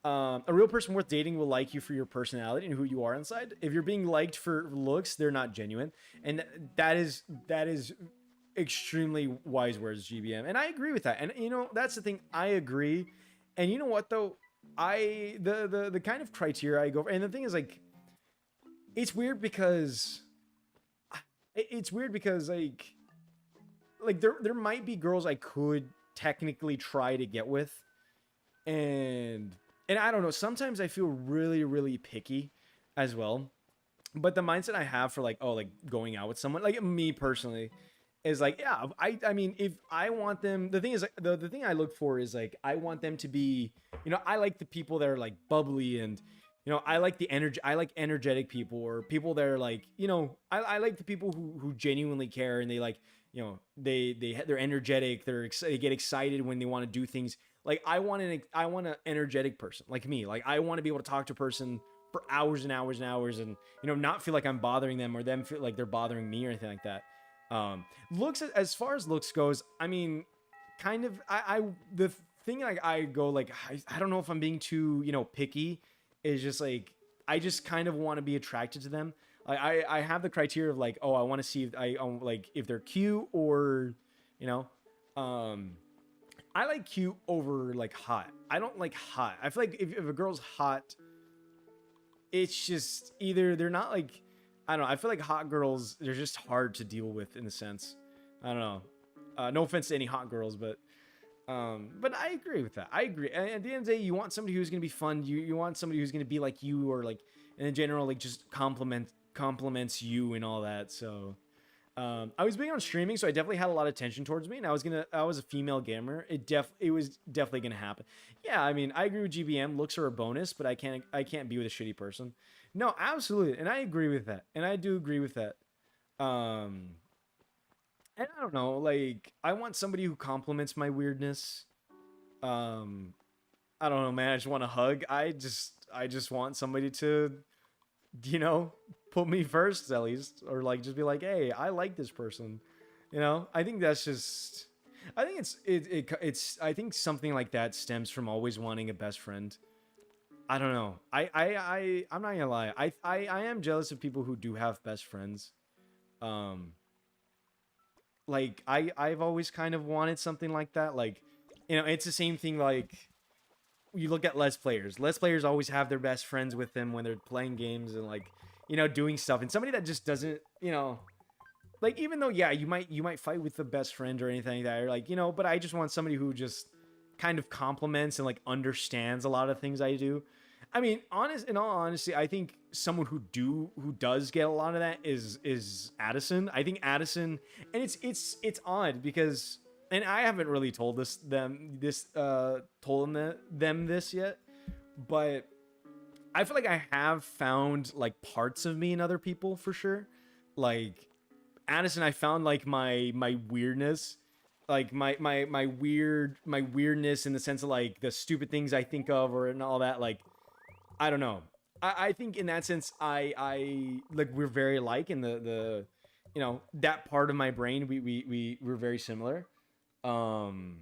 A real person worth dating will like you for your personality and who you are inside. If you're being liked for looks, they're not genuine, and that is extremely wise words, GBM, and I agree with that. And that's the thing. I agree, and you know what though, the kind of criteria I go for, and the thing is like, it's weird because like there might be girls I could technically try to get with, and I don't know. Sometimes I feel really really picky as well, but the mindset I have for like, oh, like going out with someone, like me personally, is like, yeah, I mean, if I want them, the thing is, like, the thing I look for is like, I want them to be, I like the people that are like bubbly, and I like the energy, I like energetic people, or people that are like, I like the people who genuinely care, and they like, they're energetic, they get excited when they want to do things. Like I want an energetic person like me. Like I want to be able to talk to a person for hours and hours and hours, and not feel like I'm bothering them or them feel like they're bothering me or anything like that. Looks, as far as looks goes, I mean, kind of, the thing, like I go like, I don't know if I'm being too picky. Is just like, I just kind of want to be attracted to them. Like I have the criteria of like, oh, I want to see if like if they're cute, or you know um I like cute over like hot. I don't like hot. I feel like if a girl's hot, it's just either they're not like, I don't know. I feel like hot girls, they're just hard to deal with in a sense. I don't know. No offense to any hot girls, but I agree with that. I agree. And at the end of the day, you want somebody who's gonna be fun. You want somebody who's gonna be like you, or like in general, like just compliments you and all that. So I was big on streaming, so I definitely had a lot of attention towards me, and I was a female gamer. It was definitely gonna happen. Yeah, I mean, I agree with GBM. Looks are a bonus, but I can't be with a shitty person. No, absolutely, and I agree with that, and I do agree with that. Um, and I don't know, like I want somebody who compliments my weirdness. Um, I don't know, man. I just want a hug. I just want somebody to, you know, put me first at least, or like just be like, hey, I like this person. I think that's just. I think it's I think something like that stems from always wanting a best friend. I don't know. I'm not gonna lie. I am jealous of people who do have best friends. Um, like I've always kind of wanted something like that. Like, it's the same thing. Like you look at Let's Players. Let's Players always have their best friends with them when they're playing games and like, doing stuff. And somebody that just doesn't, like, even though, yeah, you might fight with the best friend or anything like that, or like, but I just want somebody who just kind of compliments and like understands a lot of things I do. I mean, in all honesty, I think someone who does get a lot of that is Addison. I think Addison, and it's odd because, and I haven't really told them this yet, but I feel like I have found like parts of me in other people for sure. Like Addison, I found like my weirdness, like my weirdness in the sense of like the stupid things I think of, or and all that. Like, I don't know. I think in that sense, I like, we're very alike in the that part of my brain. We're very similar. Um,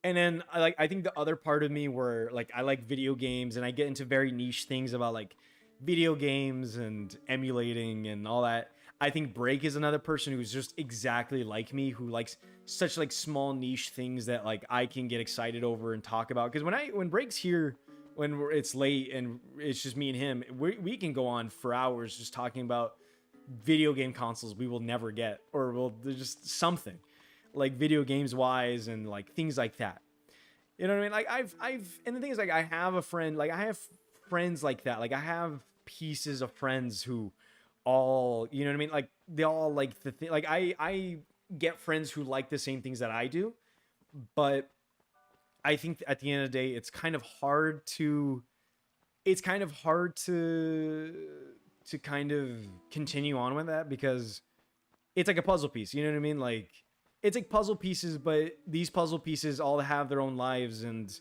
and then I think the other part of me where like I like video games, and I get into very niche things about like video games and emulating and all that. I think Break is another person who's just exactly like me, who likes such like small niche things that like I can get excited over and talk about. Because when Break's here it's late and it's just me and him, we can go on for hours just talking about video game consoles we will never get, or will there's just something like video games wise and like things like that. You know what I mean? Like and the thing is, like, I have a friend, like I have friends like that. Like I have pieces of friends who all, you know what I mean? Like they all like the thing. Like I get friends who like the same things that I do, but I think at the end of the day, it's kind of hard to kind of continue on with that, because it's like a puzzle piece. You know what I mean? Like it's like puzzle pieces, but these puzzle pieces all have their own lives, and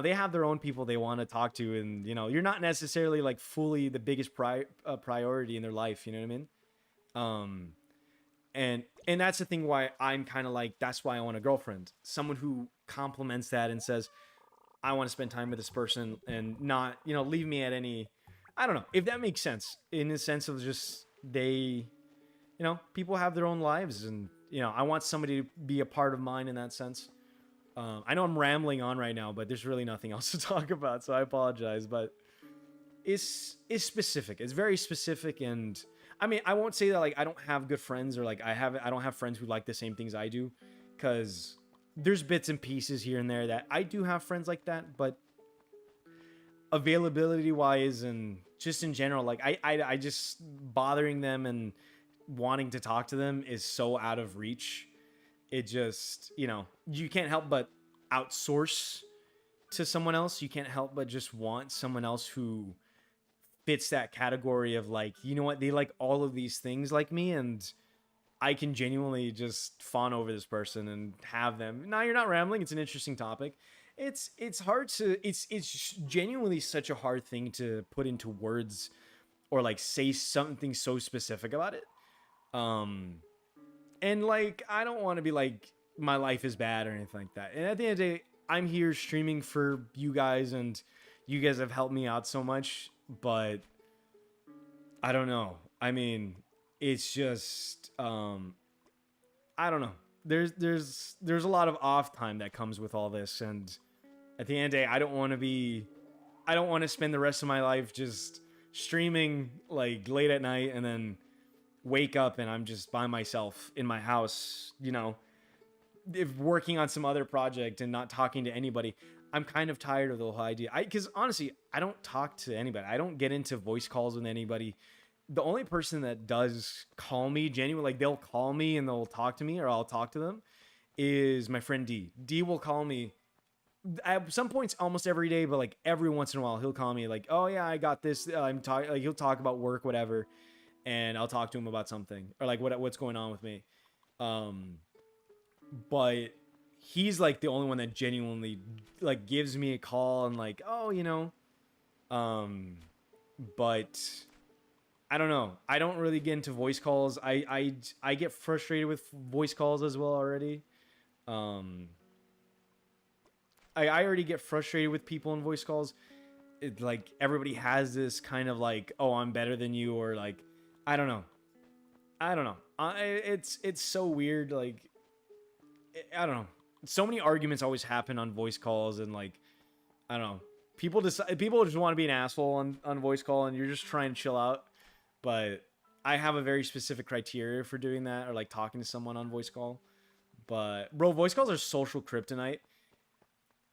they have their own people they want to talk to, and you're not necessarily like fully the biggest priority in their life. You know what I mean? Um, and that's the thing why I'm kind of like, that's why I want a girlfriend, someone who complements that and says, I want to spend time with this person and not leave me at any. I don't know if that makes sense, in the sense of just they, people have their own lives, and I want somebody to be a part of mine in that sense. I know I'm rambling on right now, but there's really nothing else to talk about, so I apologize. But it's specific. It's very specific, and I mean, I won't say that like I don't have good friends, or like I don't have friends who like the same things I do, because there's bits and pieces here and there that I do have friends like that, but availability wise and just in general, like I just bothering them and wanting to talk to them is so out of reach. It just, you can't help but outsource to someone else. You can't help but just want someone else who fits that category of like, you know what, they like all of these things like me, and I can genuinely just fawn over this person and have them. Now, you're not rambling. It's an interesting topic. It's hard to, it's genuinely such a hard thing to put into words, or like say something so specific about it. And like, I don't want to be like my life is bad or anything like that. And at the end of the day, I'm here streaming for you guys, and you guys have helped me out so much, but I don't know. I mean, it's just, I don't know. There's a lot of off time that comes with all this, and at the end of the day, I don't want to spend the rest of my life just streaming like late at night and then wake up and I'm just by myself in my house, if working on some other project and not talking to anybody. I'm kind of tired of the whole idea. Because honestly, I don't talk to anybody. I don't get into voice calls with anybody. The only person that does call me genuinely, like they'll call me and they'll talk to me, or I'll talk to them, is my friend D. D will call me at some points almost every day, but like every once in a while he'll call me like, oh yeah, I got this. I'm talking, like he'll talk about work, whatever, and I'll talk to him about something, or like what's going on with me. But he's like the only one that genuinely like gives me a call and like, oh, but I don't know. I don't really get into voice calls. I get frustrated with voice calls as well already. I already get frustrated with people in voice calls. Like everybody has this kind of like, oh, I'm better than you, or like, I don't know. It's so weird. Like, I don't know. So many arguments always happen on voice calls, and like, I don't know. People just want to be an asshole on voice call, and you're just trying to chill out. But I have a very specific criteria for doing that, or like talking to someone on voice call. But bro, voice calls are social kryptonite.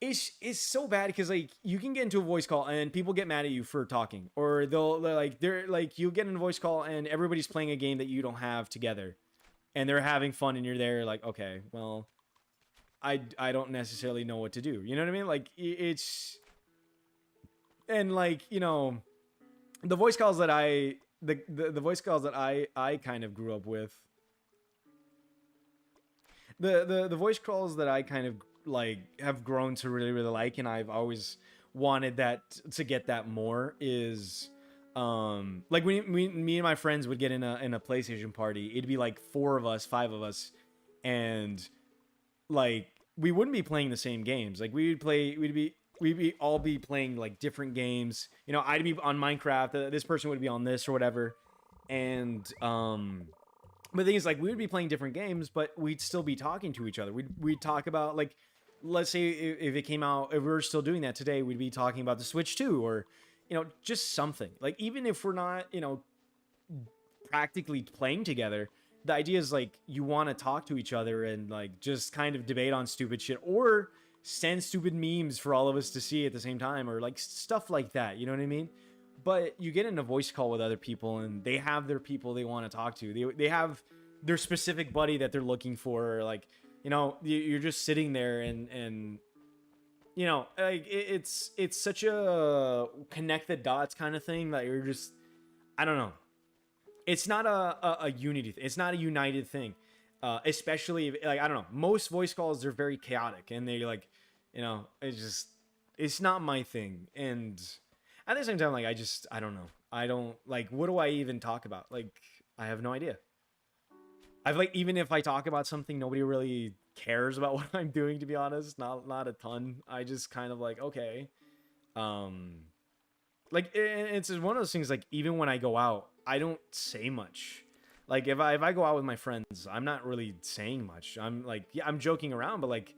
It's so bad because like you can get into a voice call and people get mad at you for talking, or they're like you get in a voice call and everybody's playing a game that you don't have together, and they're having fun, and you're there like, okay, well, I don't necessarily know what to do. You know what I mean? Like it's, and like, the voice calls that the voice calls that I kind of grew up with. The voice calls that I kind of like have grown to really really like, and I've always wanted that to get that more, is like when me and my friends would get in a PlayStation party, it'd be like 4 of us, 5 of us, and like we wouldn't be playing the same games. Like we'd be all be playing like different games. I'd be on Minecraft, this person would be on this or whatever, and but the thing is, like, we would be playing different games, but we'd still be talking to each other. We'd talk about like let's say if it came out, if we were still doing that today, we'd be talking about the Switch 2, or just something. Like, even if we're not, practically playing together, the idea is like you want to talk to each other and like just kind of debate on stupid shit, or send stupid memes for all of us to see at the same time, or like stuff like that, you know what I mean? But you get in a voice call with other people and they have their people they want to talk to. They have their specific buddy that they're looking for, or like, you're just sitting there and like it's such a connect the dots kind of thing that you're just, I don't know. It's not a unity. It's not a united thing. Especially if, like, I don't know. Most voice calls, they're very chaotic and they like, it's not my thing. And at the same time, like, I don't know. I don't like. What do I even talk about? Like, I have no idea. I've like, even if I talk about something, nobody really cares about what I'm doing. To be honest, not a ton. I just kind of like, okay, um, like it's one of those things. Like, even when I go out, I don't say much. Like, if I go out with my friends, I'm not really saying much. I'm like, yeah, I'm joking around, but like,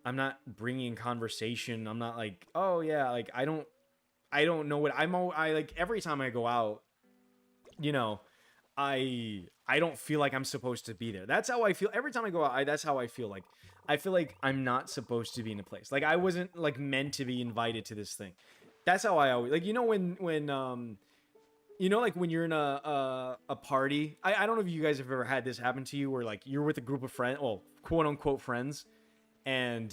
I'm not bringing conversation. I'm not like, oh yeah, like I don't know what I like. Every time I go out, you know, I don't feel like I'm supposed to be there. That's how I feel every time I go out. That's how I feel. Like, I feel like I'm not supposed to be in a place. Like, I wasn't like meant to be invited to this thing. That's how I always like. Like when you're in a party. I don't know if you guys have ever had this happen to you, where like you're with a group of friends, well, quote unquote friends, and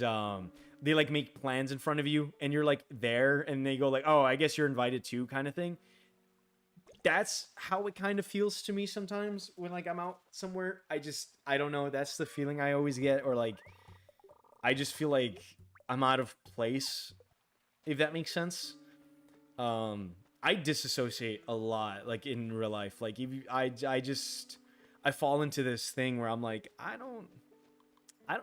they like make plans in front of you, and you're like there, and they go like, "Oh, I guess you're invited too," kind of thing. That's how it kind of feels to me sometimes when like I'm out somewhere. I don't know. That's the feeling I always get, or like I just feel like I'm out of place, if that makes sense. Um, I disassociate a lot, like in real life. Like, if you, I fall into this thing where I'm like, I don't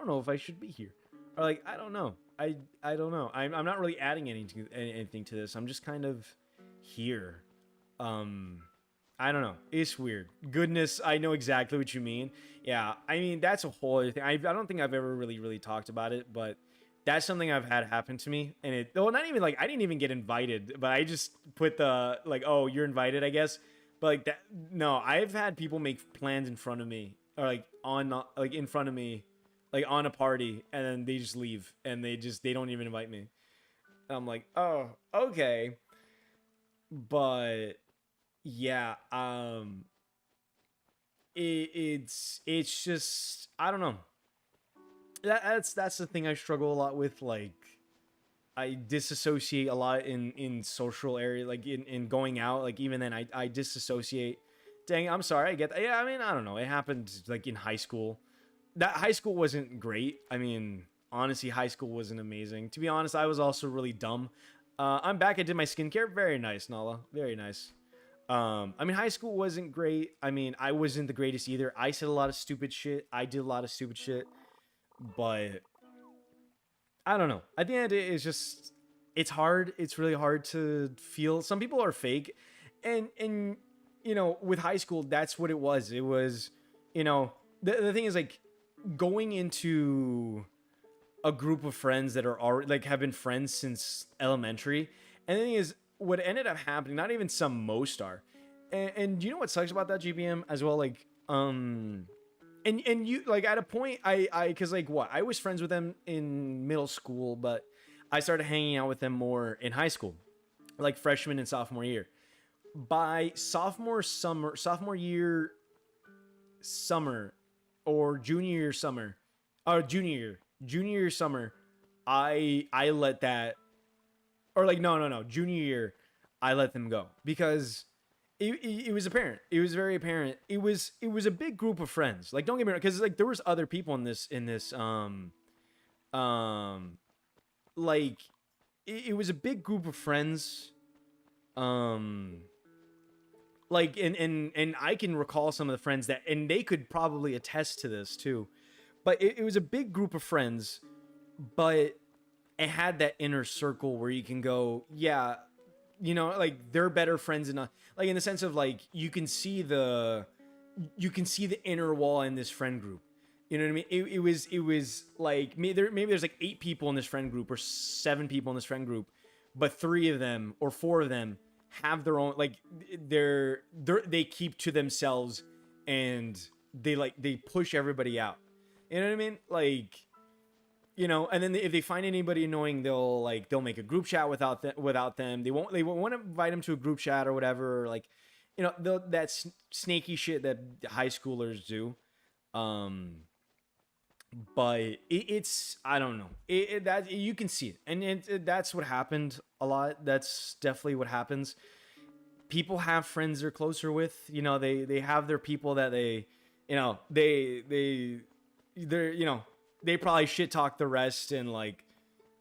know if I should be here, or like I don't know. I don't know. I'm not really adding anything to this. I'm just kind of here. Um, I don't know. It's weird. Goodness, I know exactly what you mean. Yeah, I mean that's a whole other thing. I don't think I've ever really talked about it, but that's something I've had happen to me. And well, not even like I didn't even get invited, but I just put the like, oh, you're invited, I guess. But like that, no, I've had people make plans in front of me, or like like in front of me, like on a party, and then they just leave and they don't even invite me. And I'm like, oh, okay, but yeah, it's just, I don't know. That's the thing I struggle a lot with. Like, I disassociate a lot in social area, like in going out. Like, even then, I disassociate. Dang, I'm sorry. I get that. Yeah, I mean, I don't know. It happened like in high school. That high school wasn't great. I mean, honestly, high school wasn't amazing. To be honest, I was also really dumb. I'm back. I did my skincare. Very nice, Nala. Very nice. I mean, high school wasn't great. I mean, I wasn't the greatest either. I said a lot of stupid shit. I did a lot of stupid shit. But I don't know. At the end, it's just, it's hard. It's really hard to feel. Some people are fake, and with high school, that's what it was. It was, the thing is like going into a group of friends that are already like have been friends since elementary, and the thing is, what ended up happening. Not even some, most are, and you know what sucks about that, GBM as well. Like, and you like at a point I because like what, I was friends with them in middle school, but I started hanging out with them more in high school, like freshman and sophomore year. By sophomore year summer, or junior year summer, or junior year summer, I let that, or like, no, junior year, I let them go because it was apparent. It was very apparent. It was a big group of friends. Like, don't get me wrong, because like there was other people in this um like it was a big group of friends. Um like, and I can recall some of the friends that, and they could probably attest to this too. But it was a big group of friends, but it had that inner circle where you can go, yeah, like they're better friends enough, like in the sense of like you can see the inner wall in this friend group. You know what I mean? It was like maybe there's like 8 people in this friend group or 7 people in this friend group, but 3 of them or 4 of them have their own, like, they keep to themselves, and they push everybody out. You know what I mean? Like, and then if they find anybody annoying, they'll make a group chat without them. They won't invite them to a group chat or whatever. Or, like, that snaky shit that high schoolers do. Um, but it's, I don't know, that you can see it, and that's what happened a lot. That's definitely what happens. People have friends they're closer with. They have their people that you know they're they probably shit talk the rest, and, like,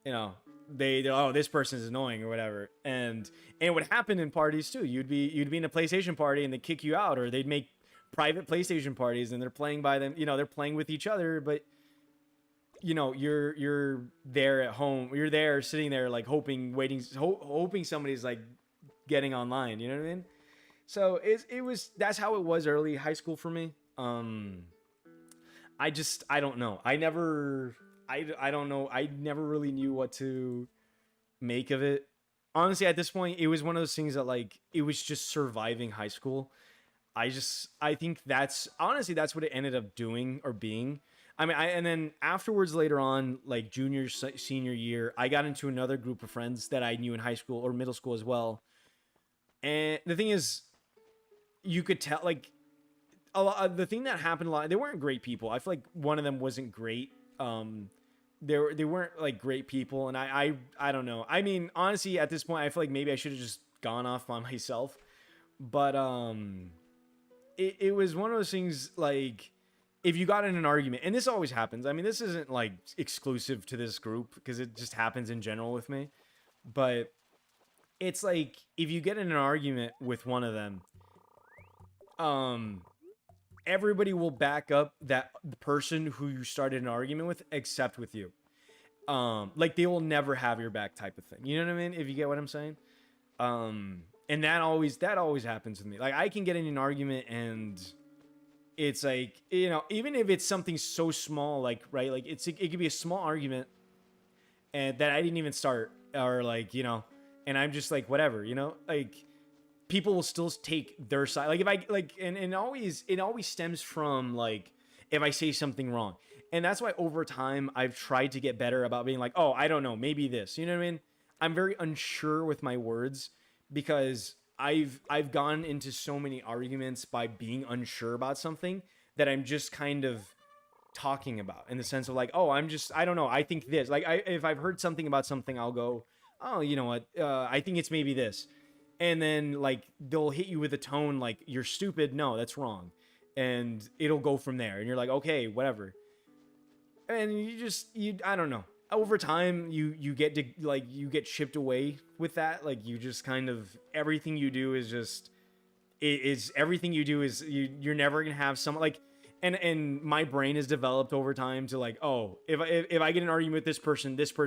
you know they're, oh, this person is annoying or whatever. And what happened in parties too, you'd be in a PlayStation party and they kick you out, or they'd make private PlayStation parties and they're playing by them, they're playing with each other, but you're there at home, you're there sitting there, like, hoping somebody's, like, getting online. You know what I mean? So that's how it was early high school for me. I don't know. I don't know. I never really knew what to make of it. Honestly, at this point, it was one of those things that, like, it was just surviving high school. I think that's what it ended up doing or being. I mean, and then afterwards, later on, like junior, senior year, I got into another group of friends that I knew in high school or middle school as well. And the thing is, you could tell, like, the thing that happened a lot, they weren't great people. I feel like one of them wasn't great. They weren't, like, great people, and I don't know. I mean, honestly, at this point, I feel like maybe I should have just gone off by myself. But it was one of those things, like, if you got in an argument, and this always happens. I mean, this isn't, like, exclusive to this group, because it just happens in general with me. But it's like, if you get in an argument with one of them, everybody will back up the person who you started an argument with, except with you. Like, they will never have your back, type of thing. You know what I mean? If you get what I'm saying. And that always happens with me. Like, I can get in an argument, and it's like, even if it's something so small, like, right, like, it could be a small argument, and that I didn't even start, or, like, and I'm just like, whatever, like, people will still take their side. Like, if I, like, and it always stems from, like, if I say something wrong. And that's why over time I've tried to get better about being like, oh, I don't know, maybe this, you know what I mean? I'm very unsure with my words, because I've gone into so many arguments by being unsure about something that I'm just kind of talking about, in the sense of, like, oh, I don't know, I think this, like, if I've heard something about something, I'll go, oh, you know what, I think it's maybe this. And then, like, they'll hit you with a tone like, you're stupid, no, that's wrong. And it'll go from there, and you're like, okay, whatever. And I don't know, over time you get to, like, you get chipped away with that. Like, you just kind of, everything you do is just, everything you do is, you're never gonna have someone, like, and my brain has developed over time to, like, oh, if I get an argument with this person, if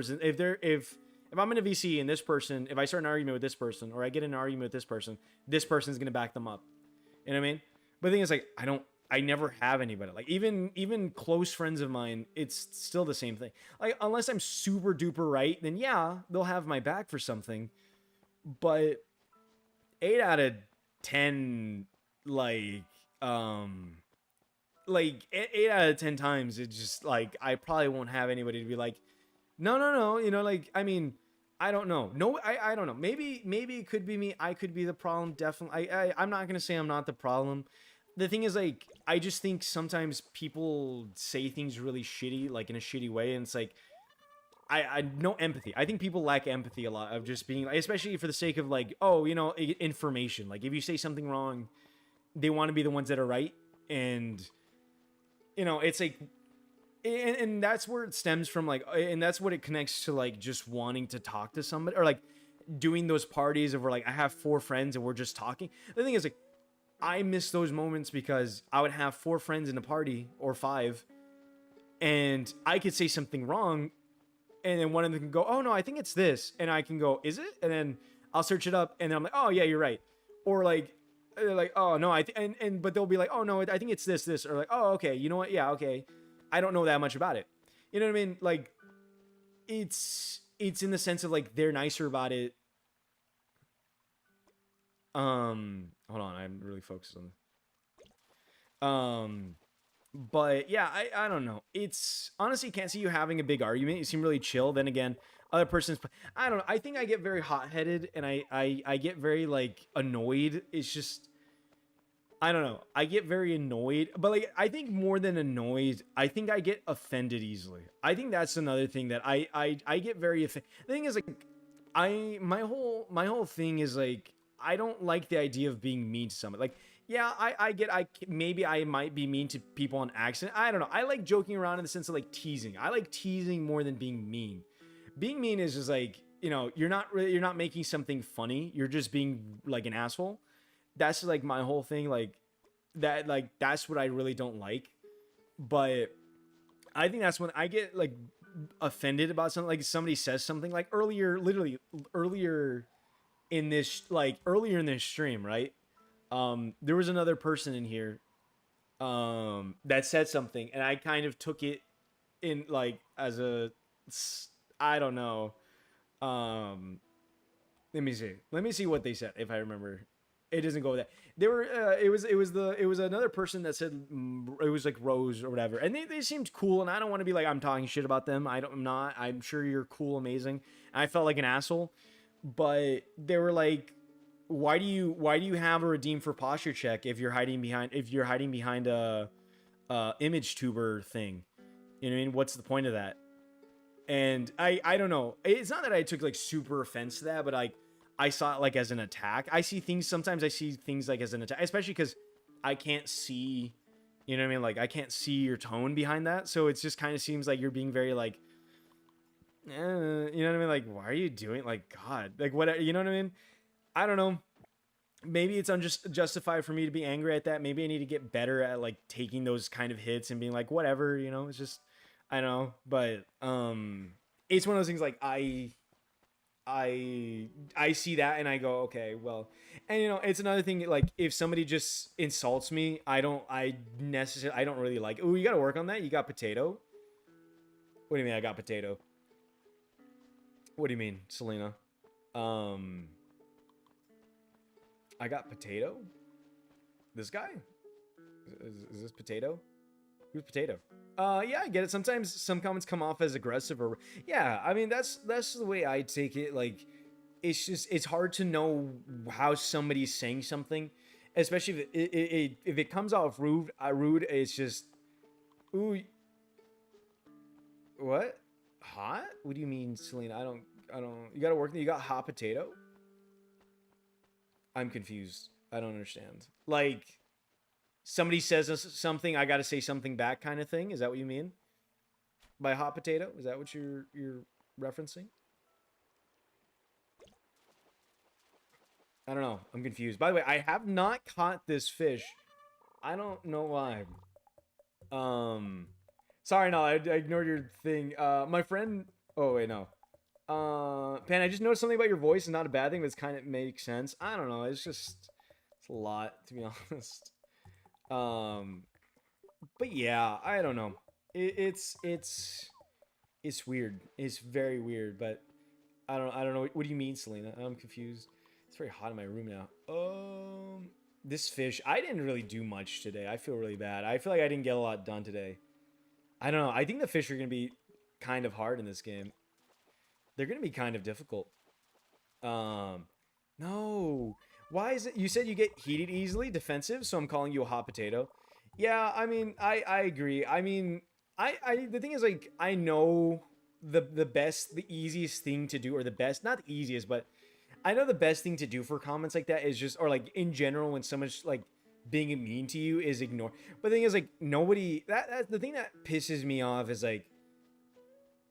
I'm in a VC and this person, if I start an argument with this person, or I get in an argument with this person's gonna back them up. You know what I mean? But the thing is, like, I never have anybody. Like, even close friends of mine, it's still the same thing. Like, unless I'm super duper right, then yeah, they'll have my back for something. But 8 out of 10, like 8 out of 10 times, it's just like, I probably won't have anybody to be like, no, like, I mean, I don't know. No, I don't know. Maybe it could be me. I could be the problem. Definitely. I'm not going to say I'm not the problem. The thing is, like, I just think sometimes people say things really shitty, like, in a shitty way. And it's like, I no empathy. I think people lack empathy a lot, of just being, especially for the sake of, like, oh, information. Like, if you say something wrong, they want to be the ones that are right. And, it's like, and that's where it stems from, like, and that's what it connects to, like, just wanting to talk to somebody, or, like, doing those parties of where, like, I have 4 friends and we're just talking. The thing is, like, I miss those moments, because I would have 4 friends in a party, or 5, and I could say something wrong, and then one of them can go, oh no, I think it's this, and I can go, is it? And then I'll search it up, and then I'm like, oh yeah, you're right. Or, like, they're like, oh no, but they'll be like, oh no, I think it's this, or like, oh okay, you know what, yeah, okay. I don't know that much about it. You know what I mean? Like it's in the sense of like they're nicer about it. Hold on, I'm really focused on. But yeah, I don't know. It's honestly can't see you having a big argument. You seem really chill. Then again, other person's. I don't know. I think I get very hot headed and I get very like annoyed. It's just I don't know. I get very annoyed, but like I think more than annoyed, I think I get offended easily. I think that's another thing that I get very offended. The thing is like my whole thing is like I don't like the idea of being mean to someone. Like yeah, I get maybe I might be mean to people on accident. I don't know. I like joking around in the sense of like teasing. I like teasing more than being mean. Being mean is just like, you're not making something funny. You're just being like an asshole. That's like my whole thing, like that's what I really don't like. But I think that's when I get like offended about something, like somebody says something like earlier, literally earlier in this stream, right? There was another person in here that said something and I kind of took it in like as a, I don't know. um let me see what they said if I remember. It doesn't go with that. They were it was another person that said, it was like Rose or whatever, and they seemed cool. And I don't want to be like I'm talking shit about them. I'm not. I'm sure you're cool, amazing. And I felt like an asshole, but they were like, why do you have a redeem for posture check if you're hiding behind a image tuber thing? You know what I mean? What's the point of that? And I don't know. It's not that I took like super offense to that, but like I saw it like as an attack. Sometimes I see things like as an attack, especially because I can't see, you know what I mean? Like I can't see your tone behind that. So it just kind of seems like you're being very like, you know what I mean? Like, why are you doing like, God, like what, you know what I mean? I don't know. Maybe it's unjustified for me to be angry at that. Maybe I need to get better at like taking those kind of hits and being like, whatever, it's just, I don't know. But, it's one of those things like I see that and I go, okay, well, and it's another thing like if somebody just insults me, I don't really like. Oh, you got to work on that. You got potato. What do you mean? I got potato. What do you mean, Selena? I got potato. This guy is this potato? Who's potato? Yeah, I get it. Sometimes some comments come off as aggressive or yeah. I mean, that's the way I take it. Like, it's hard to know how somebody's saying something, especially if it comes off rude. Rude. It's just, ooh, what? Hot? What do you mean, Selena? I don't. You gotta work. You got hot potato. I'm confused. I don't understand. Like, somebody says something, I got to say something back, kind of thing. Is that what you mean by hot potato? Is that what you're referencing? I don't know. I'm confused. By the way, I have not caught this fish. I don't know why. Sorry, no, I ignored your thing. My friend. Oh wait, no. Pan, I just noticed something about your voice. It's not a bad thing, but it's kind of makes sense. I don't know. It's a lot, to be honest. But yeah, I don't know. It's weird. It's very weird. But I don't know. What do you mean, Selena? I'm confused. It's very hot in my room now. This fish. I didn't really do much today. I feel really bad. I feel like I didn't get a lot done today. I don't know. I think the fish are gonna be kind of hard in this game. They're gonna be kind of difficult. No. Why is it? You said you get heated easily, defensive, so I'm calling you a hot potato. Yeah, I mean, I agree. I mean, the thing is, like, I know the easiest thing to do, or the best, not the easiest, but I know the best thing to do for comments like that is just, or like in general, when someone's like being mean to you, is ignore. But the thing is, like, nobody, the thing that pisses me off is like,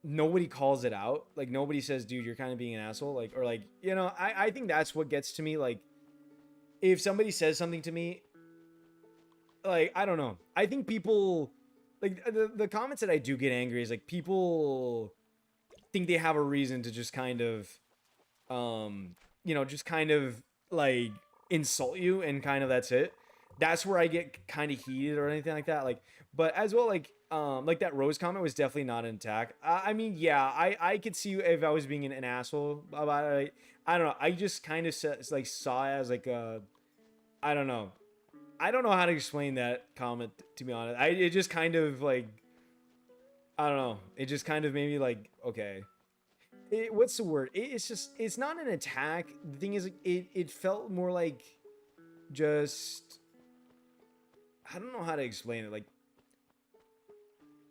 nobody calls it out. Like, nobody says, dude, you're kind of being an asshole. Like, or like, I think that's what gets to me. Like, if somebody says something to me, like, I don't know. I think people, like, the comments that I do get angry is like people think they have a reason to just kind of, just kind of like insult you and kind of that's it. That's where I get kind of heated or anything like that. Like, but as well, like, like that Rose comment was definitely not an attack. I mean, yeah, I could see if I was being an asshole about it. I don't know. I just kind of like saw it as like a, I don't know. I don't know how to explain that comment, to be honest. It just kind of like, I don't know. It just kind of made me like, okay. What's the word? It's just, it's not an attack. The thing is, it felt more like just, I don't know how to explain it. Like,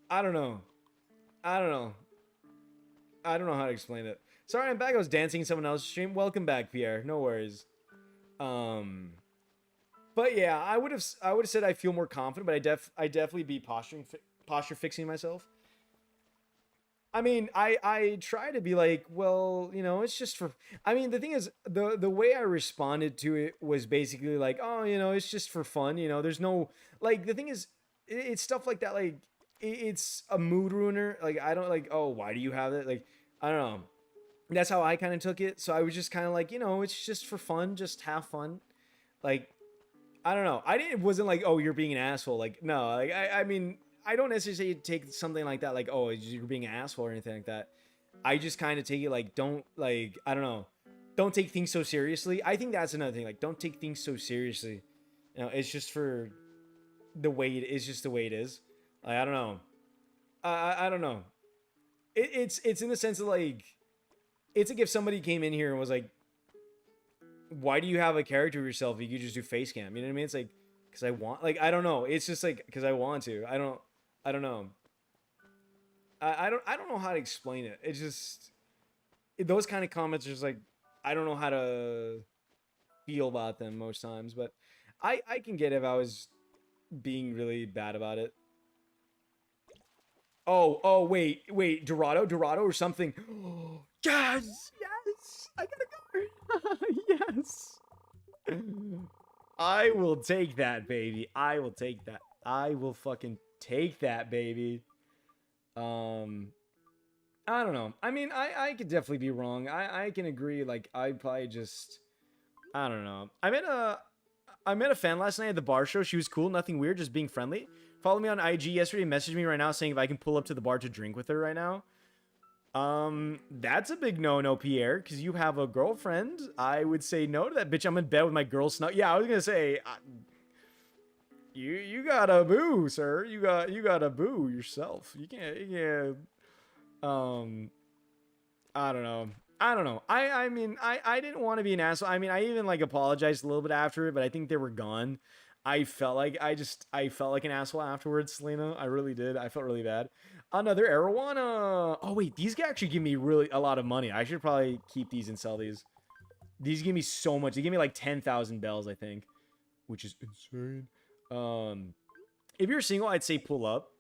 I don't know. I don't know. I don't know how to explain it. Sorry, I'm back. I was dancing in someone else's stream. Welcome back, Pierre. No worries. Um, but yeah, I would have said I feel more confident, but I definitely be posture fixing myself. I mean, I try to be like, well, it's just for. I mean, the thing is, the way I responded to it was basically like, oh, it's just for fun. There's no like. The thing is, it's stuff like that. Like, it's a mood ruiner. Like, I don't like. Oh, why do you have it? Like, I don't know. That's how I kind of took it. So I was just kind of like, it's just for fun. Just have fun. Like, I don't know. I didn't. It wasn't like, oh, you're being an asshole. Like, no. Like, I mean, I don't necessarily take something like that. Like, oh, you're being an asshole or anything like that. I just kind of take it like, don't like, I don't know, don't take things so seriously. I think that's another thing. Like, don't take things so seriously. It's just for the way it is. Just the way it is. Like, I don't know. I don't know. It's in the sense of like, it's like if somebody came in here and was like, why do you have a character of yourself if you could just do face cam? You know what I mean? It's like, because I want, like, I don't know. It's just like, because I want to. I don't know. I don't know how to explain it. It's just, those kind of comments are just like, I don't know how to feel about them most times, but I can get if I was being really bad about it. Oh, wait, Dorado or something. Yes, I gotta go. Yes. I will take that, baby. I will take that. I will fucking take that, baby. Um, I don't know. I mean, I could definitely be wrong. I can agree. Like, I probably just, I don't know. I met a fan last night at the bar show. She was cool, nothing weird, just being friendly. Followed me on IG yesterday, messaged me right now saying if I can pull up to the bar to drink with her right now. That's a big no, Pierre, because you have a girlfriend. I would say no to that, bitch. I'm in bed with my girl snug. Yeah, I was gonna say, you got a boo, sir. You got a boo yourself. You can't. Um, I don't know. I don't know. I mean, I didn't want to be an asshole. I mean, I even like apologized a little bit after it, but I think they were gone. I felt like an asshole afterwards, Selena. I really did. I felt really bad. Another arowana. Oh wait, these guys actually give me really a lot of money. I should probably keep these and sell these. These give me so much. They give me like 10,000 bells, I think, which is insane. Um, if you're single, I'd say pull up.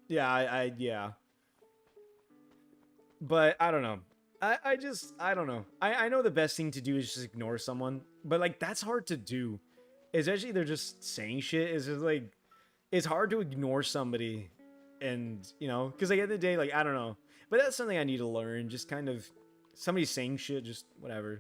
Yeah, yeah. But I don't know. I don't know. I know the best thing to do is just ignore someone, but like that's hard to do. Especially they're just saying shit. It's just like it's hard to ignore somebody, and because like at the end of the day, like I don't know. But that's something I need to learn. Just kind of somebody saying shit, just whatever.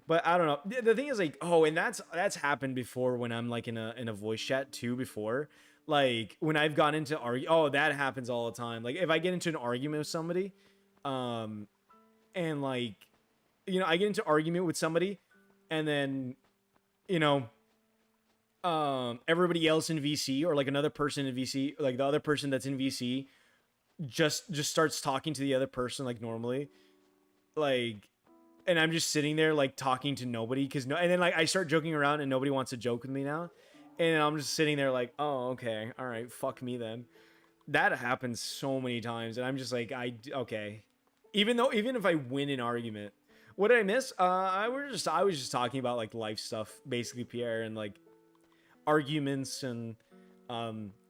But I don't know. The thing is like, oh, and that's happened before when I'm like in a voice chat too before. Like when I've gone into argue, oh, that happens all the time. Like if I get into an argument with somebody, um, and like, I get into argument with somebody, and then, you know, everybody else in VC or like another person in VC, like the other person that's in VC, just starts talking to the other person like normally, like, and I'm just sitting there like talking to nobody because no, and then like I start joking around and nobody wants to joke with me now, and I'm just sitting there like, oh, okay, all right, fuck me then. That happens so many times, and I'm just like, okay. Even if I win an argument, what did I miss? I was just talking about like life stuff, basically, Pierre, and like arguments and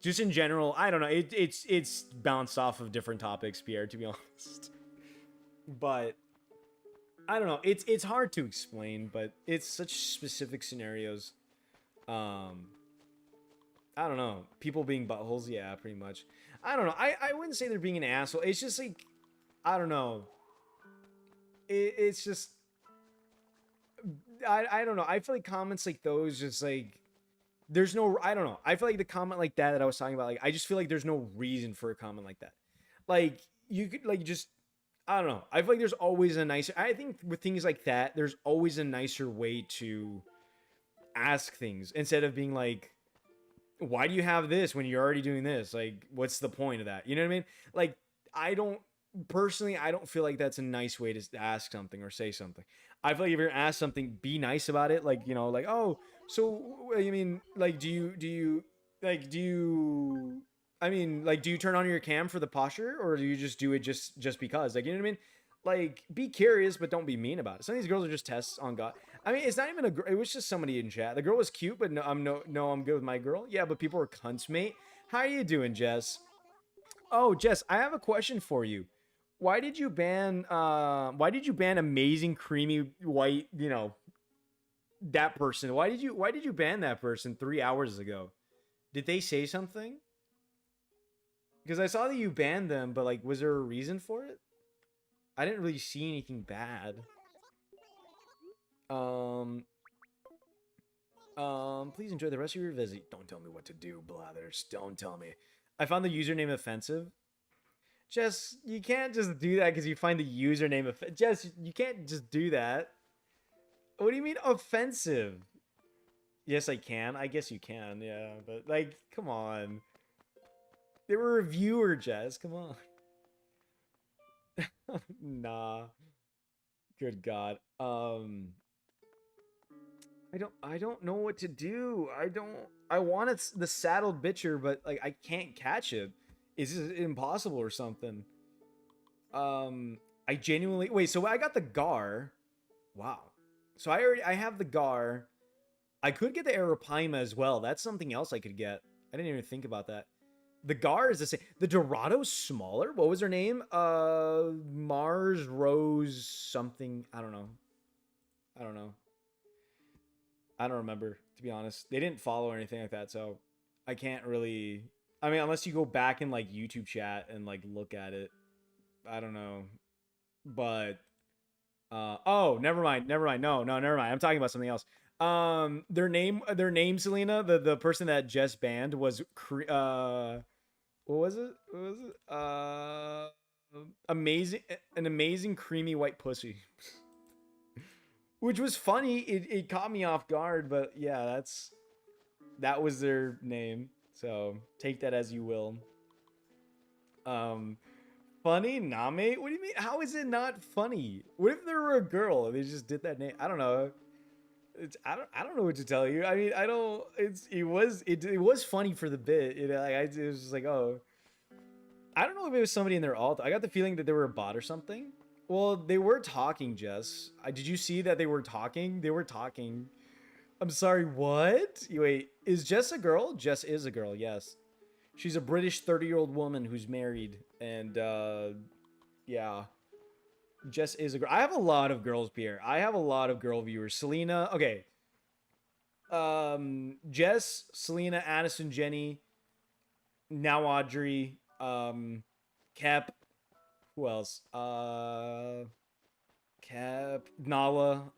just in general. I don't know. It's bounced off of different topics, Pierre, to be honest. But I don't know. It's hard to explain, but it's such specific scenarios. Um, I don't know. People being buttholes, yeah, pretty much. I don't know. I wouldn't say they're being an asshole. It's just like I don't know. It's just I don't know. I feel like comments like those just like there's no, I don't know. I feel like the comment like that I was talking about, like, I just feel like there's no reason for a comment like that. Like, you could, like, just, I don't know. I feel like there's always a nicer, I think with things like that, there's always a nicer way to ask things instead of being like, why do you have this when you're already doing this? Like, what's the point of that? You know what I mean? Like, I don't personally, I don't feel like that's a nice way to ask something or say something. I feel like if you're asked something, be nice about it. Like, you know, like, oh, so I mean, like, do you, I mean, like, do you turn on your cam for the posture, or do you just do it just because? Like, you know what I mean? Like, be curious, but don't be mean about it. Some of these girls are just tests on God. I mean, it's not even a girl. It was just somebody in chat. The girl was cute, but no, I'm good with my girl. Yeah, but people were cunts, mate. How are you doing, Jess? Oh, Jess, I have a question for you. Why did you ban amazing creamy white, that person? Why did you ban that person 3 hours ago? Did they say something? Because I saw that you banned them, but like was there a reason for it? I didn't really see anything bad. Um please enjoy the rest of your visit. Don't tell me what to do, Blathers. Don't tell me. I found the username offensive. Jess, you can't just do that because you find the username offensive. Jess, you can't just do that. What do you mean offensive? Yes, I can. I guess you can, yeah. But, like, come on. They were a reviewer, Jess. Come on. Nah. Good God. I don't know what to do. I want the saddled bitcher, but like I can't catch it. Is this impossible or something? I genuinely wait. So I got the Gar. Wow. So I have the Gar. I could get the Arapaima as well. That's something else I could get. I didn't even think about that. The Gar is the same. The Dorado's smaller. What was her name? Mars Rose something. I don't know. I don't know. I don't remember, to be honest. They didn't follow or anything like that, so I can't really. I mean, unless you go back in like YouTube chat and like look at it, I don't know. But oh, never mind, never mind. No, no, never mind. I'm talking about something else. Their name, Selena, the person that just banned was what was it? What was it? Amazing, an amazing creamy white pussy. Which was funny. It caught me off guard, but yeah, that was their name. So take that as you will. Um, funny, nah, mate. What do you mean? How is it not funny? What if there were a girl and they just did that name? I don't know. I don't know what to tell you. I mean, I don't. It was funny for the bit. Like it was just like, oh, I don't know if it was somebody in their alt. I got the feeling that they were a bot or something. Well, they were talking, Jess. Did you see that they were talking? They were talking. I'm sorry, what? Wait, is Jess a girl? Jess is a girl, yes. She's a British 30-year-old woman who's married. And, yeah. Jess is a girl. I have a lot of girls, Pierre. I have a lot of girl viewers. Selena, okay. Jess, Selena, Addison, Jenny, now Audrey, Cap, who else? Cap, Nala,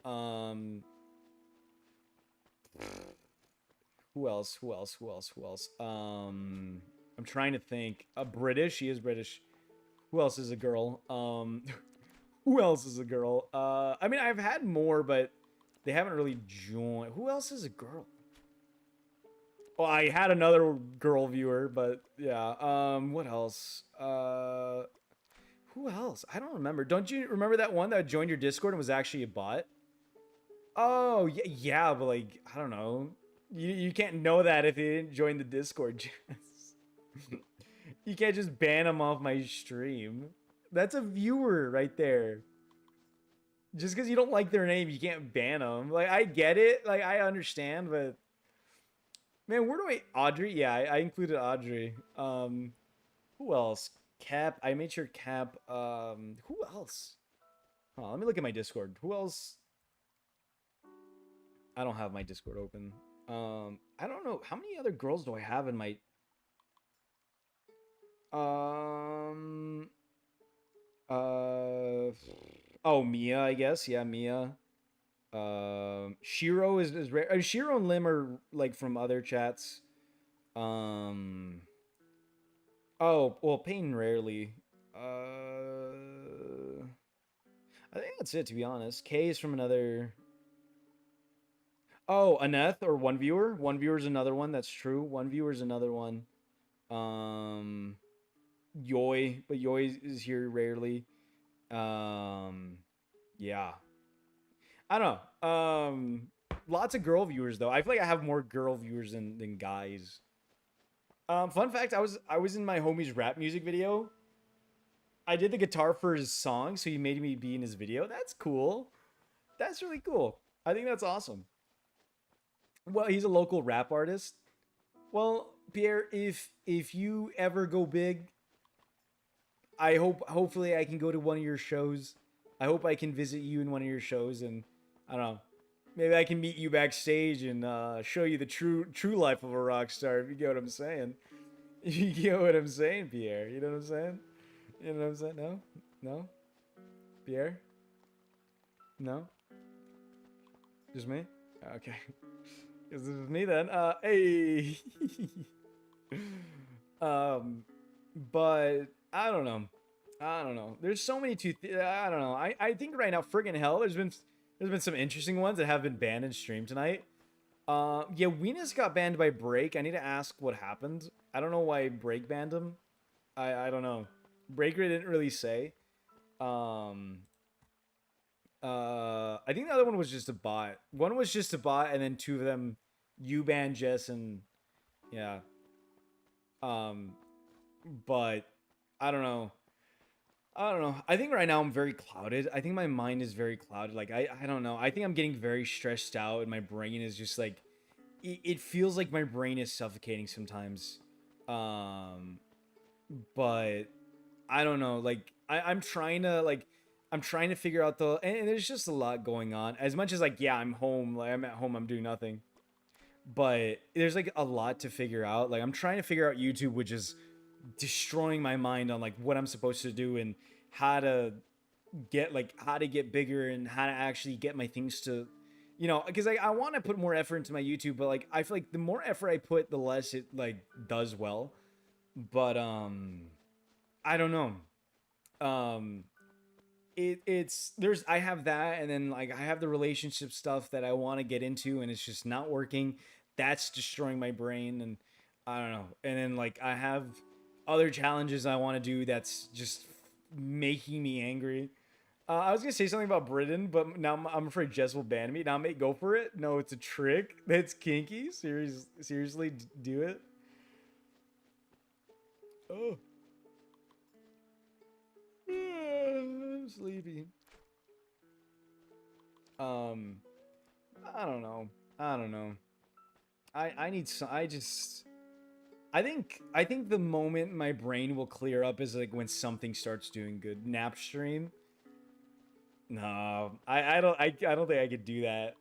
who else? Who else? Who else? Who else? I'm trying to think. British. She is British. Who else is a girl? Who else is a girl? I mean, I've had more, but they haven't really joined. Who else is a girl? Well, I had another girl viewer, but yeah. What else? Who else? I don't remember. Don't you remember that one that joined your Discord and was actually a bot? Oh, yeah, yeah, but like, I don't know. You can't know that if they didn't join the Discord. You can't just ban them off my stream. That's a viewer right there. Just because you don't like their name, you can't ban them. Like, I get it. Like, I understand, but man, where do I? Audrey? Yeah, I included Audrey. Who else? Cap. I made sure Cap. Who else? Oh, let me look at my Discord. Who else? I don't have my Discord open. I don't know. How many other girls do I have in my uh oh, Mia, I guess. Yeah, Mia. Shiro is rare. Shiro and Lim are like from other chats. Um. Oh well, Payne rarely. I think that's it to be honest. K is from another. Oh, Aneth or one viewer. One viewer is another one. That's true. One viewer is another one. Um, Yoy, but Yoy is here rarely. Um, yeah, I don't know. Lots of girl viewers though. I feel like I have more girl viewers than guys. Fun fact: I was in my homie's rap music video. I did the guitar for his song, so he made me be in his video. That's cool. That's really cool. I think that's awesome. Well, he's a local rap artist. Well, Pierre, if you ever go big, I hope hopefully I can go to one of your shows. I hope I can visit you in one of your shows, and I don't know, maybe I can meet you backstage and show you the true life of a rock star. If you get what I'm saying, you get what I'm saying, Pierre. You know what I'm saying? You know what I'm saying? No, no, Pierre, no, just me. Okay, because this is me then. Hey. um, but I don't know. I don't know. There's so many I don't know. I think right now, friggin' hell, there's been some interesting ones that have been banned in stream tonight. Yeah, Weenus got banned by Break. I need to ask what happened. I don't know why Break banned him. I don't know. Breaker didn't really say. Um. I think the other one was just a bot. One was just a bot, and then two of them, you banned Jess and yeah. Um. But I don't know. I don't know. I think right now I'm very clouded. I think my mind is very clouded. Like I don't know. I think I'm getting very stressed out and my brain is just like it feels like my brain is suffocating sometimes. Um but I don't know. Like I'm trying to I'm trying to figure out and there's just a lot going on. As much as like yeah, I'm home, like I'm at home, I'm doing nothing. But there's like a lot to figure out. Like I'm trying to figure out YouTube, which is destroying my mind on like what I'm supposed to do and how to how to get bigger and how to actually get my things to because like I want to put more effort into my YouTube, but like I feel like the more effort I put, the less it like does well. But I don't know. Um it's there's I have that, and then like I have the relationship stuff that I want to get into and it's just not working. That's destroying my brain, and I don't know. And then like I have other challenges I want to do that's just making me angry. I was gonna say something about Britain, but now I'm afraid Jess will ban me. Now, mate, go for it. No, it's a trick. That's kinky. Seriously, do it. Oh, I'm sleepy. Um, I don't know. I don't know. I need some. I think the moment my brain will clear up is like when something starts doing good. Nap stream. No, I don't think I could do that.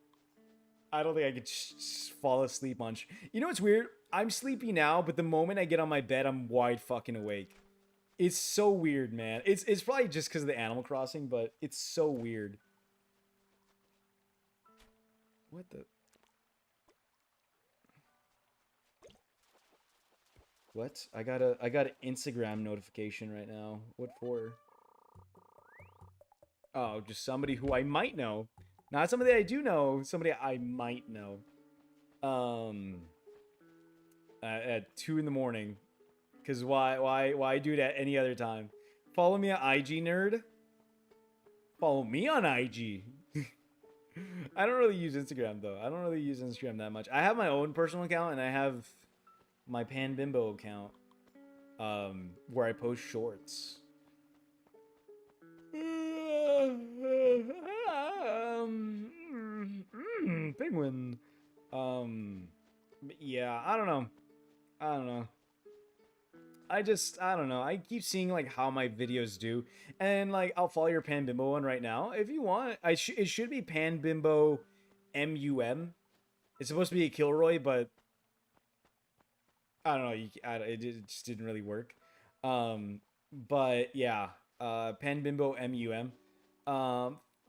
I don't think I could fall asleep on. You know what's weird? I'm sleepy now, but the moment I get on my bed, I'm wide fucking awake. It's so weird, man. It's probably just because of the Animal Crossing, but it's so weird. What the? What? I got an Instagram notification right now. What for? Oh, just somebody who I might know. Not somebody I do know, somebody I might know. Um at 2 in the morning. Cause why do it at any other time? Follow me on IG nerd. Follow me on IG. I don't really use Instagram though. I don't really use Instagram that much. I have my own personal account and I have my Pan Bimbo account, where I post shorts. Penguin. Yeah, I don't know. I don't know. I don't know. I keep seeing like how my videos do, and like I'll follow your Pan Bimbo one right now if you want. It should be Pan Bimbo, MUM. It's supposed to be a Kilroy, but I don't know. It just didn't really work. But yeah, Pan Bimbo MUM.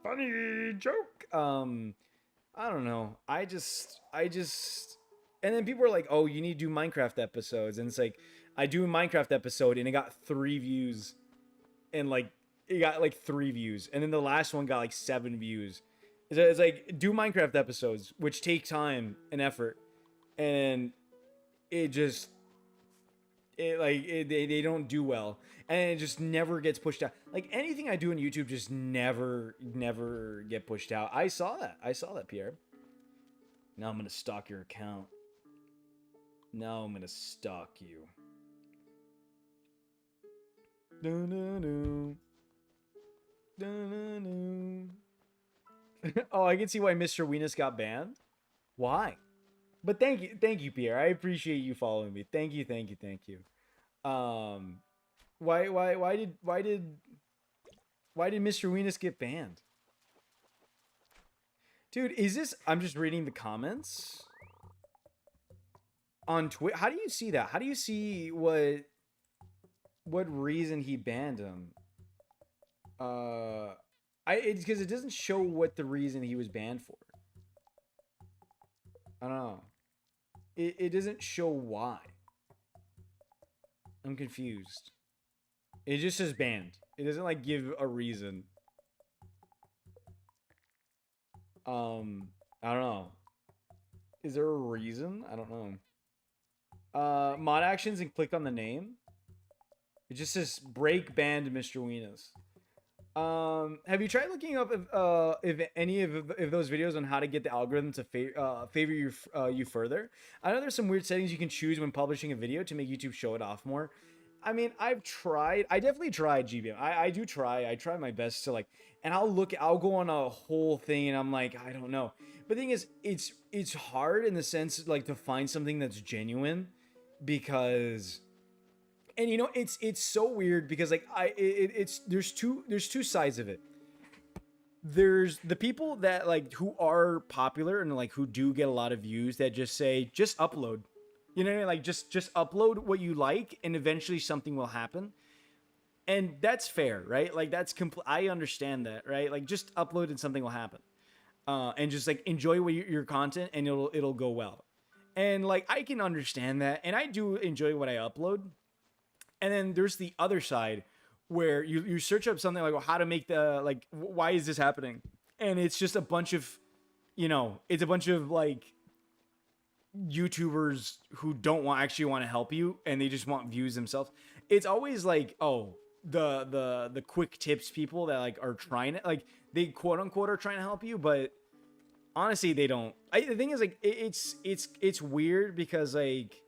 Funny joke. I don't know. And then people are like, "Oh, you need to do Minecraft episodes," and it's like, I do a Minecraft episode, and it got 3 views, and like it got like 3 views, and then the last one got like 7 views. It's like do Minecraft episodes, which take time and effort, and it just they don't do well, and it just never gets pushed out. Like anything I do on YouTube just never get pushed out. I saw that, Pierre. Now I'm gonna stalk your account. Now I'm gonna stalk you. Dun-dun-dun. Dun-dun-dun. Oh, I can see why Mr. Weenus got banned. Why? But thank you, Pierre. I appreciate you following me. Thank you. Um, why did Mr. Weenus get banned? Dude, is this? I'm just reading the comments on Twitter. How do you see that? How do you see what reason he banned him? Uh, it's because it doesn't show what the reason he was banned for. I don't know. It doesn't show why. I'm confused. It just says banned. It doesn't like give a reason. I don't know. Is there a reason? I don't know. Mod actions and click on the name. It just says break banned Mr. Weenus. Have you tried looking up if any of if those videos on how to get the algorithm to favor you further? I know there's some weird settings you can choose when publishing a video to make YouTube show it off more. I mean, I've tried. I definitely tried GBM. I do try. I try my best to like, and I'll go on a whole thing, and I'm like, I don't know. But the thing is, it's hard in the sense like to find something that's genuine, because and you know it's so weird because like it's there's two sides of it. There's the people that like who are popular and like who do get a lot of views that just say just upload, you know what I mean? Like just upload what you like and eventually something will happen, and that's fair, right? Like that's I understand that, right? Like just upload and something will happen, and just like enjoy your content and it'll go well, and like I can understand that, and I do enjoy what I upload. And then there's the other side where you search up something like, well, how to make the like why is this happening, and it's just a bunch of it's a bunch of like YouTubers who don't actually want to help you, and they just want views themselves. It's always like, oh, the quick tips people that like are trying to like they quote unquote are trying to help you, but honestly they don't. The thing is like it's weird because like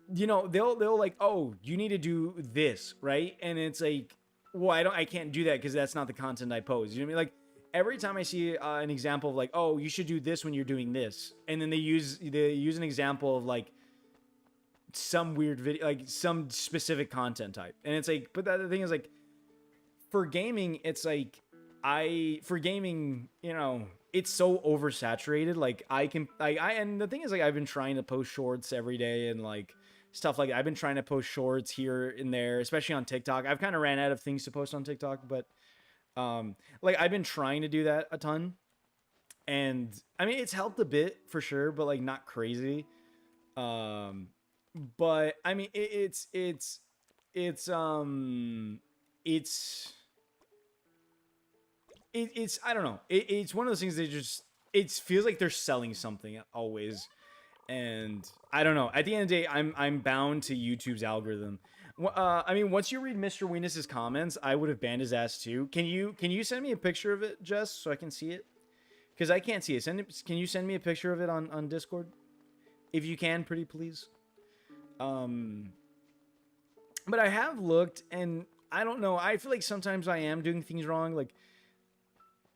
they'll like, oh, you need to do this, right? And it's like, well, I can't do that because that's not the content I post. You know what I mean? Like every time I see an example of like, oh, you should do this when you're doing this, and then they use an example of like some weird video, like some specific content type, and it's like, but the thing is like, for gaming, it's like for gaming, it's so oversaturated. Like and the thing is like, I've been trying to post shorts every day and like stuff like that. I've been trying to post shorts here and there, especially on TikTok. I've kind of ran out of things to post on TikTok, but like I've been trying to do that a ton, and I mean it's helped a bit for sure, but like not crazy. But I mean it's I don't know. It's one of those things that just it feels like they're selling something always, and I don't know. At the end of the day, I'm bound to YouTube's algorithm. I mean, once you read Mr. Weenus's comments, I would have banned his ass too. Can you send me a picture of it, Jess, so I can see it? Because I can't see it. Can you send me a picture of it on Discord, if you can, pretty please? But I have looked, and I don't know. I feel like sometimes I am doing things wrong. Like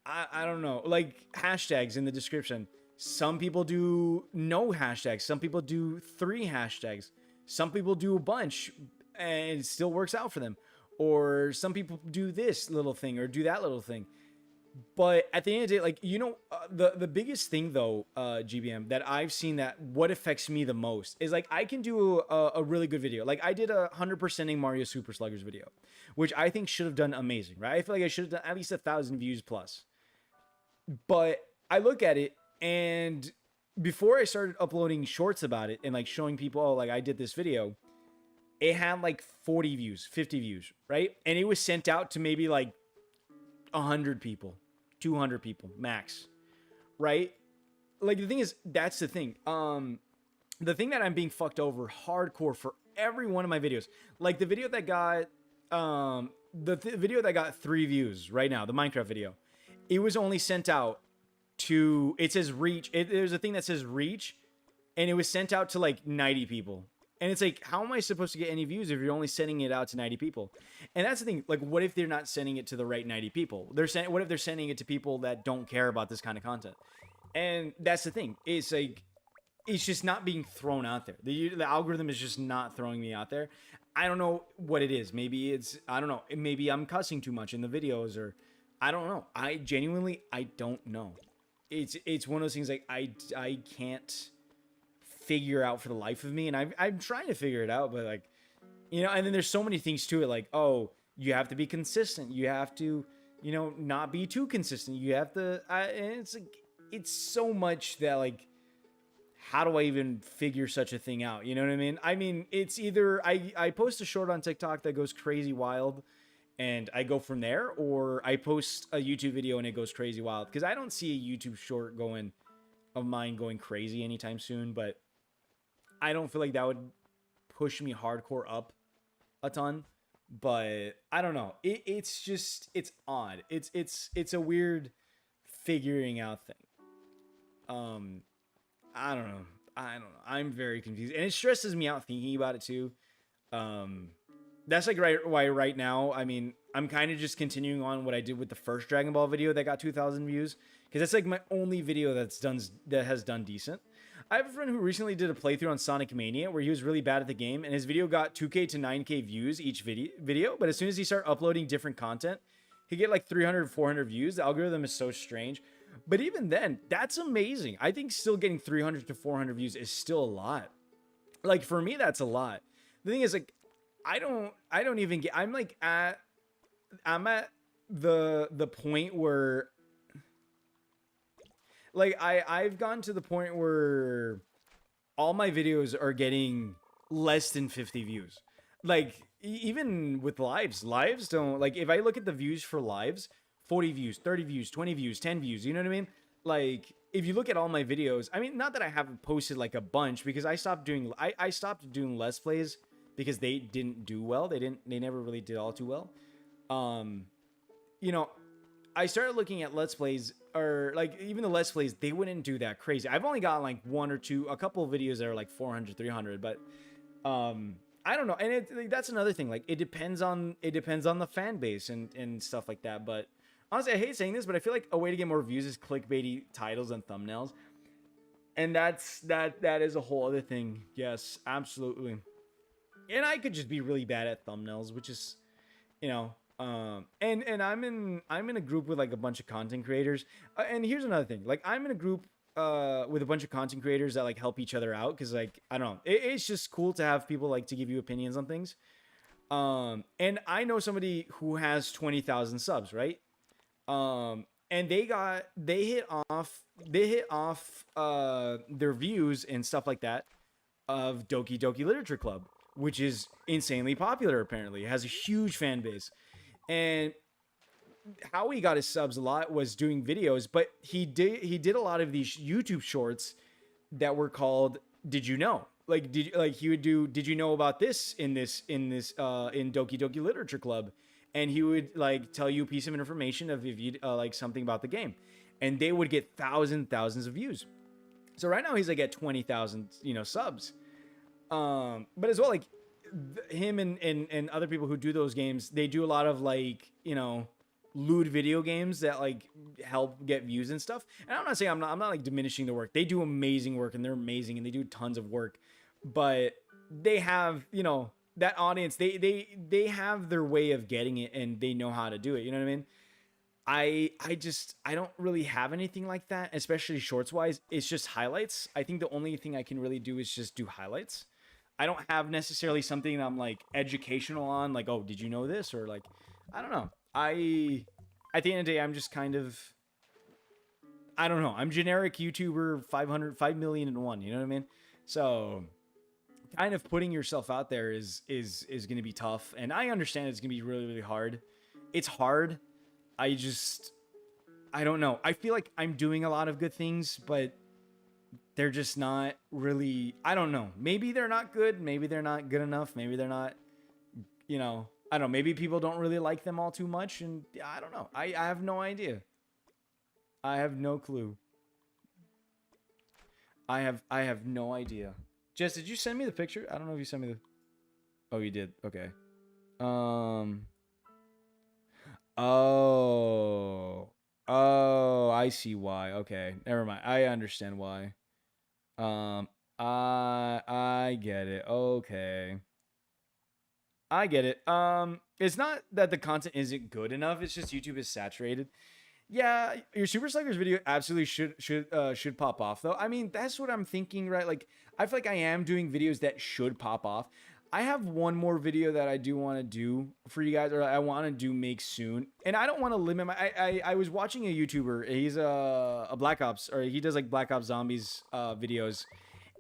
I don't know. Like hashtags in the description. Some people do no hashtags. Some people do 3 hashtags. Some people do a bunch and it still works out for them. Or some people do this little thing or do that little thing. But at the end of the day, like, the biggest thing though, GBM, that I've seen that what affects me the most is like I can do a really good video. Like I did a 100%ing Mario Super Sluggers video, which I think should have done amazing, right? I feel like I should have done at least 1,000 views plus. But I look at it And before I started uploading shorts about it and like showing people, oh, like I did this video, it had like 40 views, 50 views, right? And it was sent out to maybe like 100 people, 200 people max, right? Like the thing is, that's the thing. The thing that I'm being fucked over hardcore for every one of my videos, like the video that got, video that got 3 views right now, the Minecraft video, it was only sent out to, it says reach. There's a thing that says reach, and it was sent out to like 90 people. And it's like, how am I supposed to get any views if you're only sending it out to 90 people? And that's the thing. Like, what if they're not sending it to the right 90 people? What if they're sending it to people that don't care about this kind of content? And that's the thing. It's like, it's just not being thrown out there. The algorithm is just not throwing me out there. I don't know what it is. Maybe it's, I don't know. Maybe I'm cussing too much in the videos, or I don't know. I genuinely, I don't know. It's one of those things like I can't figure out for the life of me, and I'm trying to figure it out, but like, you know, and then there's so many things to it, like, oh, you have to be consistent, you have to, you know, not be too consistent, you have to, and it's like, it's so much that like, how do I even figure such a thing out? You know what I mean? It's either I post a short on TikTok that goes crazy wild and I go from there, or I post a YouTube video and it goes crazy wild, because I don't see a YouTube short of mine going crazy anytime soon, but I don't feel like that would push me hardcore up a ton. But I don't know. It's just, it's odd. It's a weird figuring out thing. I don't know. I'm very confused, and it stresses me out thinking about it too. That's like why right now, I mean, I'm kind of just continuing on what I did with the first Dragon Ball video that got 2,000 views, because that's like my only video that has done decent. I have a friend who recently did a playthrough on Sonic Mania where he was really bad at the game, and his video got 2K to 9K views each video. But as soon as he started uploading different content, he get like 300, 400 views. The algorithm is so strange. But even then, that's amazing. I think still getting 300 to 400 views is still a lot. Like for me, that's a lot. The thing is, like, I don't even get. I'm at the point where, like, I've gotten to the point where all my videos are getting less than 50 views. Like, even with lives don't, like, if I look at the views for lives, 40 views, 30 views, 20 views, 10 views, you know what I mean? Like, if you look at all my videos, I mean, not that I haven't posted like a bunch, because I stopped doing Let's Plays because they didn't do well. They never really did all too well. You know, I started looking at Let's Plays, or like even the Let's Plays, they wouldn't do that crazy. I've only got like a couple of videos that are like 400, 300, but I don't know. And that's another thing. Like, it depends on the fan base and stuff like that. But honestly, I hate saying this, but I feel like a way to get more views is clickbaity titles and thumbnails. And that is a whole other thing. Yes, absolutely. And I could just be really bad at thumbnails, which is, you know, and I'm in a group with like a bunch of content creators. And here's another thing. Like, I'm in a group with a bunch of content creators that like help each other out, because like, I don't know, it's just cool to have people like to give you opinions on things. And I know somebody who has 20,000 subs, right? And they hit off their views and stuff like that of Doki Doki Literature Club, which is insanely popular. Apparently, it has a huge fan base. And how he got his subs a lot was doing videos, but he did a lot of these YouTube shorts that were called "Did You Know?" He would do "Did you know about this in Doki Doki Literature Club?" And he would like tell you a piece of information of if you like something about the game, and they would get thousands of views. So right now he's like at 20,000 subs. But as well, like him and other people who do those games, they do a lot of like lewd video games that like help get views and stuff. And I'm not saying I'm not like diminishing the work. They do amazing work, and they're amazing, and they do tons of work. But they have that audience. They have their way of getting it, and they know how to do it. You know what I mean? I don't really have anything like that, especially shorts wise. It's just highlights. I think the only thing I can really do is just do highlights. I don't have necessarily something that I'm like educational on, like, oh, did you know this? Or like, I don't know. At the end of the day, I'm just kind of, I don't know. I'm generic YouTuber 5 million and one. You know what I mean? So kind of putting yourself out there is going to be tough, and I understand it's going to be really really hard. It's hard. I don't know. I feel like I'm doing a lot of good things, but they're just not really. I don't know. Maybe they're not good. Maybe they're not good enough. Maybe they're not. I don't know. Maybe people don't really like them all too much, and I don't know. I have no idea. I have no clue. I have no idea. Jess, did you send me the picture? I don't know if you sent me the. Oh, you did. Okay. Um. Oh. Oh, I see why. Okay, never mind. I understand why. Um. I get it. Okay. I get it. It's not that the content isn't good enough. It's just YouTube is saturated. Yeah, your Super Sluggers video absolutely should pop off though. I mean, that's what I'm thinking, right? Like, I feel like I am doing videos that should pop off. I have one more video that I do want to do for you guys, or I want to do make soon, and I don't want to limit my. I was watching a YouTuber. He's a Black Ops, or he does like Black Ops Zombies videos,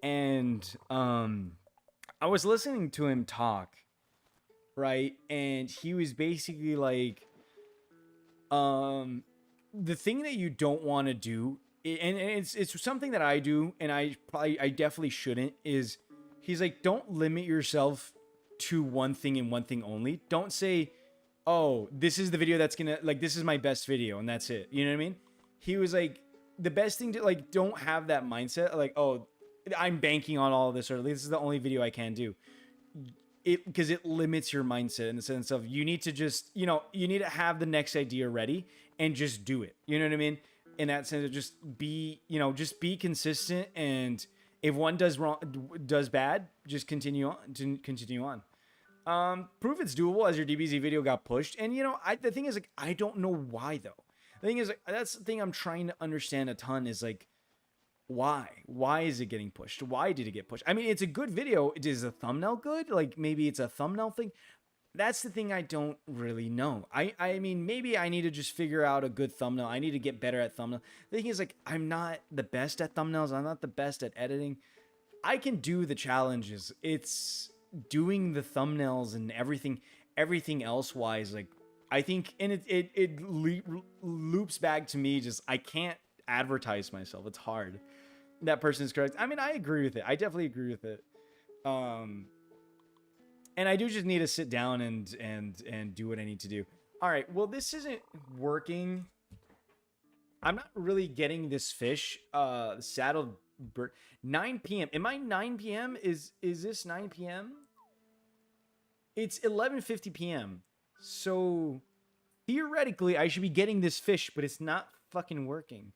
and I was listening to him talk, right, and he was basically like, the thing that you don't want to do, and it's something that I do, and I definitely shouldn't, is he's like, don't limit yourself to one thing and one thing only. Don't say, oh, this is the video that's gonna, like, this is my best video and that's it. You know what I mean? He was like, the best thing to, like, don't have that mindset like, oh, I'm banking on all of this, or this is the only video I can do. Because it limits your mindset in the sense of, you need to just, you need to have the next idea ready and just do it. You know what I mean? In that sense of just be consistent, and if one does bad, just continue on. Prove it's doable, as your DBZ video got pushed. And the thing is, like, I don't know why though. The thing is, like, that's the thing I'm trying to understand a ton, is like, why is it getting pushed? Why did it get pushed? I mean, it's a good video. Is the thumbnail good? Like, maybe it's a thumbnail thing. That's the thing I don't really know. I mean, maybe I need to just figure out a good thumbnail. I need to get better at thumbnail. The thing is, like, I'm not the best at thumbnails. I'm not the best at editing. I can do the challenges. It's doing the thumbnails and everything else wise. Like, I think, and it loops back to me. Just, I can't advertise myself. It's hard. That person is correct. I mean, I agree with it. I definitely agree with it. And I do just need to sit down and do what I need to do. All right. Well, this isn't working. I'm not really getting this fish. Saddled bird. 9 p.m. Am I 9 p.m.? Is this 9 p.m.? It's 11:50 p.m. So theoretically, I should be getting this fish, but it's not fucking working.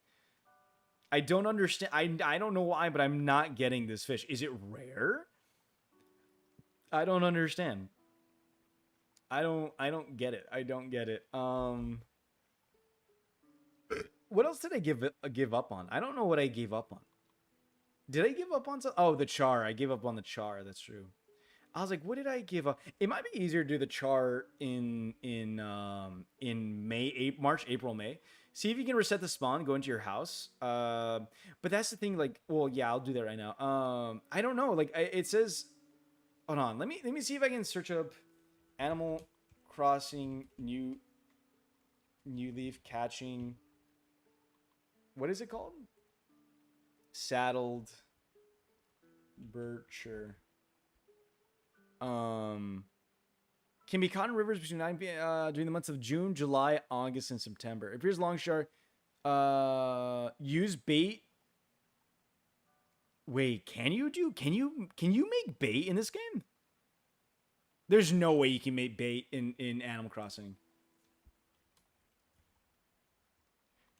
I don't understand. I don't know why, but I'm not getting this fish. Is it rare? I don't understand. I don't get it. I don't get it. What else did I give up on? I don't know what I gave up on. Did I give up on some? Oh, the char. I gave up on the char. That's true. I was like, what did I give up? It might be easier to do the char in March, April, May. See if you can reset the spawn, go into your house. But that's the thing. Like, well, yeah, I'll do that right now. I don't know. Like, it says, hold on. Let me see if I can search up Animal Crossing New Leaf catching. What is it called? Saddled Bircher. Can be caught in rivers between 9 p.m. During the months of June, July, August, and September. It appears Longshore. Use bait. Wait, can you make bait in this game? There's no way you can make bait in Animal Crossing.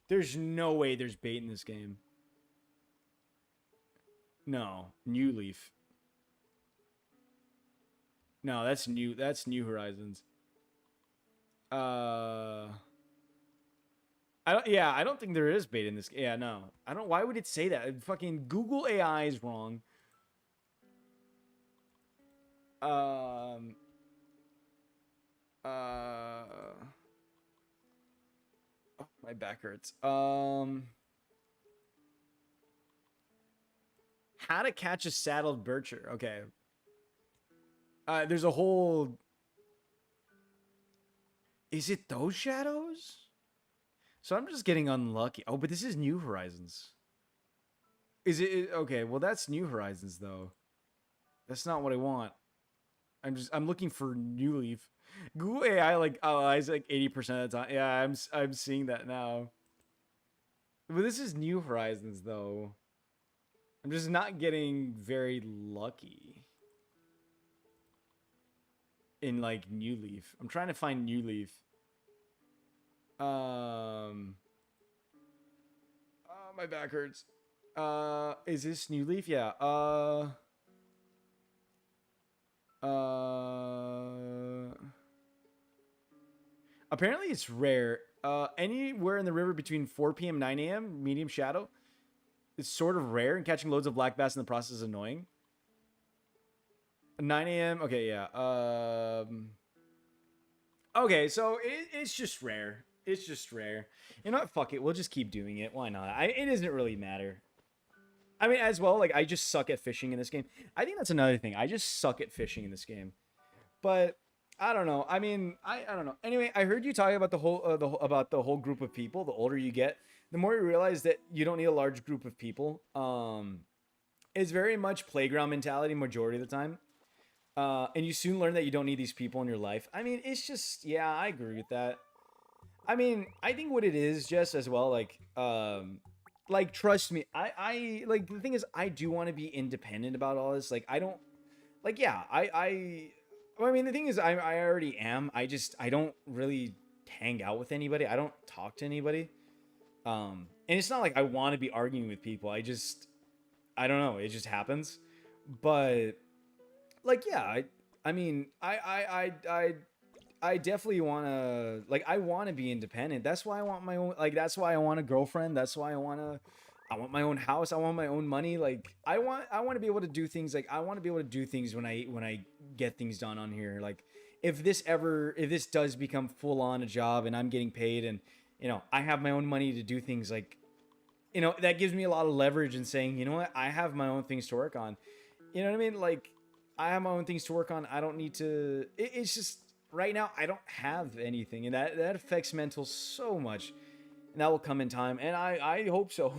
There's no way there's bait in this game. No, New Leaf. No, that's New Horizons. I don't think there is bait in this. Yeah, no. I don't. Why would it say that? Fucking Google AI is wrong. Oh, my back hurts. how to catch a saddled bircher. Okay. There's a whole. Is it those shadows? So I'm just getting unlucky. Oh, but this is New Horizons. Is it okay? Well, that's New Horizons though. That's not what I want. I'm looking for New Leaf. Google AI it's like 80% of the time. Yeah, I'm seeing that now. But this is New Horizons though. I'm just not getting very lucky in like New Leaf. I'm trying to find New Leaf. My back hurts. Is this New Leaf? Yeah. Apparently it's rare. Anywhere in the river between 4 p.m. 9 a.m. medium shadow. It's sort of rare, and catching loads of black bass in the process is annoying. 9 a.m. Okay, yeah. Okay, so it's just rare. It's just rare. You know what? Fuck it. We'll just keep doing it. Why not? It doesn't really matter. I mean, as well, like, I just suck at fishing in this game. I think that's another thing. I just suck at fishing in this game. But I don't know. I mean, I don't know. Anyway, I heard you talking about the whole group of people. The older you get, the more you realize that you don't need a large group of people. It's very much playground mentality majority of the time. And you soon learn that you don't need these people in your life. I mean, it's just, yeah, I agree with that. I mean, I think what it is just as well, like trust me, I like the thing is I do want to be independent about all this. Like I don't, like yeah, I mean the thing is I already am. I don't really hang out with anybody. I don't talk to anybody. And it's not like I want to be arguing with people. I don't know. It just happens. But like yeah, I mean I definitely want to like I want to be independent. That's why I want my own that's why I want a girlfriend. That's why I want my own house. I want my own money. Like I want to be able to do things I want to be able to do things when I get things done on here. Like if this does become full on a job and I'm getting paid and I have my own money to do things like that gives me a lot of leverage in saying, you know what, I have my own things to work on. You know what I mean? Like I have my own things to work on. I don't need to it's just right now I don't have anything, and that affects mental so much, and that will come in time, and I hope so.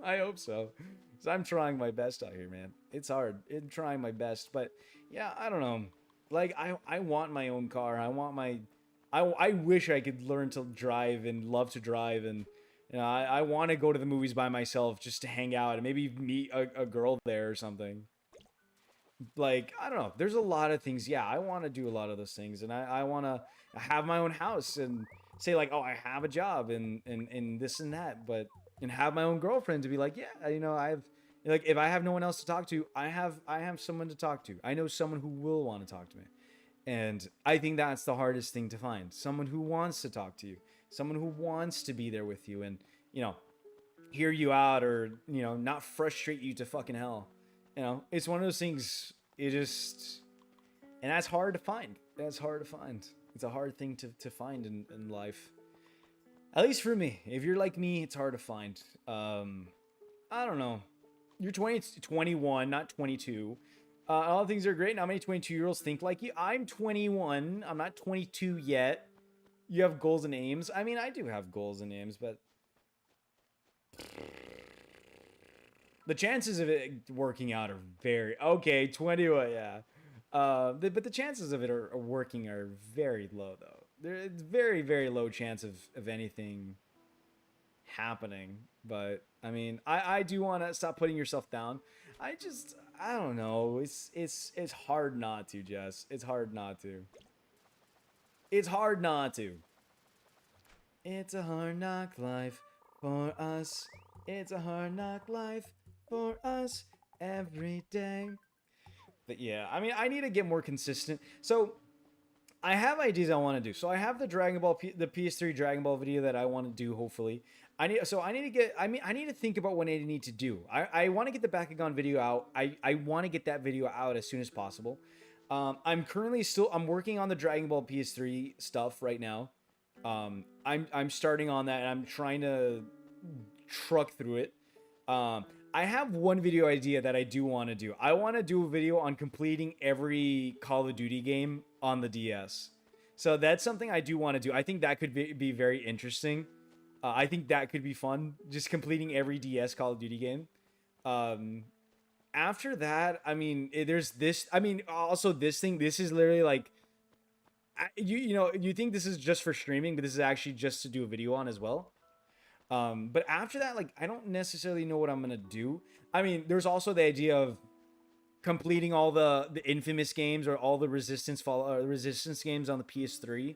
I hope so, because I'm trying my best out here, man. It's hard. I'm trying my best, but yeah, I don't know. Like I want my own car. I wish I could learn to drive and love to drive, and I want to go to the movies by myself just to hang out and maybe meet a girl there or something. Like I don't know, there's a lot of things. Yeah, I want to do a lot of those things, and I want to have my own house and say like, oh, I have a job and this and that, but and have my own girlfriend to be like, yeah, I've like if I have no one else to talk to, I have someone to talk to. I know someone who will want to talk to me, and I think that's the hardest thing to find, someone who wants to talk to you, someone who wants to be there with you, and hear you out, or not frustrate you to fucking hell. It's one of those things. It just, and that's hard to find. That's hard to find. It's a hard thing to find in life. At least for me. If you're like me, it's hard to find. I don't know. You're 21, not 22. All things are great. Not many 22-year-olds think like you. I'm 21. I'm not 22 yet. You have goals and aims. I mean, I do have goals and aims, but the chances of it working out are very okay. 21, yeah. But the chances of it are working are very low, though. It's very, very low chance of anything happening. But I mean, I do want to stop putting yourself down. I don't know. It's hard not to, Jess. It's hard not to. It's hard not to. It's a hard knock life for us. It's a hard knock life for us every day. But yeah, I mean, I need to get more consistent. So I have ideas I want to do. So I have the the PS3 Dragon Ball video that I want to do. Hopefully, I need to get. I mean, I need to think about what I need to do. I want to get the Bakugan video out. I want to get that video out as soon as possible. I'm currently I'm working on the Dragon Ball PS3 stuff right now. I'm starting on that, and I'm trying to truck through it. I have one video idea that I do want to do. I want to do a video on completing every Call of Duty game on the DS. So that's something I do want to do. I think that could be very interesting. I think that could be fun, just completing every DS Call of Duty game. Um, After that, I mean, there's this. I mean, also this thing. This is literally like you know you think this is just for streaming, but this is actually just to do a video on as well. But after that, like I don't necessarily know what I'm gonna do. I mean, there's also the idea of completing all the infamous games or all the resistance games on the PS3.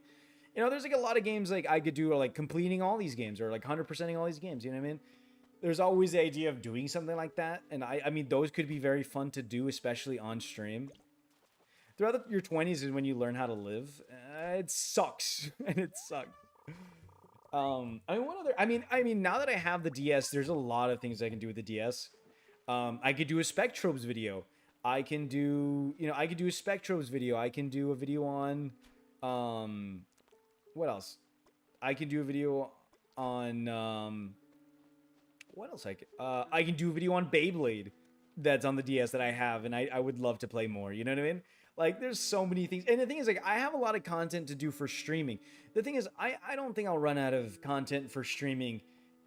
You know, there's like a lot of games like I could do, or like completing all these games or like 100%ing all these games. You know what I mean? There's always the idea of doing something like that, and I mean those could be very fun to do, especially on stream. Throughout your 20s is when you learn how to live. It sucks, and it sucks. I mean, what other? I mean, now that I have the DS, there's a lot of things I can do with the DS. I could do a Spectrobes video. I can do, you know, I could do a Spectrobes video. I can do a video on, what else? I can do a video on, what else I can do a video on Beyblade that's on the DS that I have, and I would love to play more. You know what I mean? Like, there's so many things. And the thing is, like, I have a lot of content to do for streaming. The thing is, I don't think I'll run out of content for streaming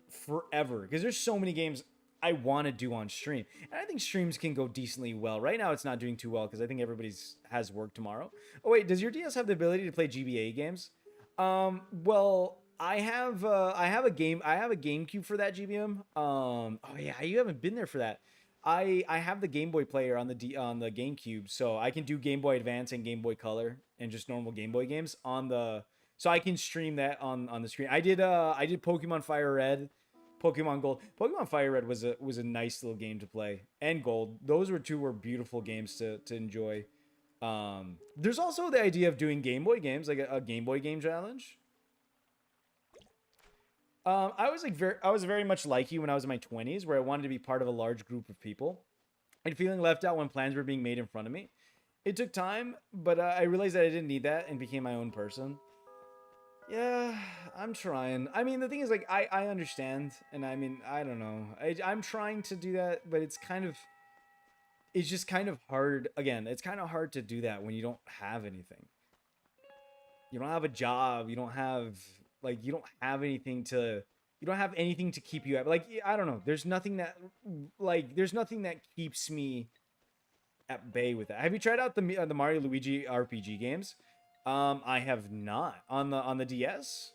forever because there's so many games I want to do on stream. And I think streams can go decently well. Right now, it's not doing too well because I think everybody's has work tomorrow. Oh, wait, does your DS have the ability to play GBA games? Well, I have a game. I have a GameCube for that GBM. Oh yeah, you haven't been there for that. I have the Game Boy player on on the GameCube, so I can do Game Boy Advance and Game Boy Color and just normal Game Boy games on the. So I can stream that on the screen. I did Pokemon Fire Red, Pokemon Gold. Pokemon Fire Red was a nice little game to play, and Gold. Those were beautiful games to enjoy. There's also the idea of doing Game Boy games, like a Game Boy game challenge. I was very much like you when I was in my 20s, where I wanted to be part of a large group of people and feeling left out when plans were being made in front of me. It took time, but I realized that I didn't need that and became my own person. Yeah, I'm trying. I mean, the thing is, like, I understand, and I mean, I don't know. I'm trying to do that, but it's just kind of hard. Again, it's kind of hard to do that when you don't have anything. You don't have a job. You don't have anything to. You don't have anything to keep you at. Like, I don't know. There's nothing that keeps me at bay with that. Have you tried out the Mario Luigi RPG games? I have not on the DS.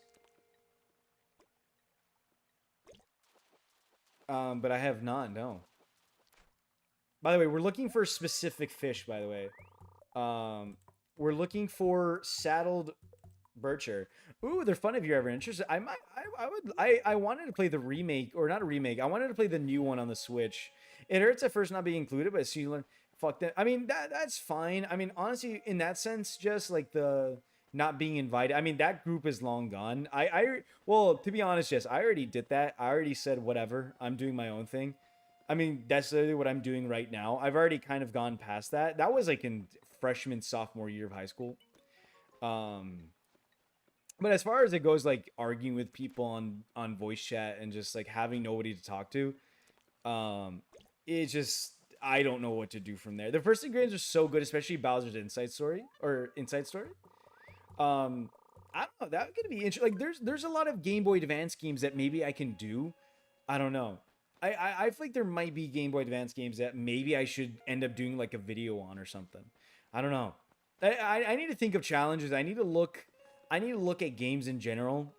But I have not. No. By the way, we're looking for specific fish. By the way, we're looking for saddled Bircher. Ooh, they're fun if you're ever interested. I wanted to play the remake, or not a remake. I wanted to play the new one on the Switch. It hurts at first not being included, but as soon as you learn, fuck that. I mean, that's fine. I mean, honestly, in that sense, just like the not being invited. I mean, that group is long gone. Well, to be honest, yes, I already did that. I already said whatever. I'm doing my own thing. I mean, that's literally what I'm doing right now. I've already kind of gone past that. That was like in freshman, sophomore year of high school. Um, but as far as it goes, like arguing with people on voice chat and just like having nobody to talk to, um, it just I don't know what to do from there. The first three games are so good, especially Bowser's Inside Story. I don't know. That could be interesting. Like, there's a lot of Game Boy Advance games that maybe I can do. I don't know. I feel like there might be Game Boy Advance games that maybe I should end up doing like a video on or something. I don't know. I need to think of challenges. I need to look. I need to look at games in general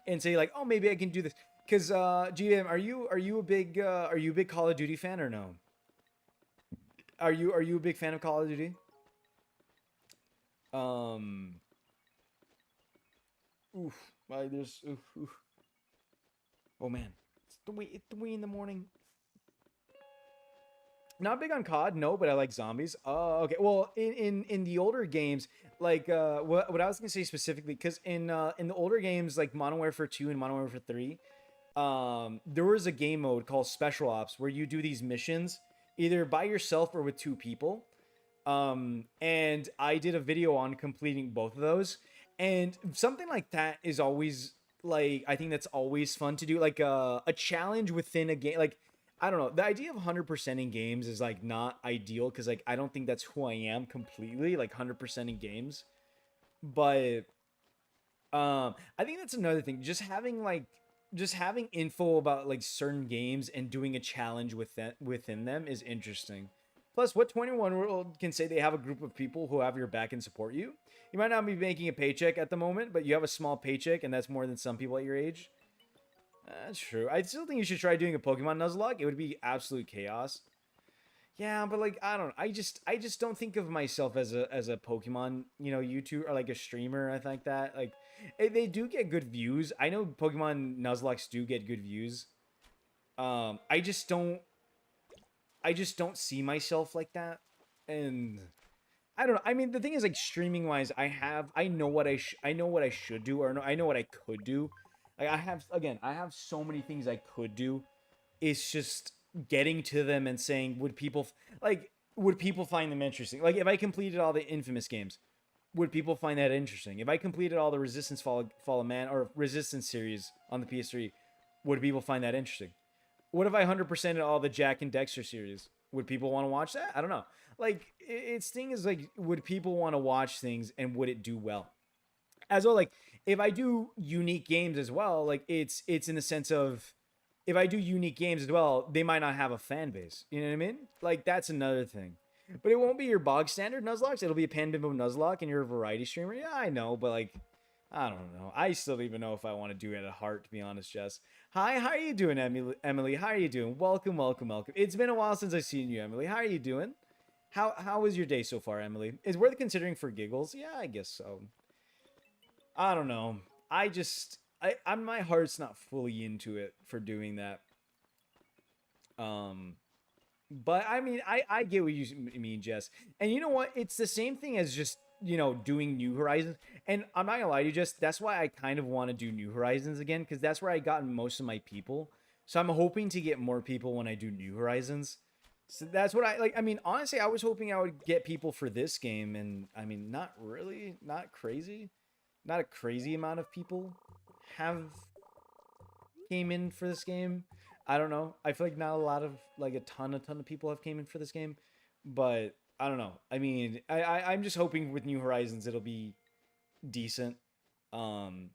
and say like, oh, maybe I can do this. Cause GM, are you a big Call of Duty fan or no? Are you a big fan of Call of Duty? Um, oof, like there's oof. Oh man, it's 3 in the morning. Not big on COD, no, but I like zombies. Oh, okay. Well, in the older games, like what I was gonna say specifically, because in the older games like Modern Warfare 2 and Modern Warfare 3, there was a game mode called Special Ops where you do these missions either by yourself or with two people. And I did a video on completing both of those, and something like that is always like I think that's always fun to do, like a challenge within a game, like I don't know. The idea of 100% in games is like not ideal because like I don't think that's who I am completely, like 100% in games. But I think that's another thing. Just having info about like certain games and doing a challenge within them is interesting. Plus, what 21-year-old can say they have a group of people who have your back and support you? You might not be making a paycheck at the moment, but you have a small paycheck, and that's more than some people at your age. That's true. I still think you should try doing a Pokemon Nuzlocke. It would be absolute chaos. Yeah, but like I don't know. I just don't think of myself as a Pokemon, YouTube or like a streamer or anything like that. Like they do get good views. I know Pokemon Nuzlocke do get good views. I just don't see myself like that. And I don't know. I mean, the thing is like streaming wise, I know what I know what I should do or no, I know what I could do. Like I have so many things I could do. It's just getting to them and saying would people find them interesting? Like if I completed all the Infamous games, would people find that interesting? If I completed all the Resistance Fall of Man or Resistance series on the PS3, would people find that interesting? What if I 100%ed all the Jack and Dexter series? Would people want to watch that? I don't know. Like its thing is like, would people want to watch things and would it do well? As well, like if I do unique games as well, like it's in the sense of if I do unique games as well, they might not have a fan base. You know what I mean? Like that's another thing. But it won't be your bog standard Nuzlocke. It'll be a Pan Bimbo Nuzlocke, and you're a variety streamer. Yeah, I know, but like, I don't know. I still don't even know if I want to do it at heart, to be honest, Jess. Hi, how are you doing, Emily? Emily, how are you doing? Welcome, welcome, welcome. It's been a while since I've seen you, Emily. How are you doing? How was your day so far, Emily? Is worth considering for giggles? Yeah, I guess so. I don't know. I'm my heart's not fully into it for doing that. Um, but I mean, I get what you mean, Jess. And you know what? It's the same thing as just doing New Horizons. And I'm not gonna lie to you, Jess. That's why I kind of want to do New Horizons again because that's where I got most of my people. So I'm hoping to get more people when I do New Horizons. So that's what I like. I mean, honestly, I was hoping I would get people for this game, and I mean, not really, not crazy, not a crazy amount of people have came in for this game. I don't know. I feel like not a lot of like a ton of people have came in for this game, but I don't know. I mean, I'm just hoping with New Horizons it'll be decent. Um,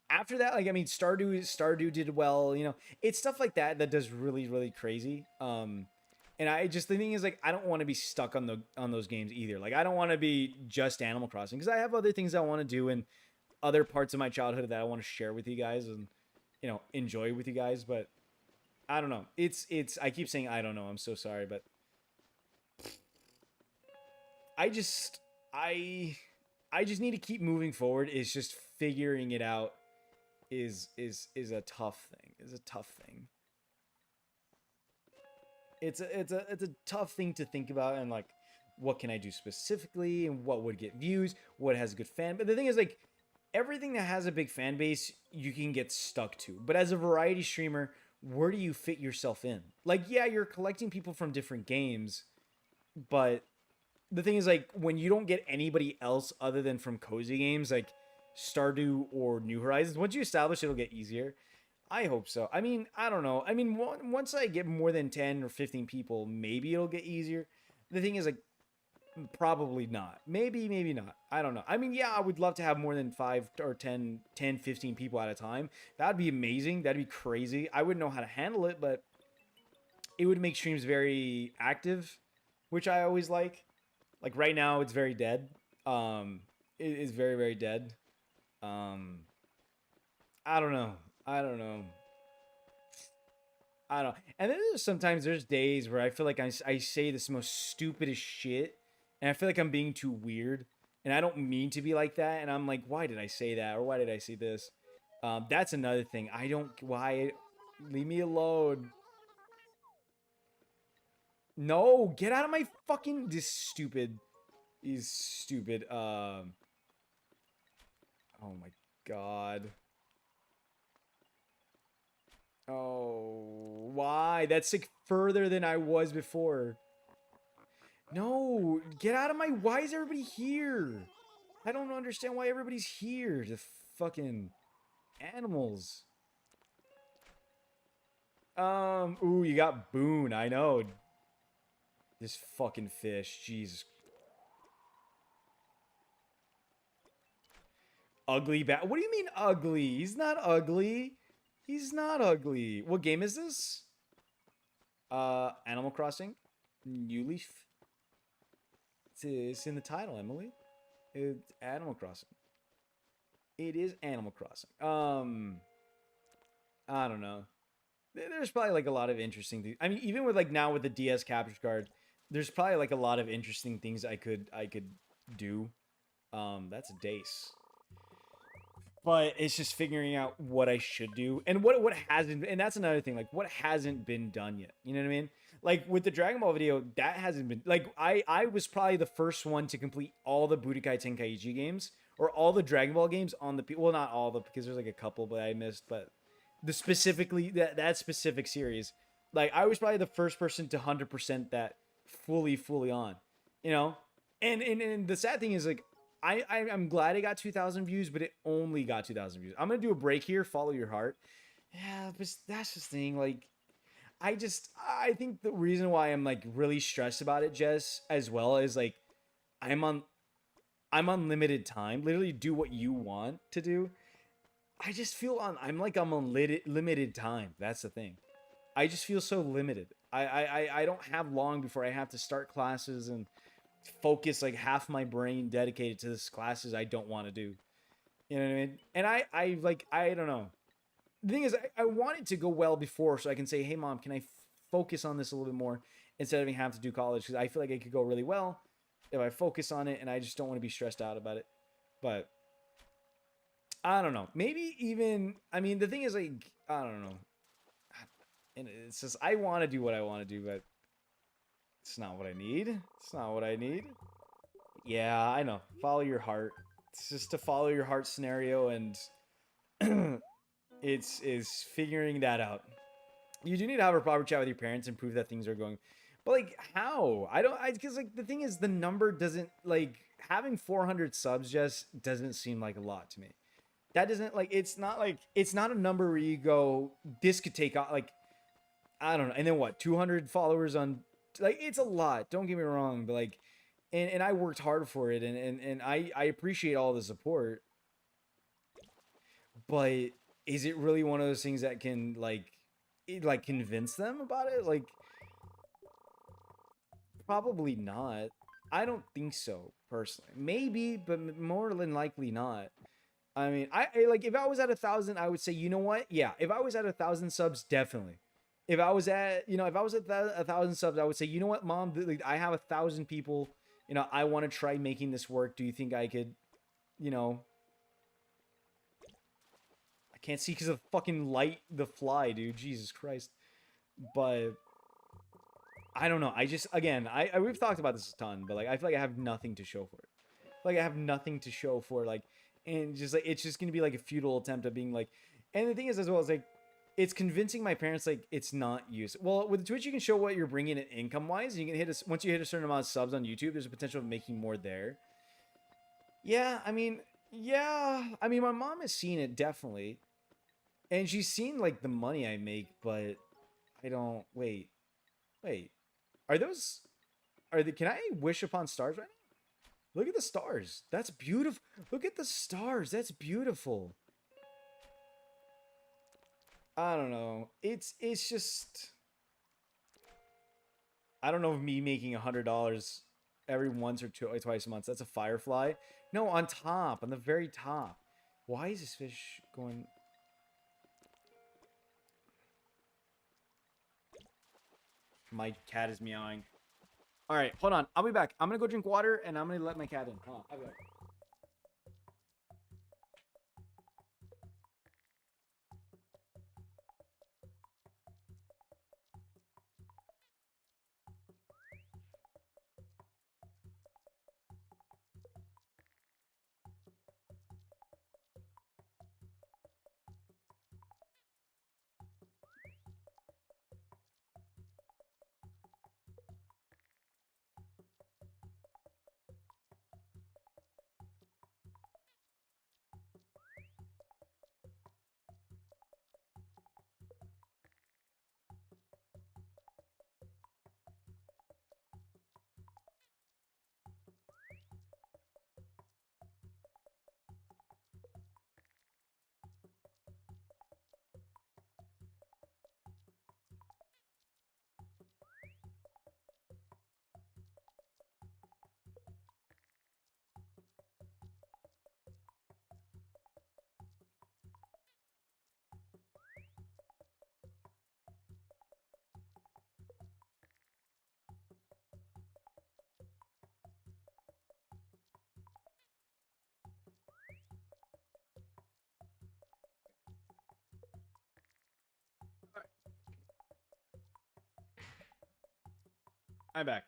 After that, like I mean, Stardew did well. It's stuff like that that does really really crazy. And I just the thing is like I don't want to be stuck on those games either. Like I don't want to be just Animal Crossing because I have other things I want to do and other parts of my childhood that I want to share with you guys and enjoy with you guys. But I don't know. It's I keep saying I don't know. I'm so sorry, but I just I I just need to keep moving forward. It's just figuring it out is a tough thing. Is a tough thing. It's a tough thing to think about and like what can I do specifically and what would get views, what has a good fan. But the thing is like everything that has a big fan base you can get stuck to. But as a variety streamer, where do you fit yourself in? Like yeah, you're collecting people from different games, but the thing is like when you don't get anybody else other than from cozy games like Stardew or New Horizons, once you establish it'll get easier. I hope so. I mean, I don't know. I mean, once I get more than 10 or 15 people, maybe it'll get easier. The thing is like probably not. Maybe not. I don't know. I mean, yeah, I would love to have more than 5 or 10, 15 people at a time. That'd be amazing. That'd be crazy. I wouldn't know how to handle it, but it would make streams very active, which I always like. Like right now, it's very dead. It is very very dead. Um, I don't know. I don't know. I don't know. And then sometimes there's days where I feel like I say this most stupidest shit, and I feel like I'm being too weird, and I don't mean to be like that. And I'm like, why did I say that, or why did I say this? That's another thing. I don't why. Leave me alone. No, get out of my fucking this stupid. He's stupid. Oh my god. Oh, why? That's like further than I was before. No, get out of my. Why is everybody here? I don't understand why everybody's here. The fucking animals. Ooh, you got Boone. I know. This fucking fish. Jesus. Ugly bat. What do you mean ugly? He's not ugly. He's not ugly. What game is this? Animal Crossing. New Leaf. It's in the title, Emily. It's Animal Crossing. It is Animal Crossing. I don't know. There's probably like a lot of interesting things. I mean, even with like now with the DS capture card, there's probably like a lot of interesting things I could do. That's a Dace. But it's just figuring out what I should do and what hasn't, and that's another thing, like what hasn't been done yet. You know what I mean? Like with the Dragon Ball video, that hasn't been like I was probably the first one to complete all the Budokai Tenkaichi games or all the Dragon Ball games on the well, not all the, because there's like a couple but I missed, but the specifically that specific series, like I was probably the first person to 100% that fully on, you know. And the sad thing is like I'm glad it got 2,000 views, but it only got 2,000 views. I'm gonna do a break here. Follow your heart. Yeah, but that's the thing. Like, I think the reason why I'm like really stressed about it, Jess, as well, is like I'm on I'm on limited time. Literally, do what you want to do. I just feel I'm on limited time. That's the thing. I just feel so limited. I don't have long before I have to start classes and focus like half my brain dedicated to this classes I don't want to do. You know what I mean? And I like, I don't know. The thing is, I want it to go well before so I can say, hey, mom, can I focus on this a little bit more instead of having to do college? Because I feel like it could go really well if I focus on it and I just don't want to be stressed out about it. But I don't know. Maybe even, I mean, the thing is, like, I don't know. And it's just, I want to do what I want to do, but it's not what I need. It's not what I need. Yeah, I know. Follow your heart. It's just a follow your heart scenario, and it's is figuring that out. You do need to have a proper chat with your parents and prove that things are going. But like, how? I don't. I because like the thing is, the number doesn't like having 400 subs just doesn't seem like a lot to me. That doesn't like. It's not a number where you go. This could take off. Like I don't know. And then what? 200 followers on. Like it's a lot. Don't get me wrong, but like and I worked hard for it and I appreciate all the support. But is it really one of those things that can like convince them about it? Like probably not. I don't think so personally. Maybe, but more than likely not. I mean, like if I was at 1,000, I would say, you know what? Yeah, if I was at 1,000 subs, definitely. If I was at, if I was at 1,000 subs, I would say, you know what, mom, like, I have 1,000 people. I want to try making this work. Do you think I could, you know? I can't see because of fucking light, the fly, dude. Jesus Christ. But I don't know. I just, again, we've talked about this a ton, but like I feel like I have nothing to show for it. Like I have nothing to show for like, and just like it's just gonna be like a futile attempt at being like. And the thing is, as well, is like it's convincing my parents like it's not used. Well, with Twitch, you can show what you're bringing in income wise. You can once you hit a certain amount of subs on YouTube, there's a potential of making more there. Yeah, I mean, my mom has seen it definitely, and she's seen like the money I make, but I don't. Wait, are those? Are they? Can I wish upon stars right now? Look at the stars. That's beautiful. Look at the stars. That's beautiful. I don't know. It's just I don't know if me making $100 every once or twice a month. That's a firefly. No, on top, on the very top. Why is this fish going? My cat is meowing. All right, hold on. I'll be back. I'm gonna go drink water and I'm gonna let my cat in. Hold on. I'll be back. I'm back.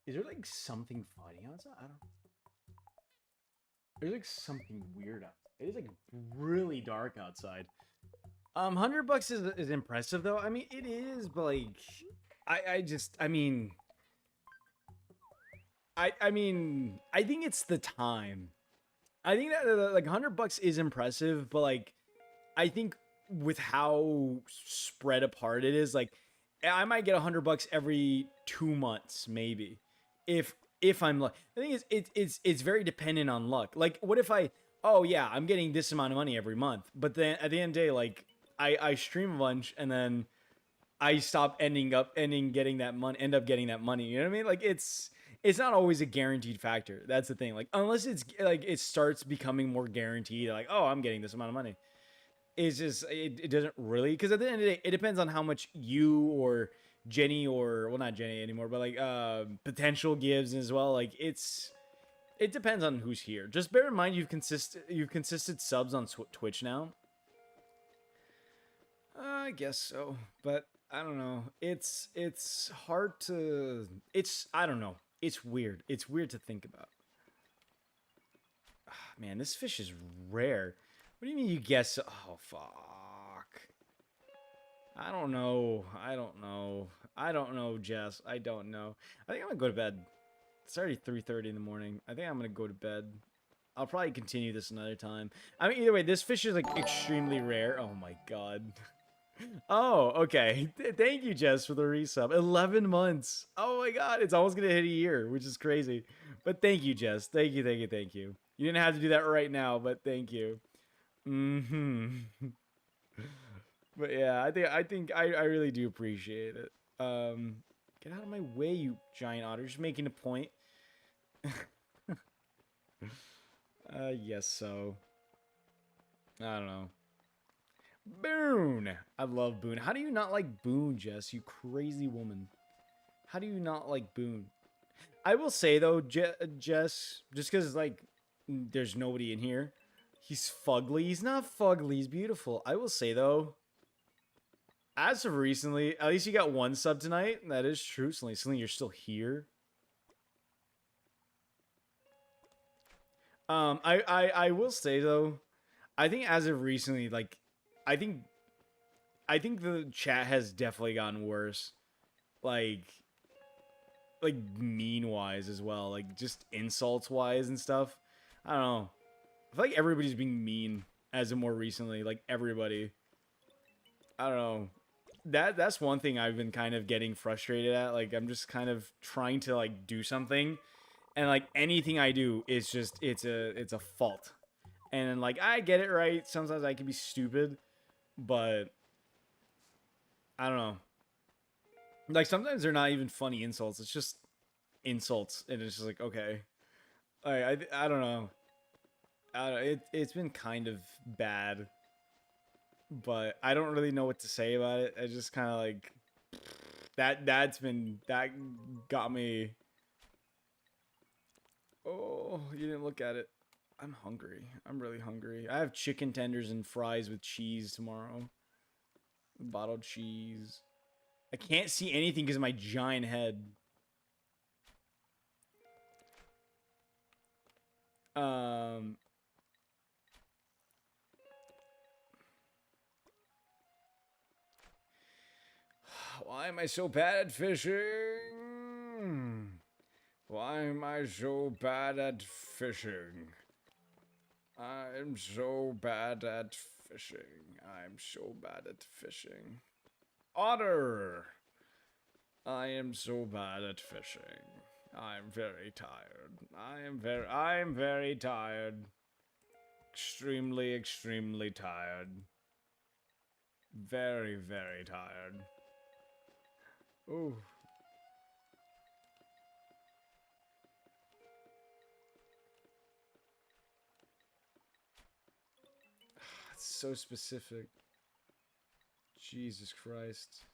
Is there like something funny outside? I don't. There's like something weird outside. It is like really dark outside. $100 is impressive though. I mean, it is, but like, I think it's the time. I think that like $100 is impressive, but like, I think with how spread apart it is, like, I might get $100 every 2 months, maybe, if I'm lucky. The thing is, it's very dependent on luck. Like, what if oh yeah, I'm getting this amount of money every month, but then at the end of the day, like, I stream a bunch and then I stop ending getting that money, end up getting that money. You know what I mean? Like, it's not always a guaranteed factor. That's the thing. Like, unless it's like it starts becoming more guaranteed, like, oh, I'm getting this amount of money. It's just it doesn't really, because at the end of the day, it depends on how much you or Jenny, or well, not Jenny anymore, but like potential gives as well. Like, it depends on who's here. Just bear in mind you've consistent subs on Twitch now. I guess so, but I don't know. It's hard to. It's I don't know. It's weird. It's weird to think about. Man, this fish is rare. What do you mean you guess? Oh fuck. I don't know. I don't know. I don't know, Jess. I don't know. I think I'm gonna go to bed. It's already 3:30 in the morning. I think I'm gonna go to bed. I'll probably continue this another time. I mean, either way, this fish is like extremely rare. Oh my god. Oh, okay. Thank you, Jess, for the resub. 11 months. Oh my god, it's almost gonna hit a year, which is crazy. But thank you, Jess. Thank you, thank you, thank you. You didn't have to do that right now, but thank you. Mm-hmm. But yeah, I really do appreciate it. Get out of my way, you giant otter. Just making a point. Yes, so. I don't know. Boone! I love Boone. How do you not like Boone, Jess? You crazy woman. How do you not like Boone? I will say, though, Jess, just because, like, there's nobody in here, he's fugly. He's not fugly. He's beautiful. I will say, though, as of recently, at least you got one sub tonight. That is true. Sling, you're still here. I will say though, I think as of recently, like, I think I think the chat has definitely gotten worse. Like like mean wise as well, like just insults wise and stuff. I don't know. I feel like everybody's being mean as of more recently. Like everybody. I don't know. That's one thing I've been kind of getting frustrated at. Like I'm just kind of trying to like do something, and like anything I do is just it's a fault. And like I get it right. Sometimes I can be stupid, but I don't know. Like sometimes they're not even funny insults. It's just insults, and it's just like okay. I don't know. It's been kind of bad, but I don't really know what to say about it. I just kind of like that got me. Oh, you didn't look at it. I'm hungry. I'm really hungry. I have chicken tenders and fries with cheese tomorrow. Bottled cheese. I can't see anything because of my giant head. Um. Why am I so bad at fishing? Why am I so bad at fishing? I'm so bad at fishing. I'm so bad at fishing. Otter! I am so bad at fishing. I'm very tired. I am very tired. Extremely, extremely tired. Very, very tired. Ooh. It's so specific. Jesus Christ.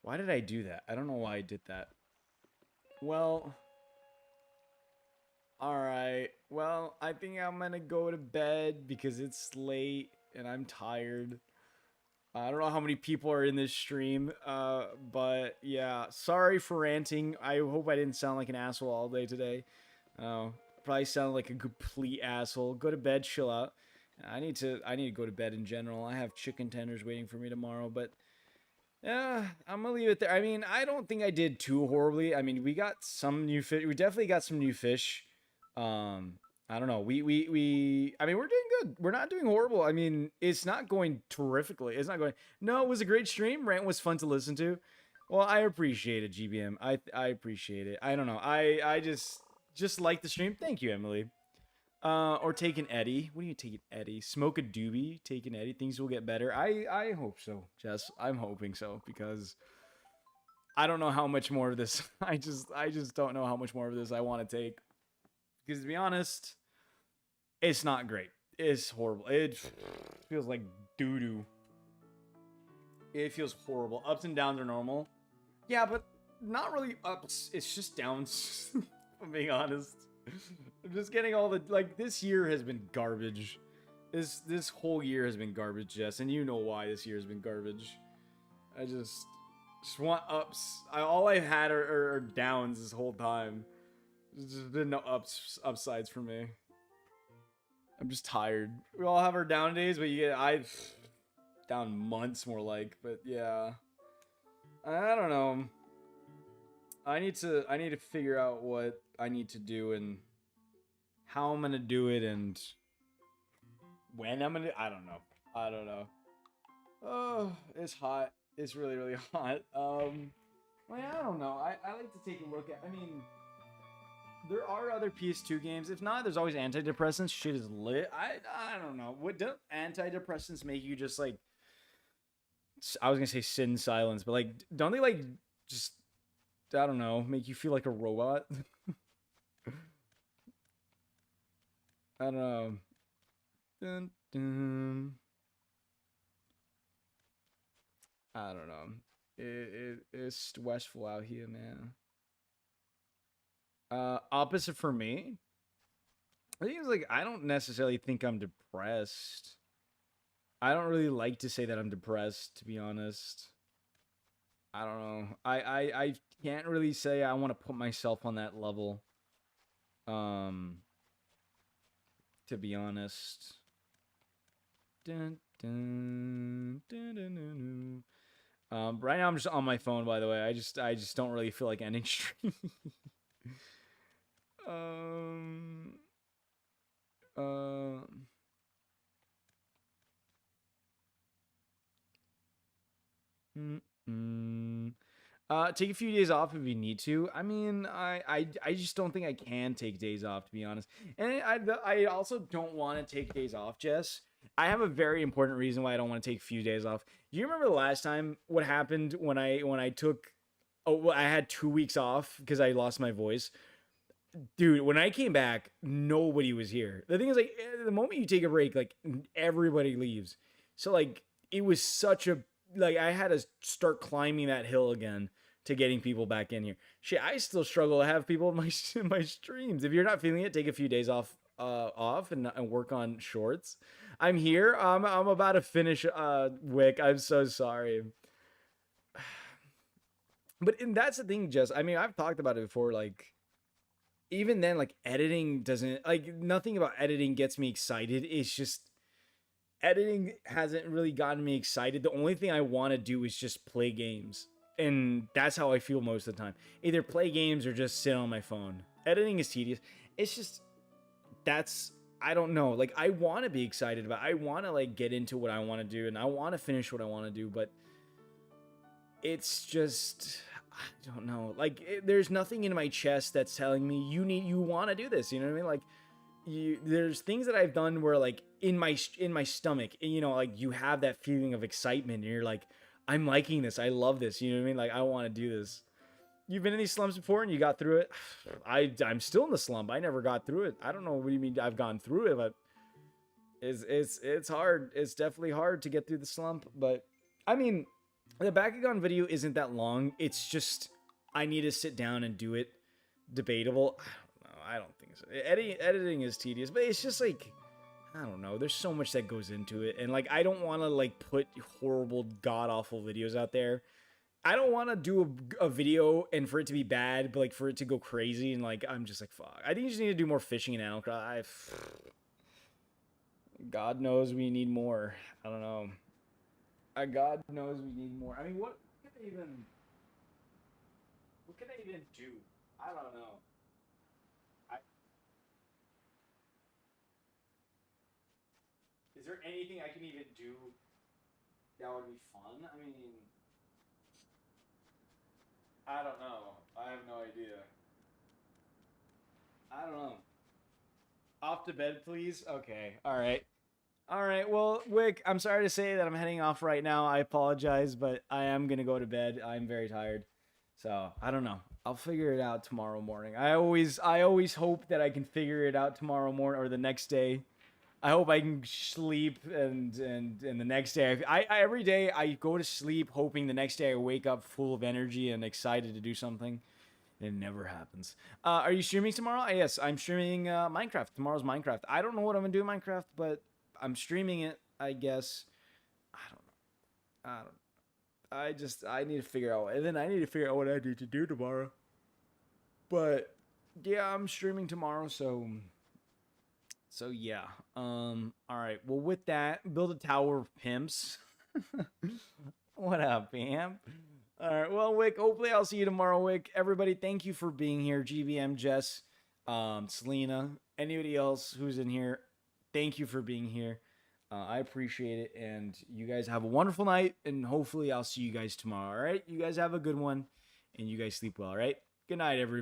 Why did I do that? I don't know why I did that. Well, All right. Well, I think I'm gonna go to bed because it's late and I'm tired. I don't know how many people are in this stream, but yeah, sorry for ranting. I hope I didn't sound like an asshole all day today. Probably sound like a complete asshole. Go to bed, chill out. I need to go to bed in general. I have chicken tenders waiting for me tomorrow, but yeah, I'm gonna leave it there. I mean, I don't think I did too horribly. I mean, we got some new fish. We definitely got some new fish. I don't know. We. I mean, we're doing good. We're not doing horrible. I mean, it's not going terrifically. It's not going. No, it was a great stream. Rant was fun to listen to. Well, I appreciate it, GBM. I appreciate it. I don't know. I just like the stream. Thank you, Emily. Or take an Eddie. What do you take an Eddie? Smoke a doobie. Take an Eddie. Things will get better. I hope so, Jess. I'm hoping so because I don't know how much more of this. I just don't know how much more of this I want to take. Because to be honest, it's not great. It's horrible. It feels like doo doo. It feels horrible. Ups and downs are normal. Yeah, but not really ups. It's just downs. If I'm being honest. I'm just getting all the like. This year has been garbage. This whole year has been garbage, Jess, and you know why this year has been garbage. I just want ups. All I've had are downs this whole time. There's just been no upsides for me. I'm just tired. We all have our down days, but I've down months more like. But yeah, I don't know. I need to figure out what I need to do and how I'm gonna do it and when I'm gonna. I don't know. I don't know. Oh, it's hot. It's really really hot. Well, I don't know. I like to take a look at. I mean, there are other PS2 games. If not, there's always antidepressants. Shit is lit. I don't know. What don't antidepressants make you just like? I was gonna say sit in silence, but like, don't they like just? I don't know. Make you feel like a robot. I don't know. Dun, dun. I don't know. It's westful out here, man. Opposite for me. I think it's like I don't necessarily think I'm depressed. I don't really like to say that I'm depressed, to be honest. I don't know. I can't really say I want to put myself on that level. To be honest. Dun, dun, dun, dun, dun, dun. Right now I'm just on my phone, by the way. I just don't really feel like ending stream. um um mm, mm. Take a few days off if you need to. I mean, I just don't think I can take days off, to be honest. And I also don't want to take days off, Jess. I have a very important reason why I don't want to take a few days off. Do you remember the last time what happened when I took? Oh, well, I had 2 weeks off because I lost my voice. Dude, when I came back, nobody was here. The thing is, like, the moment you take a break, like, everybody leaves. So, like, it was such a like I had to start climbing that hill again to getting people back in here. Shit, I still struggle to have people in my in my streams. If you're not feeling it, take a few days off and work on shorts. I'm here. I'm about to finish Wick. I'm so sorry. But and that's the thing, Jess. I mean, I've talked about it before. Like, even then, like editing doesn't like nothing about editing gets me excited. It's just editing hasn't really gotten me excited. The only thing I want to do is just play games. And that's how I feel most of the time. Either play games or just sit on my phone. Editing is tedious. It's just that's I don't know. Like I want to be excited about. I want to like get into what I want to do and I want to finish what I want to do, but it's just I don't know. Like there's nothing in my chest that's telling me you want to do this. You know what I mean? Like there's things that I've done where like in my stomach, and, you know, like you have that feeling of excitement and you're like, I'm liking this. I love this. You know what I mean? Like I want to do this. You've been in these slumps before and you got through it. I'm still in the slump. I never got through it. I don't know what you mean I've gone through it, but it's hard. It's definitely hard to get through the slump, but I mean, the Bakugan video isn't that long. It's just I need to sit down and do it. Debatable. I don't think so. Editing is tedious, but it's just like I don't know. There's so much that goes into it, and like I don't want to like put horrible, god awful videos out there. I don't want to do a video and for it to be bad, but like for it to go crazy and like I'm just like fuck. I think you just need to do more fishing in Animal Crossing. God knows we need more. I don't know. God knows we need more. I mean, what can I even do? I don't know. I, is there anything I can even do that would be fun? I mean, I don't know. I have no idea. I don't know. Off to bed, please. Okay. All right. All right. Well, Wick, I'm sorry to say that I'm heading off right now. I apologize, but I am gonna go to bed. I'm very tired. So I don't know. I'll figure it out tomorrow morning. I always hope that I can figure it out tomorrow morning or the next day. I hope I can sleep and the next day I every day I go to sleep hoping the next day I wake up full of energy and excited to do something. It never happens. Are you streaming tomorrow? Yes, I'm streaming Minecraft. Tomorrow's Minecraft. I don't know what I'm gonna do in Minecraft, but I'm streaming it. I guess. I don't know. I don't. I need to figure out, and then I need to figure out what I need to do tomorrow. But yeah, I'm streaming tomorrow, so yeah. All right. Well, with that, build a tower of pimps. What up, pimp? All right. Well, Wick. Hopefully, I'll see you tomorrow, Wick. Everybody, thank you for being here. GBM, Jess, Selena, anybody else who's in here, thank you for being here. I appreciate it, and you guys have a wonderful night. And hopefully, I'll see you guys tomorrow. All right. You guys have a good one, and you guys sleep well. All right. Good night, everybody.